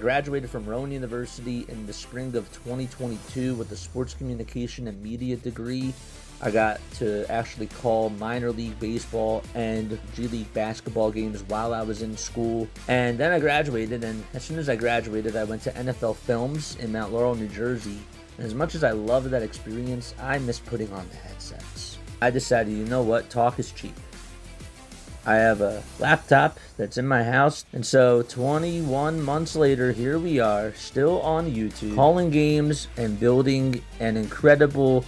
Graduated from Rowan University in the spring of 2022 with a sports communication and media degree. I got to actually call minor league baseball and G League basketball games while I was in school. And then I graduated, and as soon as I graduated, I went to NFL Films in Mount Laurel, New Jersey. And as much as I loved that experience, I miss putting on the headsets. I decided, you know what, talk is cheap. I have a laptop that's in my house, and so 21 months later, here we are, still on YouTube, calling games and building an incredible,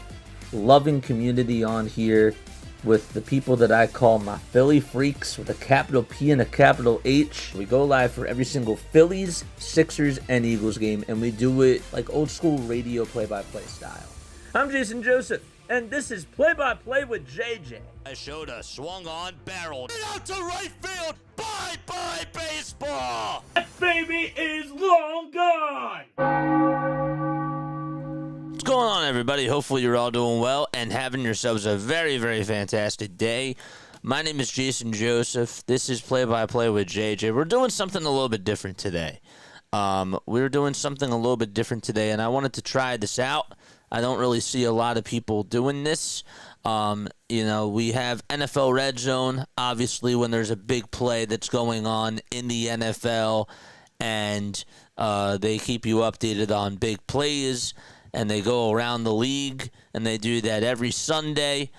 loving community on here with the people that I call my Philly freaks with a capital P and a capital H. We go live for every single Phillies, Sixers, and Eagles game, and we do it like old school radio play-by-play style. I'm Jason Joseph, and this is Play-by-Play with JJ. I showed a swung on barrel. Get out to right field. Bye-bye baseball. That baby is long gone. What's going on, everybody? Hopefully you're all doing well and having yourselves a very, very fantastic day. My name is Jason Joseph. This is Play-by-Play with JJ. We're doing something a little bit different today. And I wanted to try this out. I don't really see a lot of people doing this. We have NFL Red Zone, obviously, when there's a big play that's going on in the NFL, and they keep you updated on big plays, and they go around the league, and they do that every Sunday.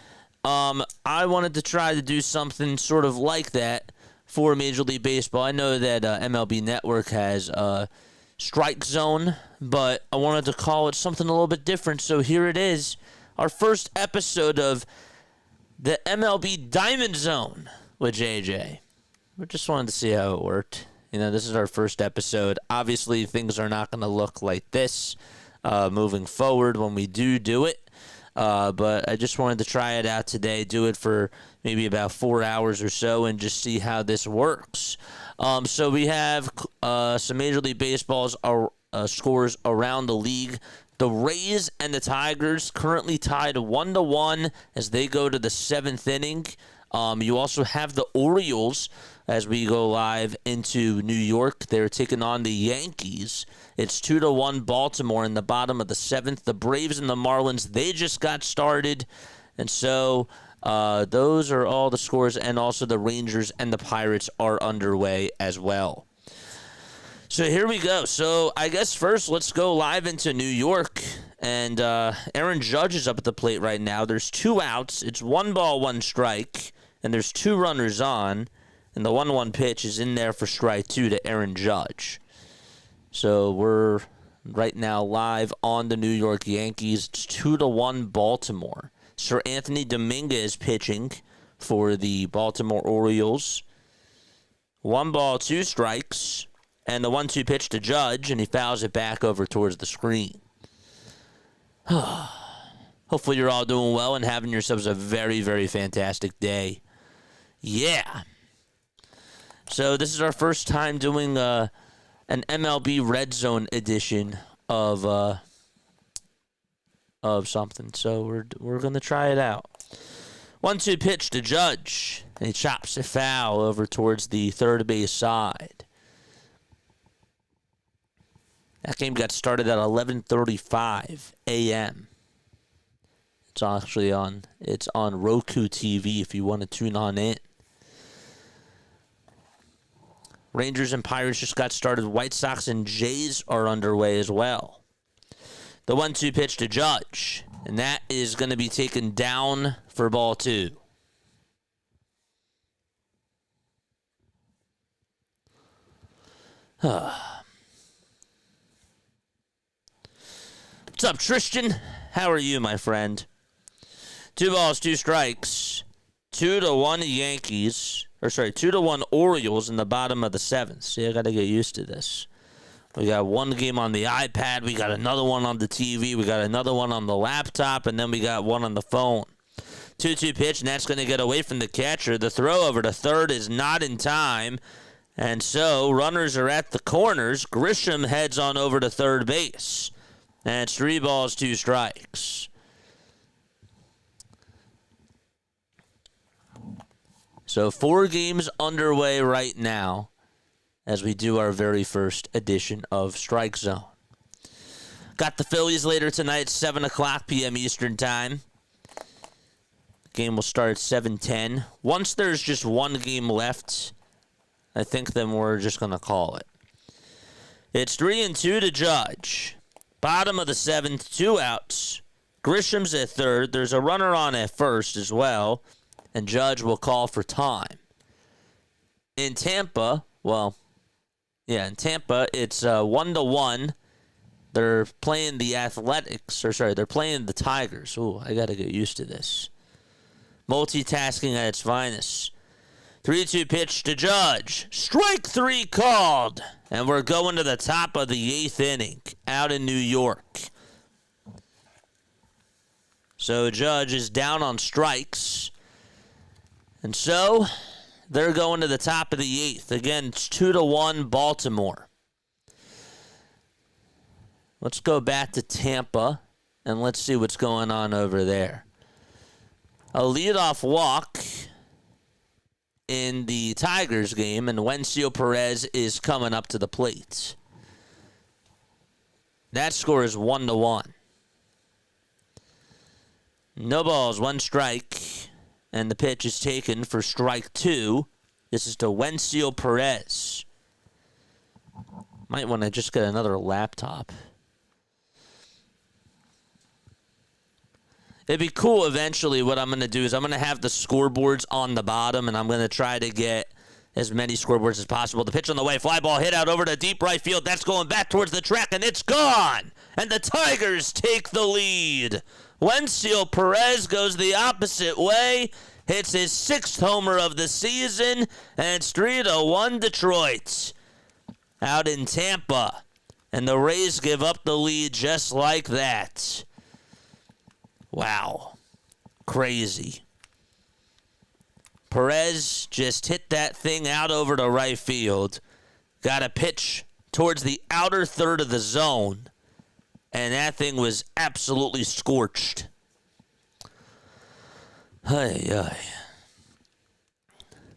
I wanted to try to do something sort of like that for Major League Baseball. I know that MLB Network has Strike Zone, but I wanted to call it something a little bit different. So here it is, our first episode of the MLB Diamond Zone with JJ. We just wanted to see how it worked. This is our first episode. Obviously, things are not going to look like this moving forward when we do it. But I just wanted to try it out today, do it for maybe about 4 hours or so, and just see how this works. So we have some Major League Baseball's scores around the league. The Rays and the Tigers currently tied 1-1 as they go to the 7th inning. You also have the Orioles as we go live into New York. They're taking on the Yankees. It's 2-1 Baltimore in the bottom of the 7th. The Braves and the Marlins, they just got started. And so those are all the scores, and also the Rangers and the Pirates are underway as well. So here we go. So I guess first let's go live into New York. And Aaron Judge is up at the plate right now. There's 2 outs. It's 1 ball, 1 strike. And there's 2 runners on. And the 1-1 pitch is in there for strike 2 to Aaron Judge. So we're right now live on the New York Yankees. It's 2-1 Baltimore. Sir Anthony Dominguez pitching for the Baltimore Orioles. 1 ball, 2 strikes. And the 1-2 pitch to Judge, and he fouls it back over towards the screen. Hopefully you're all doing well and having yourselves a very, very fantastic day. Yeah. So this is our first time doing an MLB Red Zone edition of something. So we're going to try it out. 1-2 pitch to Judge, and he chops a foul over towards the third base side. That game got started at 11:35 a.m. It's actually on Roku TV if you want to tune on in. Rangers and Pirates just got started. White Sox and Jays are underway as well. The 1-2 pitch to Judge, and that is going to be taken down for ball 2. What's up, Tristan? How are you, my friend? 2 balls, 2 strikes. 2-1 Yankees. 2-1 Orioles in the bottom of the 7th. See, I got to get used to this. We got one game on the iPad. We got another one on the TV. We got another one on the laptop. And then we got one on the phone. 2-2 pitch, and that's going to get away from the catcher. The throw over to third is not in time. And so runners are at the corners. Grisham heads on over to third base. And it's 3 balls, 2 strikes. So 4 games underway right now. as we do our very first edition of Strike Zone. Got the Phillies later tonight, 7 o'clock p.m. Eastern Time. Game will start at 7:10. Once there's just one game left, I think then we're just going to call it. It's 3-2 to Judge. Bottom of the 7th, 2 outs. Grisham's at third. There's a runner on at first as well, and Judge will call for time. In Tampa, it's 1-1. They're playing the they're playing the Tigers. Ooh, I got to get used to this. Multitasking at its finest. 3-2 pitch to Judge. Strike 3 called. And we're going to the top of the 8th inning out in New York. So Judge is down on strikes. And so they're going to the top of the 8th. Again, it's 2-1 Baltimore. Let's go back to Tampa and let's see what's going on over there. A leadoff walk in the Tigers game, and Wencio Perez is coming up to the plate. That score is 1-1. No balls, 1 strike, and the pitch is taken for strike 2. This is to Wencio Perez. Might want to just get another laptop. It'd be cool eventually. What I'm going to do is I'm going to have the scoreboards on the bottom, and I'm going to try to get as many scoreboards as possible. The pitch on the way, fly ball hit out over to deep right field. That's going back towards the track, and it's gone. And the Tigers take the lead. Wencio Perez goes the opposite way, hits his 6th homer of the season, and it's 3-1 Detroit out in Tampa. And the Rays give up the lead just like that. Wow. Crazy. Perez just hit that thing out over to right field. Got a pitch towards the outer third of the zone. And that thing was absolutely scorched. Hey.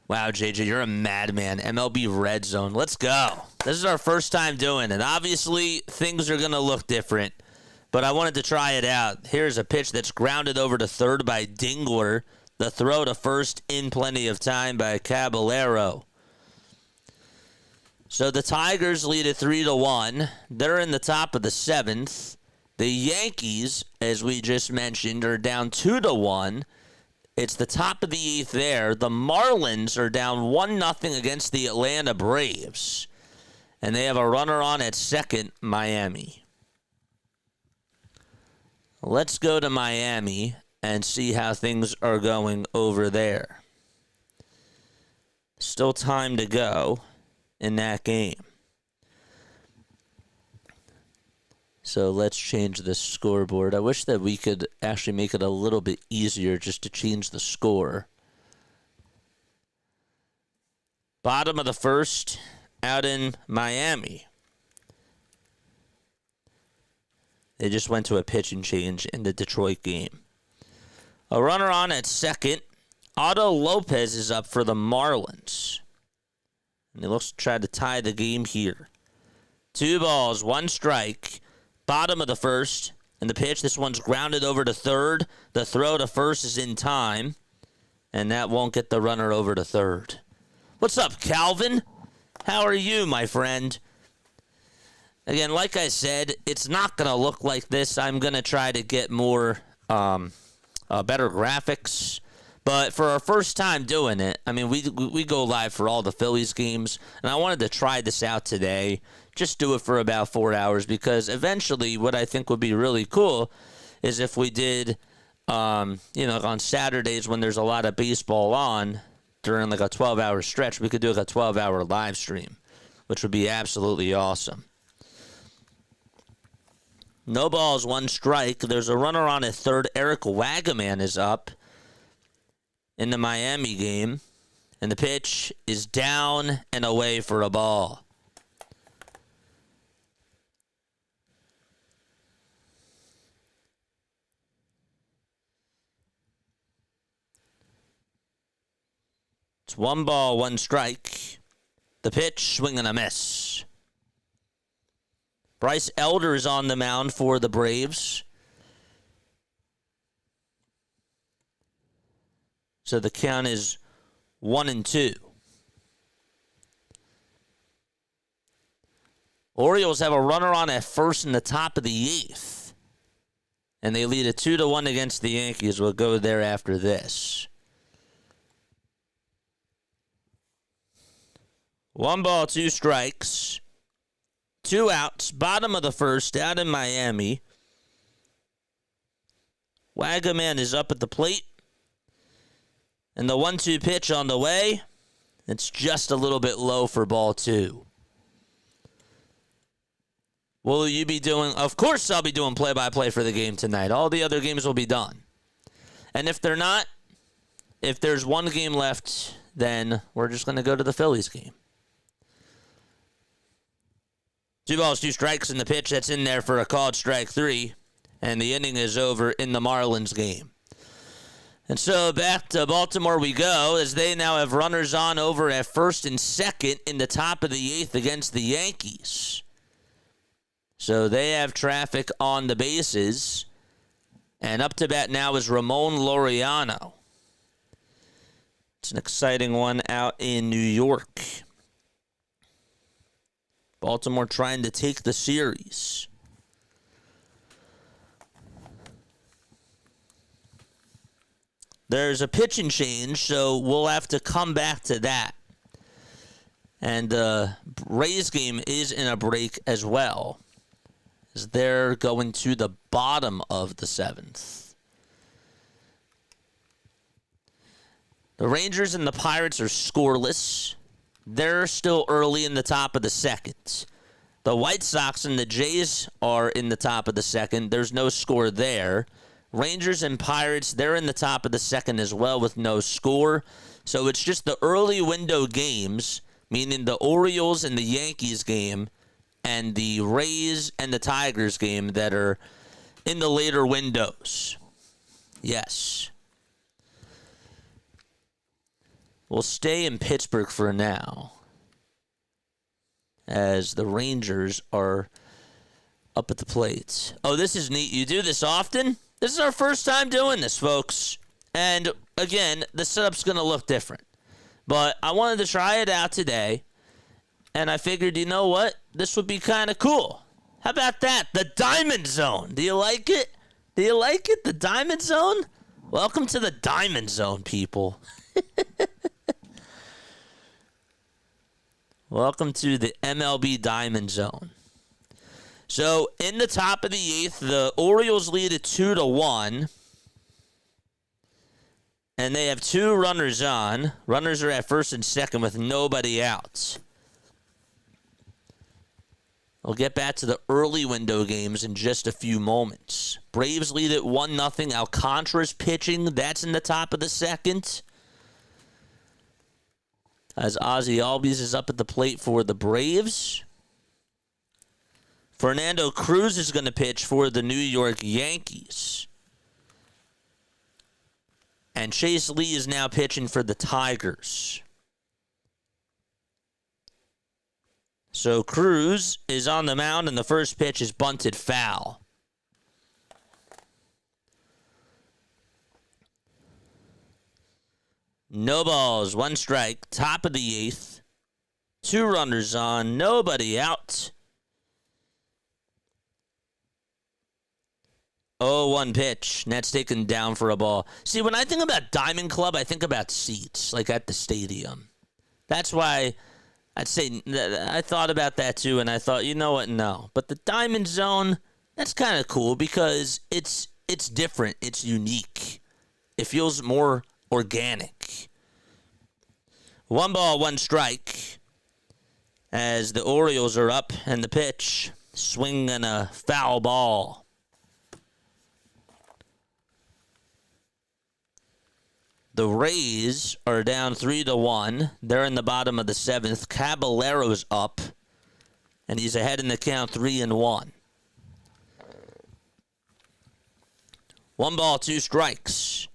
Wow, JJ, you're a madman. MLB Red Zone. Let's go. This is our first time doing it. Obviously, things are going to look different. But I wanted to try it out. Here's a pitch that's grounded over to third by Dingler. The throw to first in plenty of time by Caballero. So the Tigers lead at 3-1. They're in the top of the 7th. The Yankees, as we just mentioned, are down 2-1. It's the top of the 8th there. The Marlins are down 1-0 against the Atlanta Braves. And they have a runner on at second, Miami. Let's go to Miami and see how things are going over there. Still time to go in that game. So let's change the scoreboard. I wish that we could actually make it a little bit easier just to change the score. Bottom of the 1st out in Miami. They just went to a pitching change in the Detroit game. A runner on at second. Otto Lopez is up for the Marlins. And he looks to try to tie the game here. 2 balls, 1 strike. Bottom of the 1st. And the pitch, this one's grounded over to third. The throw to first is in time. And that won't get the runner over to third. What's up, Calvin? How are you, my friend? Again, like I said, it's not going to look like this. I'm going to try to get more better graphics. But for our first time doing it, I mean, we go live for all the Phillies games. And I wanted to try this out today. Just do it for about 4 hours. Because eventually what I think would be really cool is if we did, on Saturdays when there's a lot of baseball on, during like a 12-hour stretch, we could do like a 12-hour live stream. Which would be absolutely awesome. No balls, 1 strike. There's a runner on at third. Eric Wagaman is up in the Miami game. And the pitch is down and away for a ball. It's 1 ball, 1 strike. The pitch, swing and a miss. Bryce Elder is on the mound for the Braves. So the count is 1-2. Orioles have a runner on at first in the top of the 8th. And they lead it 2-1 against the Yankees. We'll go there after this. 1 ball, 2 strikes. 2 outs. Bottom of the first, out in Miami. Wagaman is up at the plate. And the 1-2 pitch on the way. It's just a little bit low for ball 2. Will you be doing... Of course I'll be doing play-by-play for the game tonight. All the other games will be done. And if they're not, if there's one game left, then we're just going to go to the Phillies game. 2 balls, 2 strikes in the pitch. That's in there for a called strike 3. And the inning is over in the Marlins game. And so back to Baltimore we go, as they now have runners on over at first and second in the top of the 8th against the Yankees. So they have traffic on the bases. And up to bat now is Ramon Laureano. It's an exciting one out in New York. Baltimore trying to take the series. There's a pitching change, so we'll have to come back to that. And Rays game is in a break as well, as they're going to the bottom of the 7th. The Rangers and the Pirates are scoreless. They're still early in the top of the 2nd. The White Sox and the Jays are in the top of the 2nd. There's no score there. Rangers and Pirates, they're in the top of the 2nd as well with no score. So it's just the early window games, meaning the Orioles and the Yankees game and the Rays and the Tigers game, that are in the later windows. Yes. We'll stay in Pittsburgh for now, as the Rangers are up at the plate. Oh, this is neat. You do this often? This is our first time doing this, folks. And, again, the setup's going to look different. But I wanted to try it out today, and I figured, you know what? This would be kind of cool. How about that? The Diamond Zone. Do you like it? Do you like it? The Diamond Zone? Welcome to the Diamond Zone, people. Welcome to the MLB Diamond Zone. So, in the top of the 8th, the Orioles lead it 2-1. And they have 2 runners on. Runners are at first and second with nobody out. We'll get back to the early window games in just a few moments. Braves lead it 1-0. Alcantara's pitching. That's in the top of the 2nd. As Ozzie Albies is up at the plate for the Braves. Fernando Cruz is going to pitch for the New York Yankees. And Chase Lee is now pitching for the Tigers. So Cruz is on the mound, and the first pitch is bunted foul. No balls, 1 strike, top of the 8th. 2 runners on, nobody out. 0-1 pitch. That's taken down for a ball. See, when I think about Diamond Club, I think about seats, like at the stadium. That's why I'd say I thought about that too, and I thought, you know what, no. But the Diamond Zone, that's kind of cool because it's different. It's unique. It feels more organic. 1 ball, 1 strike, as the Orioles are up, and the pitch, swing and a foul ball. The Rays are down 3-1. They're in the bottom of the 7th. Caballero's up, and he's ahead in the count 3-1. 1 ball, 2 strikes.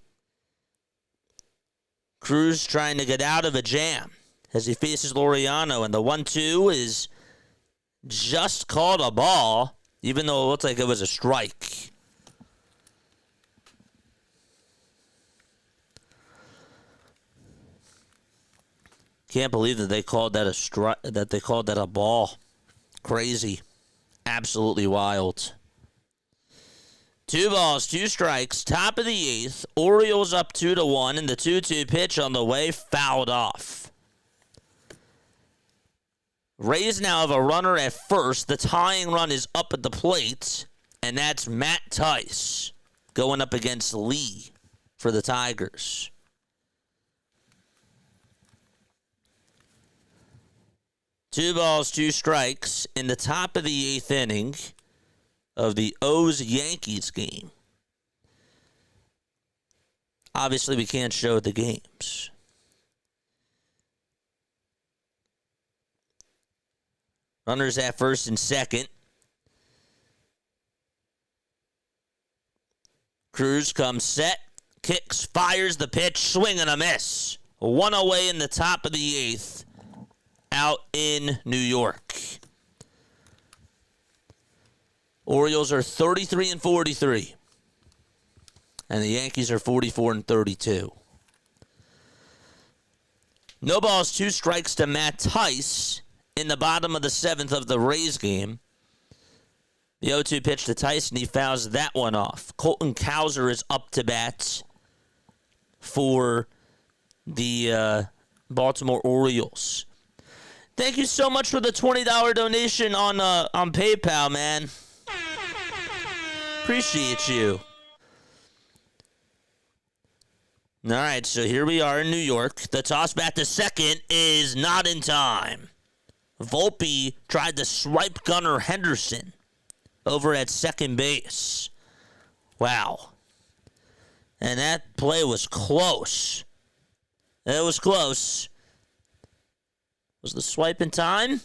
Cruz trying to get out of a jam, as he faces Laureano, and the 1-2 is just called a ball, even though it looked like it was a strike. Can't believe that they called that a ball. Crazy. Absolutely wild. 2 balls, 2 strikes, top of the 8th. Orioles up 2-1, and the 2-2 pitch on the way fouled off. Rays now have a runner at first. The tying run is up at the plate, and that's Matt Tice going up against Lee for the Tigers. Two balls, 2 strikes in the top of the 8th inning of the O's-Yankees game. Obviously, we can't show the games. Runners at first and second. Cruz comes set, kicks, fires the pitch, swing and a miss. 1 away in the top of the 8th. Out in New York. Orioles are 33-43. And the Yankees are 44-32. No balls, 2 strikes to Matt Tice in the bottom of the 7th of the Rays game. The 0-2 pitch to Tice, and he fouls that one off. Colton Cowser is up to bat for the Baltimore Orioles. Thank you so much for the $20 donation on PayPal, man. Appreciate you. All right, so here we are in New York. The toss back to second is not in time. Volpe tried to swipe Gunnar Henderson over at second base. Wow. And that play was close. It was close. Was the swipe in time?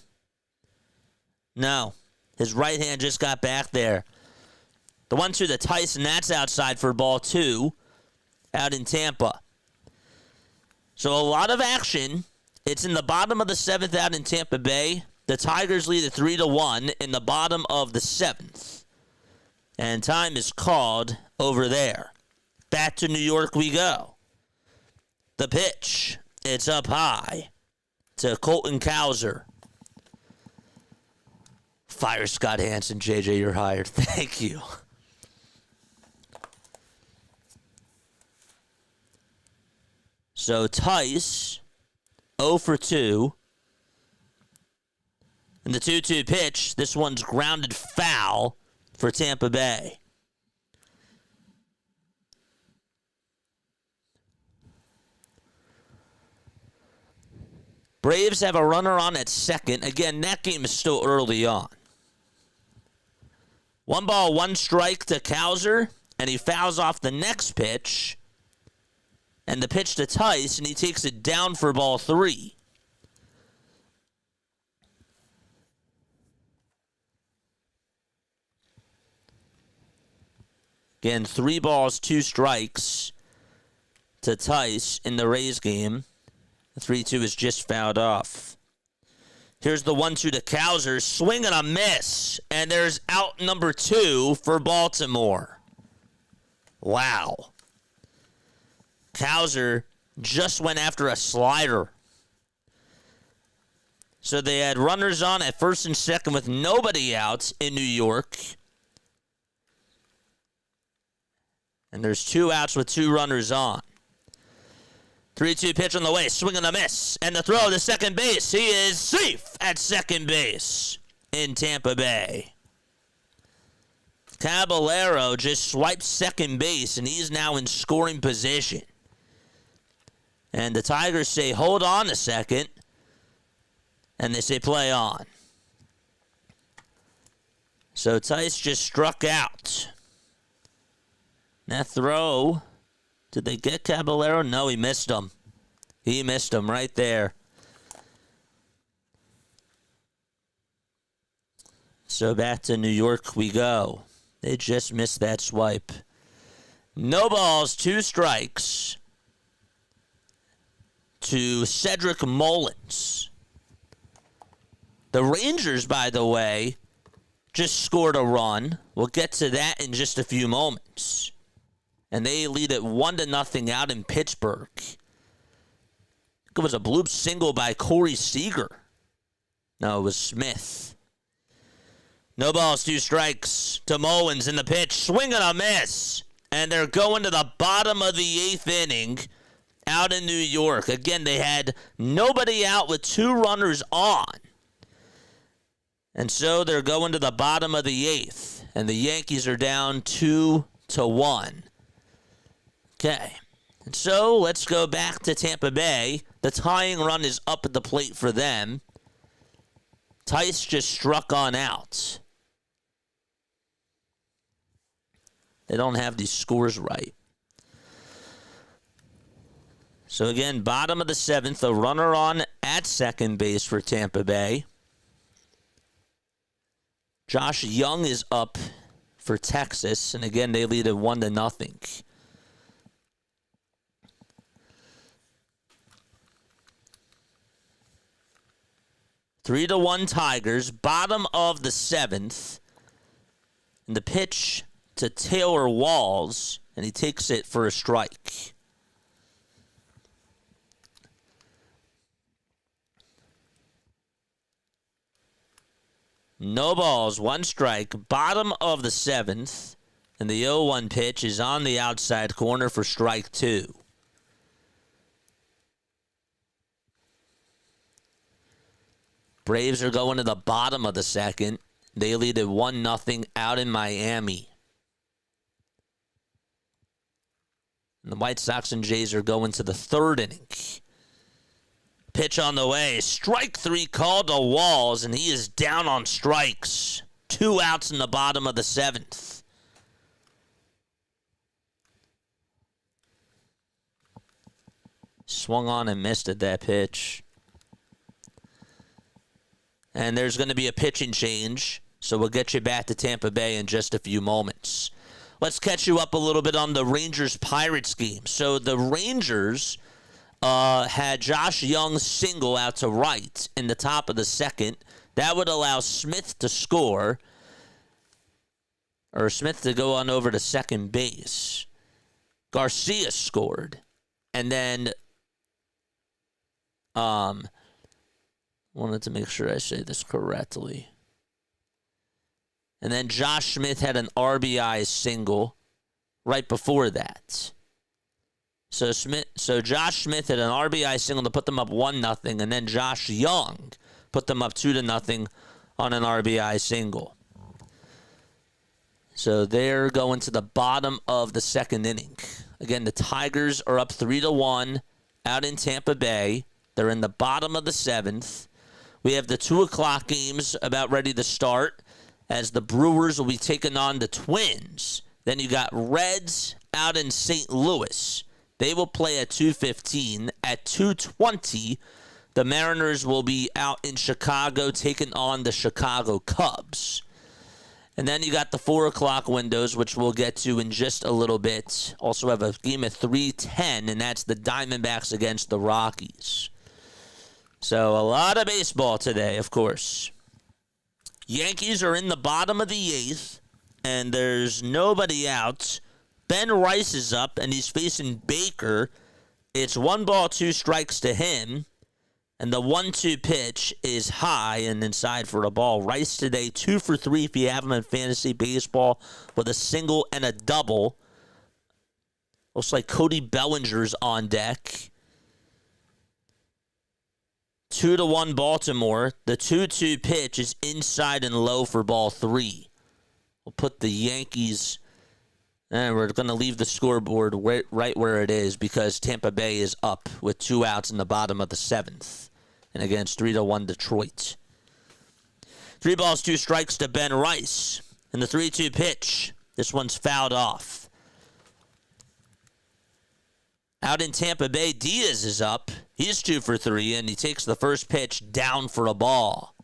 No. His right hand just got back there. The 1-2 to Tyson, that's outside for ball 2 out in Tampa. So a lot of action. It's in the bottom of the 7th out in Tampa Bay. The Tigers lead at 3-1 in the bottom of the 7th. And time is called over there. Back to New York we go. The pitch. It's up high to Colton Cowser. Fire Scott Hansen, JJ, you're hired. Thank you. So Tice, 0 for 2. And the 2-2 pitch, this one's grounded foul for Tampa Bay. Braves have a runner on at second. Again, that game is still early on. 1 ball, 1 strike to Cowser, and he fouls off the next pitch. And the pitch to Tice, and he takes it down for ball 3. Again, 3 balls, 2 strikes to Tice in the Rays game. The 3-2 is just fouled off. Here's the 1-2 to Cowser. Swing and a miss. And there's out number 2 for Baltimore. Wow. Cowser just went after a slider. So they had runners on at first and second with nobody out in New York. And there's 2 outs with 2 runners on. 3-2 pitch on the way, swing and a miss. And the throw to second base. He is safe at second base in Tampa Bay. Caballero just swiped second base, and he's now in scoring position. And the Tigers say, hold on a second. And they say, play on. So Tice just struck out. That throw, did they get Caballero? No, he missed him. He missed him right there. So back to New York we go. They just missed that swipe. No balls, 2 strikes to Cedric Mullins. The Rangers, by the way, just scored a run. We'll get to that in just a few moments. And they lead it 1-0 out in Pittsburgh. It was a bloop single by Corey Seager. No, it was Smith. No balls, 2 strikes to Mullins in the pitch. Swing and a miss. And they're going to the bottom of the 8th inning out in New York. Again, they had nobody out with 2 runners on. And so they're going to the bottom of the 8th. And the Yankees are down 2-1. Okay. And so let's go back to Tampa Bay. The tying run is up at the plate for them. Tice just struck on out. They don't have these scores right. So again, bottom of the 7th, a runner on at second base for Tampa Bay. Josh Young is up for Texas, and again, they lead it 1-0. Three to 1 Tigers, bottom of the 7th. And the pitch to Taylor Walls, and he takes it for a strike. No balls, 1 strike, bottom of the 7th, and the 0-1 pitch is on the outside corner for strike 2. Braves are going to the bottom of the 2nd. They lead at 1-0 out in Miami. And the White Sox and Jays are going to the 3rd inning. Pitch on the way. Strike 3 called to Walls, and he is down on strikes. 2 outs in the bottom of the 7th. Swung on and missed at that pitch. And there's going to be a pitching change, so we'll get you back to Tampa Bay in just a few moments. Let's catch you up a little bit on the Rangers-Pirates game. So the Rangers had Josh Young single out to right in the top of the 2nd. That would allow Smith to score, or Smith to go on over to second base. Garcia scored. And then, wanted to make sure I say this correctly. And then Josh Smith had an RBI single right before that. So Josh Smith had an RBI single to put them up 1-0, and then Josh Young put them up 2-0 on an RBI single. So they're going to the bottom of the 2nd inning. Again, the Tigers are up 3-1 out in Tampa Bay. They're in the bottom of the 7th. We have the 2 o'clock games about ready to start, as the Brewers will be taking on the Twins. Then you got Reds out in St. Louis. They will play at 2:15. At 2:20, the Mariners will be out in Chicago taking on the Chicago Cubs. And then you got the 4 o'clock windows, which we'll get to in just a little bit. Also have a game at 3:10, and that's the Diamondbacks against the Rockies. So a lot of baseball today, of course. Yankees are in the bottom of the 8th, and there's nobody out. Ben Rice is up, and he's facing Baker. It's 1 ball, 2 strikes to him, and the 1-2 pitch is high and inside for a ball. Rice today, 2 for 3 if you have him in fantasy baseball, with a single and a double. Looks like Cody Bellinger's on deck. 2-1 Baltimore. The 2-2 pitch is inside and low for ball 3. We'll put the Yankees, and we're going to leave the scoreboard right where it is, because Tampa Bay is up with 2 outs in the bottom of the 7th. And again, it's 3-1 Detroit. 3 balls, 2 strikes to Ben Rice. And the 3-2 pitch, this one's fouled off. Out in Tampa Bay, Diaz is up. He's 2 for 3, and he takes the first pitch down for a ball.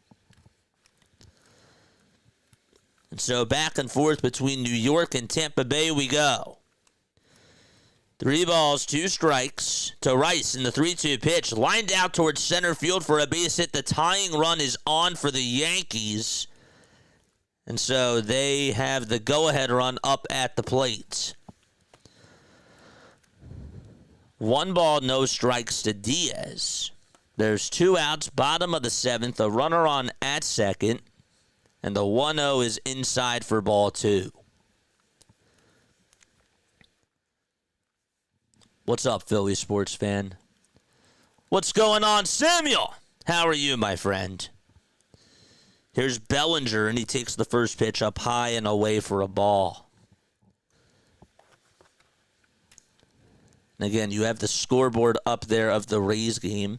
And so back and forth between New York and Tampa Bay we go. 3 balls, 2 strikes to Rice in the 3-2 pitch. Lined out towards center field for a base hit. The tying run is on for the Yankees. And so they have the go-ahead run up at the plate. 1 ball, no strikes to Diaz. There's 2 outs, bottom of the 7th. A runner on at second. And the 1-0 is inside for ball 2. What's up, Philly sports fan? What's going on, Samuel? How are you, my friend? Here's Bellinger, and he takes the first pitch up high and away for a ball. And again, you have the scoreboard up there of the Rays game.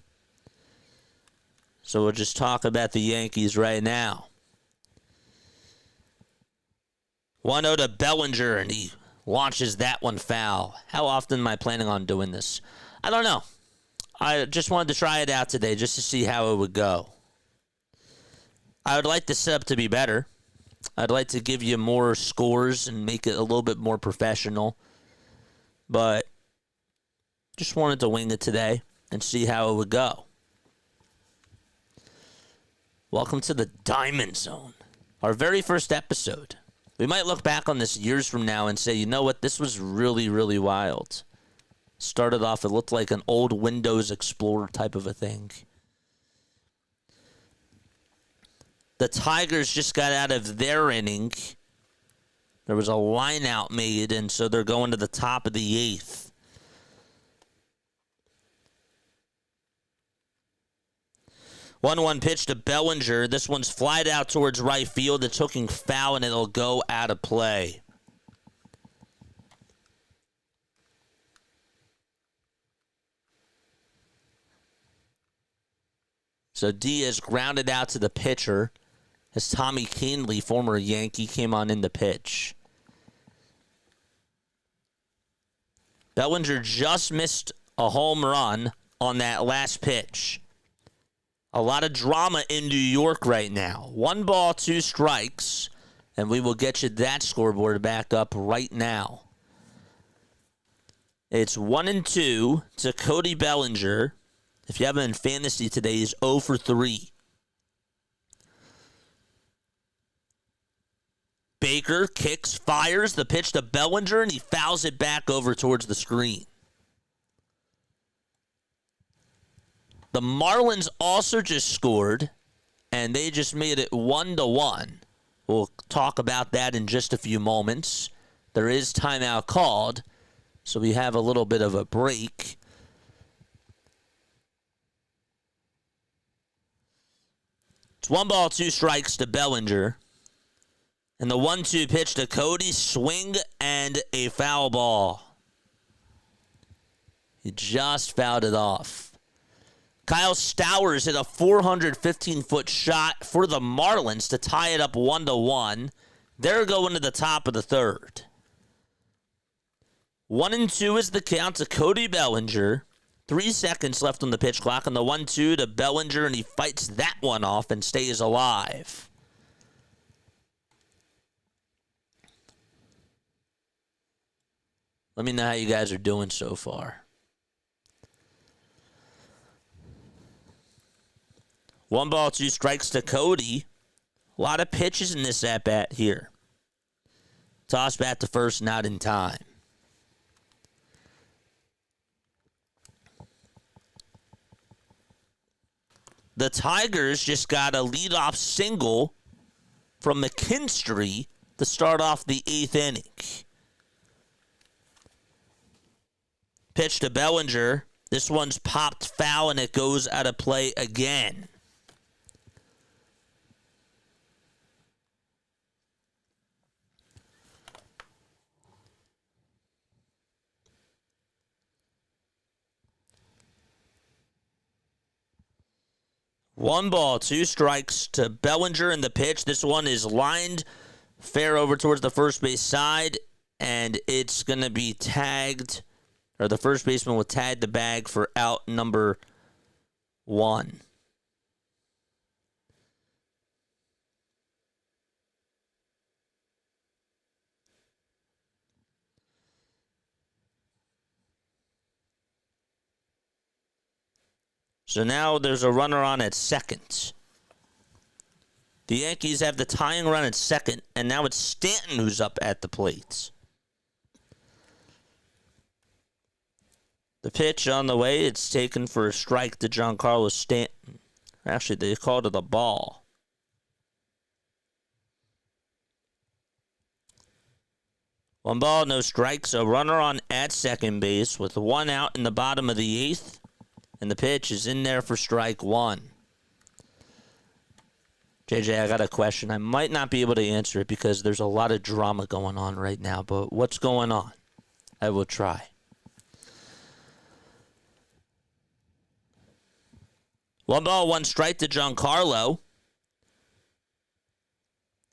So we'll just talk about the Yankees right now. 1-0 to Bellinger, and he launches that one foul. How often am I planning on doing this? I don't know. I just wanted to try it out today just to see how it would go. I would like the setup to be better. I'd like to give you more scores and make it a little bit more professional. But just wanted to wing it today and see how it would go. Welcome to the Diamond Zone, our very first episode. We might look back on this years from now and say, you know what, this was really, really wild. Started off, it looked like an old Windows Explorer type of a thing. The Tigers just got out of their inning. There was a line out made, and so they're going to the top of the 8th. One pitch to Bellinger. This one's flied out towards right field. It's hooking foul, and it'll go out of play. So Diaz grounded out to the pitcher as Tommy Kahnle, former Yankee, came on in the pitch. Bellinger just missed a home run on that last pitch. A lot of drama in New York right now. 1 ball, 2 strikes, and we will get you that scoreboard back up right now. It's 1-2 to Cody Bellinger. If you have him in fantasy today, he's 0 for 3. Baker kicks, fires the pitch to Bellinger, and he fouls it back over towards the screen. The Marlins also just scored, and they just made it 1-1. We'll talk about that in just a few moments. There is timeout called, so we have a little bit of a break. It's 1 ball, 2 strikes to Bellinger. And the 1-2 pitch to Cody, swing and a foul ball. He just fouled it off. Kyle Stowers hit a 415-foot shot for the Marlins to tie it up 1-1. They're going to the top of the 3rd. 1-2 is the count to Cody Bellinger. 3 seconds left on the pitch clock, and the 1-2 to Bellinger, and he fights that one off and stays alive. Let me know how you guys are doing so far. 1 ball, 2 strikes to Cody. A lot of pitches in this at-bat here. Toss bat to first, not in time. The Tigers just got a leadoff single from McKinstry to start off the 8th inning. Pitch to Bellinger. This one's popped foul, and it goes out of play again. One ball, 2 strikes to Bellinger in the pitch. This one is lined fair over towards the first base side, and it's going to be tagged, or the first baseman will tag the bag for out number 1. So now there's a runner on at second. The Yankees have the tying run at second, and now it's Stanton who's up at the plate. The pitch on the way, it's taken for a strike to Giancarlo Stanton. Actually, they called it a ball. One ball, no strikes. A runner on at second base with one out in the bottom of the eighth. And the pitch is in there for strike one. JJ, I got a question. I might not be able to answer it because there's a lot of drama going on right now. But what's going on? I will try. One ball, one strike to Giancarlo.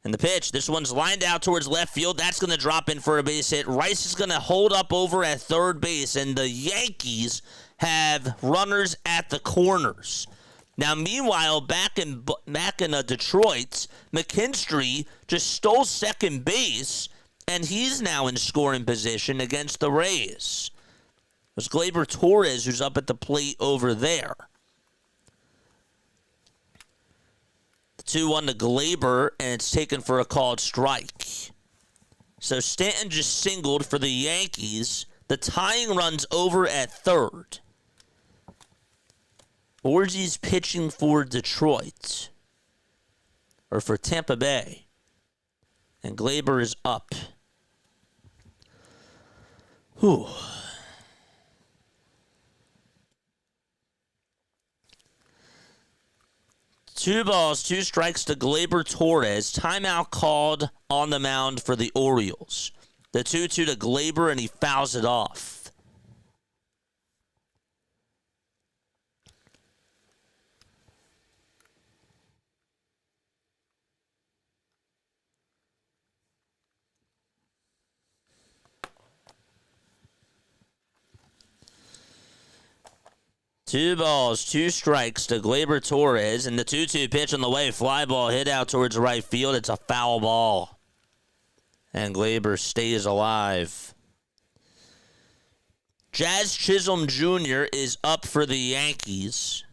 And the pitch, this one's lined out towards left field. That's going to drop in for a base hit. Rice is going to hold up over at third base, and the Yankees have runners at the corners. Now, meanwhile, back in Detroit, McKinstry just stole second base, and he's now in scoring position against the Rays. It was Gleyber Torres who's up at the plate over there. 2-1 to Gleyber, and it's taken for a called strike. So Stanton just singled for the Yankees. The tying run's over at third. Orgy's pitching for Detroit. Or for Tampa Bay. And Gleyber is up. Whew. Two balls, two strikes to Gleyber Torres. Timeout called on the mound for the Orioles. The 2-2 to Gleyber, and he fouls it off. Two balls, two strikes to Gleyber Torres, and the 2-2 pitch on the way. Fly ball hit out towards right field. It's a foul ball. And Gleyber stays alive. Jazz Chisholm Jr. is up for the Yankees.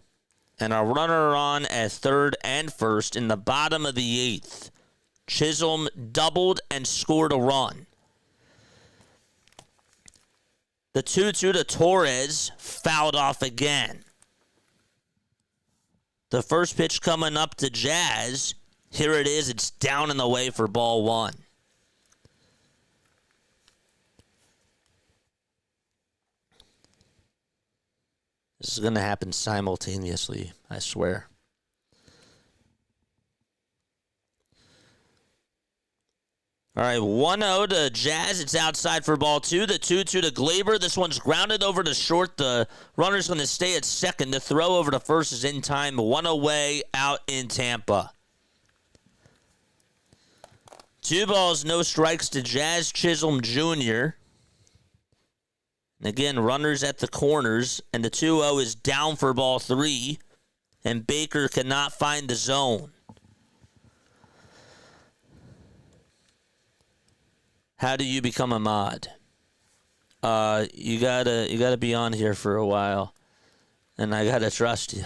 And a runner on at third and first in the bottom of the eighth. Chisholm doubled and scored a run. The 2-2 to Torres fouled off again. The first pitch coming up to Jazz. Here it is. It's down and away for ball one. This is going to happen simultaneously, I swear. All right, 1-0 to Jazz. It's outside for ball two. The 2-2 to Gleyber. This one's grounded over to short. The runner's going to stay at second. The throw over to first is in time. One away out in Tampa. Two balls, no strikes to Jazz Chisholm Jr. And again, runners at the corners. And the 2-0 is down for ball three. And Baker cannot find the zone. How do you become a mod? You gotta be on here for a while, and I gotta trust you.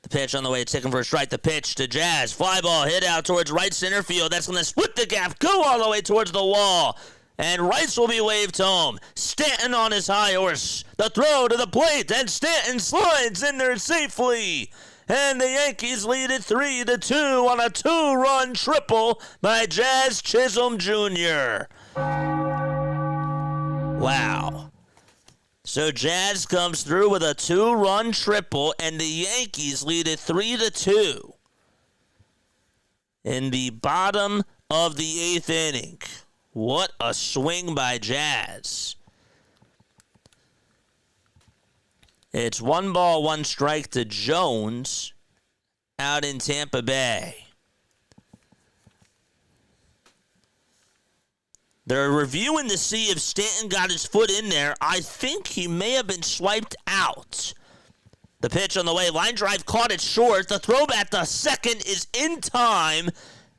The pitch on the way, it's taken for a strike. The pitch to Jazz, fly ball hit out towards right center field. That's gonna split the gap, go all the way towards the wall, and Rice will be waved home. Stanton on his high horse. The throw to the plate, and Stanton slides in there safely. And the Yankees lead it 3-2 on a two-run triple by Jazz Chisholm Jr. Wow. So Jazz comes through with a two-run triple, and the Yankees lead it 3-2 in the bottom of the eighth inning. What a swing by Jazz. It's 1 ball, 1 strike to Jones out in Tampa Bay. They're reviewing to see if Stanton got his foot in there. I think he may have been swiped out. The pitch on the way, line drive caught it short. The throw back to second is in time.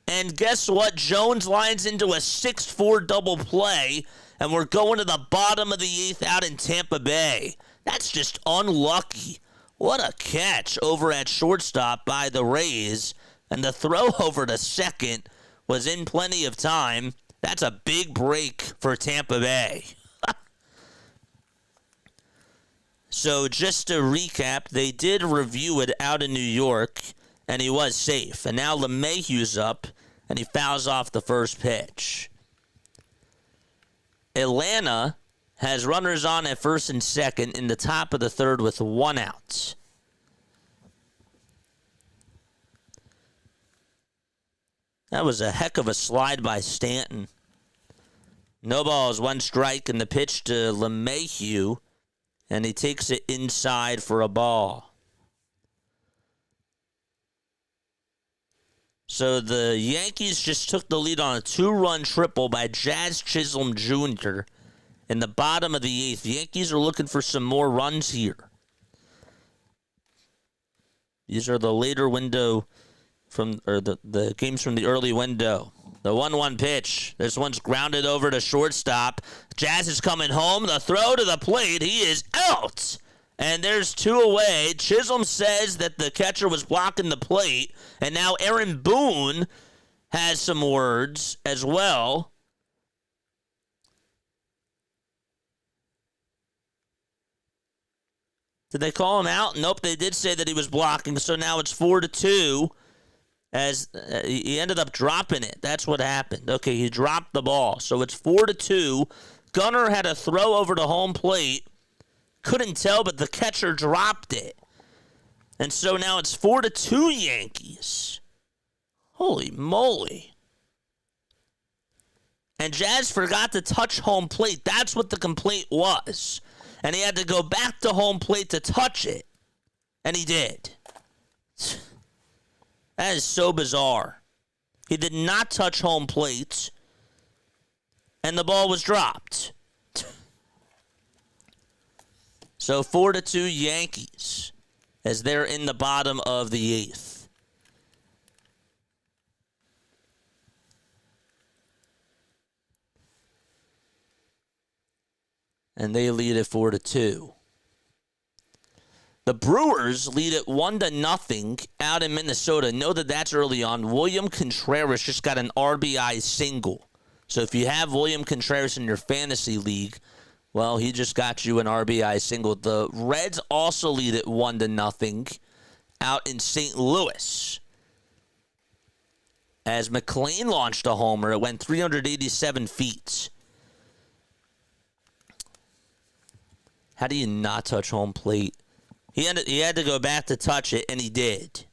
And guess what? Jones lines into a 6-4 double play. And we're going to the bottom of the eighth out in Tampa Bay. That's just unlucky. What a catch over at shortstop by the Rays. And the throw over to second was in plenty of time. That's a big break for Tampa Bay. So just to recap, they did review it out in New York, and he was safe. And now LeMahieu's up, and he fouls off the first pitch. Atlanta has runners on at first and second in the top of the third with 1 out. That was a heck of a slide by Stanton. No balls, 1 strike, and the pitch to LeMahieu, and he takes it inside for a ball. So the Yankees just took the lead on a 2-run triple by Jazz Chisholm Jr. in the bottom of the 8th. The Yankees are looking for some more runs here. These are the later window the games from the early window. The 1-1 pitch. This one's grounded over to shortstop. Jazz is coming home. The throw to the plate. He is out. And there's 2 away. Chisholm says that the catcher was blocking the plate. And now Aaron Boone has some words as well. Did they call him out? Nope, they did say that he was blocking. So now it's 4-2. As he ended up dropping it. That's what happened. Okay, he dropped the ball. So it's 4-2. Gunnar had a throw over to home plate. Couldn't tell, but the catcher dropped it. And so now it's 4-2 Yankees. Holy moly. And Jazz forgot to touch home plate. That's what the complaint was. And he had to go back to home plate to touch it. And he did. That is so bizarre. He did not touch home plate, and the ball was dropped. So 4-2 Yankees as they're in the bottom of the 8th. And they lead at 4-2. The Brewers lead at 1-0 out in Minnesota. Know that that's early on. William Contreras just got an RBI single. So if you have William Contreras in your fantasy league, well, he just got you an RBI single. The Reds also lead at 1-0 out in St. Louis. As McClain launched a homer, it went 387 feet. How do you not touch home plate? He had to go back to touch it, and he did.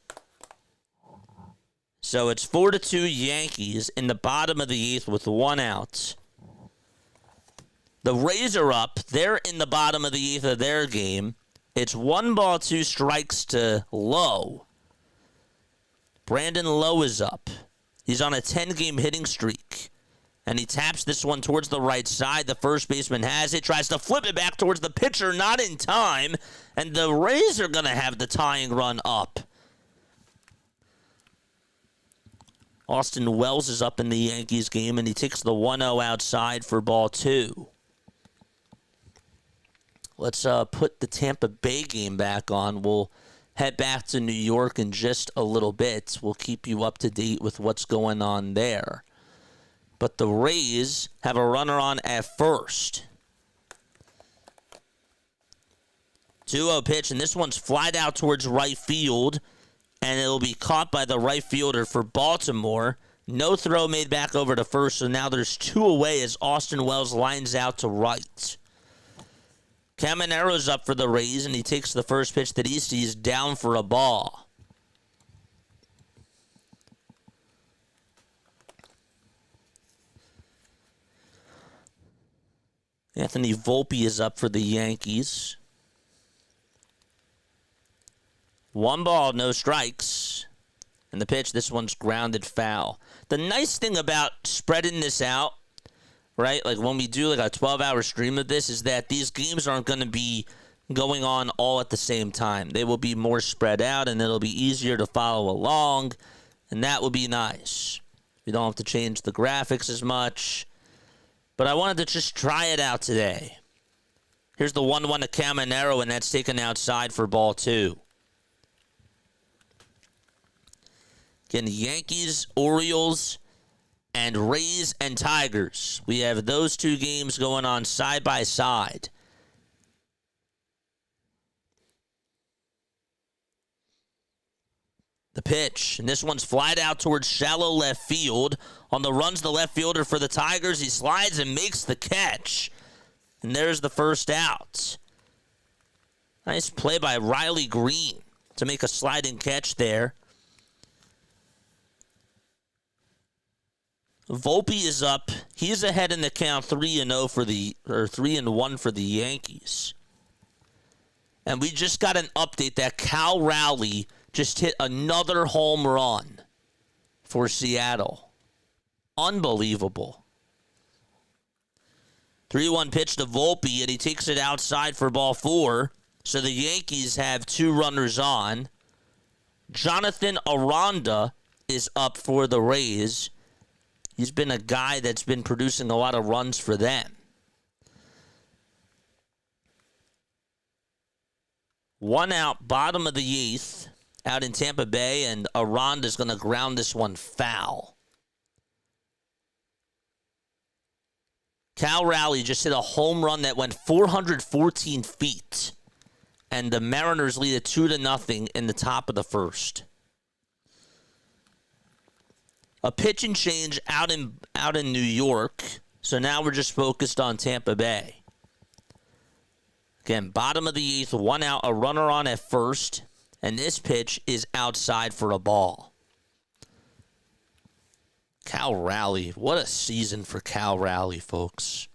So it's 4-2 Yankees in the bottom of the 8th with 1 out. The Rays are up. They're in the bottom of the 8th of their game. It's 1 ball, 2 strikes to Lowe. Brandon Lowe is up. He's on a 10-game hitting streak. And he taps this one towards the right side. The first baseman has it. Tries to flip it back towards the pitcher. Not in time. And the Rays are going to have the tying run up. Austin Wells is up in the Yankees game, and he takes the 1-0 outside for ball 2. Let's put the Tampa Bay game back on. We'll head back to New York in just a little bit. We'll keep you up to date with what's going on there. But the Rays have a runner on at first. 2-0 pitch, and this one's flied out towards right field, and it'll be caught by the right fielder for Baltimore. No throw made back over to first, so now there's 2 away as Austin Wells lines out to right. Caminero's up for the Rays, and he takes the first pitch that he sees down for a ball. Anthony Volpe is up for the Yankees. 1 ball, no strikes. And the pitch, this one's grounded foul. The nice thing about spreading this out, right, like when we do like a 12-hour stream of this, is that these games aren't going to be going on all at the same time. They will be more spread out, and it'll be easier to follow along, and that will be nice. We don't have to change the graphics as much. But I wanted to just try it out today. Here's the 1-1 to Caminero, and that's taken outside for ball 2. Again, Yankees, Orioles, and Rays and Tigers. We have those two games going on side by side. The pitch, and this one's flied out towards shallow left field. On the runs, the left fielder for the Tigers. He slides and makes the catch. And there's the first out. Nice play by Riley Green to make a sliding catch there. Volpe is up. He's ahead in the count 3-1 for the Yankees. And we just got an update that Cal Raleigh just hit another home run for Seattle. Unbelievable. 3-1 pitch to Volpe, and he takes it outside for ball 4. So the Yankees have 2 runners on. Jonathan Aranda is up for the Rays. He's been a guy that's been producing a lot of runs for them. 1 out, bottom of the 8th, out in Tampa Bay, and Aranda's going to ground this one foul. Cal Raleigh just hit a home run that went 414 feet, and the Mariners lead it 2-0 in the top of the first. A pitch and change out in New York, so now we're just focused on Tampa Bay. Again, bottom of the 8th, 1 out, a runner on at first, and this pitch is outside for a ball. Cal Raleigh, what a season for Cal Raleigh, folks.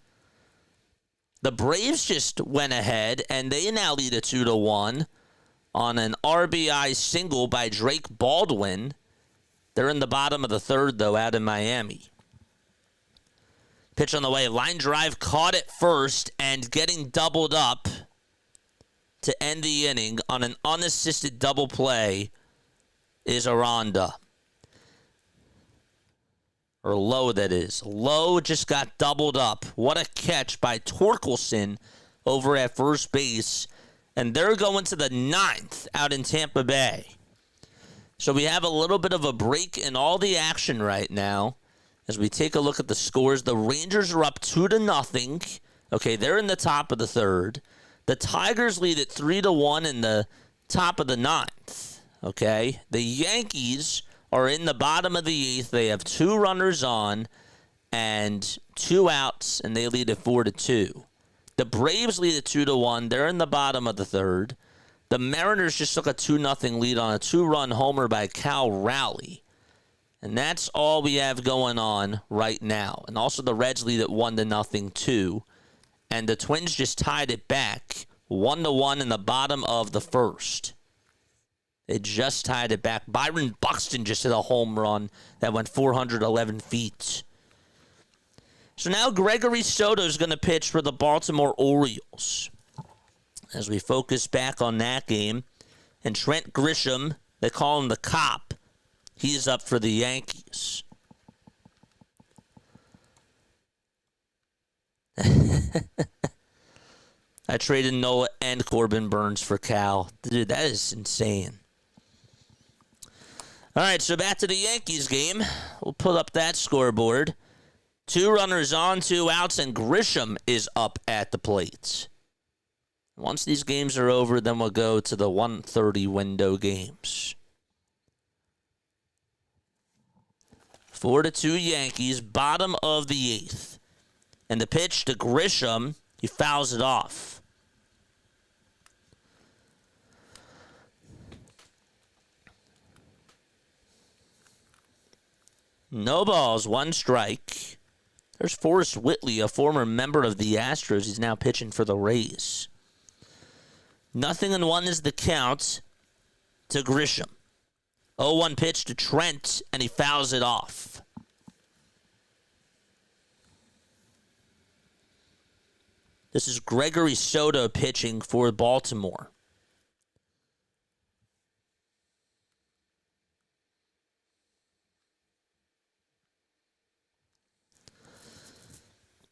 The Braves just went ahead, and they now lead it 2-1 on an RBI single by Drake Baldwin. They're in the bottom of the 3rd, though, out in Miami. Pitch on the way. Line drive caught at first, and getting doubled up to end the inning on an unassisted double play is Aranda. Or Lowe, that is. Lowe just got doubled up. What a catch by Torkelson over at first base. And they're going to the 9th out in Tampa Bay. So we have a little bit of a break in all the action right now. As we take a look at the scores, the Rangers are up 2-0. Okay, they're in the top of the 3rd. The Tigers lead at 3-1 in the top of the 9th. Okay, the Yankees are in the bottom of the 8th. They have 2 runners on and 2 outs, and they lead at 4-2. The Braves lead at 2-1. They're in the bottom of the 3rd. The Mariners just took a 2-0 lead on a 2-run homer by Cal Raleigh. And that's all we have going on right now. And also the Reds lead at 1-0 too. And the Twins just tied it back 1-1 in the bottom of the 1st. They just tied it back. Byron Buxton just hit a home run that went 411 feet. So now Gregory Soto is going to pitch for the Baltimore Orioles. As we focus back on that game. And Trent Grisham, they call him the cop. He's up for the Yankees. I traded Noah and Corbin Burns for Cal. Dude, that is insane. All right, so back to the Yankees game. We'll pull up that scoreboard. 2 runners on, 2 outs, and Grisham is up at the plate. Once these games are over, then we'll go to the 1:30 window games. 4-2 Yankees, bottom of the 8th. And the pitch to Grisham, he fouls it off. No balls, 1 strike. There's Forrest Whitley, a former member of the Astros. He's now pitching for the Rays. 0-1 is the count to Grisham. 0-1 pitch to Trent, and he fouls it off. This is Gregory Soto pitching for Baltimore.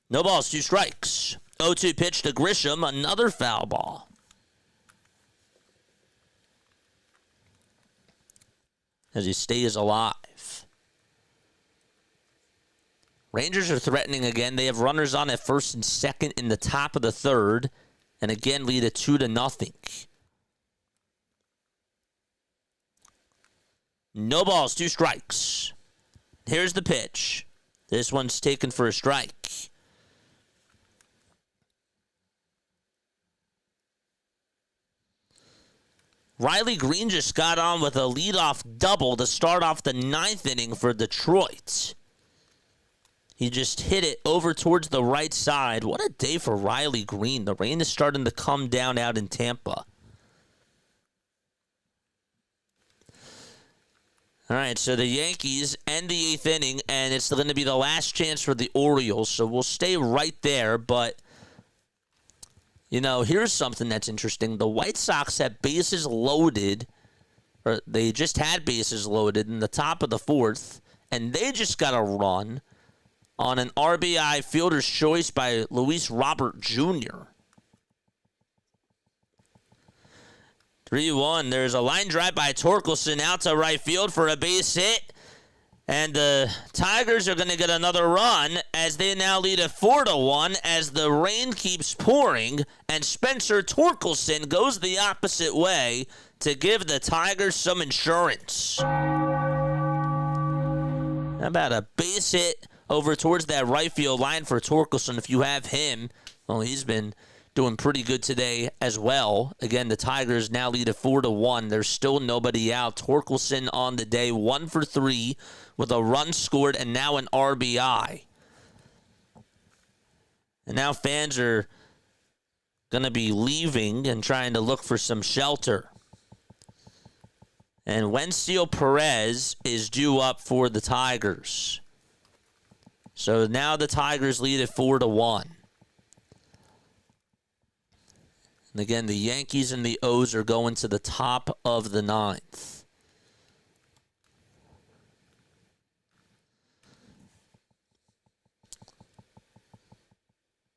No balls, 2 strikes. 0-2 pitch to Grisham, another foul ball. As he stays alive. Rangers are threatening again. They have runners on at first and second in the top of the third. And again, lead it 2-0. No balls, 2 strikes. Here's the pitch. This one's taken for a strike. Riley Green just got on with a leadoff double to start off the 9th inning for Detroit. He just hit it over towards the right side. What a day for Riley Green. The rain is starting to come down out in Tampa. All right, so the Yankees end the 8th inning, and it's going to be the last chance for the Orioles, so we'll stay right there, but you know, here's something that's interesting. The White Sox have bases loaded, or they just had bases loaded in the top of the 4th, and they just got a run on an RBI fielder's choice by Luis Robert Jr. 3-1. There's a line drive by Torkelson out to right field for a base hit. And the Tigers are going to get another run as they now lead it 4-1 as the rain keeps pouring and Spencer Torkelson goes the opposite way to give the Tigers some insurance. How about a base hit over towards that right field line for Torkelson if you have him? Well, he's been doing pretty good today as well. Again, the Tigers now lead it 4-1. There's still nobody out. Torkelson on the day, 1 for 3 with a run scored and now an RBI. And now fans are going to be leaving and trying to look for some shelter. And Wenzel Perez is due up for the Tigers. So now the Tigers lead it 4-1. And again, the Yankees and the O's are going to the top of the 9th.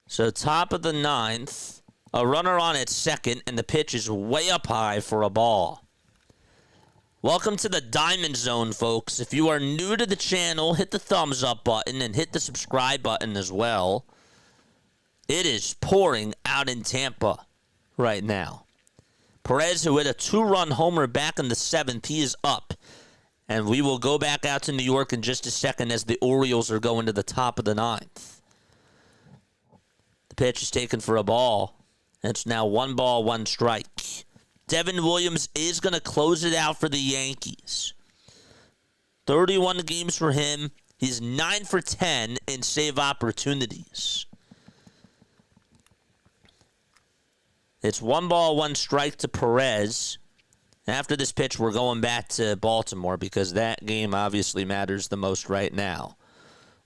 So top of the 9th, a runner on at second, and the pitch is way up high for a ball. Welcome to the Diamond Zone, folks. If you are new to the channel, hit the thumbs up button and hit the subscribe button as well. It is pouring out in Tampa right now. Perez, who hit a 2-run homer back in the 7th, he is up. And we will go back out to New York in just a second as the Orioles are going to the top of the 9th. The pitch is taken for a ball. It's now 1 ball, 1 strike. Devin Williams is going to close it out for the Yankees. 31 games for him. He's 9 for 10 in save opportunities. It's 1 ball, 1 strike to Perez. After this pitch, we're going back to Baltimore because that game obviously matters the most right now.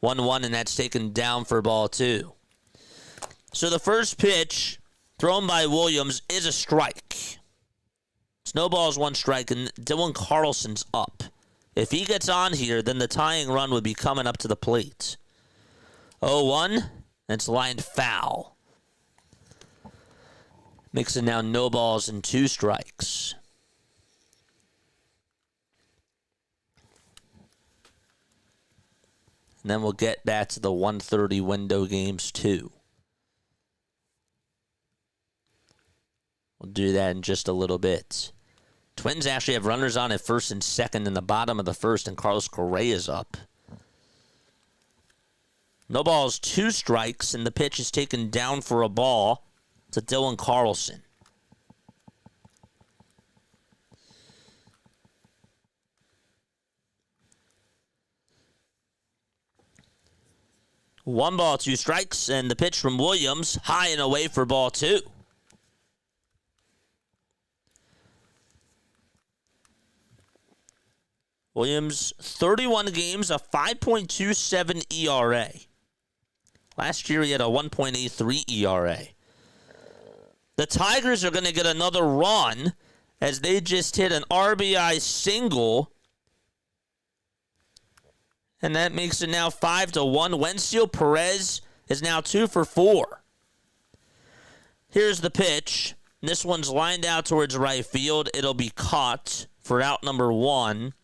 1-1, and that's taken down for ball 2. So the first pitch thrown by Williams is a strike. Snowball's 1 strike, and Dylan Carlson's up. If he gets on here, then the tying run would be coming up to the plate. 0-1, and it's lined foul. Makes it now no balls and 2 strikes. And then we'll get back to the 1:30 window games too. We'll do that in just a little bit. Twins actually have runners on at first and second in the bottom of the 1st, and Carlos Correa is up. No balls, 2 strikes, and the pitch is taken down for a ball to Dylan Carlson. One ball, 2 strikes, and the pitch from Williams, high and away for ball 2. Williams, 31 games, a 5.27 ERA. Last year he had a 1.83 ERA. The Tigers are going to get another run as they just hit an RBI single. And that makes it now 5-1. Wenzel Perez is now 2 for 4. Here's the pitch. This one's lined out towards right field. It'll be caught for out number 1.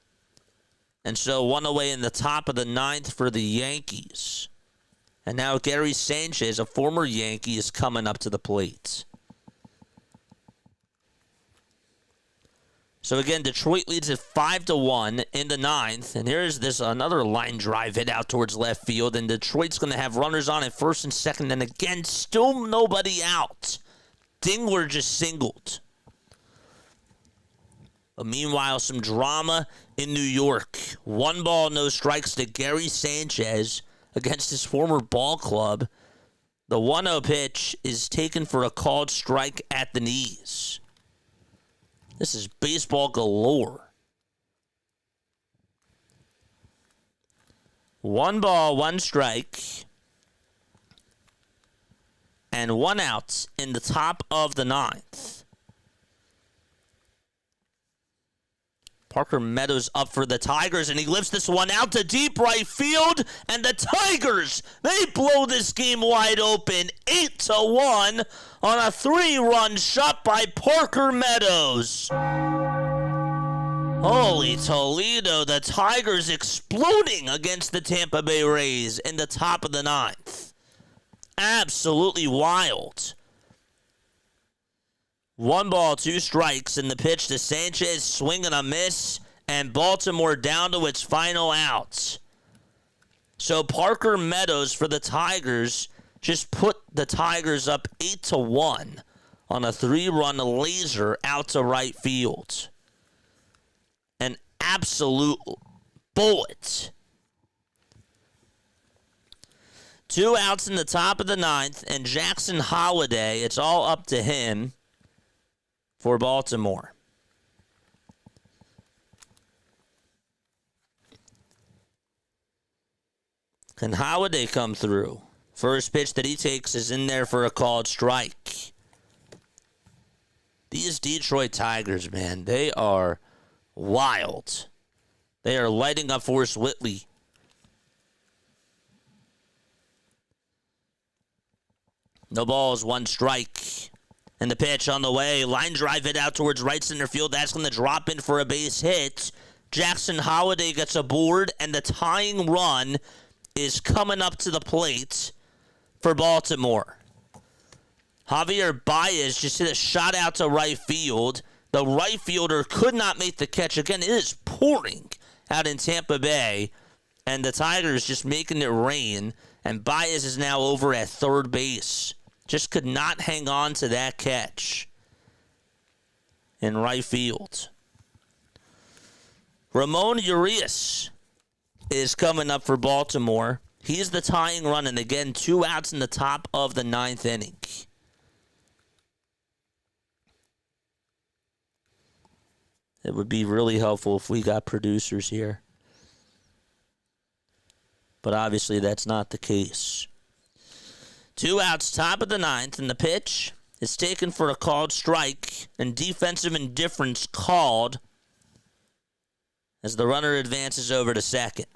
And so 1 away in the top of the 9th for the Yankees. And now Gary Sanchez, a former Yankee, is coming up to the plate. So again, Detroit leads it 5-1 in the 9th. And here's this another line drive hit out towards left field. And Detroit's going to have runners on at first and second. And again, still nobody out. Dingler just singled. But meanwhile, some drama in New York. 1 ball, no strikes to Gary Sanchez against his former ball club. The 1-0 pitch is taken for a called strike at the knees. This is baseball galore. 1 ball, 1 strike. And 1 out in the top of the 9th. Parker Meadows up for the Tigers, and he lifts this one out to deep right field. And the Tigers, they blow this game wide open, 8-1 on a 3-run shot by Parker Meadows. Holy Toledo, the Tigers exploding against the Tampa Bay Rays in the top of the 9th. Absolutely wild. 1 ball, 2 strikes, and the pitch to Sanchez, swing and a miss, and Baltimore down to its final out. So Parker Meadows for the Tigers just put the Tigers up 8-1 on a 3-run laser out to right field. An absolute bullet. 2 outs in the top of the 9th, and Jackson Holliday, it's all up to him for Baltimore. Can Holliday come through? First pitch that he takes is in there for a called strike. These Detroit Tigers, man, they are wild. They are lighting up Forrest Whitley. No balls, 1 strike. And the pitch on the way. Line drive it out towards right center field. That's going to drop in for a base hit. Jackson Holliday gets aboard, and the tying run is coming up to the plate for Baltimore. Javier Baez just hit a shot out to right field. The right fielder could not make the catch. Again, it is pouring out in Tampa Bay, and the Tigers just making it rain. And Baez is now over at third base. Just could not hang on to that catch in right field. Ramon Urias is coming up for Baltimore. He's the tying run, and again, 2 outs in the top of the 9th inning. It would be really helpful if we got producers here. But obviously that's not the case. 2 outs, top of the 9th, and the pitch is taken for a called strike, and defensive indifference called as the runner advances over to second.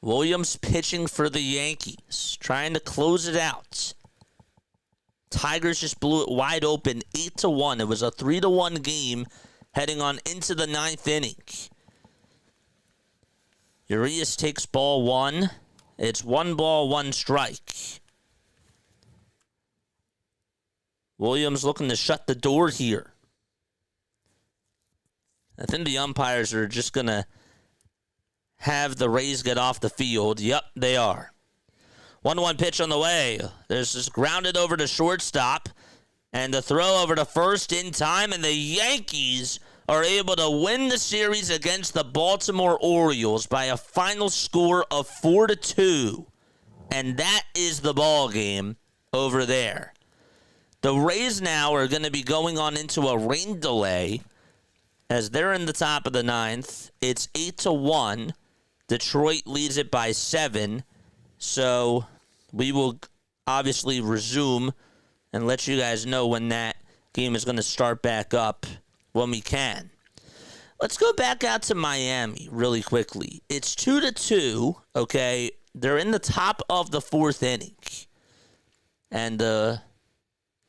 Williams pitching for the Yankees, trying to close it out. Tigers just blew it wide open, 8-1. It was a 3-1 game heading on into the 9th inning. Urias takes ball 1. It's 1 ball, 1 strike. Williams looking to shut the door here. I think the umpires are just going to have the Rays get off the field. Yep, they are. 1-1 pitch on the way. There's this grounded over to shortstop. And the throw over to first in time. And the Yankees are able to win the series against the Baltimore Orioles by a final score of 4-2. And that is the ball game over there. The Rays now are going to be going on into a rain delay as they're in the top of the 9th. It's 8-1. Detroit leads it by 7. So we will obviously resume and let you guys know when that game is going to start back up when we can. Let's go back out to Miami really quickly. It's 2-2, okay? they're in the top of the 4th inning. And the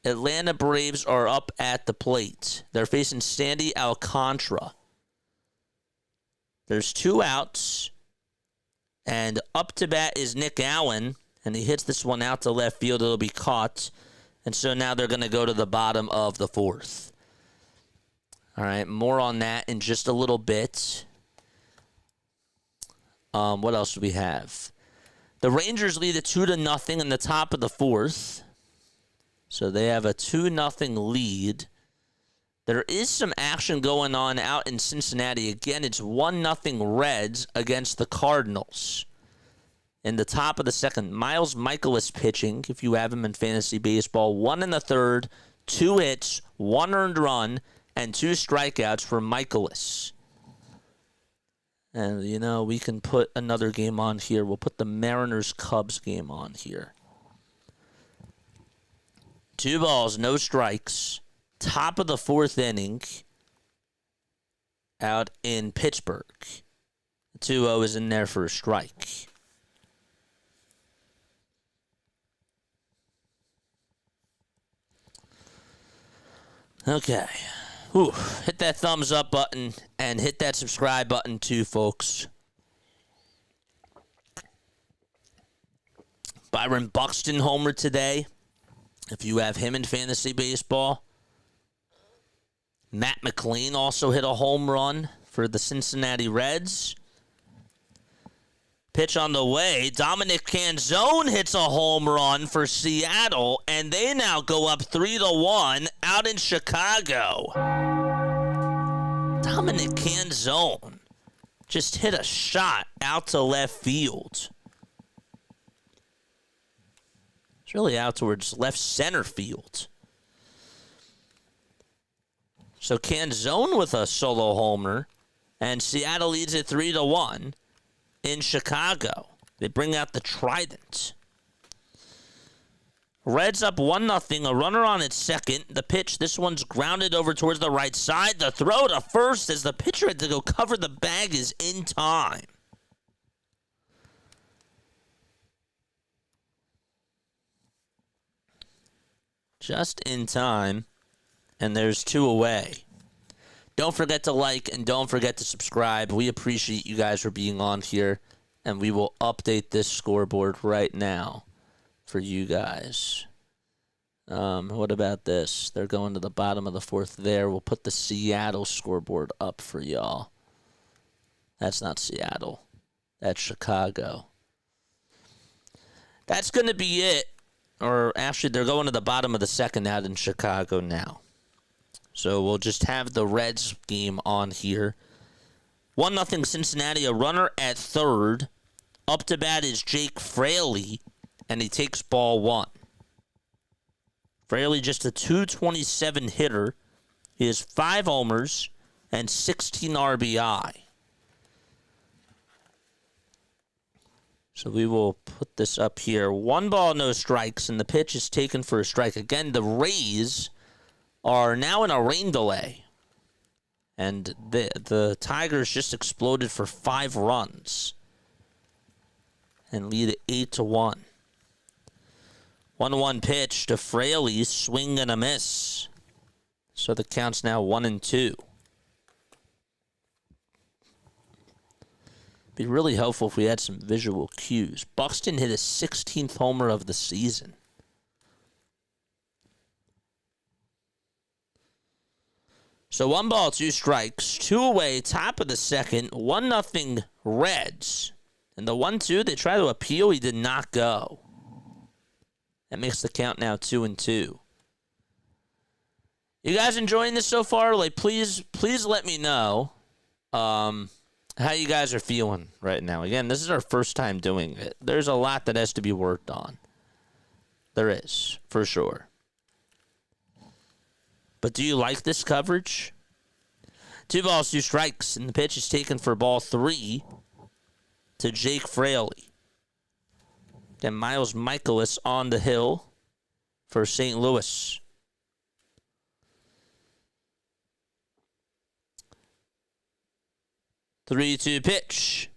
Atlanta Braves are up at the plate. They're facing Sandy Alcantara. There's 2 outs. And up to bat is Nick Allen. And he hits this one out to left field. It'll be caught. And so now they're going to go to the bottom of the 4th. All right, more on that in just a little bit. What else do we have? The Rangers lead it 2-0 in the top of the 4th. So they have a 2-0 lead. There is some action going on out in Cincinnati. Again, it's 1-0 Reds against the Cardinals. In the top of the 2nd, Miles Michaelis pitching, if you have him in fantasy baseball. 1 in the 3rd, 2 hits, 1 earned run, and 2 strikeouts for Michaelis. And, you know, we can put another game on here. We'll put the Mariners-Cubs game on here. 2 balls, no strikes. Top of the 4th inning out in Pittsburgh. 2-0 is in there for a strike. Okay. Whew. Hit that thumbs up button and hit that subscribe button too, folks. Byron Buxton homer today, if you have him in fantasy baseball. Matt McLean also hit a home run for the Cincinnati Reds. Pitch on the way. Dominic Canzone hits a home run for Seattle, and they now go up 3-1 out in Chicago. Dominic Canzone just hit a shot out to left field. It's really out towards left center field. So Canzone with a solo homer, and Seattle leads it 3-1. In Chicago. They bring out the Trident. Reds up 1-0. A runner on its 2nd. The pitch, this one's grounded over towards the right side. The throw to first as the pitcher had to go cover the bag is in time. Just in time. And there's 2 away. Don't forget to like and don't forget to subscribe. We appreciate you guys for being on here, and we will update this scoreboard right now for you guys. What about this? They're going to the bottom of the 4th there. We'll put the Seattle scoreboard up for y'all. That's not Seattle. That's Chicago. That's going to be it. Or actually, they're going to the bottom of the 2nd out in Chicago now. So we'll just have the Reds game on here. 1-0 Cincinnati, a runner at 3rd. Up to bat is Jake Fraley, and he takes ball 1. Fraley just a .227 hitter. He has 5 homers and 16 RBI. So we will put this up here. 1 ball, no strikes, and the pitch is taken for a strike. Again, the Rays are now in a rain delay. And the Tigers just exploded for 5 runs and lead it 8-1. 1-1 pitch to Fraley, swing and a miss. So the count's now 1-2. Be really helpful if we had some visual cues. Buxton hit his 16th homer of the season. So 1 ball, 2 strikes, 2 away, top of the 2nd, 1-0 Reds. And the 1-2, they try to appeal, he did not go. That makes the count now 2-2. You guys enjoying this so far? Like, please let me know how you guys are feeling right now. Again, this is our first time doing it. There's a lot that has to be worked on. There is, for sure. But do you like this coverage? 2 balls, 2 strikes, and the pitch is taken for ball 3 to Jake Fraley. Then Miles Michaelis on the hill for St. Louis. 3-2 pitch.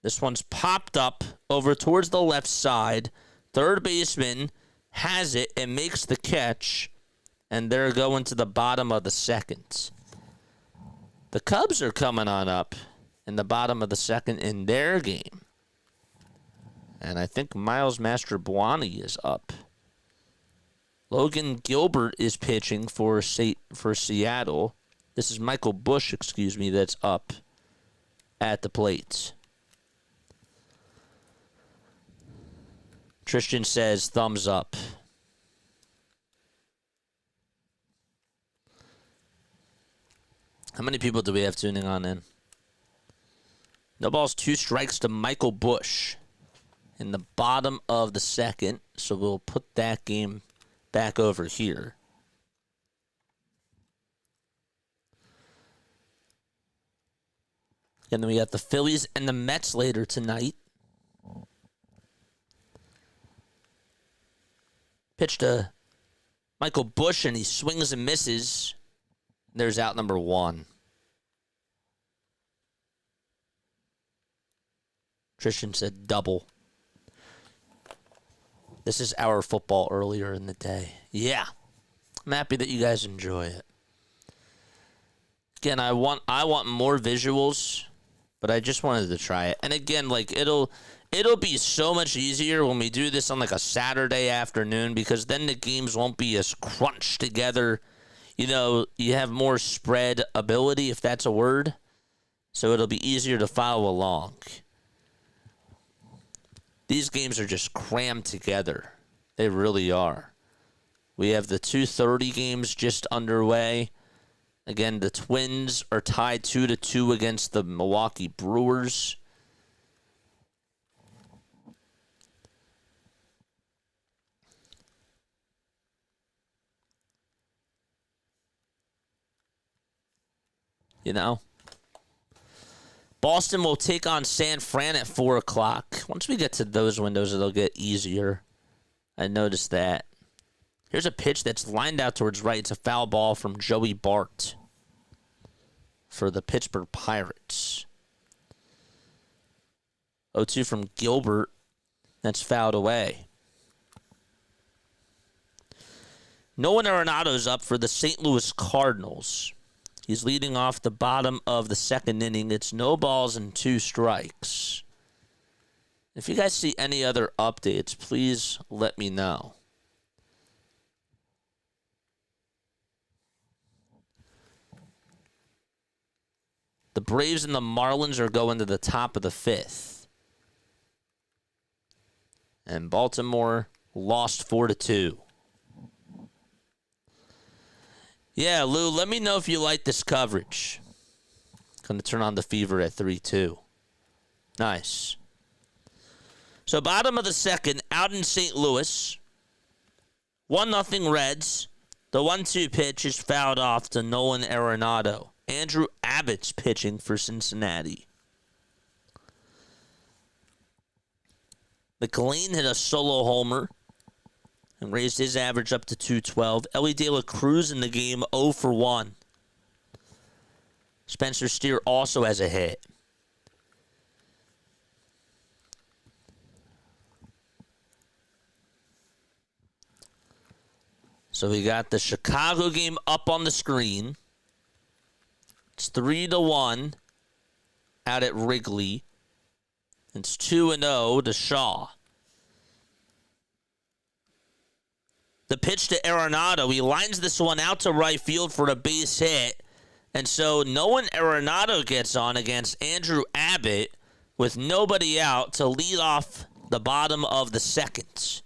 This one's popped up over towards the left side. Third baseman has it and makes the catch, and they're going to the bottom of the second. The Cubs are coming on up in the bottom of the second in their game. And I think Miles Mastrobuoni is up. Logan Gilbert is pitching for Seattle. This is Michael Busch, that's up at the plate. Tristan says thumbs up. How many people do we have tuning on in? No balls, 2 strikes to Michael Busch in the bottom of the second. So we'll put that game back over here. And then we got the Phillies and the Mets later tonight. Pitch to Michael Busch, and he swings and misses. There's out number 1. Tristan said double. This is our football earlier in the day. Yeah. I'm happy that you guys enjoy it. Again, I want more visuals, but I just wanted to try it. And again, like it'll be so much easier when we do this on like a Saturday afternoon, because then the games won't be as crunched together. You know, you have more spread ability, if that's a word. So it'll be easier to follow along. These games are just crammed together. They really are. We have the 2:30 games just underway. Again, the Twins are tied 2-2 against the Milwaukee Brewers. You know? Boston will take on San Fran at 4 o'clock. Once we get to those windows, it'll get easier. I noticed that. Here's a pitch that's lined out towards right. It's a foul ball from Joey Bart for the Pittsburgh Pirates. 0-2 from Gilbert. That's fouled away. Nolan Arenado's up for the St. Louis Cardinals. He's leading off the bottom of the second inning. It's no balls and 2 strikes. If you guys see any other updates, please let me know. The Braves and the Marlins are going to the top of the 5th. And Baltimore lost 4-2. Yeah, Lou, let me know if you like this coverage. Going to turn on the fever at 3-2. Nice. So bottom of the second, out in St. Louis. 1-0 Reds. The 1-2 pitch is fouled off to Nolan Arenado. Andrew Abbott's pitching for Cincinnati. McLean hit a solo homer and raised his average up to 212. Ellie De La Cruz in the game, 0 for 1. Spencer Steer also has a hit. So we got the Chicago game up on the screen. It's 3-1 out at Wrigley. It's 2-0 to Shaw. The pitch to Arenado. He lines this one out to right field for a base hit. And so Nolan Arenado gets on against Andrew Abbott with nobody out to lead off the bottom of the second.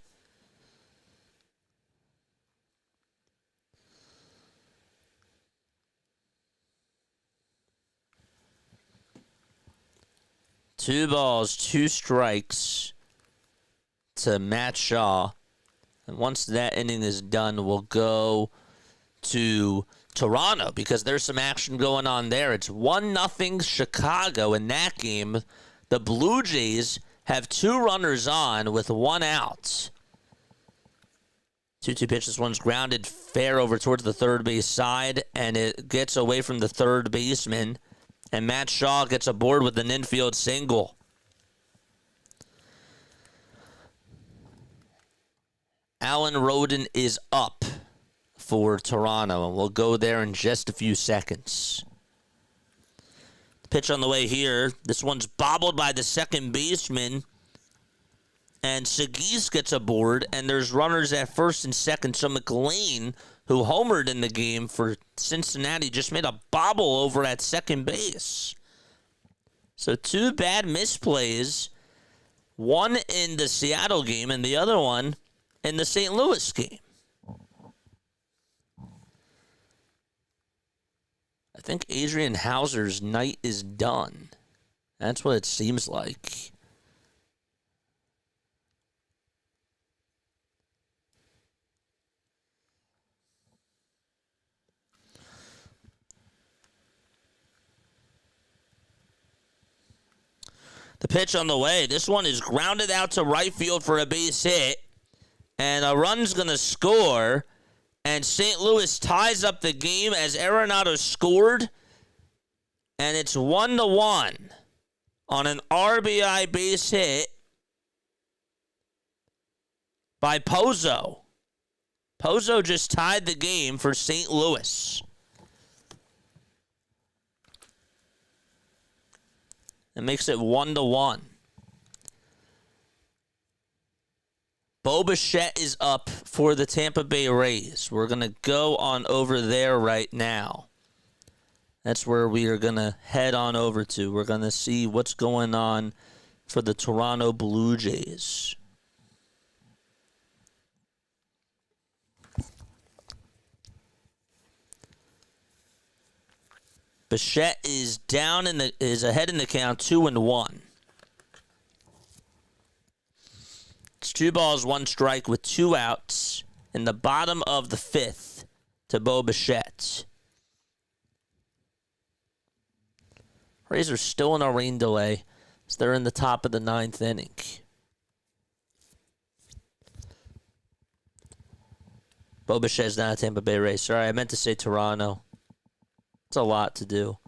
Two balls, 2 strikes to Matt Shaw. And once that inning is done, we'll go to Toronto because there's some action going on there. It's 1-0 Chicago. In that game, the Blue Jays have 2 runners on with 1 out. 2-2 pitch. This one's grounded fair over towards the third base side, and it gets away from the third baseman. And Matt Shaw gets aboard with an infield single. Alan Roden is up for Toronto, and we'll go there in just a few seconds. Pitch on the way here. This one's bobbled by the second baseman. And Segis gets aboard, and there's runners at first and second. So McLean, who homered in the game for Cincinnati, just made a bobble over at second base. So 2 bad misplays. One in the Seattle game and the other one in the St. Louis game. I think Adrian Hauser's night is done. That's what it seems like. The pitch on the way. This one is grounded out to right field for a base hit. And a run's going to score. And St. Louis ties up the game as Arenado scored. And it's 1-1 on an RBI base hit by Pozo. Pozo just tied the game for St. Louis. It makes it 1-1. Bo Bichette is up for the Tampa Bay Rays. We're going to go on over there right now. That's where we are going to head on over to. We're going to see what's going on for the Toronto Blue Jays. Bichette is ahead in the count, 2-1. It's 2 balls, 1 strike with 2 outs in the bottom of the 5th to Bo Bichette. Rays are still in a rain delay, so they're in the top of the 9th inning. Bo Bichette's not a Tampa Bay Ray. Sorry, I meant to say Toronto. It's a lot to do.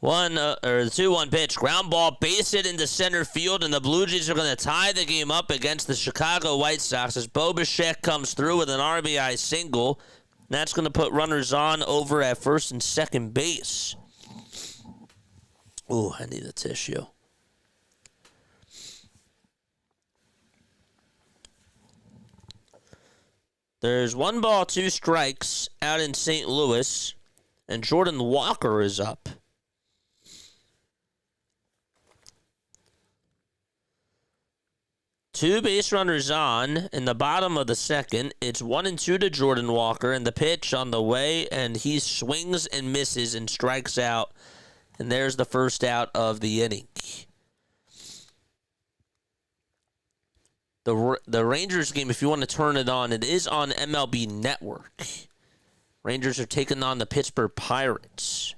The 2-1 pitch. Ground ball, base hit into center field, and the Blue Jays are going to tie the game up against the Chicago White Sox as Bo Bichette comes through with an RBI single. That's going to put runners on over at first and second base. Ooh, I need a tissue. There's 1 ball, 2 strikes out in St. Louis. And Jordan Walker is up. Two base runners on in the bottom of the 2nd. It's 1-2 to Jordan Walker, and the pitch on the way, and he swings and misses and strikes out. And there's the first out of the inning. The Rangers game, if you want to turn it on, it is on MLB Network. Rangers are taking on the Pittsburgh Pirates.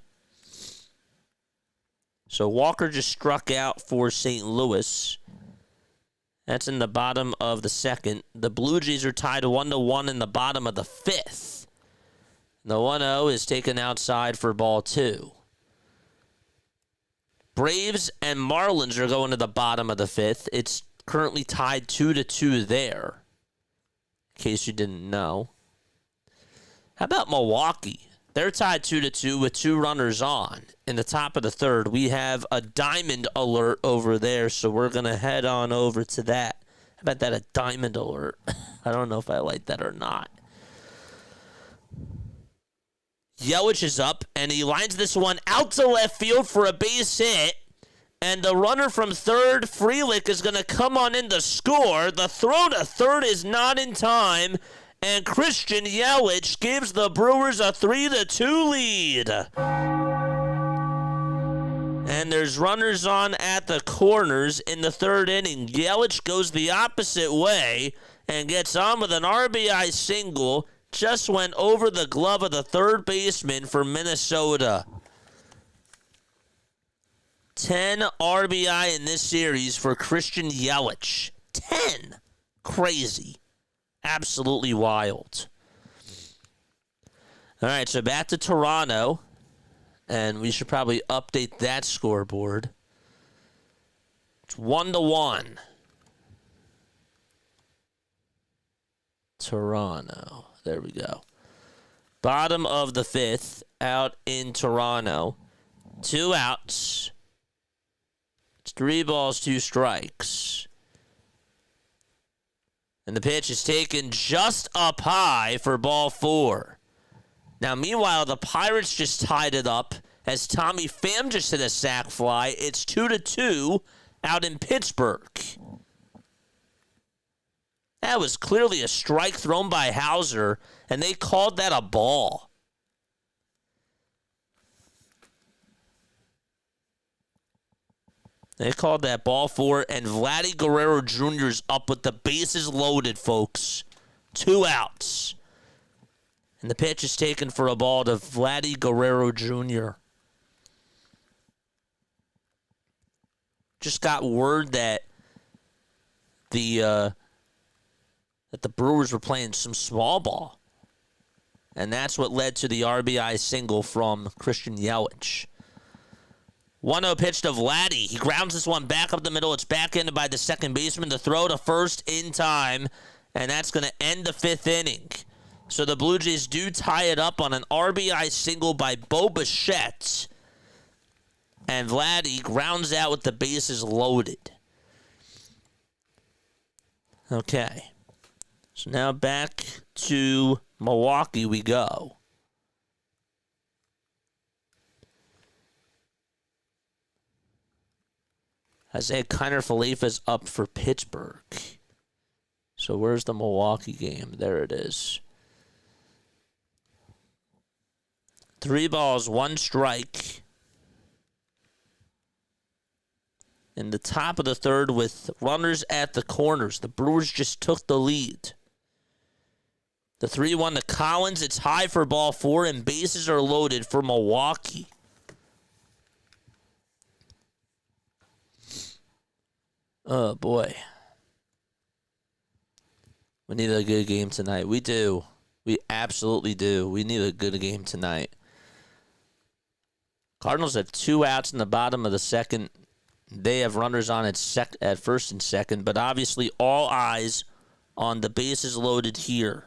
So Walker just struck out for St. Louis. That's in the bottom of the 2nd. The Blue Jays are tied 1-1 in the bottom of the 5th. The 1-0 is taken outside for ball 2. Braves and Marlins are going to the bottom of the 5th. It's currently tied 2-2 there, in case you didn't know. How about Milwaukee? They're tied 2-2 with 2 runners on. In the top of the 3rd, we have a diamond alert over there, so we're going to head on over to that. How about that, a diamond alert? I don't know if I like that or not. Yelich is up, and he lines this one out to left field for a base hit. And the runner from 3rd, Frelick, is going to come on in to score. The throw to 3rd is not in time. And Christian Yelich gives the Brewers a 3-2 lead. And there's runners on at the corners in the 3rd inning. Yelich goes the opposite way and gets on with an RBI single. Just went over the glove of the 3rd baseman for Minnesota. 10 RBI in this series for Christian Yelich. 10. Crazy. Absolutely wild. All right, so back to Toronto. And we should probably update that scoreboard. It's 1-1. Toronto. There we go. Bottom of the 5th, out in Toronto. 2 outs. It's 3 balls, 2 strikes. And the pitch is taken just up high for ball 4. Now, meanwhile, the Pirates just tied it up as Tommy Pham just hit a sac fly. It's 2-2 out in Pittsburgh. That was clearly a strike thrown by Hauser, and they called that a ball. They called that ball 4, and Vladdy Guerrero Jr. is up with the bases loaded, folks. 2 outs. And the pitch is taken for a ball to Vladdy Guerrero Jr. Just got word that the Brewers were playing some small ball. And that's what led to the RBI single from Christian Yelich. 1-0 pitch to Vladdy. He grounds this one back up the middle. It's backhanded by the second baseman. The throw to first in time. And that's going to end the 5th inning. So the Blue Jays do tie it up on an RBI single by Bo Bichette. And Vladdy grounds out with the bases loaded. Okay. So now back to Milwaukee we go. Isaiah Kiner-Falefa's up for Pittsburgh. So where's the Milwaukee game? There it is. 3 balls, 1 strike. In the top of the 3rd with runners at the corners. The Brewers just took the lead. The 3-1 to Collins. It's high for ball 4, and bases are loaded for Milwaukee. Oh, boy. We need a good game tonight. We do. We absolutely do. We need a good game tonight. Cardinals have 2 outs in the bottom of the 2nd. They have runners on at 1st and 2nd, but obviously all eyes on the bases loaded here.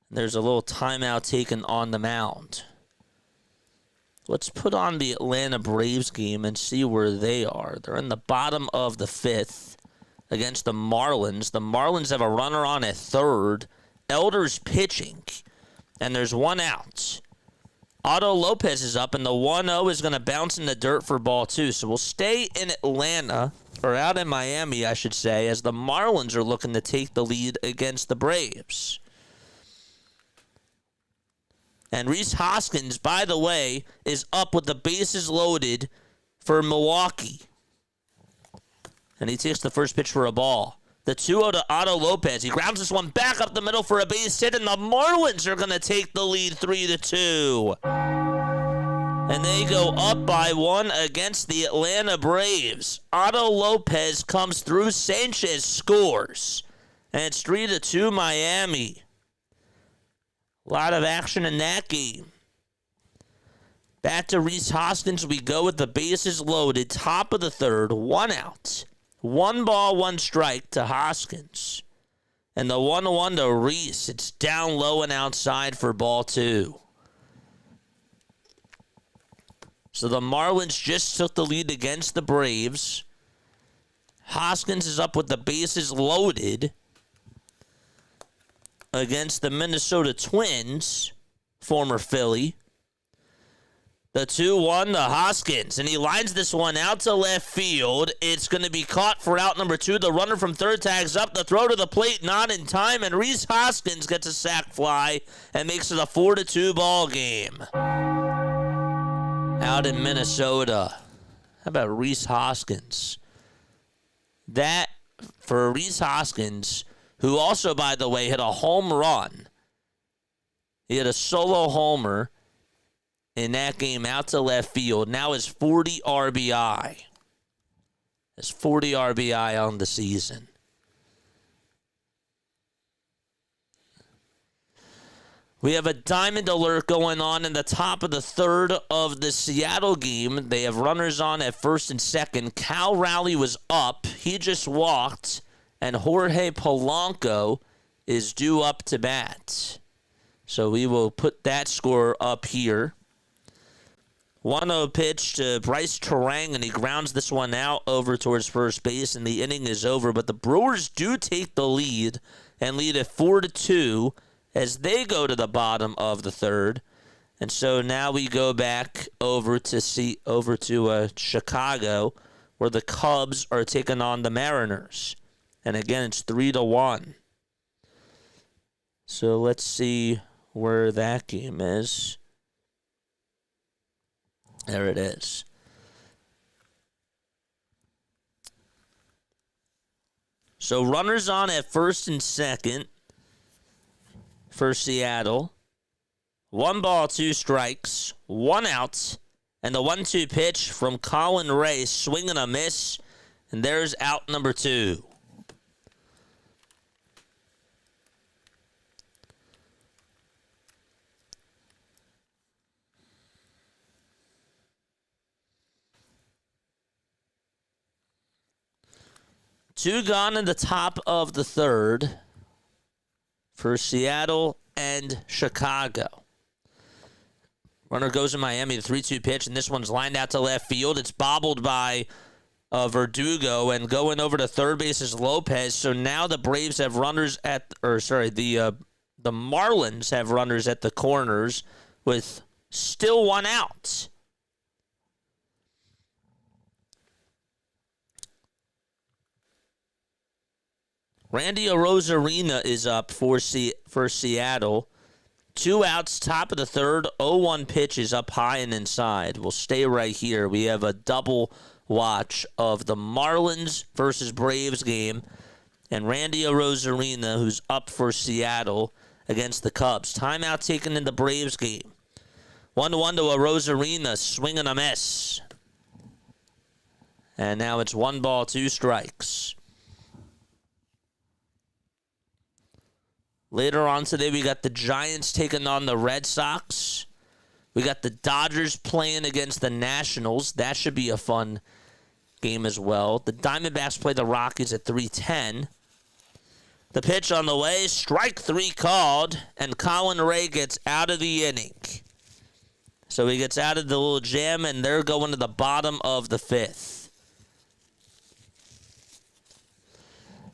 There's a little timeout taken on the mound. Let's put on the Atlanta Braves game and see where they are. They're in the bottom of the 5th against the Marlins. The Marlins have a runner on at 3rd. Elder's pitching, and there's 1 out. Otto Lopez is up, and the 1-0 is going to bounce in the dirt for ball 2. So we'll stay in Atlanta, or out in Miami, I should say, as the Marlins are looking to take the lead against the Braves. And Rhys Hoskins, by the way, is up with the bases loaded for Milwaukee. And he takes the first pitch for a ball. The 2-0 to Otto Lopez. He grounds this one back up the middle for a base hit, and the Marlins are going to take the lead 3-2. And they go up by 1 against the Atlanta Braves. Otto Lopez comes through. Sanchez scores. And it's 3-2 Miami. A lot of action in that game. Back to Rhys Hoskins we go with the bases loaded. Top of the 3rd. 1 out. 1 ball, 1 strike to Hoskins. And the 1-1 to Rhys. It's down low and outside for ball 2. So the Marlins just took the lead against the Braves. Hoskins is up with the bases loaded against the Minnesota Twins, former Philly. The 2-1 to Hoskins, and he lines this one out to left field. It's going to be caught for out number 2. The runner from 3rd tags up. The throw to the plate not in time, and Rhys Hoskins gets a sac fly and makes it a 4-2 ball game out in Minnesota. How about Rhys Hoskins? That, for Rhys Hoskins, who also, by the way, hit a home run. He had a solo homer in that game out to left field. Now is 40 RBI. Has 40 RBI on the season. We have a diamond alert going on in the top of the third of the Seattle game. They have runners on at first and second. Cal Raleigh was up. He just walked. And Jorge Polanco is due up to bat. So we will put that score up here. 1-0 pitch to Bryce Terang, and he grounds this one out over towards first base, and the inning is over. But the Brewers do take the lead and lead it 4-2 as they go to the bottom of the third. And so now we go back over to Chicago, where the Cubs are taking on the Mariners. And again, it's 3-1. So let's see where that game is. There it is. So runners on at first and second for Seattle. 1 ball, 2 strikes, 1 out, and the 1-2 pitch from Colin Ray, swing and a miss, and there's out number 2. Two gone in the top of the third for Seattle and Chicago. Runner goes in Miami, the 3-2 pitch, and this one's lined out to left field. It's bobbled by Verdugo, and going over to third base is Lopez. So now the Braves have runners the Marlins have runners at the corners with still 1 out. Randy Arozarena is up for Seattle. 2 outs, top of the third. 0-1 pitch is up high and inside. We'll stay right here. We have a double watch of the Marlins versus Braves game. And Randy Arozarena, who's up for Seattle against the Cubs. Timeout taken in the Braves game. 1-1 to Arozarena, swing and a miss. And now it's 1 ball, 2 strikes. Later on today, we got the Giants taking on the Red Sox. We got the Dodgers playing against the Nationals. That should be a fun game as well. The Diamondbacks play the Rockies at 3:10. The pitch on the way, strike 3 called, and Colin Ray gets out of the inning. So he gets out of the little jam, and they're going to the bottom of the 5th.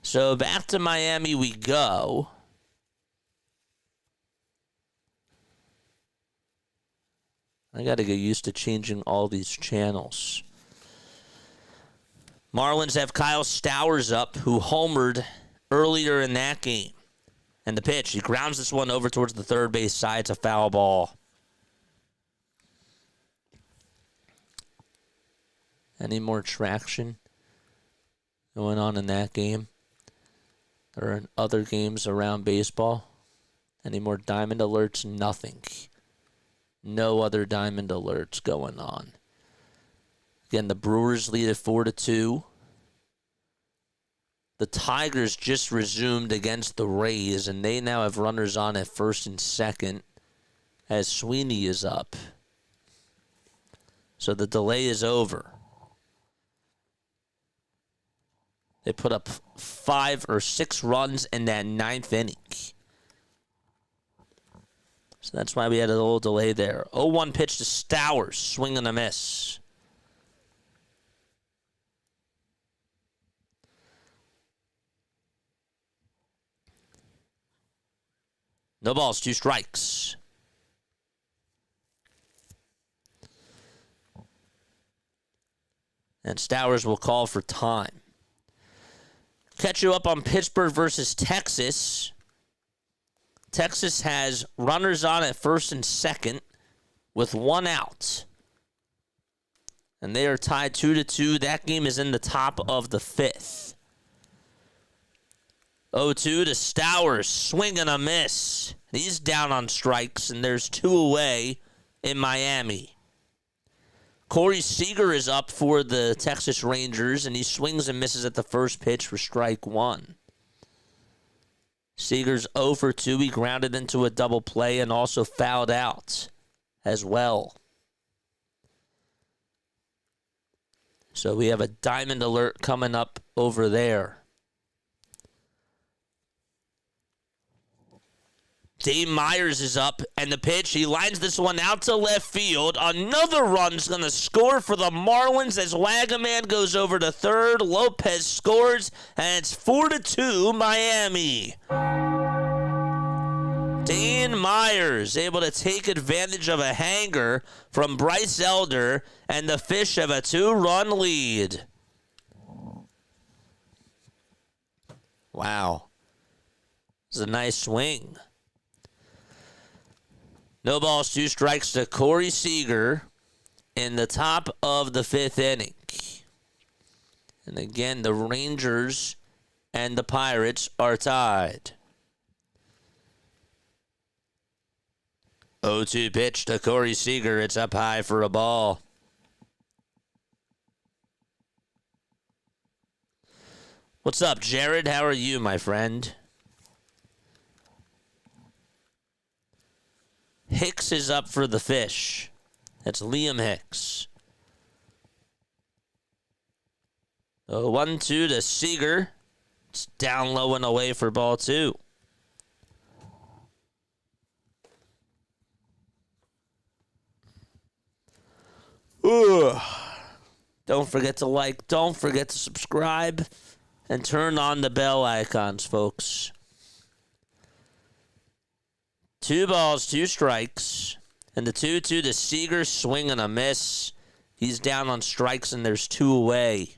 So back to Miami we go. I got to get used to changing all these channels. Marlins have Kyle Stowers up, who homered earlier in that game. And the pitch, he grounds this one over towards the third base side. It's a foul ball. Any more traction going on in that game? Or in other games around baseball? Any more diamond alerts? Nothing. No other diamond alerts going on. Again, the Brewers lead at 4-2. The Tigers just resumed against the Rays, and they now have runners on at first and second as Sweeney is up. So the delay is over. They put up 5 or 6 runs in that 9th inning. So that's why we had a little delay there. 0-1 pitch to Stowers. Swing and a miss. No balls, 2 strikes. And Stowers will call for time. Catch you up on Pittsburgh versus Texas. Texas has runners on at first and second with 1 out. And they are tied 2-2. That game is in the top of the 5th. 0-2 to Stowers. Swing and a miss. He's down on strikes, and there's 2 away in Miami. Corey Seager is up for the Texas Rangers, and he swings and misses at the first pitch for strike 1. Seager's 0 for 2. He grounded into a double play and also fouled out as well. So we have a diamond alert coming up over there. Dave Myers is up, and the pitch, he lines this one out to left field. Another run's going to score for the Marlins as Wagaman goes over to third. Lopez scores, and it's 4-2 Miami. Dane Myers able to take advantage of a hanger from Bryce Elder, and the Fish have a 2-run lead. Wow. This is a nice swing. No balls, 2 strikes to Corey Seager in the top of the 5th inning. And again, the Rangers and the Pirates are tied. 0-2 pitch to Corey Seager. It's up high for a ball. What's up, Jared? How are you, my friend? Hicks is up for the Fish. That's Liam Hicks. 1-2 to Seager. It's down low and away for ball 2. Ugh. Don't forget to like, don't forget to subscribe, and turn on the bell icons, folks. 2 balls, 2 strikes. And the 2-2 to Seager, swing and a miss. He's down on strikes, and there's 2 away.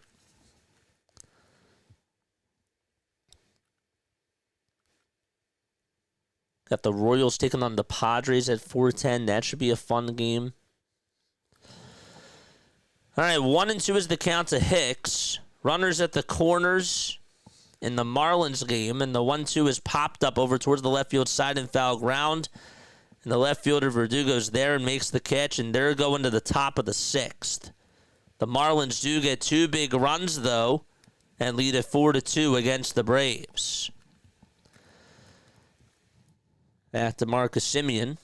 Got the Royals taking on the Padres at 4:10. That should be a fun game. All right, 1-2 is the count to Hicks. Runners at the corners in the Marlins game, and the 1-2 is popped up over towards the left field side and foul ground. And the left fielder Verdugo's there and makes the catch, and they're going to the top of the 6th. The Marlins do get 2 big runs, though, and lead at 4-2 against the Braves. Back to Marcus Semien.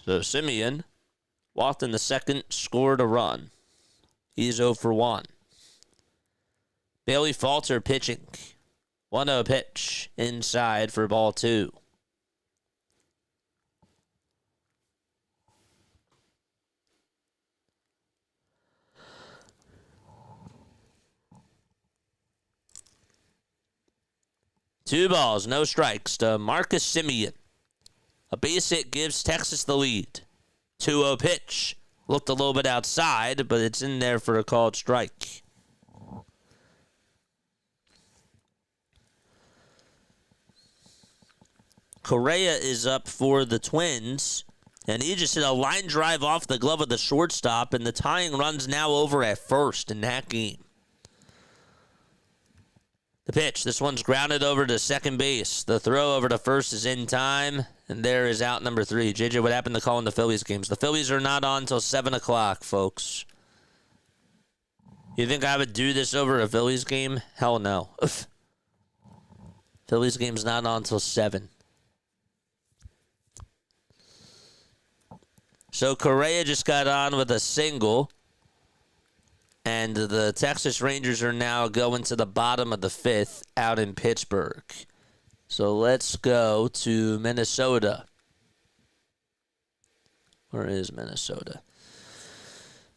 So Semien walked in the 2nd, scored a run. He's 0 for 1. Bailey Falter pitching. 1-0 pitch inside for ball 2. Two balls, no strikes to Marcus Semien. A base hit gives Texas the lead. 2-0 pitch. Looked a little bit outside, but it's in there for a called strike. Correa is up for the Twins, and he just hit a line drive off the glove of the shortstop, and the tying run's now over at first in that game. The pitch, this one's grounded over to second base. The throw over to first is in time, and there is out number 3. JJ, what happened to calling the Phillies games? The Phillies are not on until 7 o'clock, folks. You think I would do this over a Phillies game? Hell no. Phillies game's not on until 7. So Correa just got on with a single. And the Texas Rangers are now going to the bottom of the 5th out in Pittsburgh. So let's go to Minnesota. Where is Minnesota?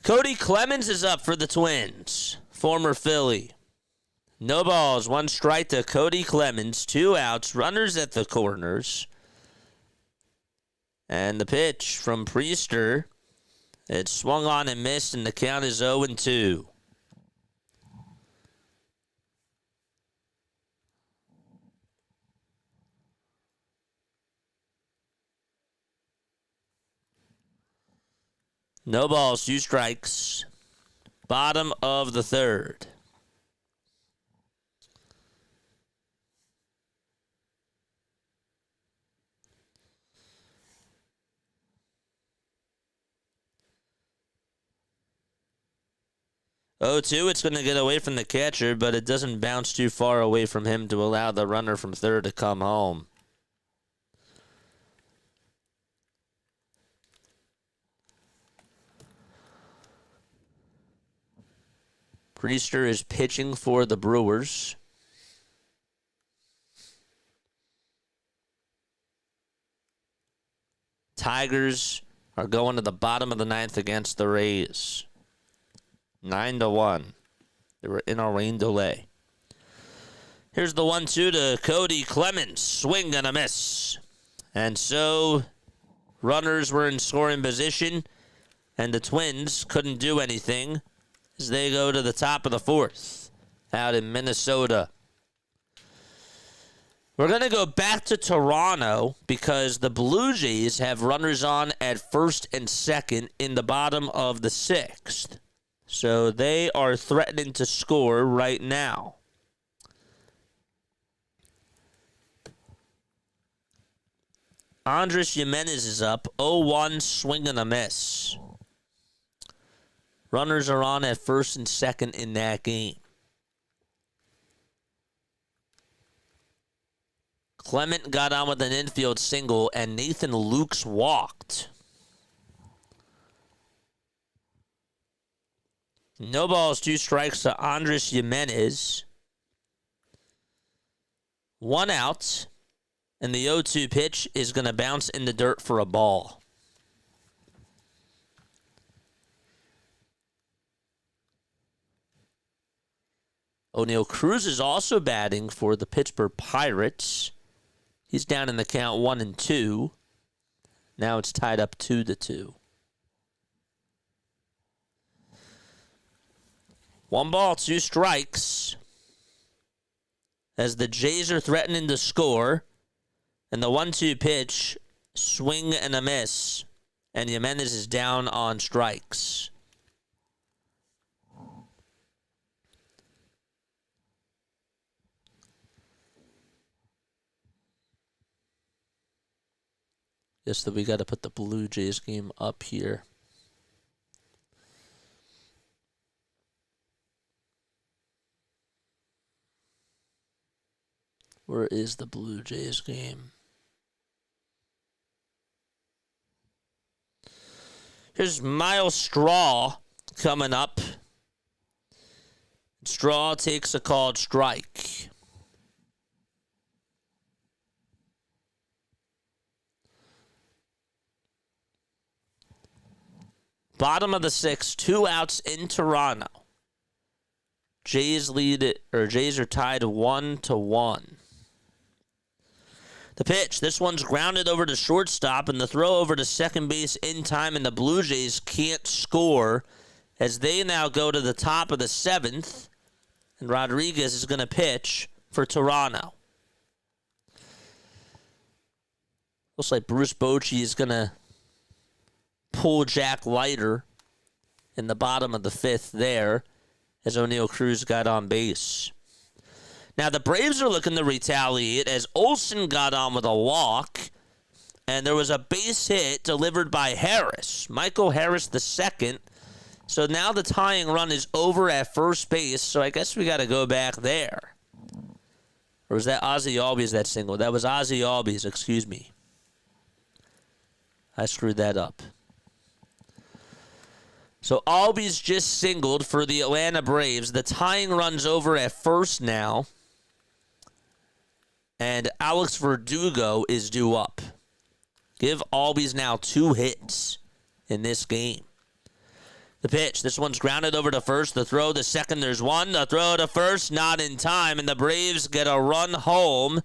Cody Clemens is up for the Twins. Former Philly. No balls, 1 strike to Cody Clemens. 2 outs, runners at the corners. And the pitch from Priester. It swung on and missed, and the count is 0-2. No balls, 2 strikes. Bottom of the 3rd. 0-2, it's going to get away from the catcher, but it doesn't bounce too far away from him to allow the runner from third to come home. Priester is pitching for the Brewers. Tigers are going to the bottom of the ninth against the Rays. 9-1. They were in a rain delay. Here's the 1-2 to Cody Clemens. Swing and a miss. And so runners were in scoring position, and the Twins couldn't do anything as they go to the top of the fourth out in Minnesota. We're going to go back to Toronto because the Blue Jays have runners on at first and second in the bottom of the sixth. So they are threatening to score right now. Andres Jimenez is up. 0-1, swing and a miss. Runners are on at first and second in that game. Clement got on with an infield single, and Nathan Lukes walked. No balls, 2 strikes to Andres Jimenez. 1 out, and the 0-2 pitch is going to bounce in the dirt for a ball. O'Neal Cruz is also batting for the Pittsburgh Pirates. He's down in the count 1-2. Now it's tied up 2-2. 1 ball, 2 strikes. As the Jays are threatening to score. And the 1-2 pitch, swing and a miss. And Jimenez is down on strikes. Guess that we got to put the Blue Jays game up here. Where is the Blue Jays game? Here's Miles Straw coming up. Straw takes a called strike. Bottom of the sixth, 2 outs in Toronto. Jays are tied 1-1. The pitch, this one's grounded over to shortstop, and the throw over to second base in time, and the Blue Jays can't score as they now go to the top of the seventh, and Rodriguez is going to pitch for Toronto. Looks like Bruce Bochy is going to pull Jack Leiter in the bottom of the fifth there as O'Neal Cruz got on base. Now the Braves are looking to retaliate as Olsen got on with a walk, and there was a base hit delivered by Harris, Michael Harris II. So now the tying run is over at first base, so I guess we got to go back there. Or was that Ozzie Albies that single? That was Ozzie Albies, excuse me. I screwed that up. So Albies just singled for the Atlanta Braves. The tying run's over at first now. And Alex Verdugo is due up. Give Albies now 2 hits in this game. The pitch, this one's grounded over to first. The throw to second, there's 1. The throw to first, not in time. And the Braves get a run home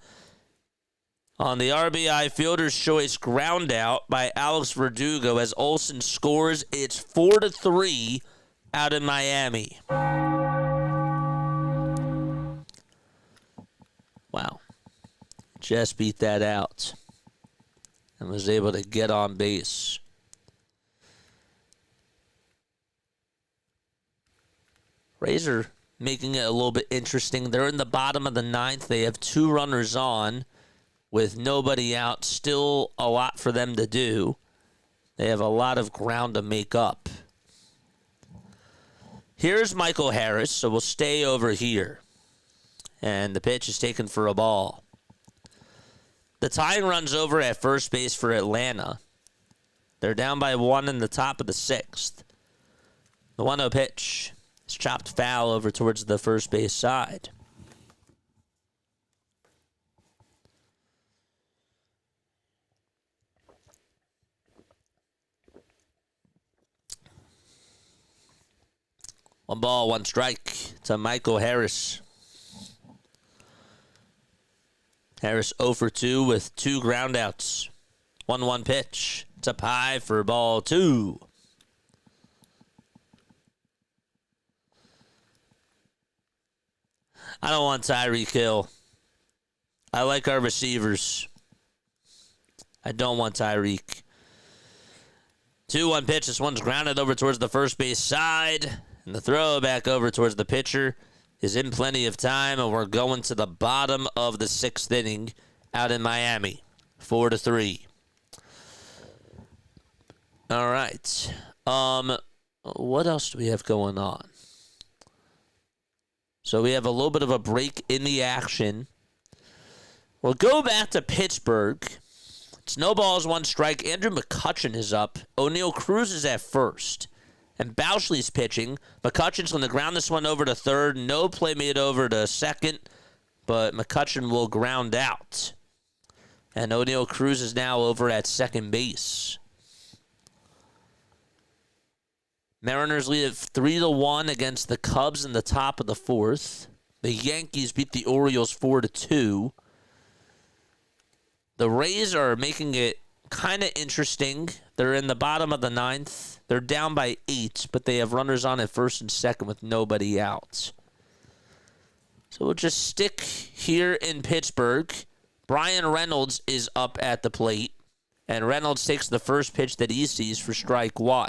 on the RBI fielder's choice ground out by Alex Verdugo as Olsen scores. It's 4-3 out in Miami. Wow. Just beat that out and was able to get on base. Rays are making it a little bit interesting. They're in the bottom of the ninth. They have 2 runners on. With nobody out, still a lot for them to do. They have a lot of ground to make up. Here's Michael Harris, so we'll stay over here. And the pitch is taken for a ball. The tying run's over at first base for Atlanta. They're down by 1 in the top of the 6th. The 1-0 pitch is chopped foul over towards the first base side. One ball, one strike to Michael Harris. Harris 0 for 2 with 2 groundouts. 1-1 pitch. It's up high for ball 2. I don't want Tyreek Hill. I like our receivers. I don't want Tyreek. 2-1 pitch. This one's grounded over towards the first base side. And the throw back over towards the pitcher is in plenty of time. And we're going to the bottom of the 6th inning out in Miami. 4-3. All right. What else do we have going on? So we have a little bit of a break in the action. We'll go back to Pittsburgh. It's no balls, 1 strike. Andrew McCutchen is up. O'Neal Cruz is at first. And Bouchley's pitching. McCutchen's going to ground this one over to third. No play made over to second. But McCutchen will ground out. And O'Neal Cruz is now over at second base. Mariners lead at 3-1 against the Cubs in the top of the 4th. The Yankees beat the Orioles 4-2. The Rays are making it kind of interesting. They're in the bottom of the 9th. They're down by 8, but they have runners on at first and second with nobody out. So we'll just stick here in Pittsburgh. Brian Reynolds is up at the plate, and Reynolds takes the first pitch that he sees for strike 1.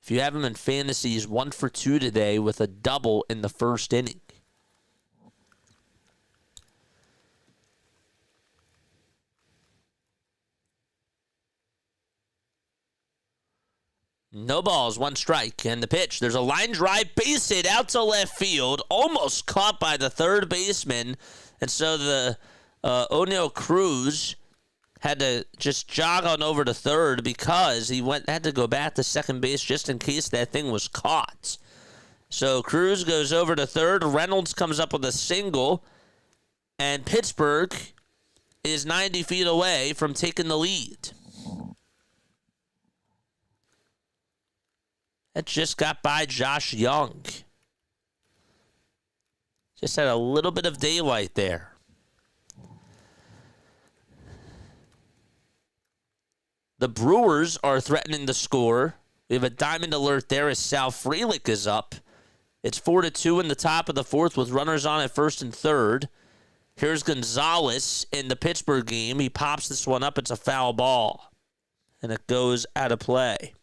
If you have him in fantasy, he's 1 for 2 today with a double in the first inning. No balls, 1 strike, and the pitch. There's a line drive, base hit out to left field, almost caught by the third baseman, and so the O'Neal Cruz had to just jog on over to third because he had to go back to second base just in case that thing was caught. So Cruz goes over to third. Reynolds comes up with a single, and Pittsburgh is 90 feet away from taking the lead. That just got by Josh Young. Just had a little bit of daylight there. The Brewers are threatening to score. We have a diamond alert there as Sal Frelick is up. It's 4-2 in the top of the 4th with runners on at first and third. Here's Gonzalez in the Pittsburgh game. He pops this one up. It's a foul ball. And it goes out of play.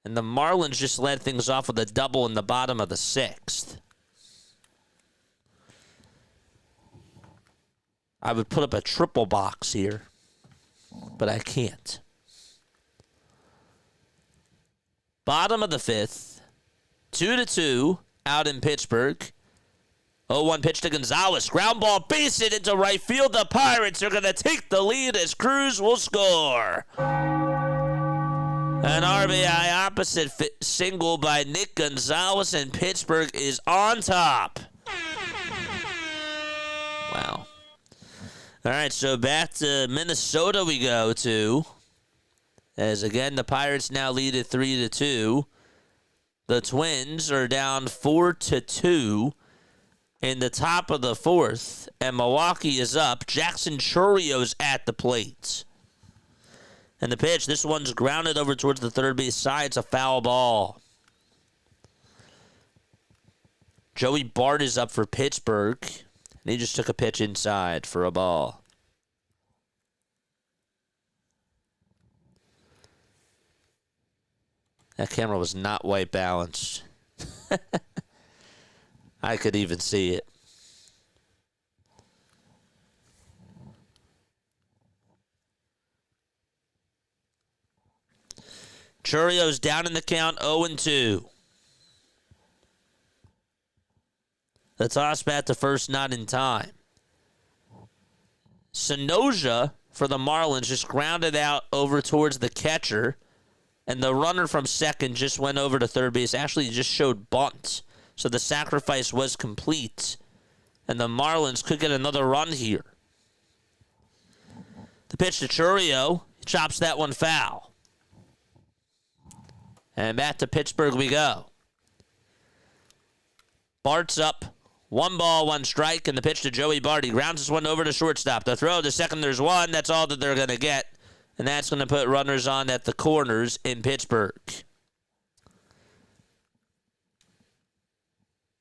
And the Marlins just led things off with a double in the bottom of the 6th. I would put up a triple box here, but I can't. Bottom of the 5th, 2-2 out in Pittsburgh. 0-1 pitch to Gonzalez. Ground ball, base hit into right field. The Pirates are going to take the lead as Cruz will score. An RBI opposite single by Nick Gonzalez, and Pittsburgh is on top. Wow. All right, so back to Minnesota we go to. As again, the Pirates now lead at 3-2. The Twins are down 4-2 in the top of the 4th, and Milwaukee is up. Jackson Churrio's at the plate. And the pitch, this one's grounded over towards the third base side. It's a foul ball. Joey Bart is up for Pittsburgh, and he just took a pitch inside for a ball. That camera was not white balanced. I could even see it. Churio's down in the count, 0-2. The toss bat to first, not in time. Sanoja for the Marlins just grounded out over towards the catcher, and the runner from second just went over to third base. Actually, just showed bunt, so the sacrifice was complete, and the Marlins could get another run here. The pitch to Churio, chops that one foul. And back to Pittsburgh we go. Bart's up. 1 ball, 1 strike, and the pitch to Joey Bart. He grounds this one over to shortstop. The throw to second, there's one. That's all that they're going to get. And that's going to put runners on at the corners in Pittsburgh.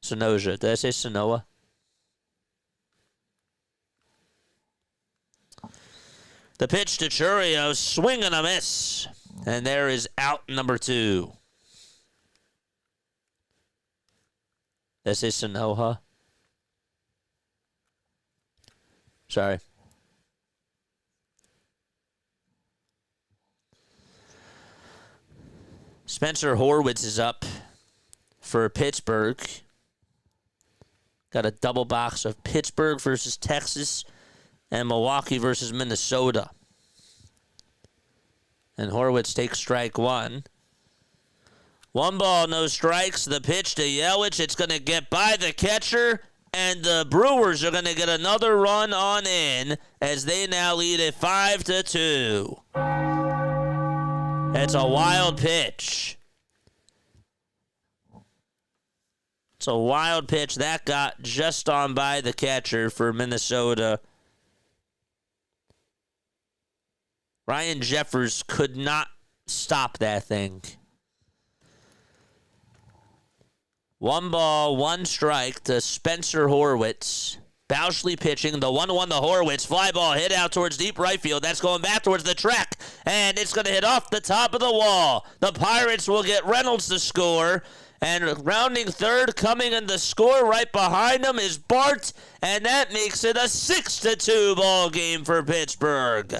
Sanoja. Did I say Sanoa? The pitch to Churio, swing and a miss. And there is out number 2. Did I say Sanoha? Sorry. Spencer Horwitz is up for Pittsburgh. Got a double box of Pittsburgh versus Texas and Milwaukee versus Minnesota. And Horwitz takes strike 1. 1 ball, no strikes. The pitch to Yelich. It's going to get by the catcher. And the Brewers are going to get another run on in as they now lead it 5-2. It's a wild pitch. It's a wild pitch. That got just on by the catcher for Minnesota. Ryan Jeffers could not stop that thing. 1 ball, 1 strike to Spencer Horwitz. Bouchley pitching. The 1-1 to Horwitz. Fly ball hit out towards deep right field. That's going back towards the track. And it's going to hit off the top of the wall. The Pirates will get Reynolds to score. And rounding third, coming in the score right behind him is Bart. And that makes it a 6-2 ball game for Pittsburgh.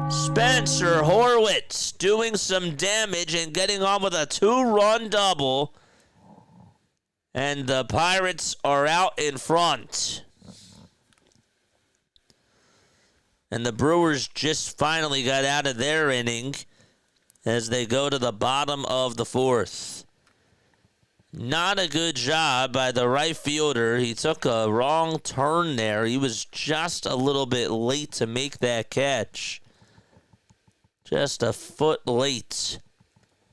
Spencer Horwitz doing some damage and getting on with a 2-run double. And the Pirates are out in front. And the Brewers just finally got out of their inning as they go to the bottom of the 4th. Not a good job by the right fielder. He took a wrong turn there. He was just a little bit late to make that catch. Just a foot late.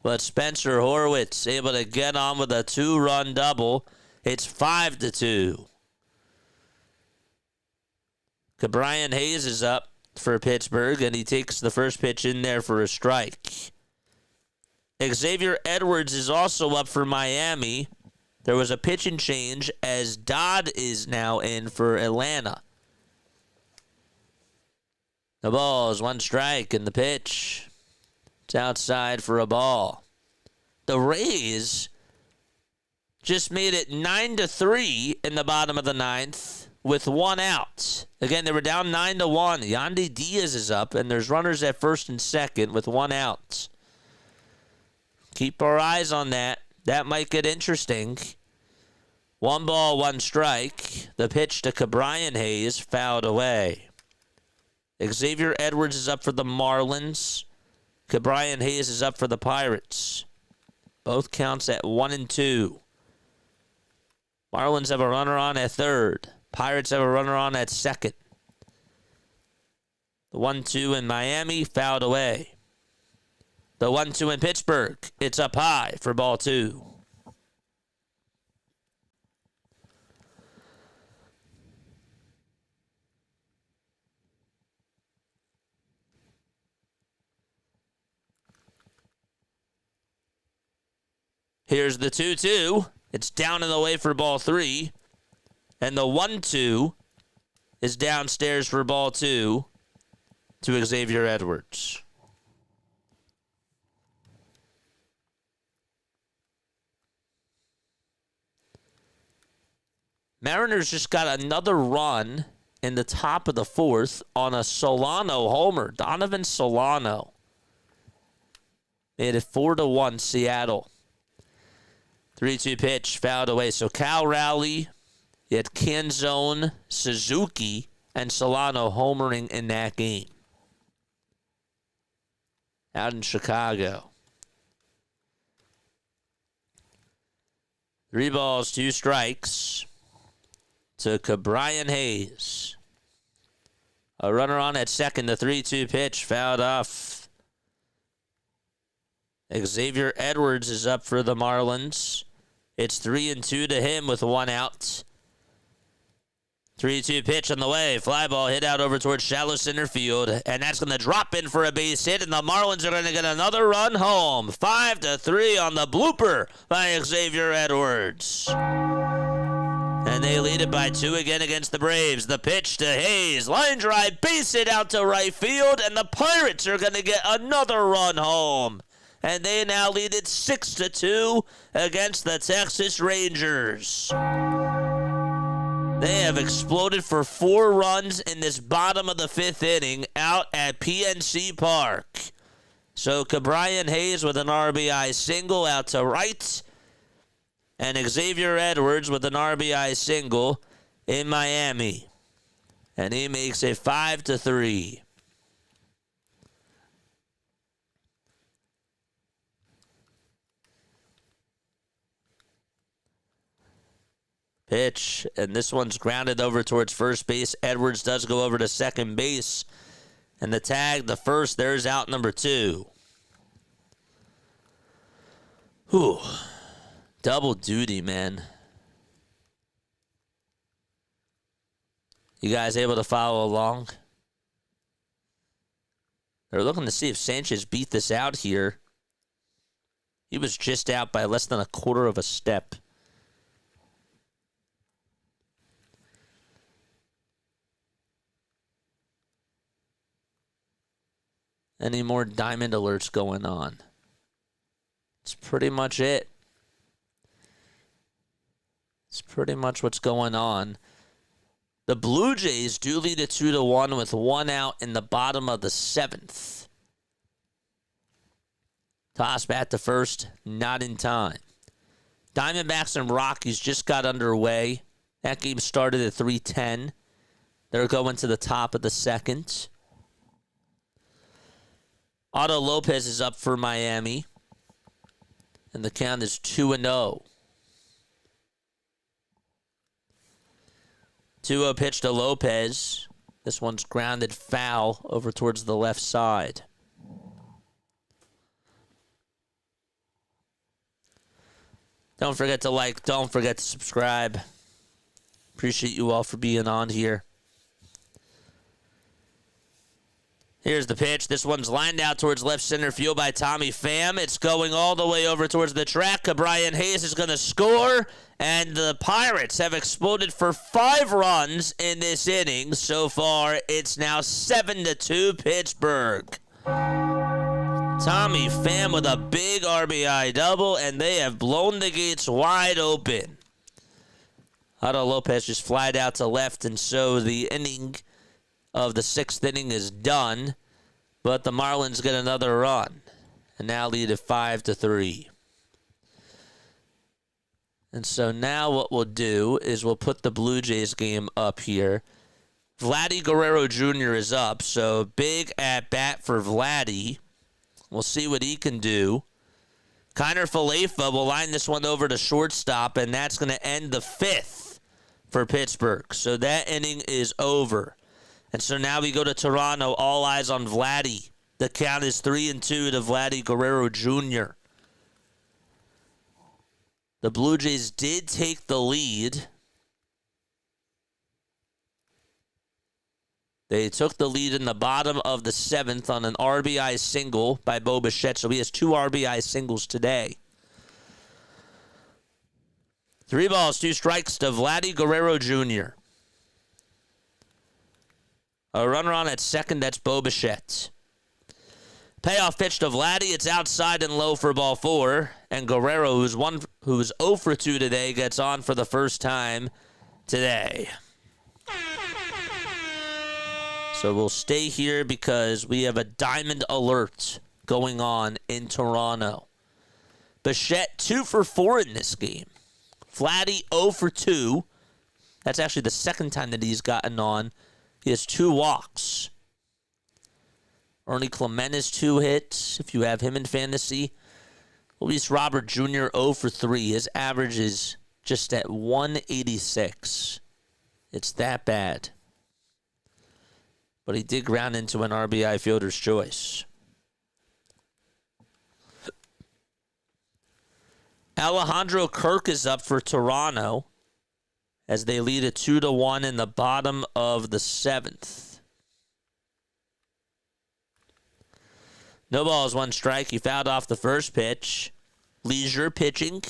But Spencer Horwitz able to get on with a 2-run double. It's 5-2. Brian Hayes is up for Pittsburgh, and he takes the first pitch in there for a strike. Xavier Edwards is also up for Miami. There was a pitching change as Dodd is now in for Atlanta. The ball is 1 strike, and the pitch. It's outside for a ball. The Rays just made it 9-3 in the bottom of the 9th with 1 out. Again, they were down 9-1. Yandy Diaz is up, and there's runners at first and second with 1 out. Keep our eyes on that. That might get interesting. 1 ball, 1 strike. The pitch to Brian Hayes fouled away. Xavier Edwards is up for the Marlins. Brian Hayes is up for the Pirates. Both counts at 1-2. Marlins have a runner on at third. Pirates have a runner on at second. The 1-2 in Miami fouled away. The 1-2 in Pittsburgh. It's up high for ball 2. Here's the 2-2. It's down and away for ball 3. And the 1-2 is downstairs for ball 2 to Xavier Edwards. Mariners just got another run in the top of the 4th on a Solano homer. Donovan Solano. Made it 4-1 Seattle. 3-2 pitch, fouled away. So Cal Rowley, you had Canzone, Suzuki, and Solano homering in that game. Out in Chicago. 3 balls, 2 strikes to Cabrian Hayes. A runner on at second. The 3-2 pitch fouled off. Xavier Edwards is up for the Marlins. It's 3-2 to him with 1 out. 3-2 pitch on the way. Fly ball hit out over towards shallow center field. And that's going to drop in for a base hit. And the Marlins are going to get another run home. 5-3 on the blooper by Xavier Edwards. And they lead it by 2 again against the Braves. The pitch to Hayes. Line drive, base hit out to right field. And the Pirates are going to get another run home. And they now lead it 6-2 against the Texas Rangers. They have exploded for 4 runs in this bottom of the 5th inning out at PNC Park. So Cabrian Hayes with an RBI single out to right. And Xavier Edwards with an RBI single in Miami. And he makes it 5-3. Pitch, and this one's grounded over towards first base. Edwards does go over to second base. And the tag, the first, there's out number 2. Whew. Double duty, man. You guys able to follow along? They're looking to see if Sanchez beat this out here. He was just out by less than a quarter of a step. Any more diamond alerts going on? It's pretty much it. It's pretty much what's going on. The Blue Jays do lead it 2-1 with 1 out in the bottom of the 7th. Toss bat to first, not in time. Diamondbacks and Rockies just got underway. That game started at 3:10. They're going to the top of the 2nd. Otto Lopez is up for Miami. And the count is 2-0. 2-0 pitch to Lopez. This one's grounded foul over towards the left side. Don't forget to like. Don't forget to subscribe. Appreciate you all for being on here. Here's the pitch. This one's lined out towards left center field by Tommy Pham. It's going all the way over towards the track. Cabrian Hayes is going to score. And the Pirates have exploded for 5 runs in this inning. So far, it's now 7-2 Pittsburgh. Tommy Pham with a big RBI double, and they have blown the gates wide open. Otto Lopez just flied out to left, and so the inning of the 6th inning is done, but the Marlins get another run and now lead at 5-3. And so now what we'll do is we'll put the Blue Jays game up here. Vladdy Guerrero Jr. is up, so big at bat for Vladdy. We'll see what he can do. Kiner Falefa will line this one over to shortstop, and that's going to end the 5th for Pittsburgh. So that inning is over. And so now we go to Toronto, all eyes on Vladdy. The count is 3-2 to Vladdy Guerrero Jr. The Blue Jays did take the lead. They took the lead in the bottom of the 7th on an RBI single by Bo Bichette, so he has 2 RBI singles today. 3 balls, 2 strikes to Vladdy Guerrero Jr. A runner on at second, that's Bo Bichette. Payoff pitch to Vladdy. It's outside and low for ball 4. And Guerrero, who's 0 for 2 today, gets on for the first time today. So we'll stay here because we have a diamond alert going on in Toronto. Bichette 2 for 4 in this game. Vladdy 0 for 2. That's actually the second time that he's gotten on. He has 2 walks. Ernie Clement has 2 hits, if you have him in fantasy. Luis Robert Jr. 0 for 3. His average is just at 186. It's that bad. But he did ground into an RBI fielder's choice. Alejandro Kirk is up for Toronto as they lead a 2-1 in the bottom of the 7th. No balls, 1 strike. He fouled off the first pitch. Leisure pitching,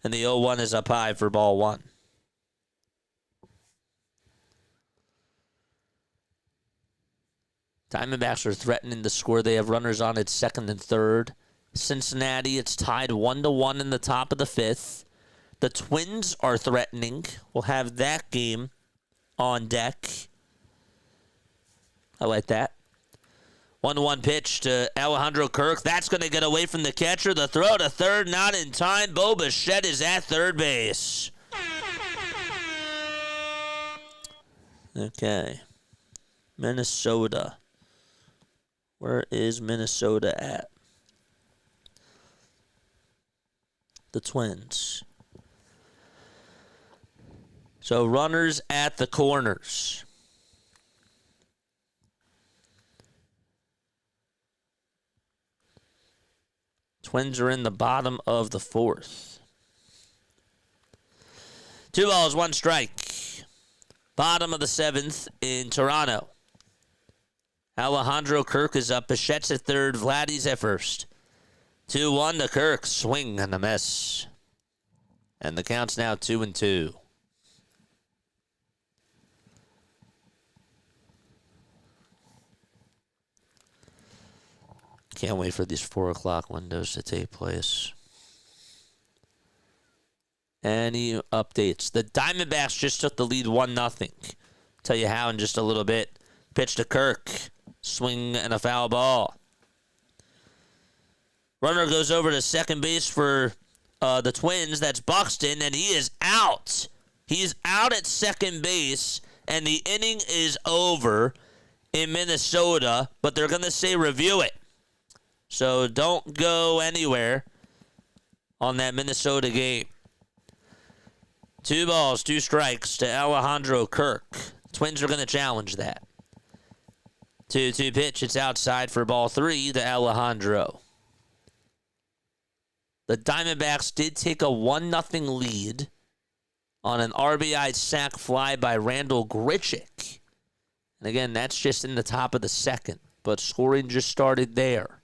and the 0-1 is up high for ball 1. Diamondbacks are threatening to score. They have runners on at second and third. Cincinnati, it's tied 1-1 in the top of the 5th. The Twins are threatening. We'll have that game on deck. I like that. 1-1 pitch to Alejandro Kirk. That's going to get away from the catcher. The throw to third, not in time. Bo Bichette is at third base. Okay. Minnesota. Where is Minnesota at? The Twins. So runners at the corners. Twins are in the bottom of the 4th. 2 balls, 1 strike. Bottom of the 7th in Toronto. Alejandro Kirk is up. Bichette's at third. Vladdy's at first. 2-1 to Kirk. Swing and a miss. And the count's now 2-2. Can't wait for these 4 o'clock windows to take place. Any updates? The Diamondbacks just took the lead 1-0. Tell you how in just a little bit. Pitch to Kirk. Swing and a foul ball. Runner goes over to second base for the Twins. That's Buxton, and he is out. He's out at second base, and the inning is over in Minnesota, but they're going to say review it. So don't go anywhere on that Minnesota game. 2 balls, 2 strikes to Alejandro Kirk. Twins are going to challenge that. 2-2 pitch. It's outside for ball 3 to Alejandro. The Diamondbacks did take a 1-0 lead on an RBI sac fly by Randall Grichuk. And again, that's just in the top of the 2nd, but scoring just started there.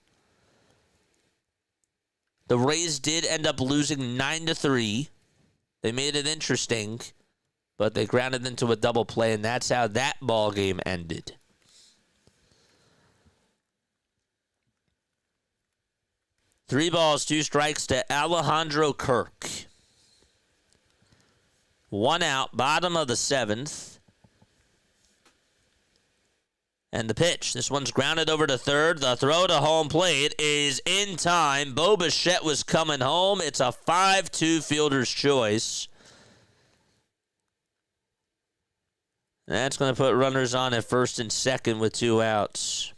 The Rays did end up losing 9-3. They made it interesting, but they grounded into a double play, and that's how that ball game ended. Three balls, 2 strikes to Alejandro Kirk. 1 out, bottom of the 7th. And the pitch. This one's grounded over to third. The throw to home plate is in time. Bo Bichette was coming home. It's a 5-2 fielder's choice. That's going to put runners on at first and second with 2 outs.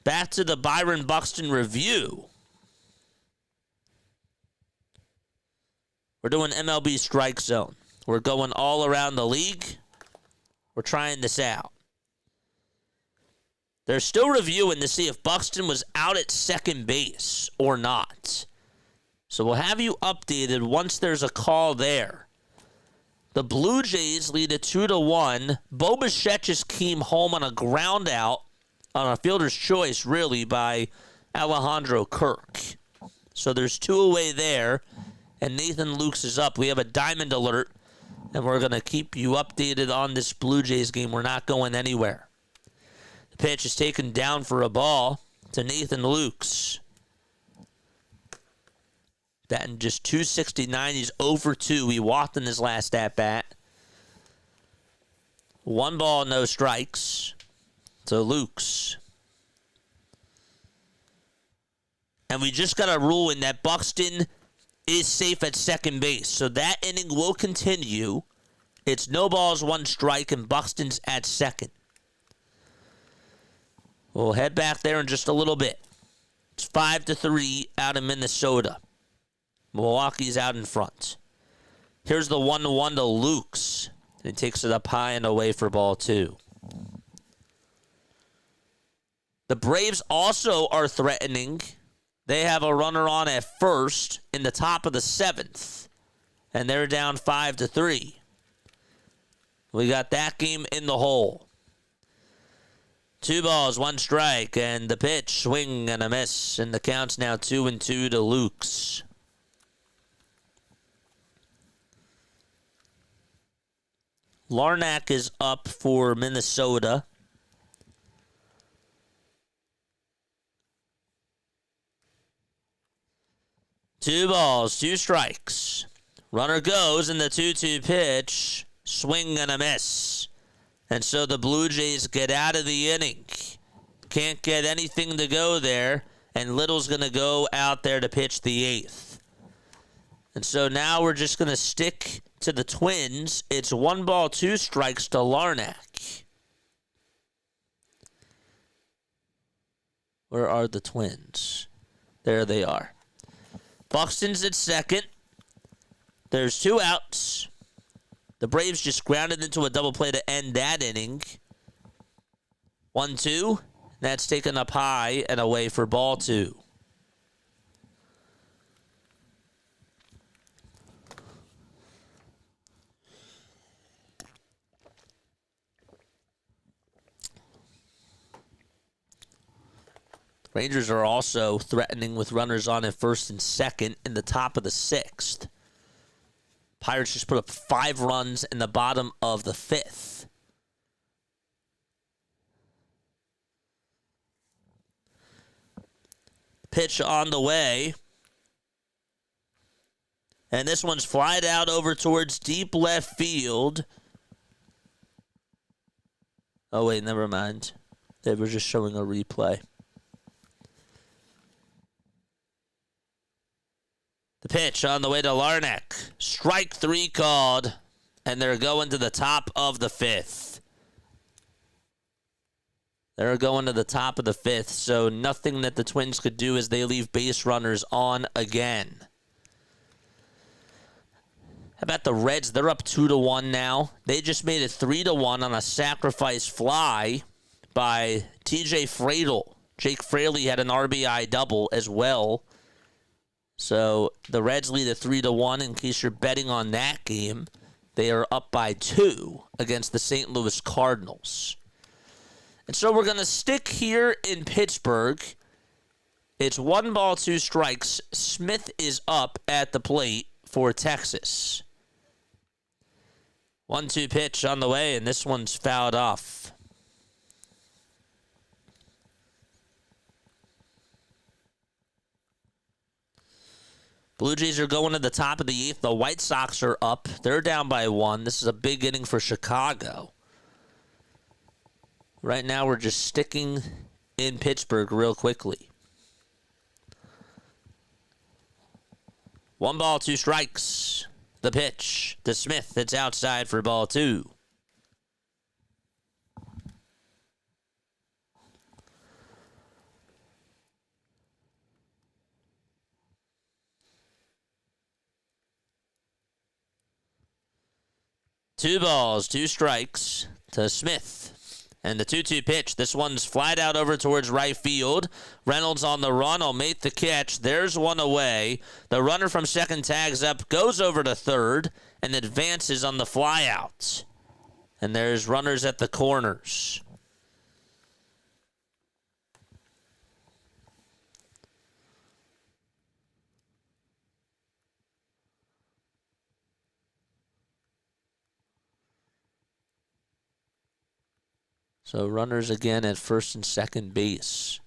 Back to the Byron Buxton review. We're doing MLB Strike Zone. We're going all around the league. We're trying this out. They're still reviewing to see if Buxton was out at second base or not. So we'll have you updated once there's a call there. The Blue Jays lead at 2-1. Bo Bichette just came home on a ground out, on a fielder's choice, really, by Alejandro Kirk. So there's 2 away there, and Nathan Lukes is up. We have a diamond alert, and we're going to keep you updated on this Blue Jays game. We're not going anywhere. The pitch is taken down for a ball to Nathan Lukes. Batting just .269. He's 0 for 2. He walked in his last at-bat. 1 ball, no strikes to Lukes. And we just got a ruling that Buxton is safe at second base. So that inning will continue. It's no balls, one strike, and Buxton's at second. We'll head back there in just a little bit. It's 5-3 out of Minnesota. Milwaukee's out in front. Here's the 1-1 to Lukes. He takes it up high and away for ball 2. The Braves also are threatening. They have a runner on at first in the top of the 7th. And they're down 5-3. We got that game in the hole. 2 balls, 1 strike, and the pitch, swing and a miss. And the count's now 2-2 to Lukes. Larnach is up for Minnesota. Two balls, 2 strikes. Runner goes in the 2-2 pitch. Swing and a miss. And so the Blue Jays get out of the inning. Can't get anything to go there. And Little's going to go out there to pitch the 8th. And so now we're just going to stick to the Twins. It's 1 ball, 2 strikes to Larnach. Where are the Twins? There they are. Buxton's at second. There's 2 outs. The Braves just grounded into a double play to end that inning. 1-2. That's taken up high and away for ball 2. Rangers are also threatening with runners on at first and second in the top of the 6th. Pirates just put up 5 runs in the bottom of the 5th. Pitch on the way. And this one's flied out over towards deep left field. Oh, wait, never mind. They were just showing a replay. The pitch on the way to Larnach. Strike 3 called, and they're going to the top of the 5th. They're going to the top of the 5th, so nothing that the Twins could do as they leave base runners on again. How about the Reds? They're up 2-1 now. They just made it 3-1 on a sacrifice fly by TJ Fradel. Jake Fraley had an RBI double as well. So the Reds lead at 3-1. In case you're betting on that game, they are up by 2 against the St. Louis Cardinals. And so we're going to stick here in Pittsburgh. It's 1 ball, 2 strikes. Smith is up at the plate for Texas. 1-2 pitch on the way, and this one's fouled off. Blue Jays are going to the top of the 8th. The White Sox are up. They're down by 1. This is a big inning for Chicago. Right now, we're just sticking in Pittsburgh real quickly. 1 ball, 2 strikes. The pitch to Smith. It's outside for ball 2. Two balls, 2 strikes to Smith. And the 2-2 pitch. This one's flied out over towards right field. Reynolds on the run will make the catch. There's one away. The runner from second tags up, goes over to third, and advances on the fly out. And there's runners at the corners. So runners again at first and second base.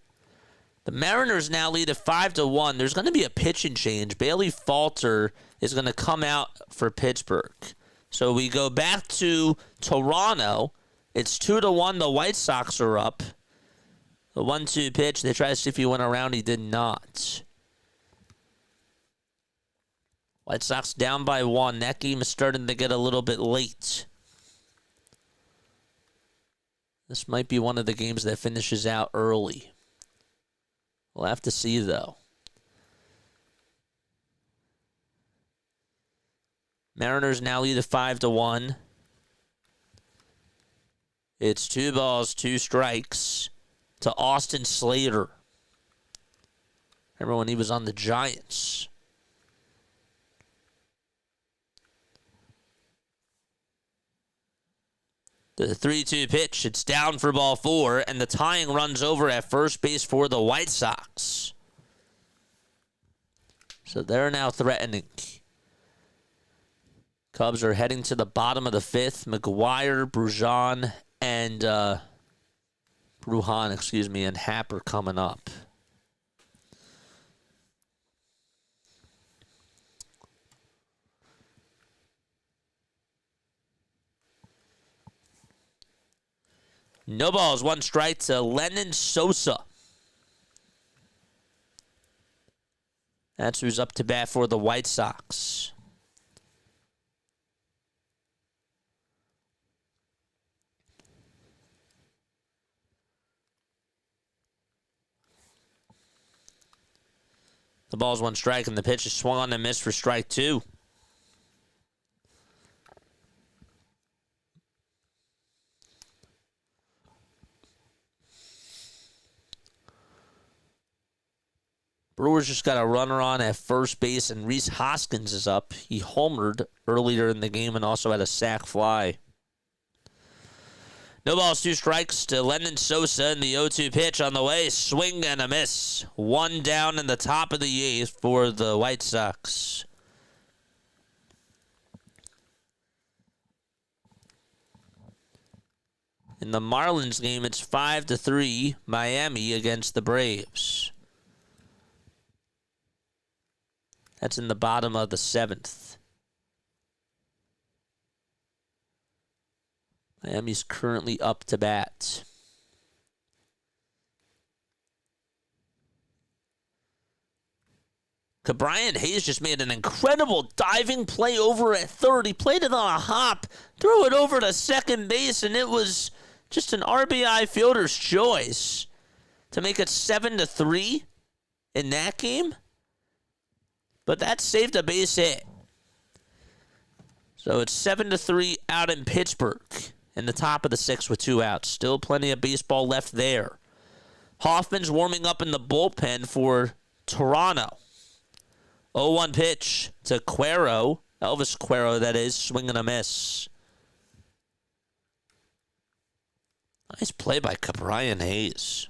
The Mariners now lead at 5-1. There's going to be a pitching change. Bailey Falter is going to come out for Pittsburgh. So we go back to Toronto. It's 2-1. The White Sox are up. The 1-2 pitch. They try to see if he went around. He did not. White Sox down by 1. That game is starting to get a little bit late. This might be one of the games that finishes out early. We'll have to see, though. Mariners now lead 5-1. It's 2 balls, 2 strikes to Austin Slater. Remember when he was on the Giants? The 3-2 pitch, it's down for ball 4, and the tying run's over at first base for the White Sox. So they're now threatening. Cubs are heading to the bottom of the 5th. McGuire, Brujan, and and Happ are coming up. No balls, 1 strike to Lennon Sosa. That's who's up to bat for the White Sox. The ball's 1 strike, and the pitch is swung on and missed for strike 2. Brewers just got a runner on at first base, and Rhys Hoskins is up. He homered earlier in the game and also had a sac fly. No balls, 2 strikes to Lennon Sosa, and the 0-2 pitch on the way. Swing and a miss. 1 down in the top of the 8th for the White Sox. In the Marlins game, it's 5-3 Miami against the Braves. That's in the bottom of the 7th. Miami's currently up to bat. Brian Hayes just made an incredible diving play over at third. He played it on a hop, threw it over to second base, and it was just an RBI fielder's choice to make it 7-3 in that game. But that saved a base hit. So it's 7-3 out in Pittsburgh in the top of the 6th with 2 outs. Still plenty of baseball left there. Hoffman's warming up in the bullpen for Toronto. 0-1 pitch to Cuero. Elvis Cuero, that is. Swing and a miss. Nice play by Brian Hayes.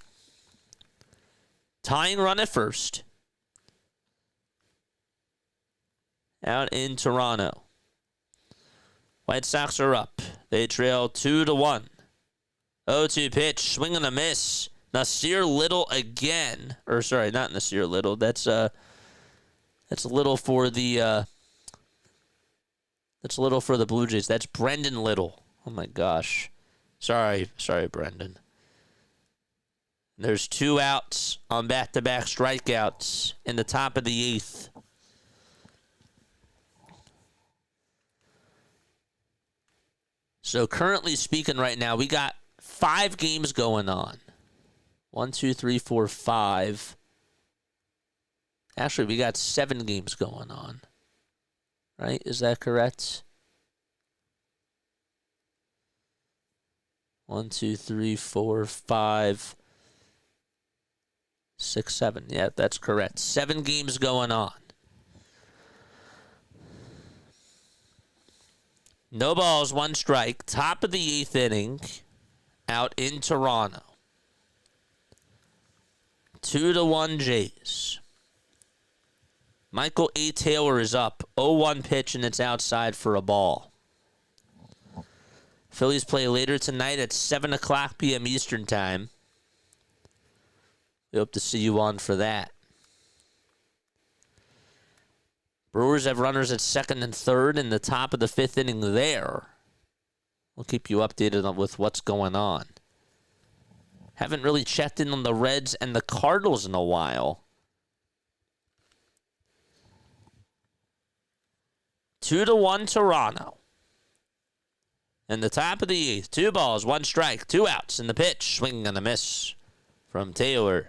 Tying run at first. Out in Toronto. White Sox are up. They trail 2-1. 0-2 pitch. Swing and a miss. Nasir Little again. Or sorry, not Nasir Little. That's Little for the Blue Jays. That's Brendan Little. Oh my gosh. Sorry, Brendan. There's 2 outs on back-to-back strikeouts in the top of the 8th. So currently speaking right now, we got 5 games going on. 1, 2, 3, 4, 5. Actually, we got 7 games going on. Right? Is that correct? 1, 2, 3, 4, 5, 6, 7. Yeah, that's correct. 7 games going on. No balls, 1 strike. Top of the 8th inning. Out in Toronto. 2-1 Jays. Michael A. Taylor is up. 0-1 pitch, and it's outside for a ball. Phillies play later tonight at 7 o'clock p.m. Eastern Time. We hope to see you on for that. Brewers have runners at 2nd and 3rd in the top of the 5th inning there. We'll keep you updated with what's going on. Haven't really checked in on the Reds and the Cardinals in a while. 2-1 Toronto. In the top of the 8th, 2 balls, 1 strike, 2 outs in the pitch. Swing and a miss from Taylor.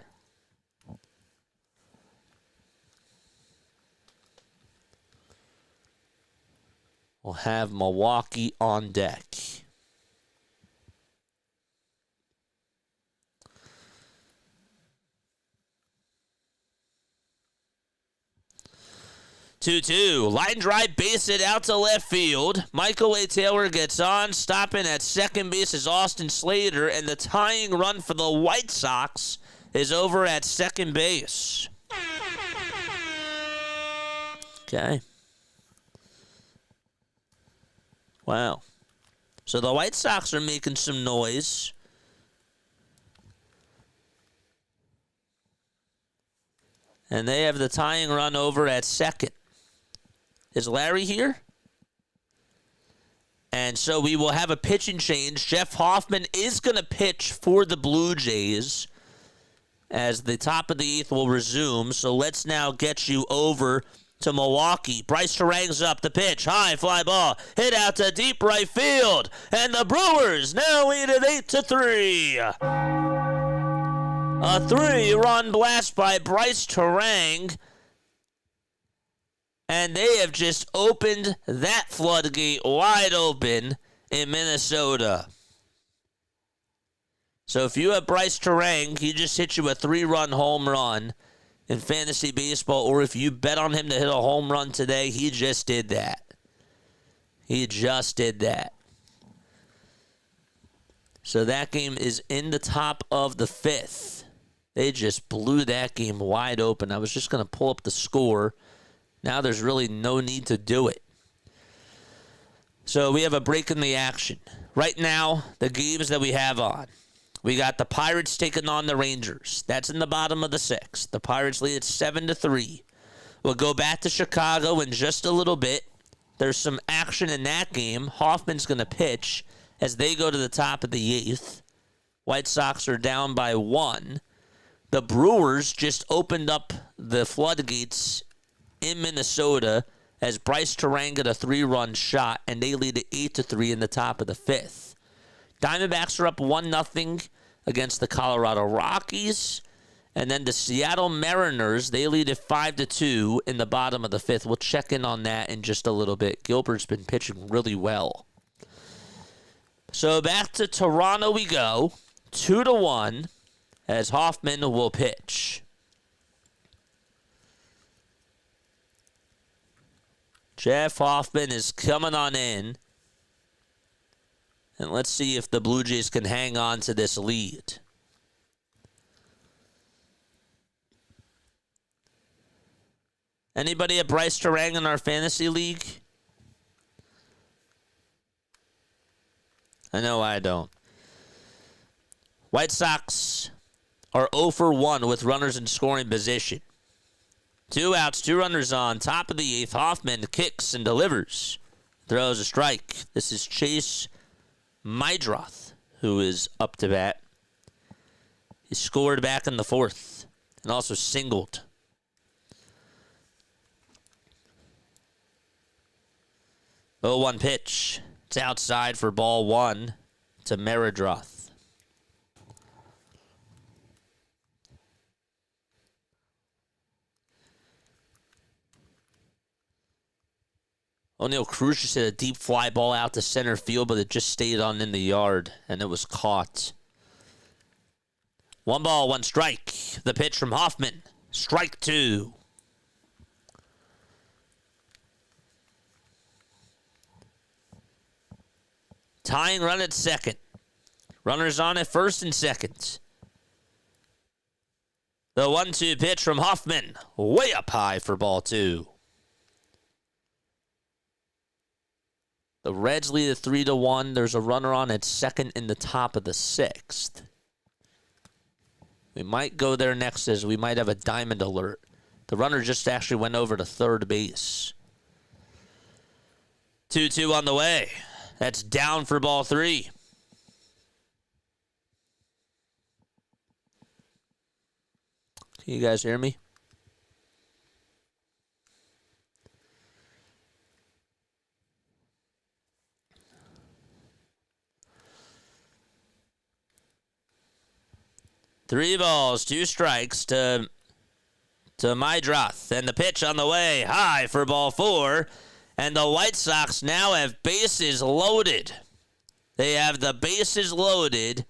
We'll have Milwaukee on deck. 2-2. Line drive, base it out to left field. Michael A. Taylor gets on. Stopping at second base is Austin Slater. And the tying run for the White Sox is over at second base. Okay. Wow. So the White Sox are making some noise. And they have the tying run over at second. Is Larry here? And so we will have a pitching change. Jeff Hoffman is going to pitch for the Blue Jays as the top of the 8th will resume. So let's now get you over to Milwaukee. Bryce Terang's up the pitch. High fly ball. Hit out to deep right field. And the Brewers now lead it 8-3. A 3-run blast by Bryce Terang. And they have just opened that floodgate wide open in Minnesota. So if you have Bryce Terang, he just hit you a 3-run home run in fantasy baseball. Or if you bet on him to hit a home run today, he just did that. He just did that. So that game is in the top of the 5th. They just blew that game wide open. I was just going to pull up the score. Now there's really no need to do it. So we have a break in the action. Right now, the games that we have on. We got the Pirates taking on the Rangers. That's in the bottom of the 6th. The Pirates lead at 7-3. We'll go back to Chicago in just a little bit. There's some action in that game. Hoffman's going to pitch as they go to the top of the 8th. White Sox are down by 1. The Brewers just opened up the floodgates in Minnesota as Bryce Terang got a 3-run shot, and they lead at 8-3 in the top of the 5th. Diamondbacks are up 1-0 against the Colorado Rockies. And then the Seattle Mariners, they lead at 5-2 in the bottom of the 5th. We'll check in on that in just a little bit. Gilbert's been pitching really well. So back to Toronto we go. 2-1 as Hoffman will pitch. Jeff Hoffman is coming on in. And let's see if the Blue Jays can hang on to this lead. Anybody at Bryce Terang in our fantasy league? I know I don't. White Sox are 0-for-1 with runners in scoring position. 2 outs, 2 runners on. Top of the 8th, Hoffman kicks and delivers. Throws a strike. This is Chase Mydroth, who is up to bat. He scored back in the 4th and also singled. 0-1 pitch. It's outside for ball 1 to Meredroth. O'Neill Cruz just hit a deep fly ball out to center field, but it just stayed on in the yard, and it was caught. 1 ball, 1 strike. The pitch from Hoffman. Strike 2. Tying run at second. Runners on at first and second. The 1-2 pitch from Hoffman. Way up high for ball 2. The Reds lead at 3-1. There's a runner on at second in the top of the 6th. We might go there next as we might have a diamond alert. The runner just actually went over to third base. 2-2 on the way. That's down for ball 3. Can you guys hear me? 3 balls, 2 strikes to Mydroth. And the pitch on the way high for ball 4. And the White Sox now have bases loaded. They have the bases loaded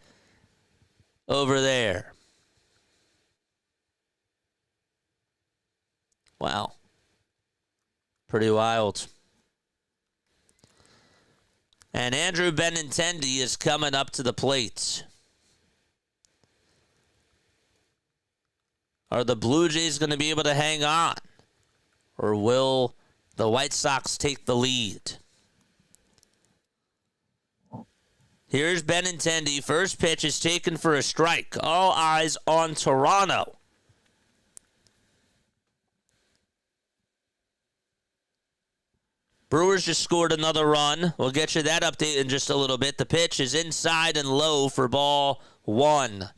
over there. Wow. Pretty wild. And Andrew Benintendi is coming up to the plate. Are the Blue Jays going to be able to hang on? Or will the White Sox take the lead? Here's Benintendi. First pitch is taken for a strike. All eyes on Toronto. Brewers just scored another run. We'll get you that update in just a little bit. The pitch is inside and low for ball 1.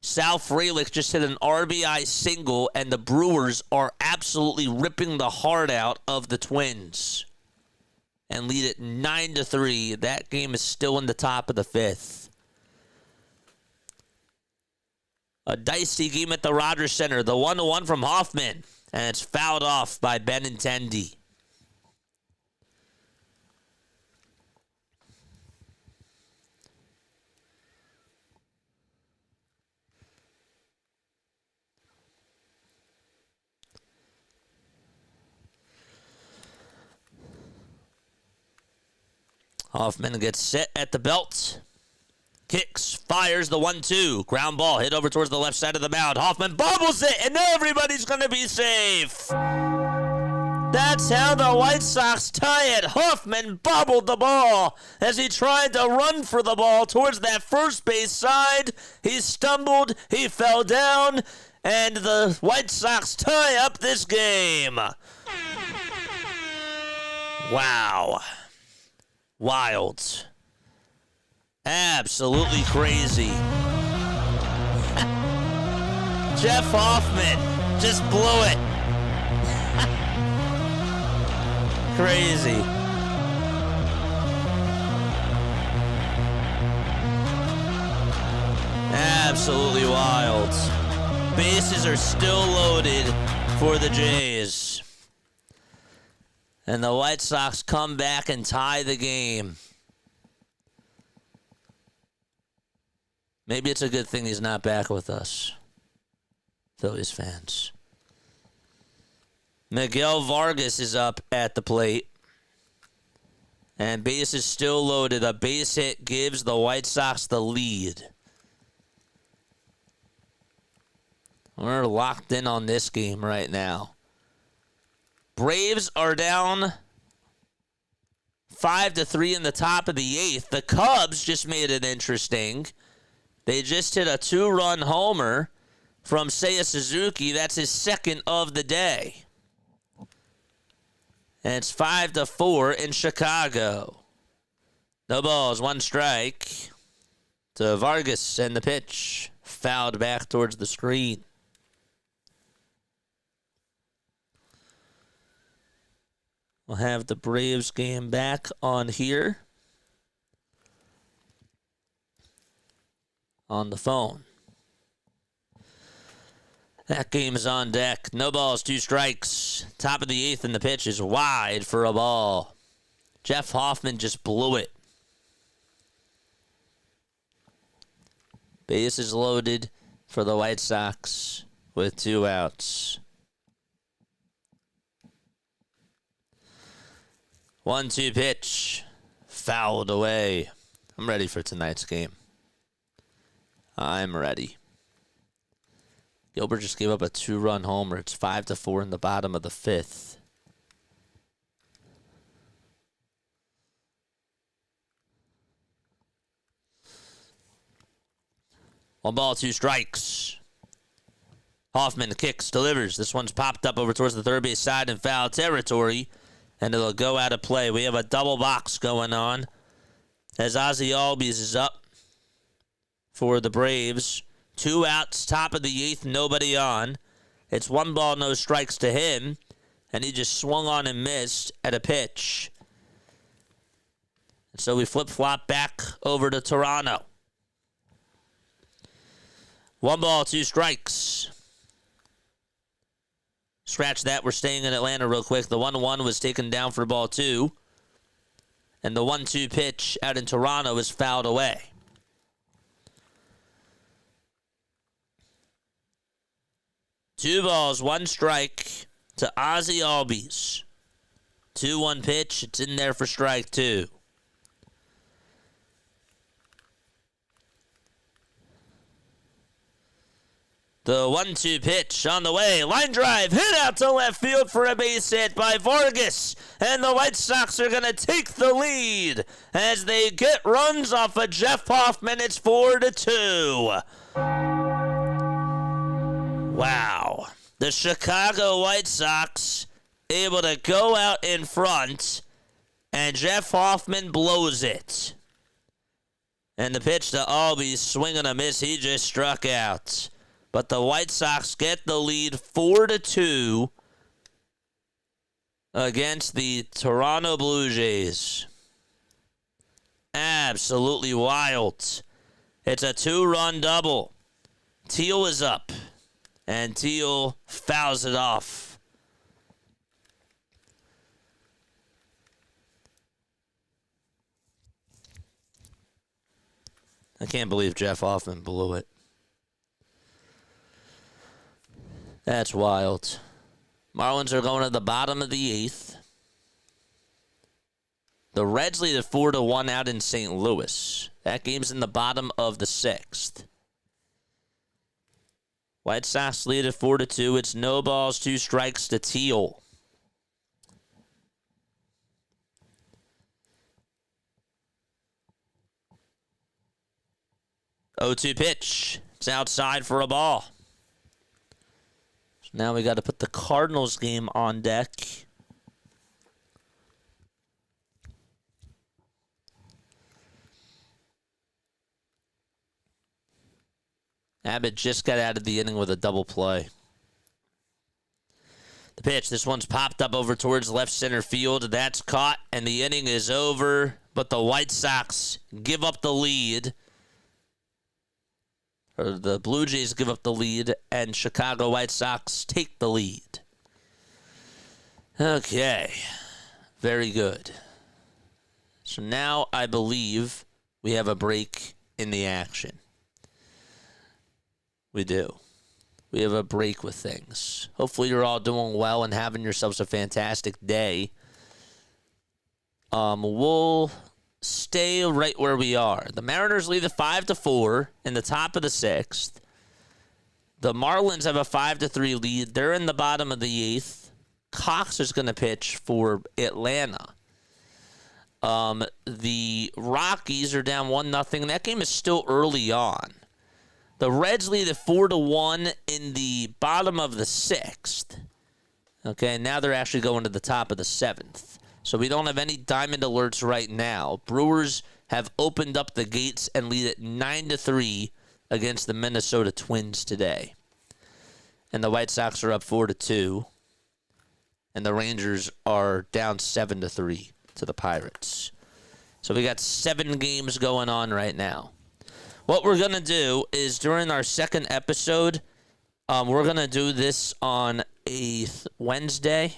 Sal Frelick just hit an RBI single, and the Brewers are absolutely ripping the heart out of the Twins and lead it 9-3. That game is still in the top of the 5th. A dicey game at the Rogers Center. The 1-1 from Hoffman, and it's fouled off by Benintendi. Hoffman gets set at the belt. Kicks, fires the 1-2. Ground ball hit over towards the left side of the mound. Hoffman bobbles it, and everybody's going to be safe. That's how the White Sox tie it. Hoffman bobbled the ball as he tried to run for the ball towards that first base side. He stumbled, he fell down, and the White Sox tie up this game. Wow. Wild. Absolutely crazy. Jeff Hoffman just blew it. Crazy. Absolutely wild. Bases are still loaded for the Jays. And the White Sox come back and tie the game. Maybe it's a good thing he's not back with us, Phillies fans. Miguel Vargas is up at the plate. And base is still loaded. A base hit gives the White Sox the lead. We're locked in on this game right now. Braves are down 5-3 in the top of the 8th. The Cubs just made it interesting. They just hit a 2-run homer from Seiya Suzuki. That's his second of the day. And it's 5-4 in Chicago. No balls, 1 strike to Vargas, and the pitch fouled back towards the screen. We'll have the Braves game back on here on the phone. That game is on deck. No balls, 2 strikes. Top of the 8th, and the pitch is wide for a ball. Jeff Hoffman just blew it. Base is loaded for the White Sox with 2 outs. 1-2 pitch. Fouled away. I'm ready for tonight's game. I'm ready. Gilbert just gave up a 2-run homer. It's 5-4 in the bottom of the 5th. One ball, 2 strikes. Hoffman kicks, delivers. This one's popped up over towards the third base side in foul territory, and it'll go out of play. We have a double box going on as Ozzie Albies is up for the Braves. 2 outs, top of the 8th, nobody on. It's 1 ball, no strikes to him, and he just swung on and missed at a pitch. And so we flip-flop back over to Toronto. One ball, two strikes. Scratch that. We're staying in Atlanta real quick. The 1-1 was taken down for ball two. And the 1-2 pitch out in Toronto is fouled away. Two balls, one strike to Ozzie Albies. 2-1 pitch. It's in there for strike two. The 1-2 pitch on the way. Line drive hit out to left field for a base hit by Vargas. And the White Sox are going to take the lead as they get runs off of Jeff Hoffman. It's 4-2. Wow. The Chicago White Sox able to go out in front, and Jeff Hoffman blows it. And the pitch to Albies, swing and a miss. He just struck out. But the White Sox get the lead 4-2 against the Toronto Blue Jays. Absolutely wild. It's a 2-run double. Teal is up, and Teal fouls it off. I can't believe Jeff Hoffman blew it. That's wild. Marlins are going to the bottom of the 8th. The Reds lead at 4-1 out in St. Louis. That game's in the bottom of the 6th. White Sox lead at 4-2. It's no balls, two strikes to Teal. Oh, 2 pitch. It's outside for a ball. Now we got to put the Cardinals game on deck. Abbott just got out of the inning with a double play. The pitch, this one's popped up over towards left center field. That's caught, and the inning is over. But the White Sox give up the lead. Or the Blue Jays give up the lead, and Chicago White Sox take the lead. Okay. Very good. So now I believe we have a break in the action. We do. We have a break with things. Hopefully you're all doing well and having yourselves a fantastic day. We'll stay right where we are. The Mariners lead at 5-4 in the top of the 6th. The Marlins have a 5-3 lead. They're in the bottom of the 8th. Cox is going to pitch for Atlanta. The Rockies are down 1-0. That game is still early on. The Reds lead at 4-1 in the bottom of the 6th. Okay, now they're actually going to the top of the 7th. So we don't have any diamond alerts right now. Brewers have opened up the gates and lead at 9-3 against the Minnesota Twins today. And the White Sox are up 4-2. And the Rangers are down 7-3 to the Pirates. So we got 7 games going on right now. What we're going to do is during our second episode, we're going to do this on a Wednesday.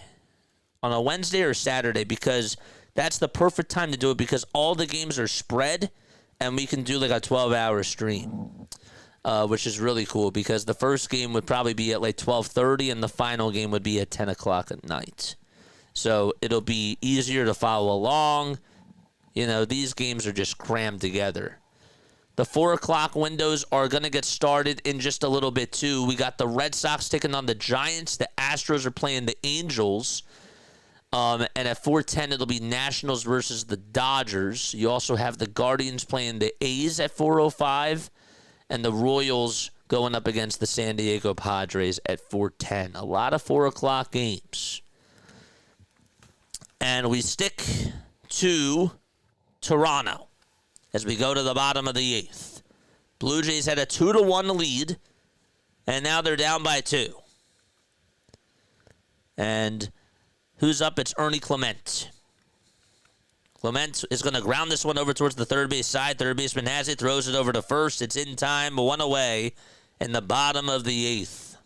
On a Wednesday or Saturday, because that's the perfect time to do it, because all the games are spread and we can do like a 12-hour stream, which is really cool, because the first game would probably be at like 12:30 and the final game would be at 10 o'clock at night. So it'll be easier to follow along. You know, these games are just crammed together. The 4 o'clock windows are going to get started in just a little bit too. We got the Red Sox taking on the Giants. The Astros are playing the Angels. And at 4:10, it'll be Nationals versus the Dodgers. You also have the Guardians playing the A's at 4:05, and the Royals going up against the San Diego Padres at 4:10. A lot of 4 o'clock games. And we stick to Toronto as we go to the bottom of the 8th. Blue Jays had a 2-1 lead, and now they're down by 2. And who's up? It's Ernie Clement. Clement is going to ground this one over towards the third base side. Third baseman has it, throws it over to first. It's in time, 1 away. in the bottom of the 8th.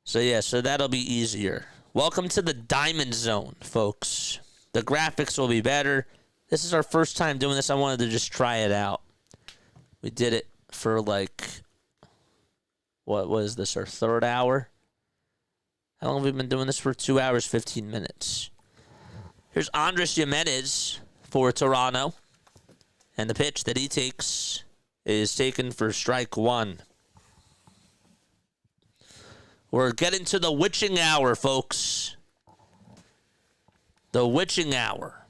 So that'll be easier. Welcome to the Diamond Zone, folks. The graphics will be better. This is our first time doing this. I wanted to just try it out. We did it for what was this, our 3rd hour? How long have we been doing this for? 2 hours, 15 minutes. Here's Andres Jimenez for Toronto. And the pitch that he takes is taken for strike 1. We're getting to the witching hour, folks. The witching hour.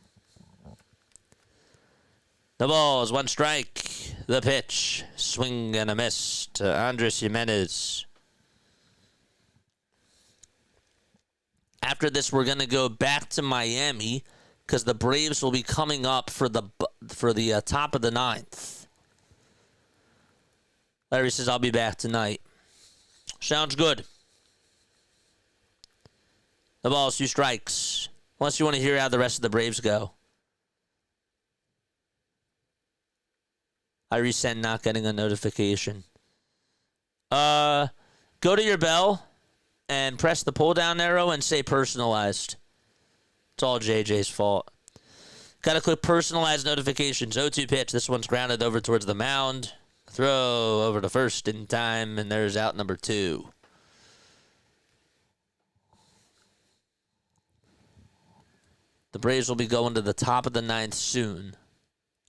The ball is 1 strike. The pitch, swing and a miss to Andres Jimenez. After this, we're going to go back to Miami because the Braves will be coming up for the top of the 9th. Larry says, I'll be back tonight. Sounds good. The ball is 2 strikes. Unless you want to hear how the rest of the Braves go. I resent not getting a notification. Go to your bell and press the pull-down arrow and say personalized. It's all JJ's fault. Got to click personalized notifications. 0-2 pitch. This one's grounded over towards the mound. Throw over to first in time, and there's out number 2. The Braves will be going to the top of the 9th soon,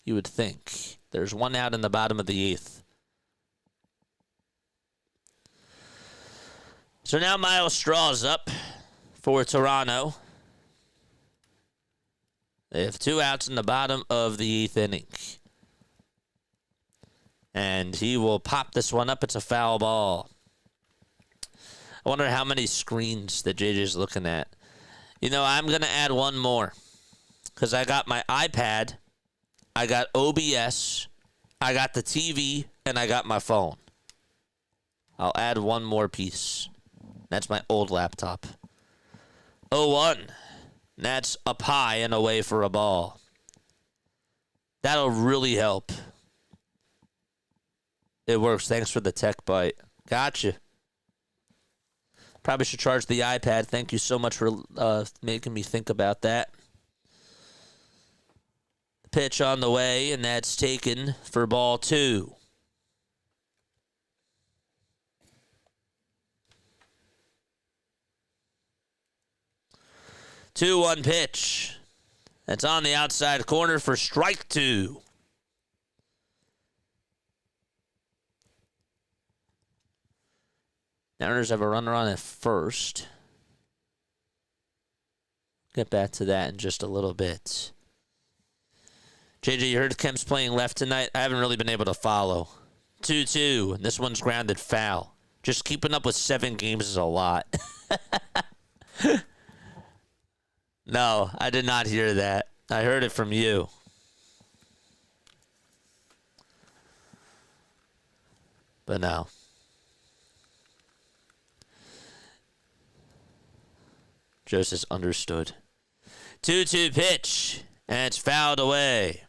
you would think. There's 1 out in the bottom of the 8th. So now Miles Straw's up for Toronto. They have 2 outs in the bottom of the 8th inning. And he will pop this one up. It's a foul ball. I wonder how many screens that JJ's looking at. You know, I'm going to add one more. Because I got my iPad, I got OBS, I got the TV, and I got my phone. I'll add one more piece. That's my old laptop. 0-1. That's up high and away for a ball. That'll really help. It works. Thanks for the tech bite. Gotcha. Probably should charge the iPad. Thank you so much for making me think about that. The pitch on the way, and that's taken for ball 2. Two-one pitch. That's on the outside corner for strike 2. Mariners have a runner on at first. Get back to that in just a little bit. JJ, you heard Kemp's playing left tonight? I haven't really been able to follow. 2-2, and this one's grounded foul. Just keeping up with 7 games is a lot. No, I did not hear that. I heard it from you. But no. Joe says understood. 2-2 pitch, and it's fouled away.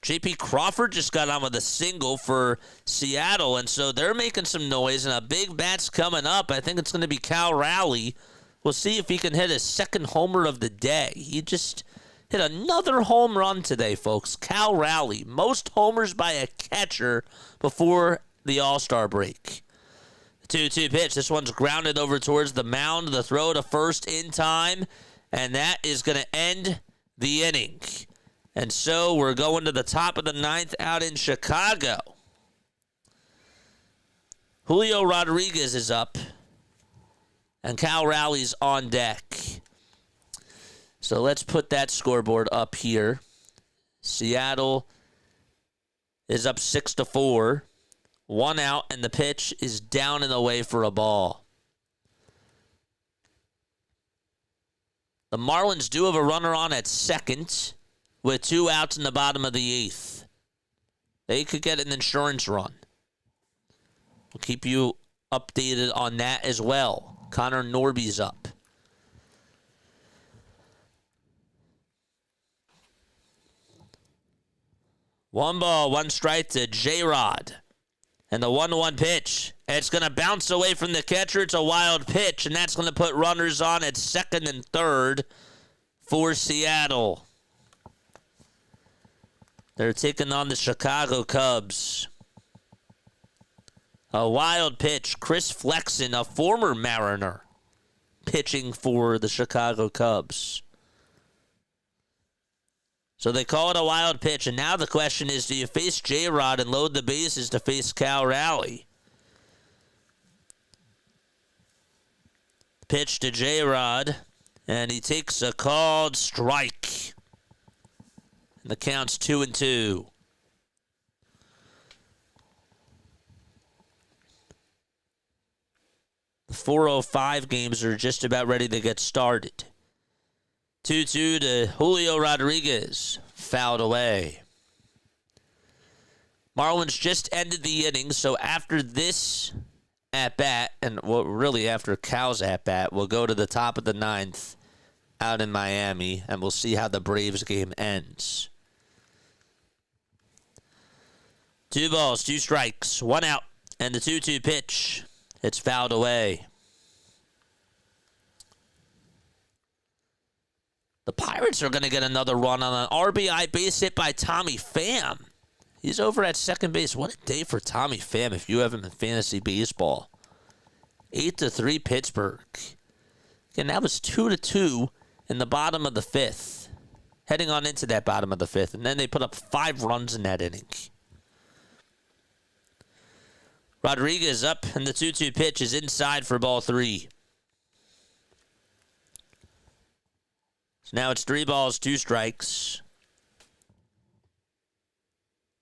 J.P. Crawford just got on with a single for Seattle, and so they're making some noise, and a big bat's coming up. I think it's going to be Cal Raleigh. We'll see if he can hit his second homer of the day. He just hit another home run today, folks. Cal Raleigh, most homers by a catcher before the All-Star break. 2-2 pitch. This one's grounded over towards the mound. The throw to first in time, and that is going to end the inning. And so we're going to the top of the 9th out in Chicago. Julio Rodriguez is up. And Cal Raleigh's on deck. So let's put that scoreboard up here. Seattle is up 6-4. 1 out, and the pitch is down and away for a ball. The Marlins do have a runner on at second with 2 outs in the bottom of the 8th. They could get an insurance run. We'll keep you updated on that as well. Connor Norby's up. One ball, one strike to J-Rod. And the 1-1 pitch. It's going to bounce away from the catcher. It's a wild pitch, and that's going to put runners on at second and third for Seattle. They're taking on the Chicago Cubs. A wild pitch. Chris Flexen, a former Mariner, pitching for the Chicago Cubs. So they call it a wild pitch, and now the question is, do you face J-Rod and load the bases to face Cal Raleigh? Pitch to J-Rod, and he takes a called strike. And the count's 2-2. The 4:05 games are just about ready to get started. 2-2 to Julio Rodriguez. Fouled away. Marlins just ended the inning, so after this at-bat, and well, really after Cal's at-bat, we'll go to the top of the ninth out in Miami, and we'll see how the Braves game ends. 2 balls, 2 strikes, 1 out, and the 2-2 pitch. It's fouled away. The Pirates are going to get another run on an RBI base hit by Tommy Pham. He's over at second base. What a day for Tommy Pham if you have him in fantasy baseball. 8-3 Pittsburgh. Again, that was 2-2 in the bottom of the 5th. Heading on into that bottom of the 5th. And then they put up 5 runs in that inning. Rodriguez up, and the 2-2 pitch is inside for ball 3. So now it's 3 balls, 2 strikes.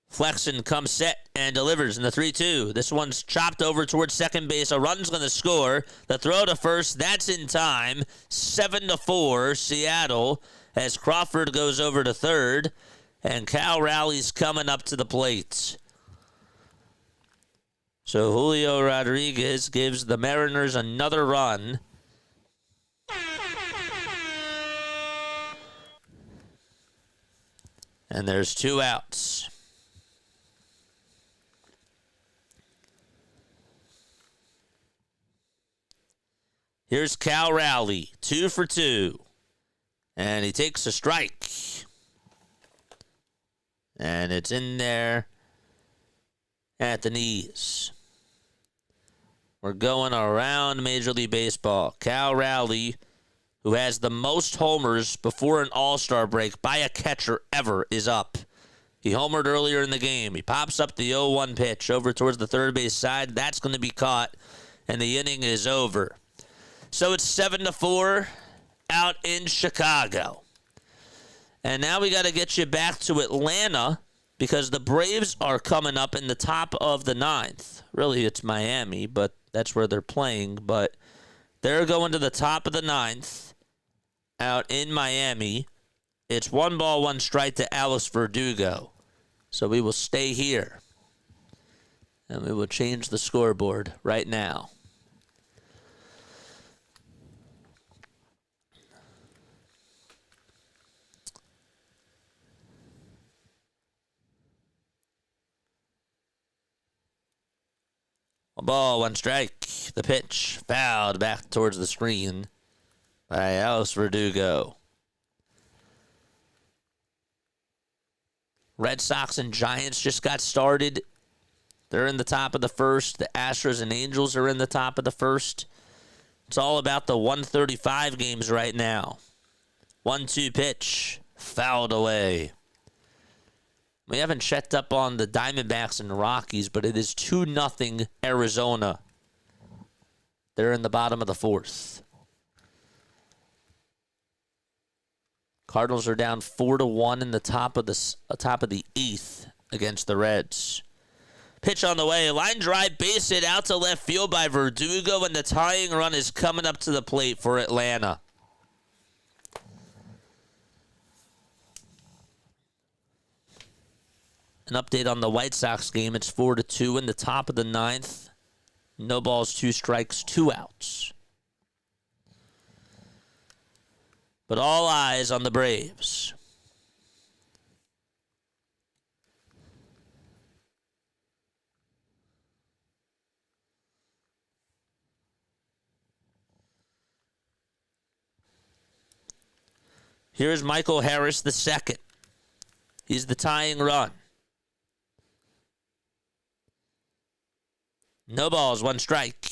Flexen comes set and delivers in the 3-2. This one's chopped over towards second base. A run's going to score. The throw to first, that's in time. 7-4 Seattle as Crawford goes over to third. And Cal Raleigh's coming up to the plate. So Julio Rodriguez gives the Mariners another run. And there's 2 outs. Here's Cal Raleigh, 2 for 2. And he takes a strike. And it's in there at the knees. We're going around Major League Baseball. Cal Raleigh, who has the most homers before an All-Star break by a catcher ever, is up. He homered earlier in the game. He pops up the 0-1 pitch over towards the third base side. That's going to be caught, and the inning is over. So it's 7-4 out in Chicago. And now we got to get you back to Atlanta because the Braves are coming up in the top of the 9th. Really, it's Miami, but that's where they're playing. But they're going to the top of the 9th out in Miami. It's 1 ball, 1 strike to Alex Verdugo. So we will stay here. And we will change the scoreboard right now. One ball, 1 strike. The pitch fouled back towards the screen by Alex Verdugo. Red Sox and Giants just got started. They're in the top of the 1st. The Astros and Angels are in the top of the 1st. It's all about the 135 games right now. 1-2 pitch fouled away. We haven't checked up on the Diamondbacks and Rockies, but it is 2-0 Arizona. They're in the bottom of the 4th. Cardinals are down 4-1 in the top of the 8th against the Reds. Pitch on the way. Line drive, base hit out to left field by Verdugo, and the tying run is coming up to the plate for Atlanta. An update on the White Sox game. It's 4-2 in the top of the 9th. No balls, 2 strikes, 2 outs. But all eyes on the Braves. Here's Michael Harris the second. He's the tying run. No balls, 1 strike.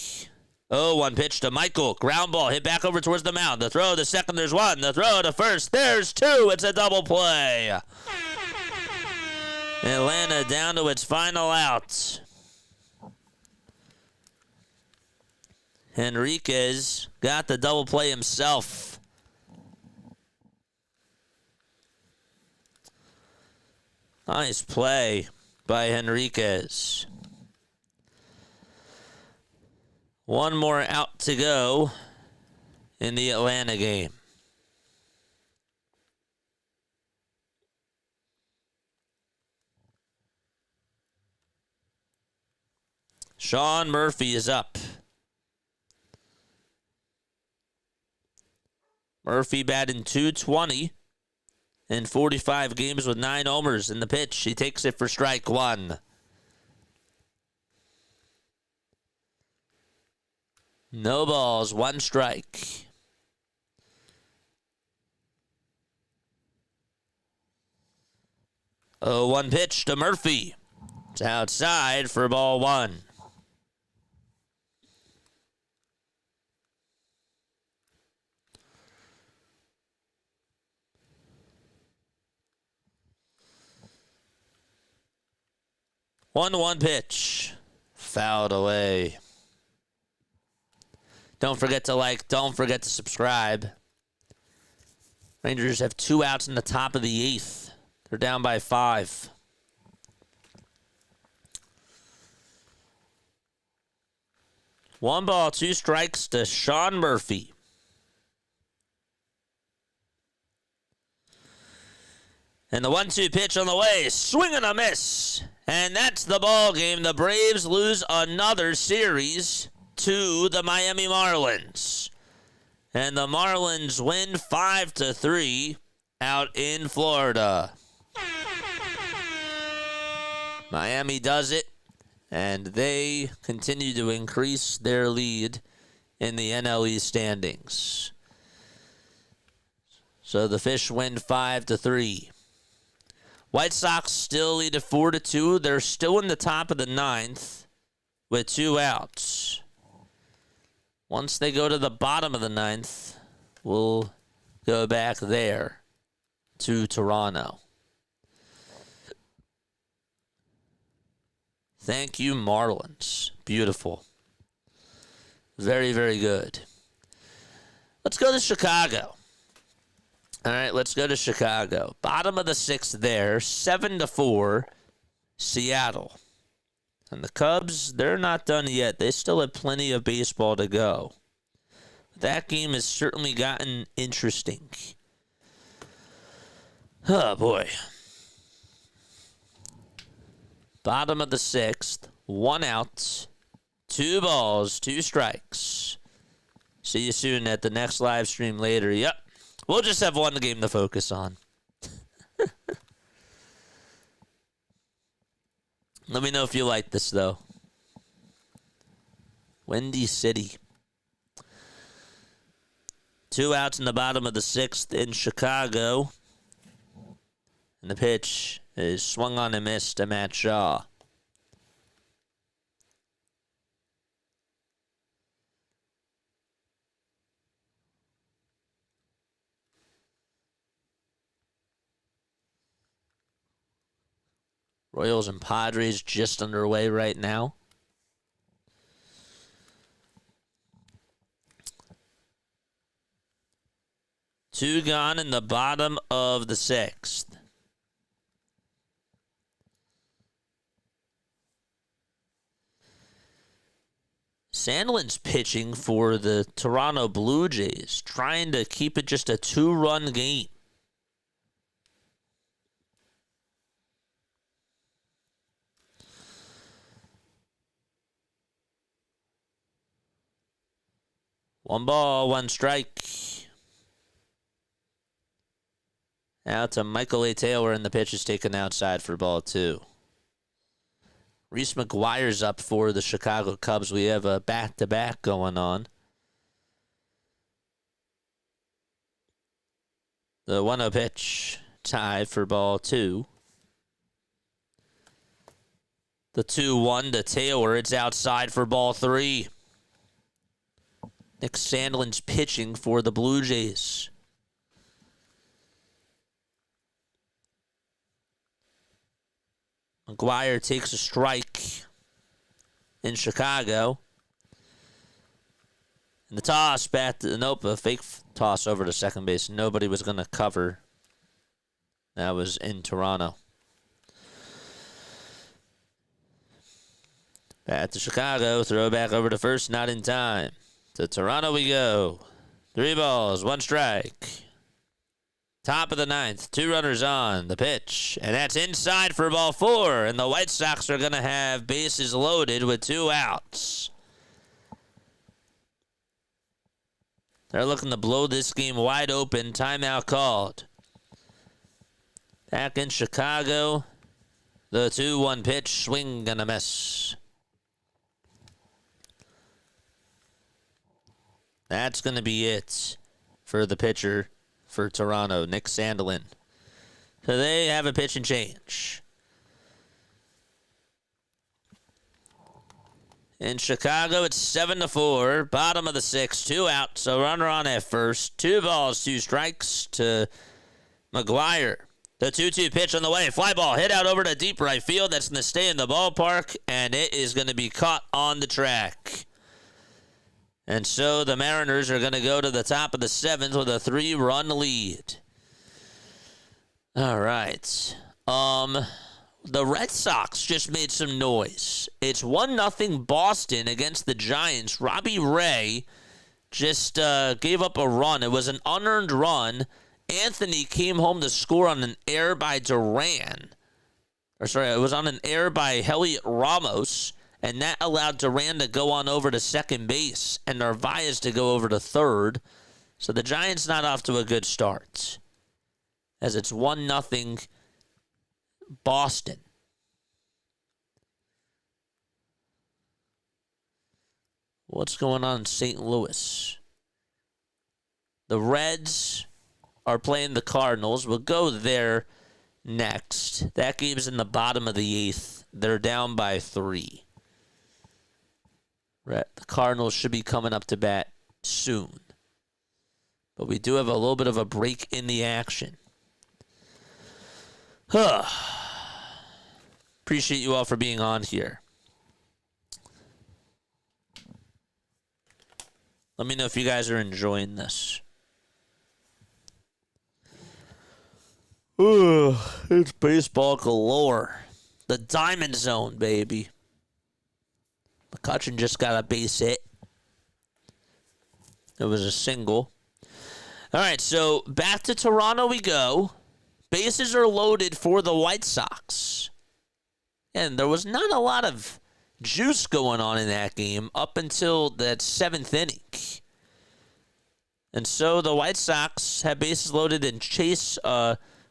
0-1 pitch to Michael. Ground ball hit back over towards the mound. The throw to second, there's 1. The throw to first, there's 2. It's a double play. Atlanta down to its final out. Henriquez got the double play himself. Nice play by Henriquez. 1 more out to go in the Atlanta game. Sean Murphy is up. Murphy batting .220 in 45 games with 9 homers. In the pitch, he takes it for strike 1. No balls, 1 strike. Oh, 1 pitch to Murphy. It's outside for ball 1. One pitch. Fouled away. Don't forget to like. Don't forget to subscribe. Rangers have 2 outs in the top of the 8th. They're down by 5. One ball, 2 strikes to Sean Murphy. And the 1-2 pitch on the way. Swing and a miss. And that's the ball game. The Braves lose another series to the Miami Marlins. And the Marlins win 5-3 out in Florida. Miami does it, and they continue to increase their lead in the NL East standings. So the Fish win 5-3. White Sox still lead at 4-2. They're still in the top of the 9th with 2 outs. Once they go to the bottom of the 9th, we'll go back there to Toronto. Thank you, Marlins. Beautiful. Very, very good. Let's go to Chicago. All right, let's go to Chicago. Bottom of the 6th there, 7-4, Seattle. And the Cubs, they're not done yet. They still have plenty of baseball to go. That game has certainly gotten interesting. Oh, boy. Bottom of the 6th, 1 out, 2 balls, 2 strikes. See you soon at the next live stream later. Yep. We'll just have 1 game to focus on. Let me know if you like this, though. Windy City. 2 outs in the bottom of the 6th in Chicago. And the pitch is swung on and missed to Matt Shaw. Royals and Padres just underway right now. Two gone in the bottom of the 6th. Sandlin's pitching for the Toronto Blue Jays, trying to keep it just a 2-run game. One ball, 1 strike. Out to Michael A. Taylor, and the pitch is taken outside for ball 2. Reese McGuire's up for the Chicago Cubs. We have a back-to-back going on. The 1-0 pitch, tied for ball 2. The 2-1 to Taylor. It's outside for ball 3. Nick Sandlin's pitching for the Blue Jays. McGuire takes a strike in Chicago. And the toss back to, nope, a fake toss over to second base. Nobody was going to cover. That was in Toronto. Back to Chicago. Throw back over to first. Not in time. To Toronto we go. 3 balls, 1 strike. Top of the 9th. 2 runners on. The pitch. And that's inside for ball 4. And the White Sox are going to have bases loaded with 2 outs. They're looking to blow this game wide open. Timeout called. Back in Chicago. The 2-1 pitch. Swing and a miss. That's going to be it for the pitcher for Toronto, Nick Sandlin. So they have a pitch and change. In Chicago, it's 7-4. Bottom of the 6th, 2 outs. A runner on at first. 2 balls, 2 strikes to McGuire. The 2-2 pitch on the way. Fly ball hit out over to deep right field. That's going to stay in the ballpark, and it is going to be caught on the track. And so the Mariners are going to go to the top of the 7th with a 3-run lead. All right. The Red Sox just made some noise. It's 1-0 Boston against the Giants. Robbie Ray just gave up a run. It was an unearned run. Anthony came home to score on an error by Duran. It was on an error by Heliot Ramos, and that allowed Duran to go on over to second base and Narvaez to go over to third. So the Giants not off to a good start, as it's 1-0 Boston. What's going on in St. Louis? The Reds are playing the Cardinals. We'll go there next. That game's in the bottom of the 8th. They're down by 3. The Cardinals should be coming up to bat soon. But we do have a little bit of a break in the action. Appreciate you all for being on here. Let me know if you guys are enjoying this. It's baseball galore. The Diamond Zone, baby. McCutchen just got a base hit. It was a single. All right, so back to Toronto we go. Bases are loaded for the White Sox. And there was not a lot of juice going on in that game up until that 7th inning. And so the White Sox have bases loaded, and Chase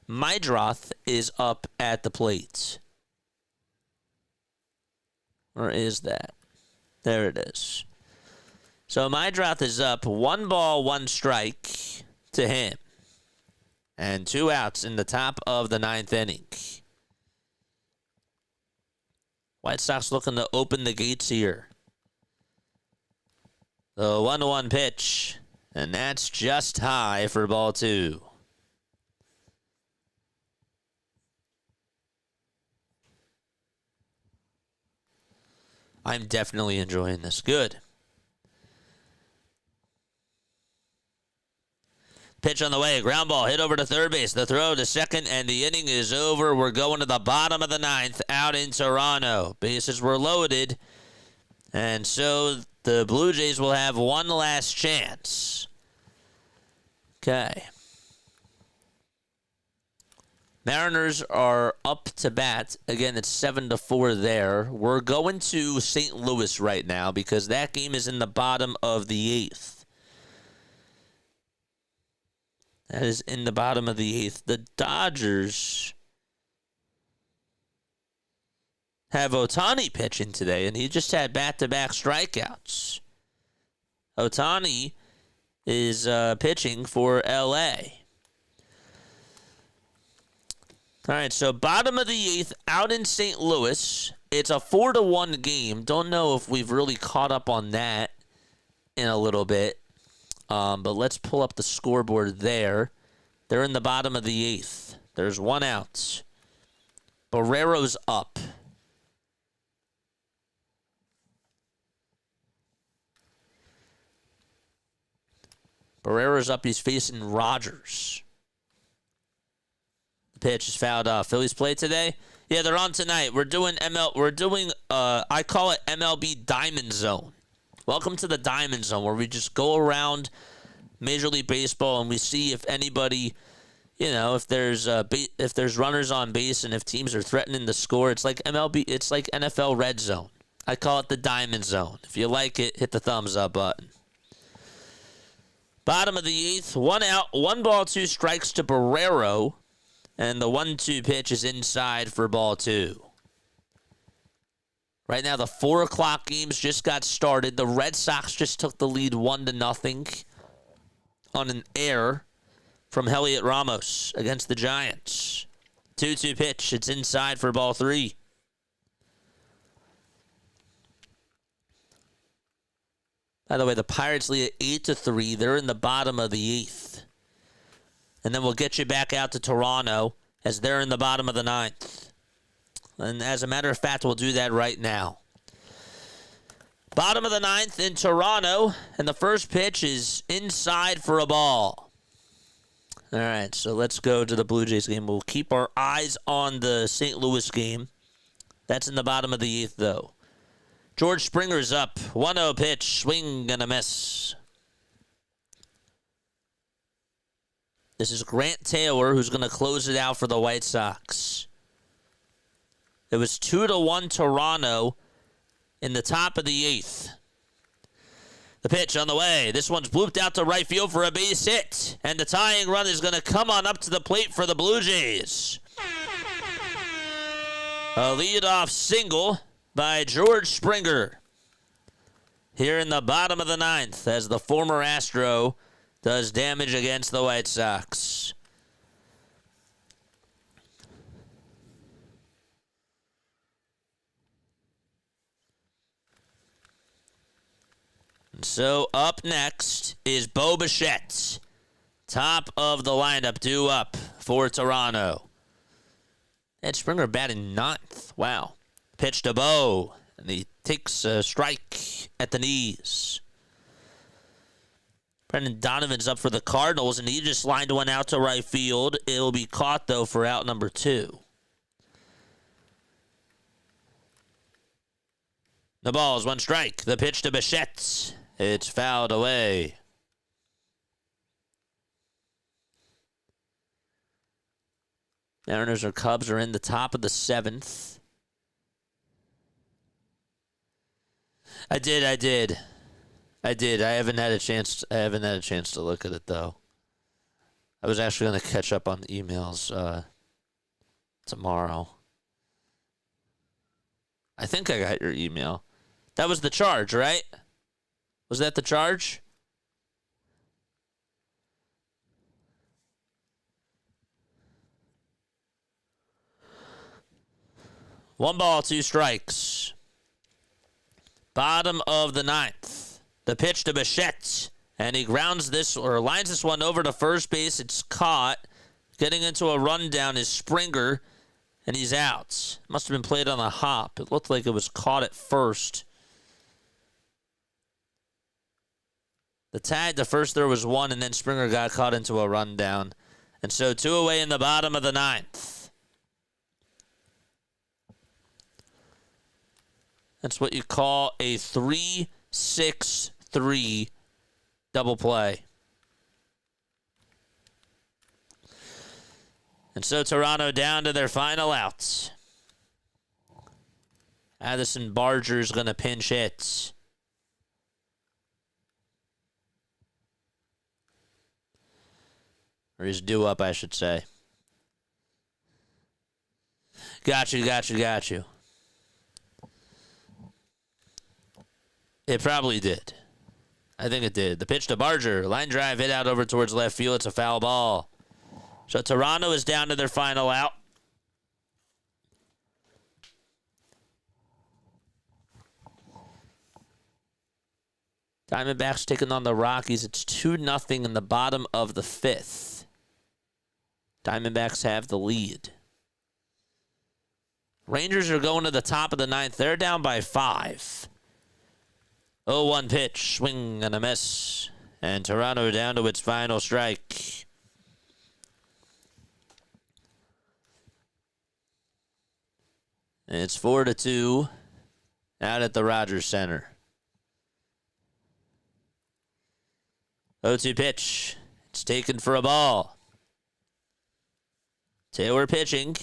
Meidroth is up at the plate. Or is that? There it is. So Meidroth is up. 1 ball, 1 strike to him. And 2 outs in the top of the 9th inning. White Sox looking to open the gates here. The 1-1 pitch. And that's just high for ball 2. I'm definitely enjoying this. Good. Pitch on the way. Ground ball hit over to third base. The throw to second, and the inning is over. We're going to the bottom of the 9th out in Toronto. Bases were loaded. And so the Blue Jays will have one last chance. Okay. Mariners are up to bat. Again, it's 7-4 there. We're going to St. Louis right now because that game is in the bottom of the 8th. That is in the bottom of the 8th. The Dodgers have Ohtani pitching today, and he just had back-to-back strikeouts. Ohtani is pitching for L.A. All right, so bottom of the 8th out in St. Louis. It's a 4-1 game. Don't know if we've really caught up on that in a little bit. But let's pull up the scoreboard there. They're in the bottom of the 8th. There's 1 out. Barrero's up. Barrero's up. He's facing Rogers. The pitch is fouled off. Phillies play today? Yeah, they're on tonight. We're doing I call it MLB Diamond Zone. Welcome to the Diamond Zone, where we just go around Major League Baseball and we see if anybody, if there's runners on base and if teams are threatening to score. It's like it's like NFL Red Zone. I call it the Diamond Zone. If you like it, hit the thumbs up button. Bottom of the 8th, 1 out, 1 ball, 2 strikes to Barrero, and the 1-2 pitch is inside for ball 2. Right now, the 4 o'clock games just got started. The Red Sox just took the lead 1-0 on an error from Heliot Ramos against the Giants. 2-2 pitch. It's inside for ball 3. By the way, the Pirates lead at 8-3. They're in the bottom of the 8th. And then we'll get you back out to Toronto as they're in the bottom of the 9th. And as a matter of fact, we'll do that right now. Bottom of the 9th in Toronto, and the first pitch is inside for a ball. All right, so let's go to the Blue Jays game. We'll keep our eyes on the St. Louis game. That's in the bottom of the 8th, though. George Springer's up. 1-0 pitch, swing and a miss. This is Grant Taylor, who's going to close it out for the White Sox. It was 2-1 Toronto in the top of the 8th. The pitch on the way. This one's blooped out to right field for a base hit. And the tying run is going to come on up to the plate for the Blue Jays. A leadoff single by George Springer here in the bottom of the 9th as the former Astro does damage against the White Sox. So up next is Bo Bichette. Top of the lineup, due up for Toronto. Ed Springer batting 9th. Wow. Pitch to Bo, and he takes a strike at the knees. Brendan Donovan's up for the Cardinals, and he just lined one out to right field. It'll be caught, though, for out number 2. The ball is 1 strike. The pitch to Bichette. It's fouled away. Mariners or Cubs are in the top of the 7th. I did. I haven't had a chance to look at it, though. I was actually going to catch up on the emails tomorrow. I think I got your email. That was the charge, right? Was that the charge? One ball, 2 strikes. Bottom of the 9th. The pitch to Bichette. And he grounds this, or lines this one over to first base. It's caught. Getting into a rundown is Springer. And he's out. Must have been played on a hop. It looked like it was caught at first. The tag, the first there was 1, and then Springer got caught into a rundown. And so 2 away in the bottom of the 9th. That's what you call a 3-6-3 double play. And so Toronto down to their final outs. Addison Barger's going to pinch hit. Or he's due up, I should say. Got you. It probably did. I think it did. The pitch to Barger. Line drive hit out over towards left field. It's a foul ball. So Toronto is down to their final out. Diamondbacks taking on the Rockies. It's 2-0 in the bottom of the 5th. Diamondbacks have the lead. Rangers are going to the top of the 9th. They're down by 5. 0-1 pitch. Swing and a miss. And Toronto down to its final strike. And it's 4-2 out at the Rogers Center. 0-2 pitch. It's taken for a ball. Taylor pitching.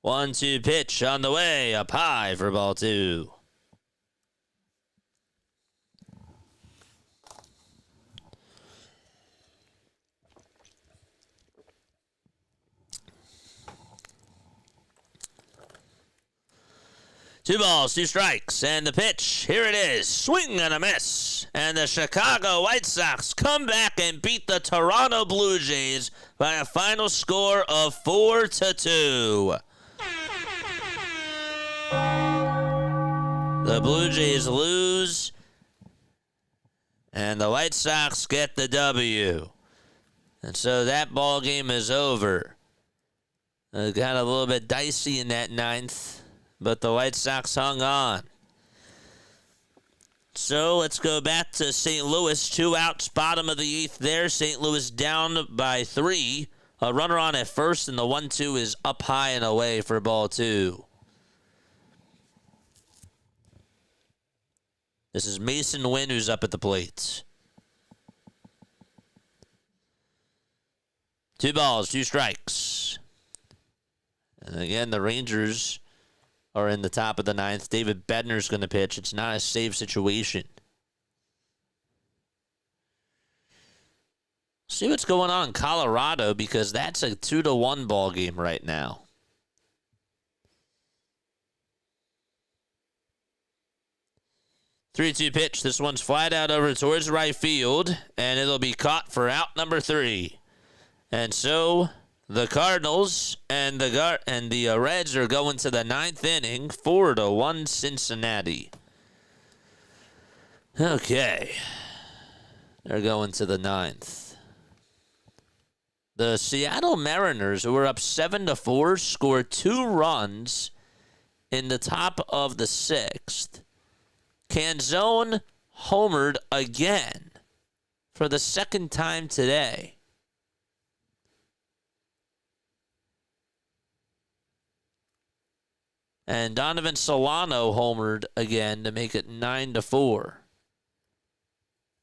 One-two pitch on the way, up high for ball 2. Two balls, 2 strikes, and the pitch, here it is, swing and a miss. And the Chicago White Sox come back and beat the Toronto Blue Jays by a final score of 4-2. The Blue Jays lose, and the White Sox get the W. And so that ball game is over. It got a little bit dicey in that 9th. But the White Sox hung on. So let's go back to St. Louis. 2 outs, bottom of the 8th there. St. Louis down by 3. A runner on at first, and the 1-2 is up high and away for ball 2. This is Mason Wynn who's up at the plate. 2 balls, 2 strikes. And again, the Rangers are in the top of the 9th. David Bednar's going to pitch. It's not a save situation. See what's going on in Colorado, because that's a 2-1 ball game right now. Three-two pitch. This one's flat out over towards right field, and it'll be caught for out number 3. And so the Cardinals and the Reds are going to the 9th inning, 4-1 Cincinnati. Okay. They're going to the 9th. The Seattle Mariners, who were up 7-4, scored 2 runs in the top of the 6th. Canzone homered again for the 2nd time today. And Donovan Solano homered again to make it 9-4.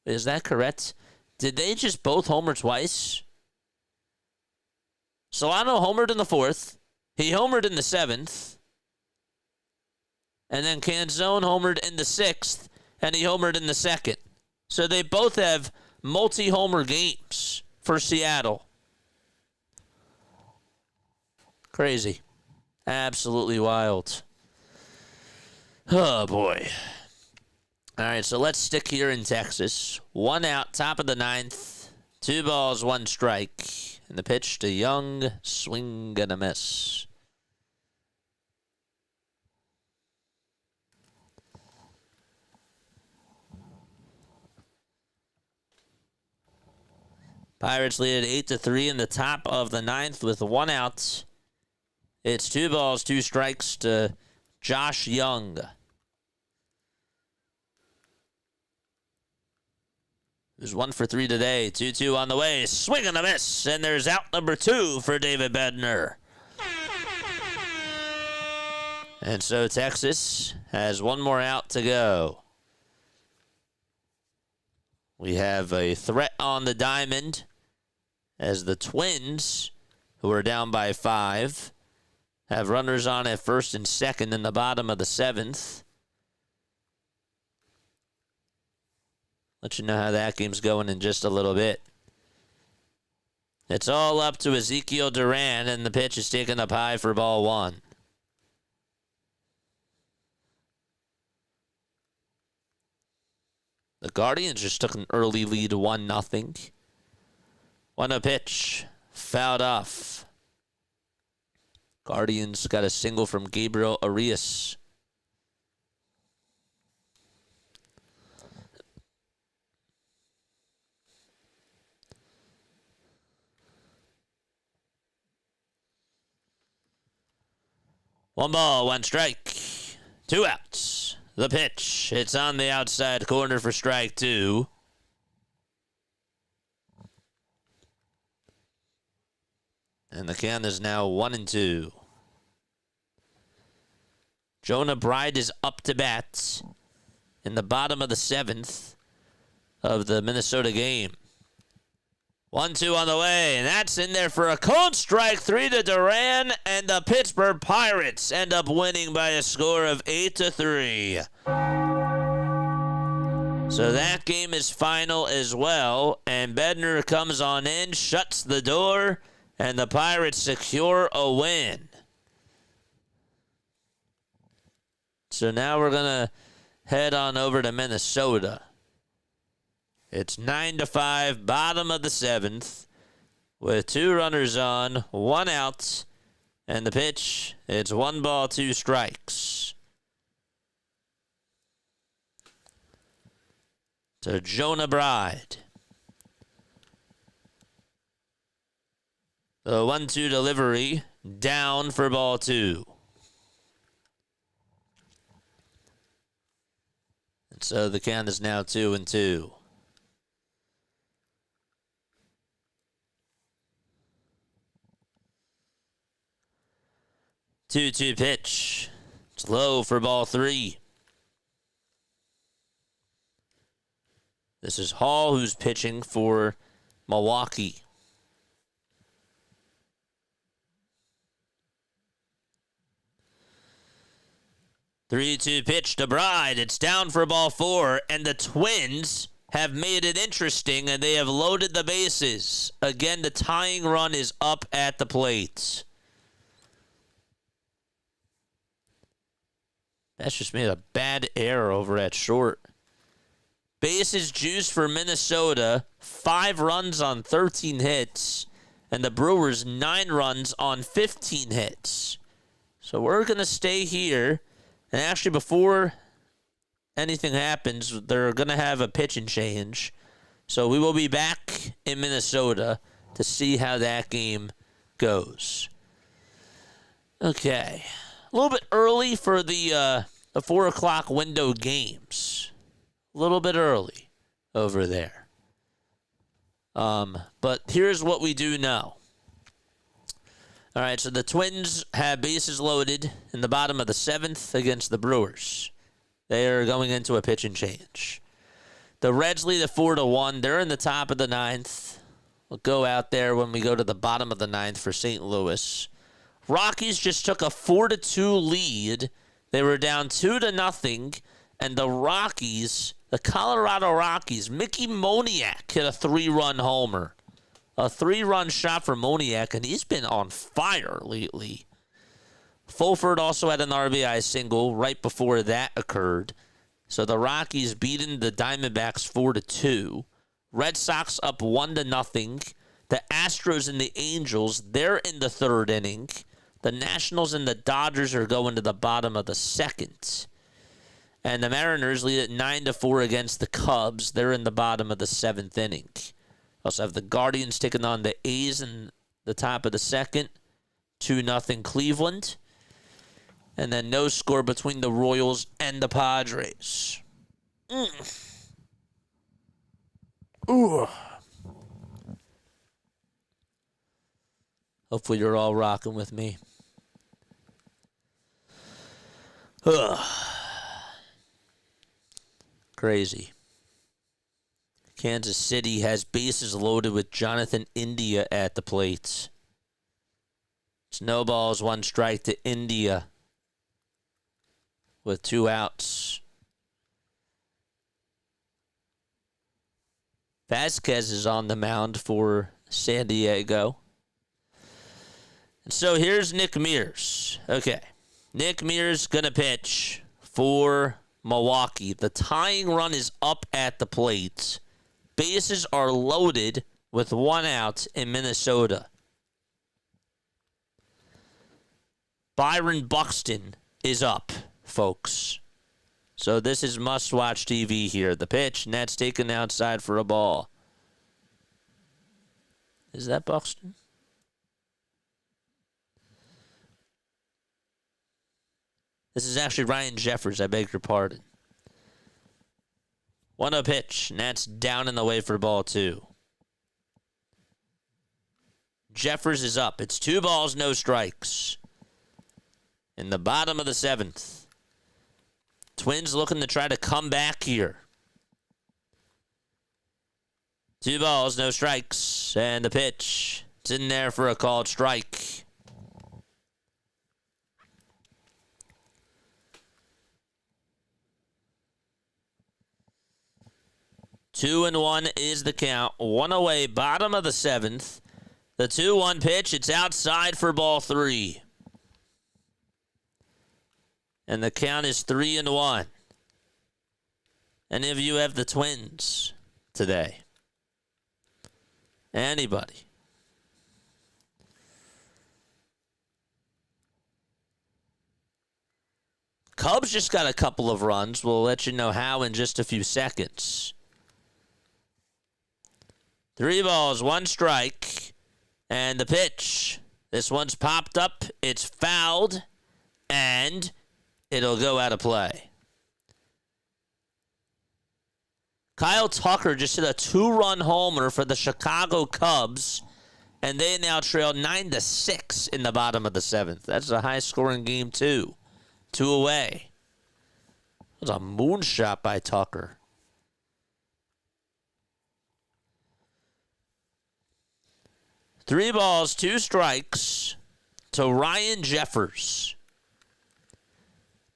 Is that correct? Did they just both homer twice? Solano homered in the 4th. He homered in the 7th. And then Canzone homered in the 6th. And he homered in the 2nd. So they both have multi-homer games for Seattle. Crazy. Absolutely wild. Oh, boy. All right, so let's stick here in Texas. 1 out, top of the 9th. 2 balls, 1 strike. And the pitch to Young, swing and a miss. Pirates lead at 8-3 in the top of the 9th with 1 out. It's 2 balls, 2 strikes to Josh Young. There's 1 for 3 today. 2-2 on the way. Swing and a miss. And there's out number 2 for David Bednar. And so Texas has 1 more out to go. We have a threat on the diamond as the Twins, who are down by 5, have runners on at first and second in the bottom of the 7th. Let you know how that game's going in just a little bit. It's all up to Ezekiel Duran, and the pitch is taken up high for ball 1. The Guardians just took an early lead, 1-0. 1-0 pitch, fouled off. Guardians got a single from Gabriel Arias. One ball, one strike. 2 outs. The pitch. It's on the outside corner for strike 2. And the count is now 1-2. Jonah Bride is up to bat in the bottom of the 7th of the Minnesota game. 1-2 on the way, and that's in there for a cold strike 3 to Duran, and the Pittsburgh Pirates end up winning by a score of 8-3. So that game is final as well, and Bednar comes on in, shuts the door, and the Pirates secure a win. So now we're going to head on over to Minnesota. It's 9-5, bottom of the 7th, with 2 runners on, 1 out, and the pitch, it's 1 ball, 2 strikes. To Jonah Bride. The 1-2 delivery, down for ball 2. And so the count is now 2-2. 2-2 pitch. It's low for ball 3. This is Hall, who's pitching for Milwaukee. Three-two pitch to Bride. It's down for ball 4, and the Twins have made it interesting, and they have loaded the bases. Again, the tying run is up at the plate. That's just made a bad error over at short. Bases juice for Minnesota. 5 runs on 13 hits. And the Brewers 9 runs on 15 hits. So we're going to stay here. And actually, before anything happens, they're going to have a pitching change. So we will be back in Minnesota to see how that game goes. Okay. A little bit early for the 4 o'clock window games. A little bit early over there. But here's what we do know. All right, so the Twins have bases loaded in the bottom of the 7th against the Brewers. They are going into a pitching change. The Reds lead at 4-1. They're in the top of the 9th. We'll go out there when we go to the bottom of the 9th for St. Louis. Rockies just took a 4-2 lead. They were down 2-0, and the Rockies, the Colorado Rockies, Mickey Moniak hit a 3-run homer. A 3-run shot for Moniak, and he's been on fire lately. Fulford also had an RBI single right before that occurred. So the Rockies beating the Diamondbacks 4-2. Red Sox up 1-0. The Astros and the Angels, they're in the 3rd inning. The Nationals and the Dodgers are going to the bottom of the 2nd. And the Mariners lead at 9-4 against the Cubs. They're in the bottom of the 7th inning. Also have the Guardians taking on the A's in the top of the 2nd. 2-0 Cleveland. And then no score between the Royals and the Padres. Ooh. Hopefully you're all rocking with me. Ugh. Crazy. Kansas City has bases loaded with Jonathan India at the plate. It's no balls, 1 strike to India with 2 outs. Vasquez is on the mound for San Diego. And so here's Nick Mears. Okay. Nick Mears going to pitch for Milwaukee. The tying run is up at the plate. Bases are loaded with 1 out in Minnesota. Byron Buxton is up, folks. So this is must-watch TV here. The pitch, Nets taken outside for a ball. Is that Buxton? This is actually Ryan Jeffers. I beg your pardon. 1-0 pitch. Nats down and away for ball 2. Jeffers is up. It's 2 balls, no strikes. In the bottom of the 7th. Twins looking to try to come back here. 2 balls, no strikes. And the pitch. It's in there for a called strike. Two and 1 is the count. 1 away, bottom of the 7th. The 2-1 pitch, it's outside for ball 3. And the count is 3-1. Any of you have the Twins today? Anybody? Cubs just got a couple of runs. We'll let you know how in just a few seconds. 3 balls, 1 strike. And the pitch. This one's popped up. It's fouled. And it'll go out of play. Kyle Tucker just hit a 2-run homer for the Chicago Cubs. And they now trail 9-6 in the bottom of the 7th. That's a high-scoring game, too. 2 away. That was a moonshot by Tucker. Three balls, 2 strikes to Ryan Jeffers.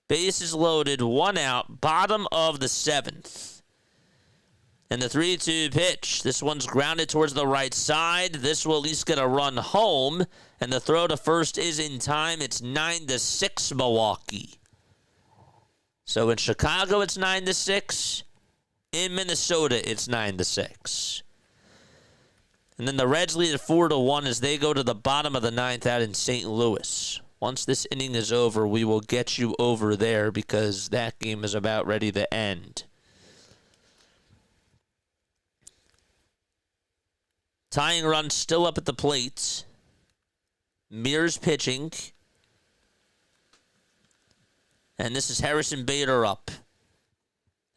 Bases loaded, 1 out, bottom of the 7th. And the 3-2 pitch. This one's grounded towards the right side. This will at least get a run home. And the throw to first is in time. It's 9-6 Milwaukee. So in Chicago, it's 9-6. In Minnesota, it's 9-6. And then the Reds lead at 4-1 as they go to the bottom of the 9th out in St. Louis. Once this inning is over, we will get you over there because that game is about ready to end. Tying run still up at the plate. Mears pitching. And this is Harrison Bader up.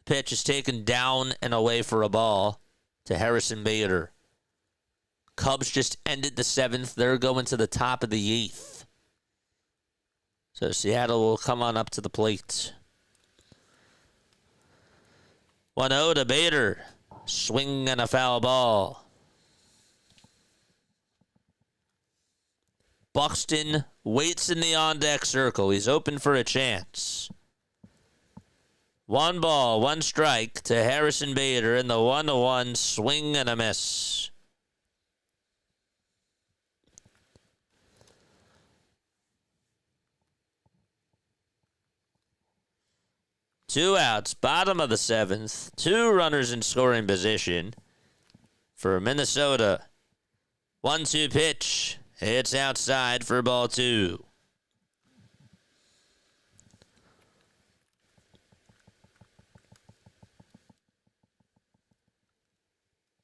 The pitch is taken down and away for a ball to Harrison Bader. Cubs just ended the 7th. They're going to the top of the 8th. So Seattle will come on up to the plate. 1-0 to Bader. Swing and a foul ball. Buxton waits in the on-deck circle. He's open for a chance. 1 ball, 1 strike to Harrison Bader in the 1-1 swing and a miss. Two outs, bottom of the 7th. 2 runners in scoring position for Minnesota. 1-2 pitch. It's outside for ball 2.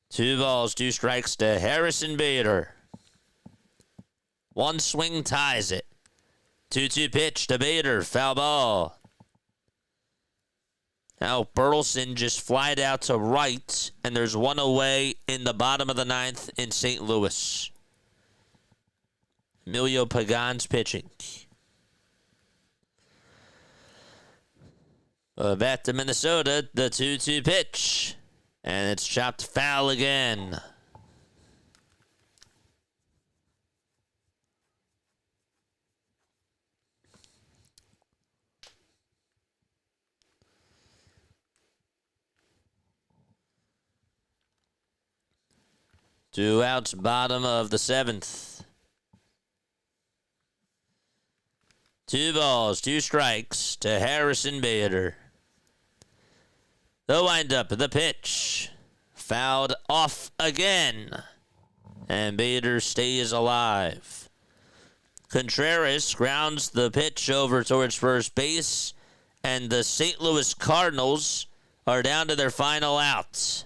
Two balls, 2 strikes to Harrison Bader. 1 swing ties it. 2-2 pitch to Bader. Foul ball. Now Burleson just flied out to right, and there's 1 away in the bottom of the 9th in St. Louis. Emilio Pagan's pitching. Back to Minnesota, the 2-2 pitch. And it's chopped foul again. Two outs, bottom of the 7th. 2 balls, 2 strikes to Harrison Bader. The windup, the pitch. Fouled off again. And Bader stays alive. Contreras grounds the pitch over towards first base, and the St. Louis Cardinals are down to their final outs.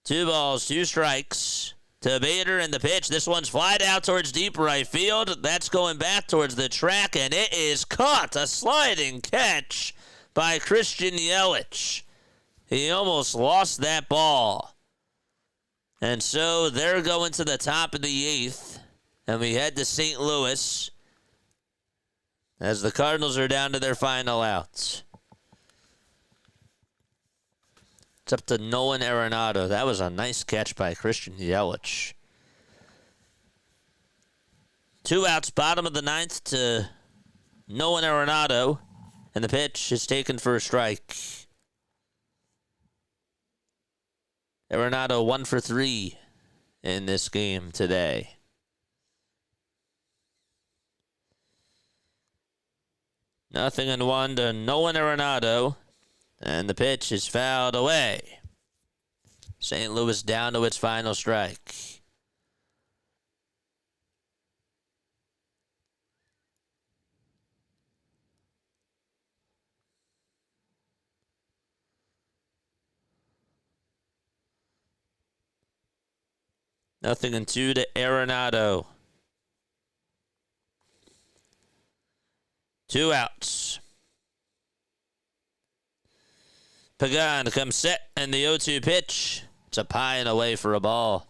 2 balls, 2 strikes to Bader, and the pitch. This one's flied out towards deep right field. That's going back towards the track, and it is caught. A sliding catch by Christian Yelich. He almost lost that ball. And so they're going to the top of the 8th, and we head to St. Louis as the Cardinals are down to their final outs. It's up to Nolan Arenado. That was a nice catch by Christian Yelich. 2 outs, bottom of the 9th to Nolan Arenado, and the pitch is taken for a strike. Arenado 1 for 3 in this game today. Nothing in 1 to Nolan Arenado. And the pitch is fouled away. St. Louis down to its final strike. Nothing in 2 to Arenado. 2 outs. Pagan comes set, and the 0-2 pitch. It's up high and away for a ball.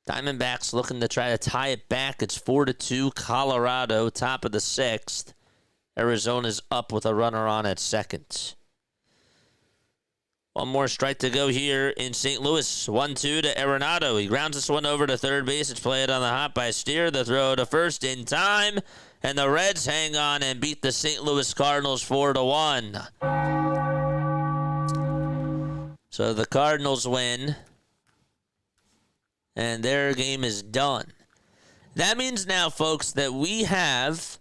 Diamondbacks looking to try to tie it back. It's 4-2 Colorado, top of the 6th. Arizona's up with a runner on at second. 1 more strike to go here in St. Louis. 1-2 to Arenado. He grounds this one over to third base. It's played on the hop by Steer. The throw to first in time. And the Reds hang on and beat the St. Louis Cardinals 4-1. So the Cardinals win. And their game is done. That means now, folks, that we have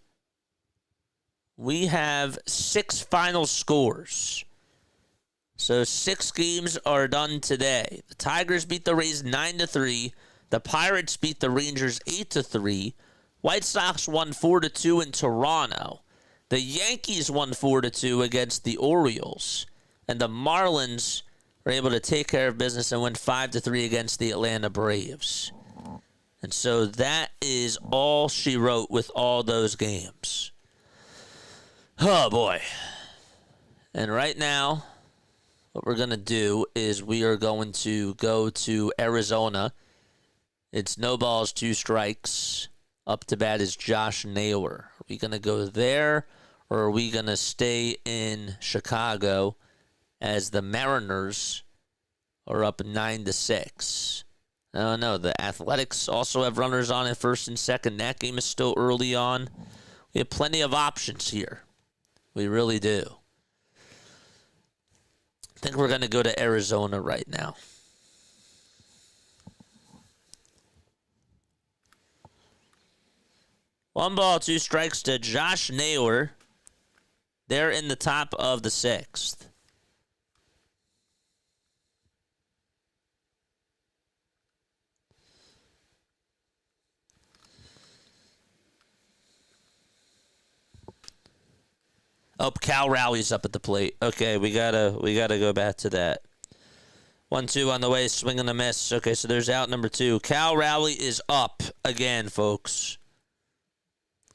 6 final scores. So 6 games are done today. The Tigers beat the Rays 9-3. The Pirates beat the Rangers 8-3. White Sox won 4-2 in Toronto. The Yankees won 4-2 against the Orioles. And the Marlins were able to take care of business and win 5-3 against the Atlanta Braves. And so that is all she wrote with all those games. Oh, boy. And right now, what we're going to do is we are going to go to Arizona. It's no balls, 2 strikes. Up to bat is Josh Naylor. Are we going to go there, or are we going to stay in Chicago as the Mariners are up 9-6? I don't know. The Athletics also have runners on at first and second. That game is still early on. We have plenty of options here. We really do. I think we're going to go to Arizona right now. One ball, 2 strikes to Josh Naylor. They're in the top of the 6th. Oh, Cal Rowley's up at the plate. Okay, we gotta go back to that. 1-2 on the way, swing and a miss. Okay, so there's out number 2. Cal Rowley is up again, folks.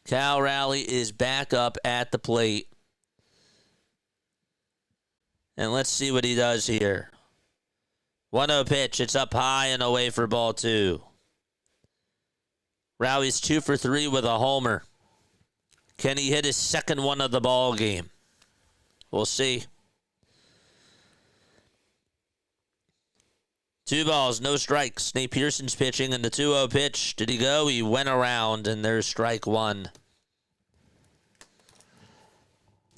Cal Rowley is back up at the plate. And let's see what he does here. 1-0 pitch. It's up high and away for ball 2. Rowley's 2 for 3 with a homer. Can he hit his second one of the ball game? We'll see. 2 balls, no strikes. Nate Pearson's pitching, and the 2-0 pitch. Did he go? He went around, and there's strike 1.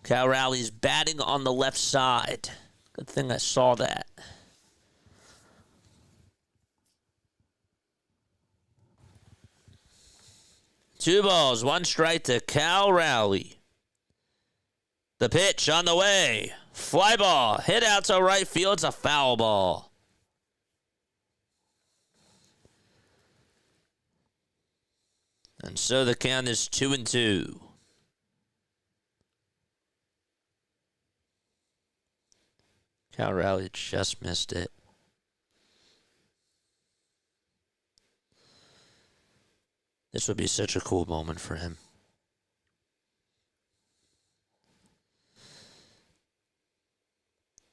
Cal Rowley's batting on the left side. Good thing I saw that. Two balls, 1 strike to Cal Rowley. The pitch on the way. Fly ball. Hit out to right field. It's a foul ball. And so the count is 2-2. Cal Raleigh just missed it. This would be such a cool moment for him.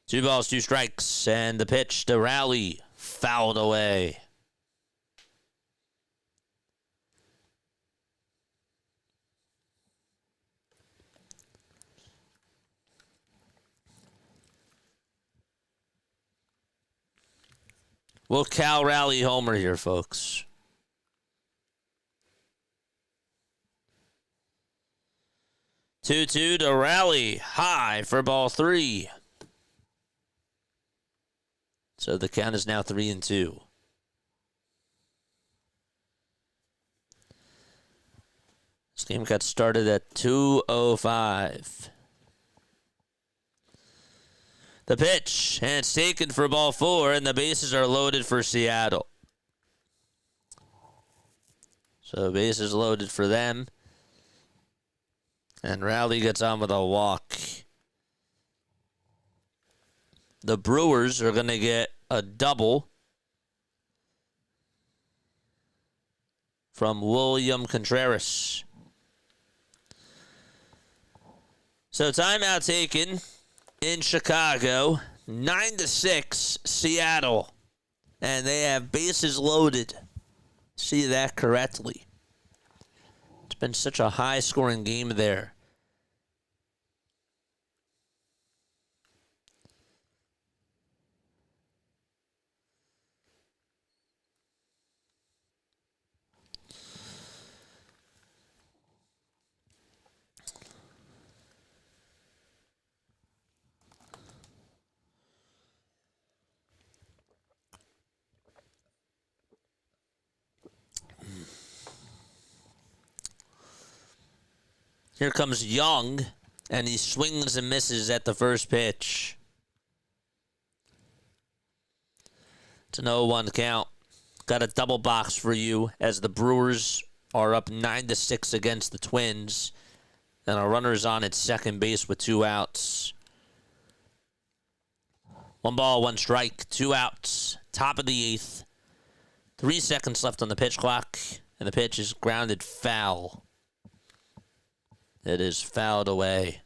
Two balls, two strikes, and the pitch to Raleigh, fouled away. Will Cal Raleigh homer here, folks? Two-two to Raleigh, high for ball 3. So the count is now 3-2. This game got started at 2:05. The pitch, and it's taken for ball 4, and the bases are loaded for Seattle. So bases loaded for them. And Raleigh gets on with a walk. The Brewers are going to get a double from William Contreras. So timeout taken in Chicago. 9-6 Seattle. And they have bases loaded. See that correctly. It's been such a high-scoring game there. Here comes Young, and he swings and misses at the first pitch. It's an 0-1 count. Got a double box for you as the Brewers are up 9-6 against the Twins. And a runner's on at second base with 2 outs. 1 ball, 1 strike, 2 outs. Top of the 8th. 3 seconds left on the pitch clock, and the pitch is grounded foul. It is fouled away.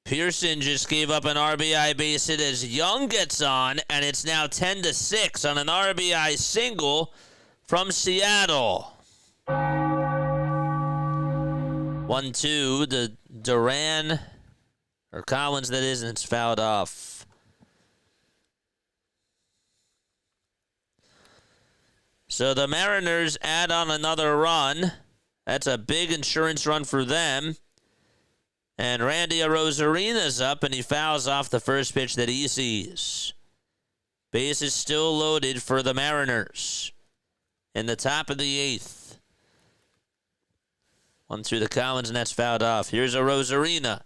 Pearson just gave up an RBI base hit as Young gets on, and it's now 10-6 on an RBI single from Seattle. 1-2 to Duran, or Collins that is, and it's fouled off. So the Mariners add on another run. That's a big insurance run for them. And Randy Arozarena's up, and he fouls off the first pitch that he sees. Base is still loaded for the Mariners. In the top of the 8th. 1-2 to Collins, and that's fouled off. Here's Arozarena.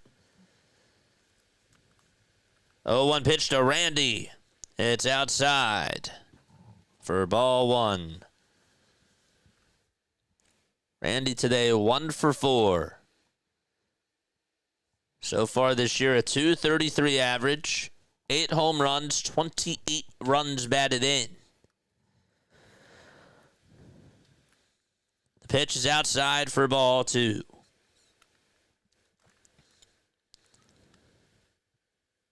0-1 pitch to Randy. It's outside for ball 1. Randy today 1 for 4. So far this year, a .233 average, 8 home runs, 28 runs batted in. The pitch is outside for ball 2.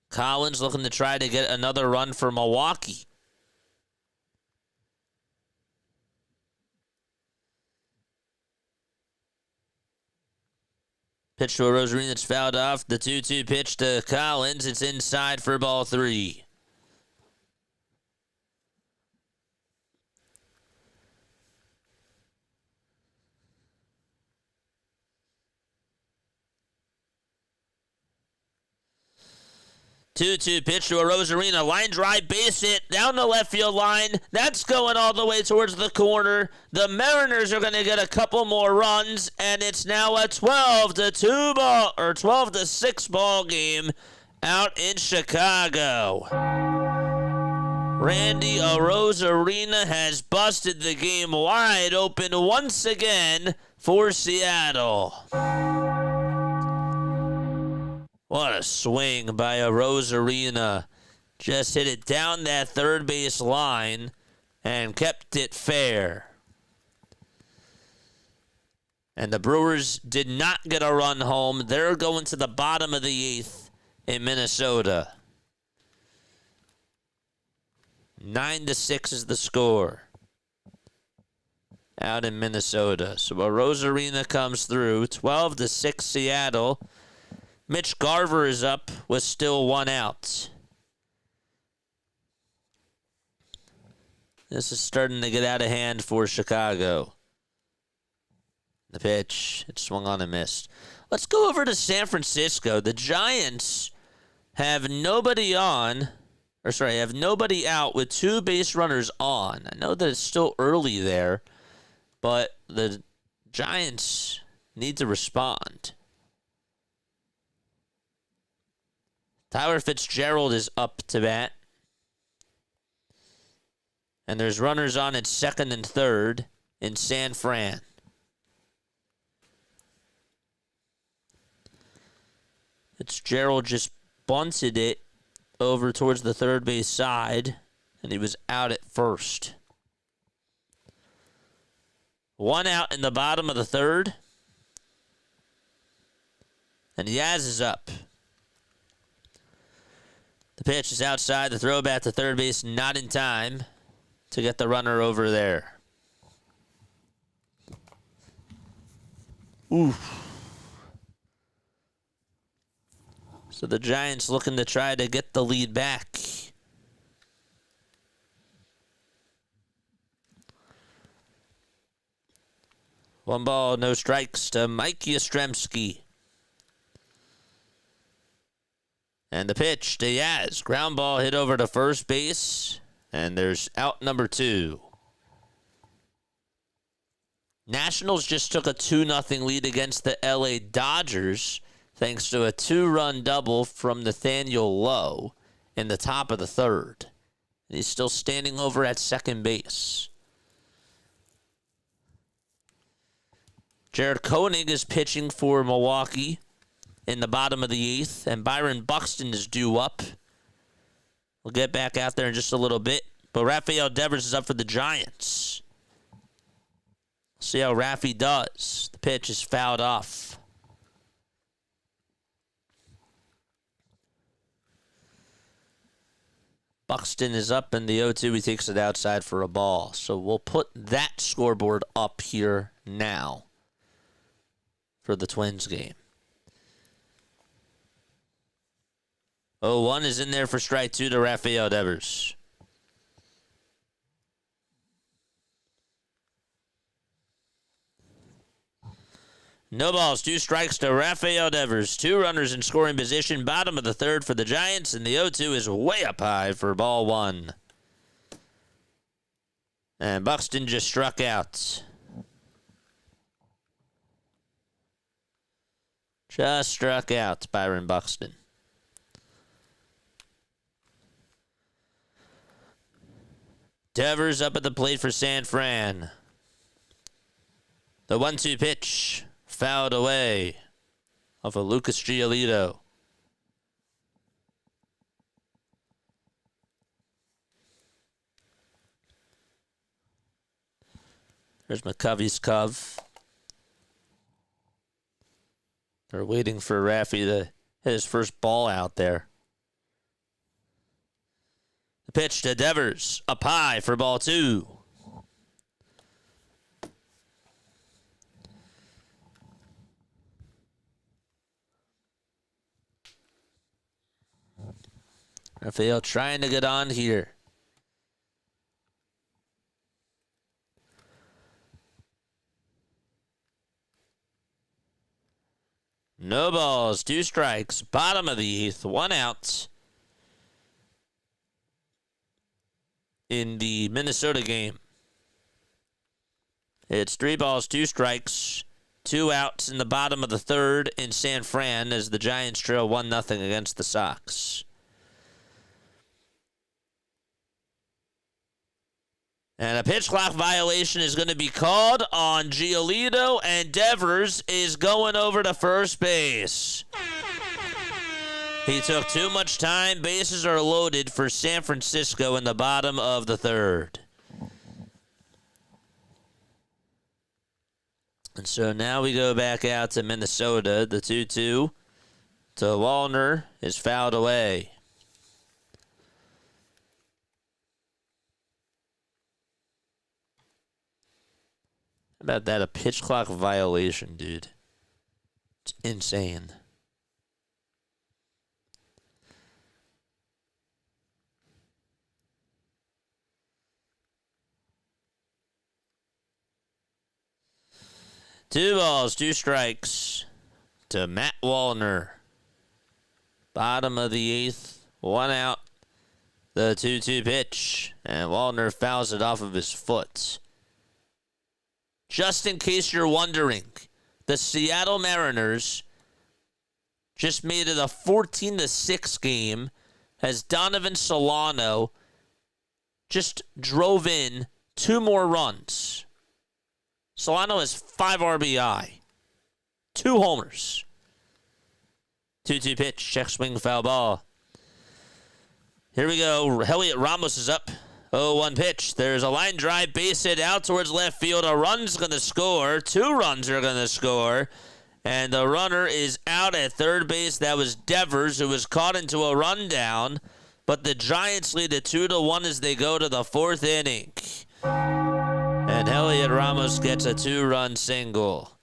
Collins looking to try to get another run for Milwaukee. Pitch to Arozarena that's fouled off. The 2-2 pitch to Collins. It's inside for ball 3. Two-two pitch to Arozarena. Line drive, base hit down the left field line. That's going all the way towards the corner. The Mariners are going to get a couple more runs, and it's now a 12-2 ball or 12-6 ball game out in Chicago. Randy Arozarena has busted the game wide open once again for Seattle. What a swing by Arozarena. Just hit it down that third base line and kept it fair. And the Brewers did not get a run home. They're going to the bottom of the 8th in Minnesota. 9-6 is the score out in Minnesota. So Arozarena comes through. 12-6 Seattle. Mitch Garver is up with still 1 out. This is starting to get out of hand for Chicago. The pitch, it swung on and missed. Let's go over to San Francisco. The Giants have nobody out with 2 base runners on. I know that it's still early there, but the Giants need to respond. Tyler Fitzgerald is up to bat. And there's runners on at second and third in San Fran. Fitzgerald just bunted it over towards the third base side, and he was out at first. 1 out in the bottom of the third. And Yaz is up. The pitch is outside. The throw back to third base, not in time to get the runner over there. Oof. So the Giants looking to try to get the lead back. One ball, no strikes to Mike Yastrzemski. And the pitch to Yaz. Ground ball hit over to first base. And there's out number 2. Nationals just took a 2-0 lead against the LA Dodgers thanks to a 2-run double from Nathaniel Lowe in the top of the third. He's still standing over at second base. Jared Koenig is pitching for Milwaukee in the bottom of the 8th, and Byron Buxton is due up. We'll get back out there in just a little bit, but Rafael Devers is up for the Giants. See how Raffy does. The pitch is fouled off. Buxton is up in the 0-2. He takes it outside for a ball. So we'll put that scoreboard up here now for the Twins game. 0-1 is in there for strike 2 to Rafael Devers. No balls, 2 strikes to Rafael Devers. 2 runners in scoring position. Bottom of the third for the Giants, and the 0-2 is way up high for ball 1. And Buxton just struck out. Just struck out, Byron Buxton. Devers up at the plate for San Fran. The 1-2 pitch. Fouled away off of Lucas Giolito. There's McCovey's cove. They're waiting for Raffy to hit his first ball out there. The pitch to Devers. Up high for ball 2. Rafael trying to get on here. No balls, 2 strikes. Bottom of the 8th, 1 out in the Minnesota game. It's 3 balls, 2 strikes 2 outs in the bottom of the third in San Fran as the Giants trail 1-0 against the Sox. And a pitch clock violation is going to be called on Giolito, and Devers is going over to first base. He took too much time. Bases are loaded for San Francisco in the bottom of the third. And so now we go back out to Minnesota. The 2-2 to Wallner is fouled away. How about that? A pitch clock violation, dude. It's insane. Two balls, 2 strikes to Matt Wallner. Bottom of the 8th, 1 out. The 2-2 pitch, and Wallner fouls it off of his foot. Just in case you're wondering, the Seattle Mariners just made it a 14-6 game as Donovan Solano just drove in 2 more runs. Solano has 5 RBI, 2 homers. 2-2 pitch, check swing, foul ball. Here we go. Elliot Ramos is up. 0-1 pitch. There's a line drive, base hit out towards left field. A run's going to score. 2 runs are going to score. And the runner is out at third base. That was Devers, who was caught into a rundown. But the Giants lead it 2-1 as they go to the 4th inning. And Elliot Ramos gets a 2-run single.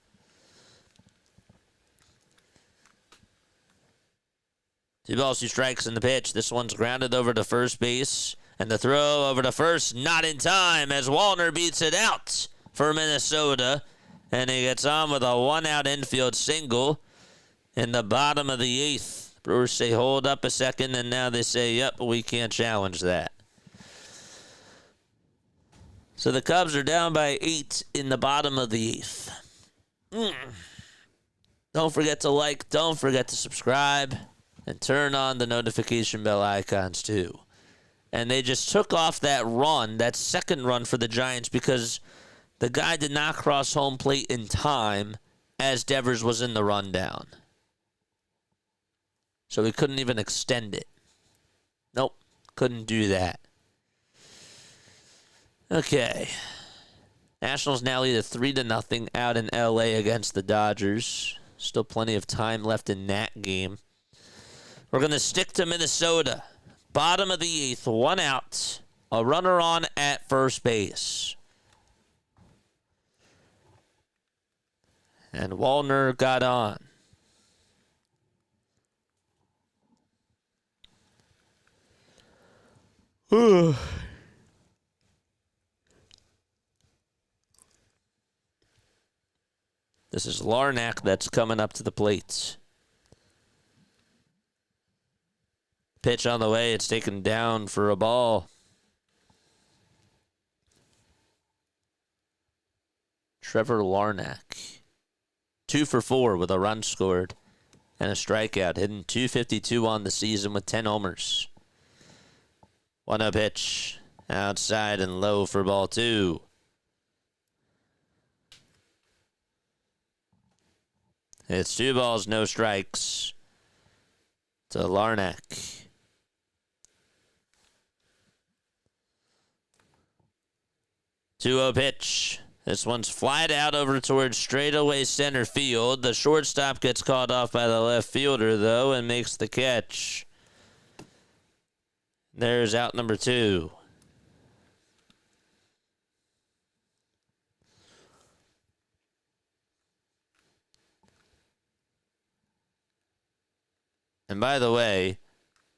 Two balls, 2 strikes in the pitch. This one's grounded over to first base. And the throw over to first, not in time as Wallner beats it out for Minnesota. And he gets on with a 1-out infield single in the bottom of the 8th. Brewers say hold up a second, and now they say, yep, we can't challenge that. So the Cubs are down by 8 in the bottom of the 8th. Don't forget to like, don't forget to subscribe, and turn on the notification bell icons too. And they just took off that run, that second run for the Giants, because the guy did not cross home plate in time as Devers was in the rundown. So he couldn't even extend it. Nope, couldn't do that. Okay. Nationals now lead at 3-0 out in LA against the Dodgers. Still plenty of time left in that game. We're going to stick to Minnesota. Bottom of the 8th, 1 out. A runner on at first base. And Wallner got on. This is Larnach that's coming up to the plate. Pitch on the way. It's taken down for a ball. Trevor Larnach. 2 for 4 with a run scored and a strikeout. Hitting .252 on the season with 10 homers. 1-0 pitch. Outside and low for ball 2. It's 2 balls, no strikes to Larnach. 2-0 pitch. This one's flied out over towards straightaway center field. The shortstop gets caught off by the left fielder, though, and makes the catch. There's out number 2. And by the way,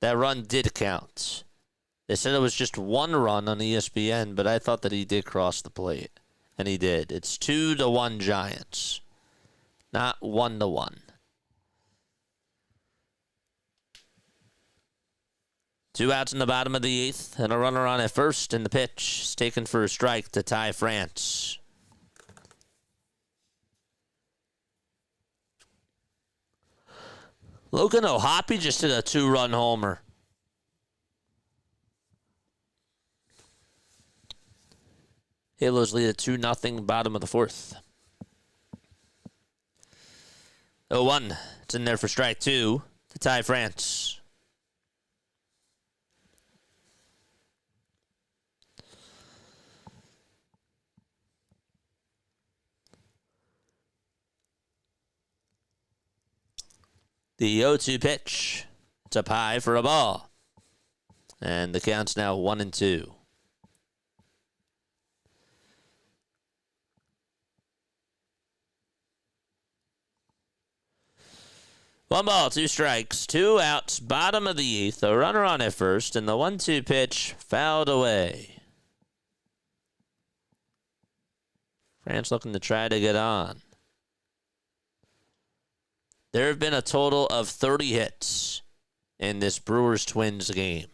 that run did count. They said it was just 1 run on ESPN, but I thought that he did cross the plate. And he did. It's 2-1 Giants. Not 1-1. Two outs in the bottom of the 8th, and a runner on at first, and the pitch is taken for a strike to Ty France. Logan O'Hoppe just hit a 2-run homer. Halos lead at 2-0, bottom of the 4th. 0-1. It's in there for strike 2 to tie France. The 0-2 pitch. It's up high for a ball. And the count's now 1-2. 1 ball, 2 strikes, 2 outs, bottom of the 8th. A runner on at first, and the 1-2 pitch fouled away. France looking to try to get on. There have been a total of 30 hits in this Brewers-Twins game,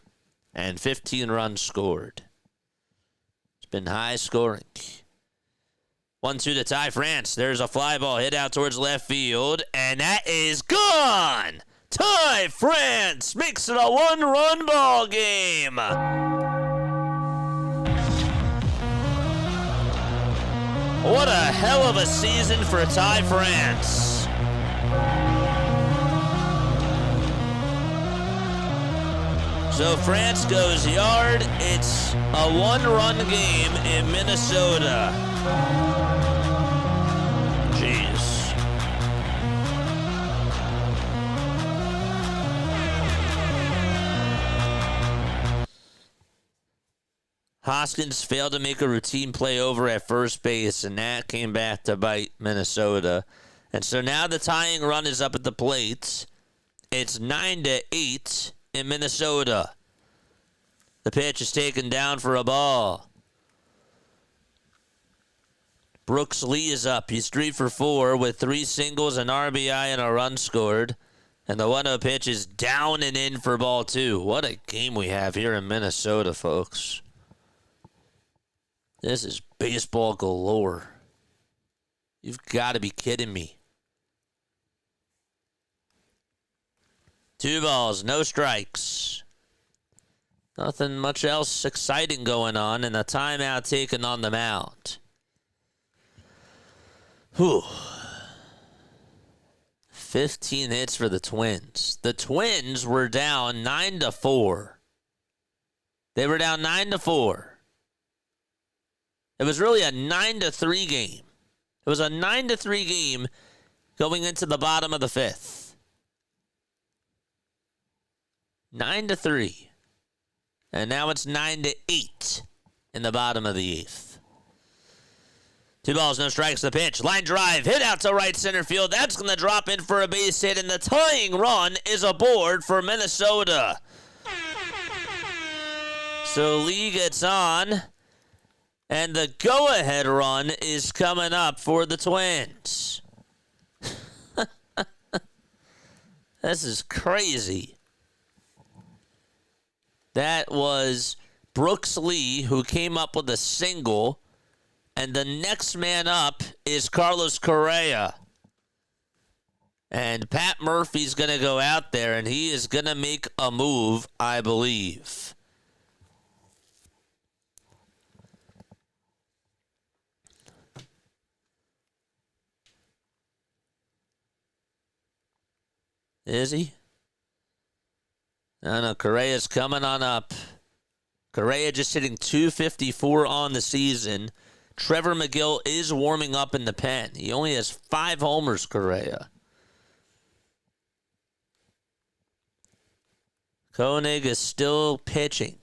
and 15 runs scored. It's been high scoring. 1-2 to tie France. There's a fly ball hit out towards left field, and that is gone! Tie France! Makes it a 1-run ball game! What a hell of a season for tie France. So France goes yard. It's a 1-run game in Minnesota. Jeez. Hoskins failed to make a routine play over at first base, and that came back to bite Minnesota. And so now the tying run is up at the plate. It's 9-8 in Minnesota. The pitch is taken down for a ball. Brooks Lee is up. He's 3 for 4 with 3 singles, an RBI, and a run scored. And the 1-0 pitch is down and in for ball 2. What a game we have here in Minnesota, folks. This is baseball galore. You've got to be kidding me. 2 balls, no strikes. Nothing much else exciting going on, and a timeout taken on the mound. Whew. 15 hits for the Twins. The Twins were down 9-4. They were down 9-4. It was really a 9-3 game. It was a 9-3 game going into the bottom of the 5th. 9-3. And now it's 9-8 in the bottom of the 8th. 2 balls, no strikes, the pitch. Line drive, hit out to right center field. That's going to drop in for a base hit, and the tying run is aboard for Minnesota. So Lee gets on, and the go-ahead run is coming up for the Twins. This is crazy. That was Brooks Lee, who came up with a single. And the next man up is Carlos Correa. And Pat Murphy's going to go out there, and he is going to make a move, I believe. Is he? No, Correa's coming on up. Correa just hitting .254 on the season. Trevor McGill is warming up in the pen. He only has 5 homers, Correa. Koenig is still pitching.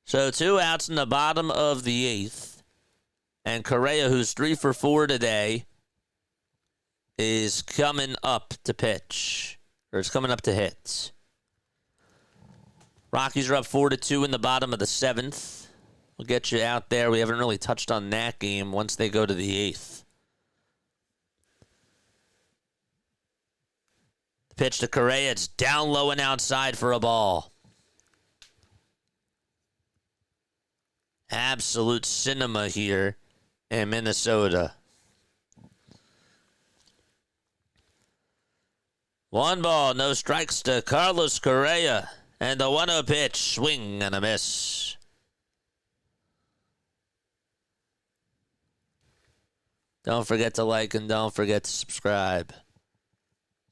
So 2 outs in the bottom of the 8th. And Correa, who's 3 for 4 today, is coming up to pitch. Or is coming up to hit. Rockies are up 4-2 in the bottom of the 7th. We'll get you out there. We haven't really touched on that game once they go to the 8th. The pitch to Correa. It's down low and outside for a ball. Absolute cinema here in Minnesota. 1 ball, no strikes to Carlos Correa. And the 1-0 pitch, swing and a miss. Don't forget to like and don't forget to subscribe.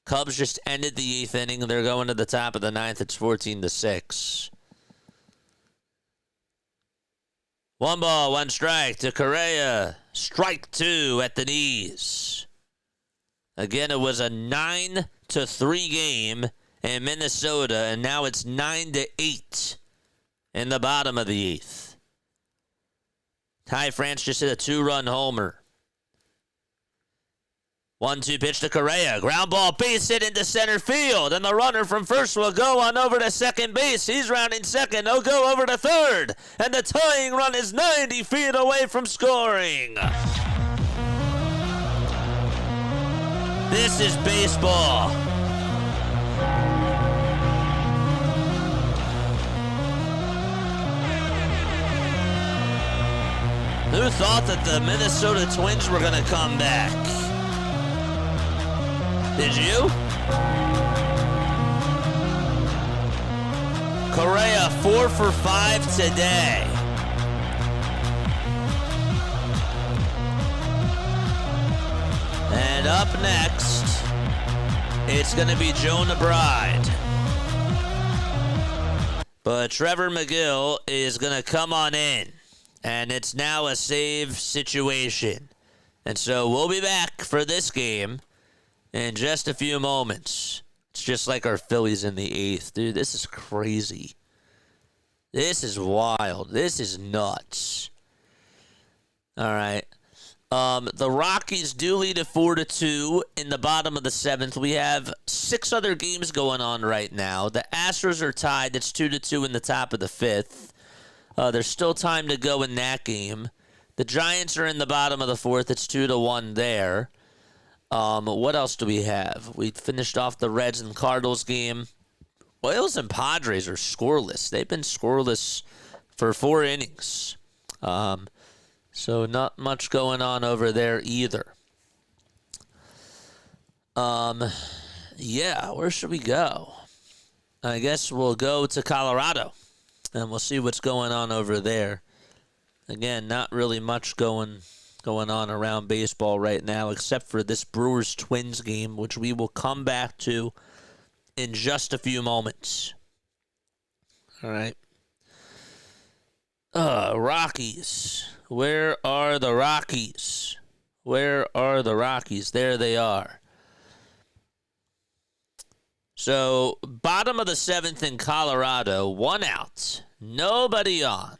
Cubs just ended the 8th inning. They're going to the top of the 9th. It's 14-6. 1 ball, 1 strike to Correa. Strike 2 at the knees. Again, it was a 9-3 game in Minnesota, and now it's 9-8 in the bottom of the 8th. Ty France just hit a 2-run homer. 1-2 pitch to Correa. Ground ball, base hit into center field. And the runner from first will go on over to second base. He's rounding second. He'll go over to third. And the tying run is 90 feet away from scoring. This is baseball. Who thought that the Minnesota Twins were going to come back? Did you? Correa 4 for 5 today. And up next, it's going to be Jonah Bride. But Trevor McGill is going to come on in. And it's now a save situation. And so we'll be back for this game in just a few moments. It's just like our Phillies in the 8th. Dude, this is crazy. This is wild. This is nuts. All right. The Rockies do lead at 4-2 in the bottom of the 7th. We have 6 other games going on right now. The Astros are tied. It's 2-2 in the top of the 5th. There's still time to go in that game. The Giants are in the bottom of the 4th. It's 2-1 there. What else do we have? We finished off the Reds and Cardinals game. Royals and Padres are scoreless. They've been scoreless for 4 innings. So not much going on over there either. Yeah, where should we go? I guess we'll go to Colorado, and we'll see what's going on over there. Again, not really much going on around baseball right now, except for this Brewers-Twins game, which we will come back to in just a few moments. All right. Rockies. Where are the Rockies? Where are the Rockies? There they are. So, bottom of the 7th in Colorado, 1 out. Nobody on.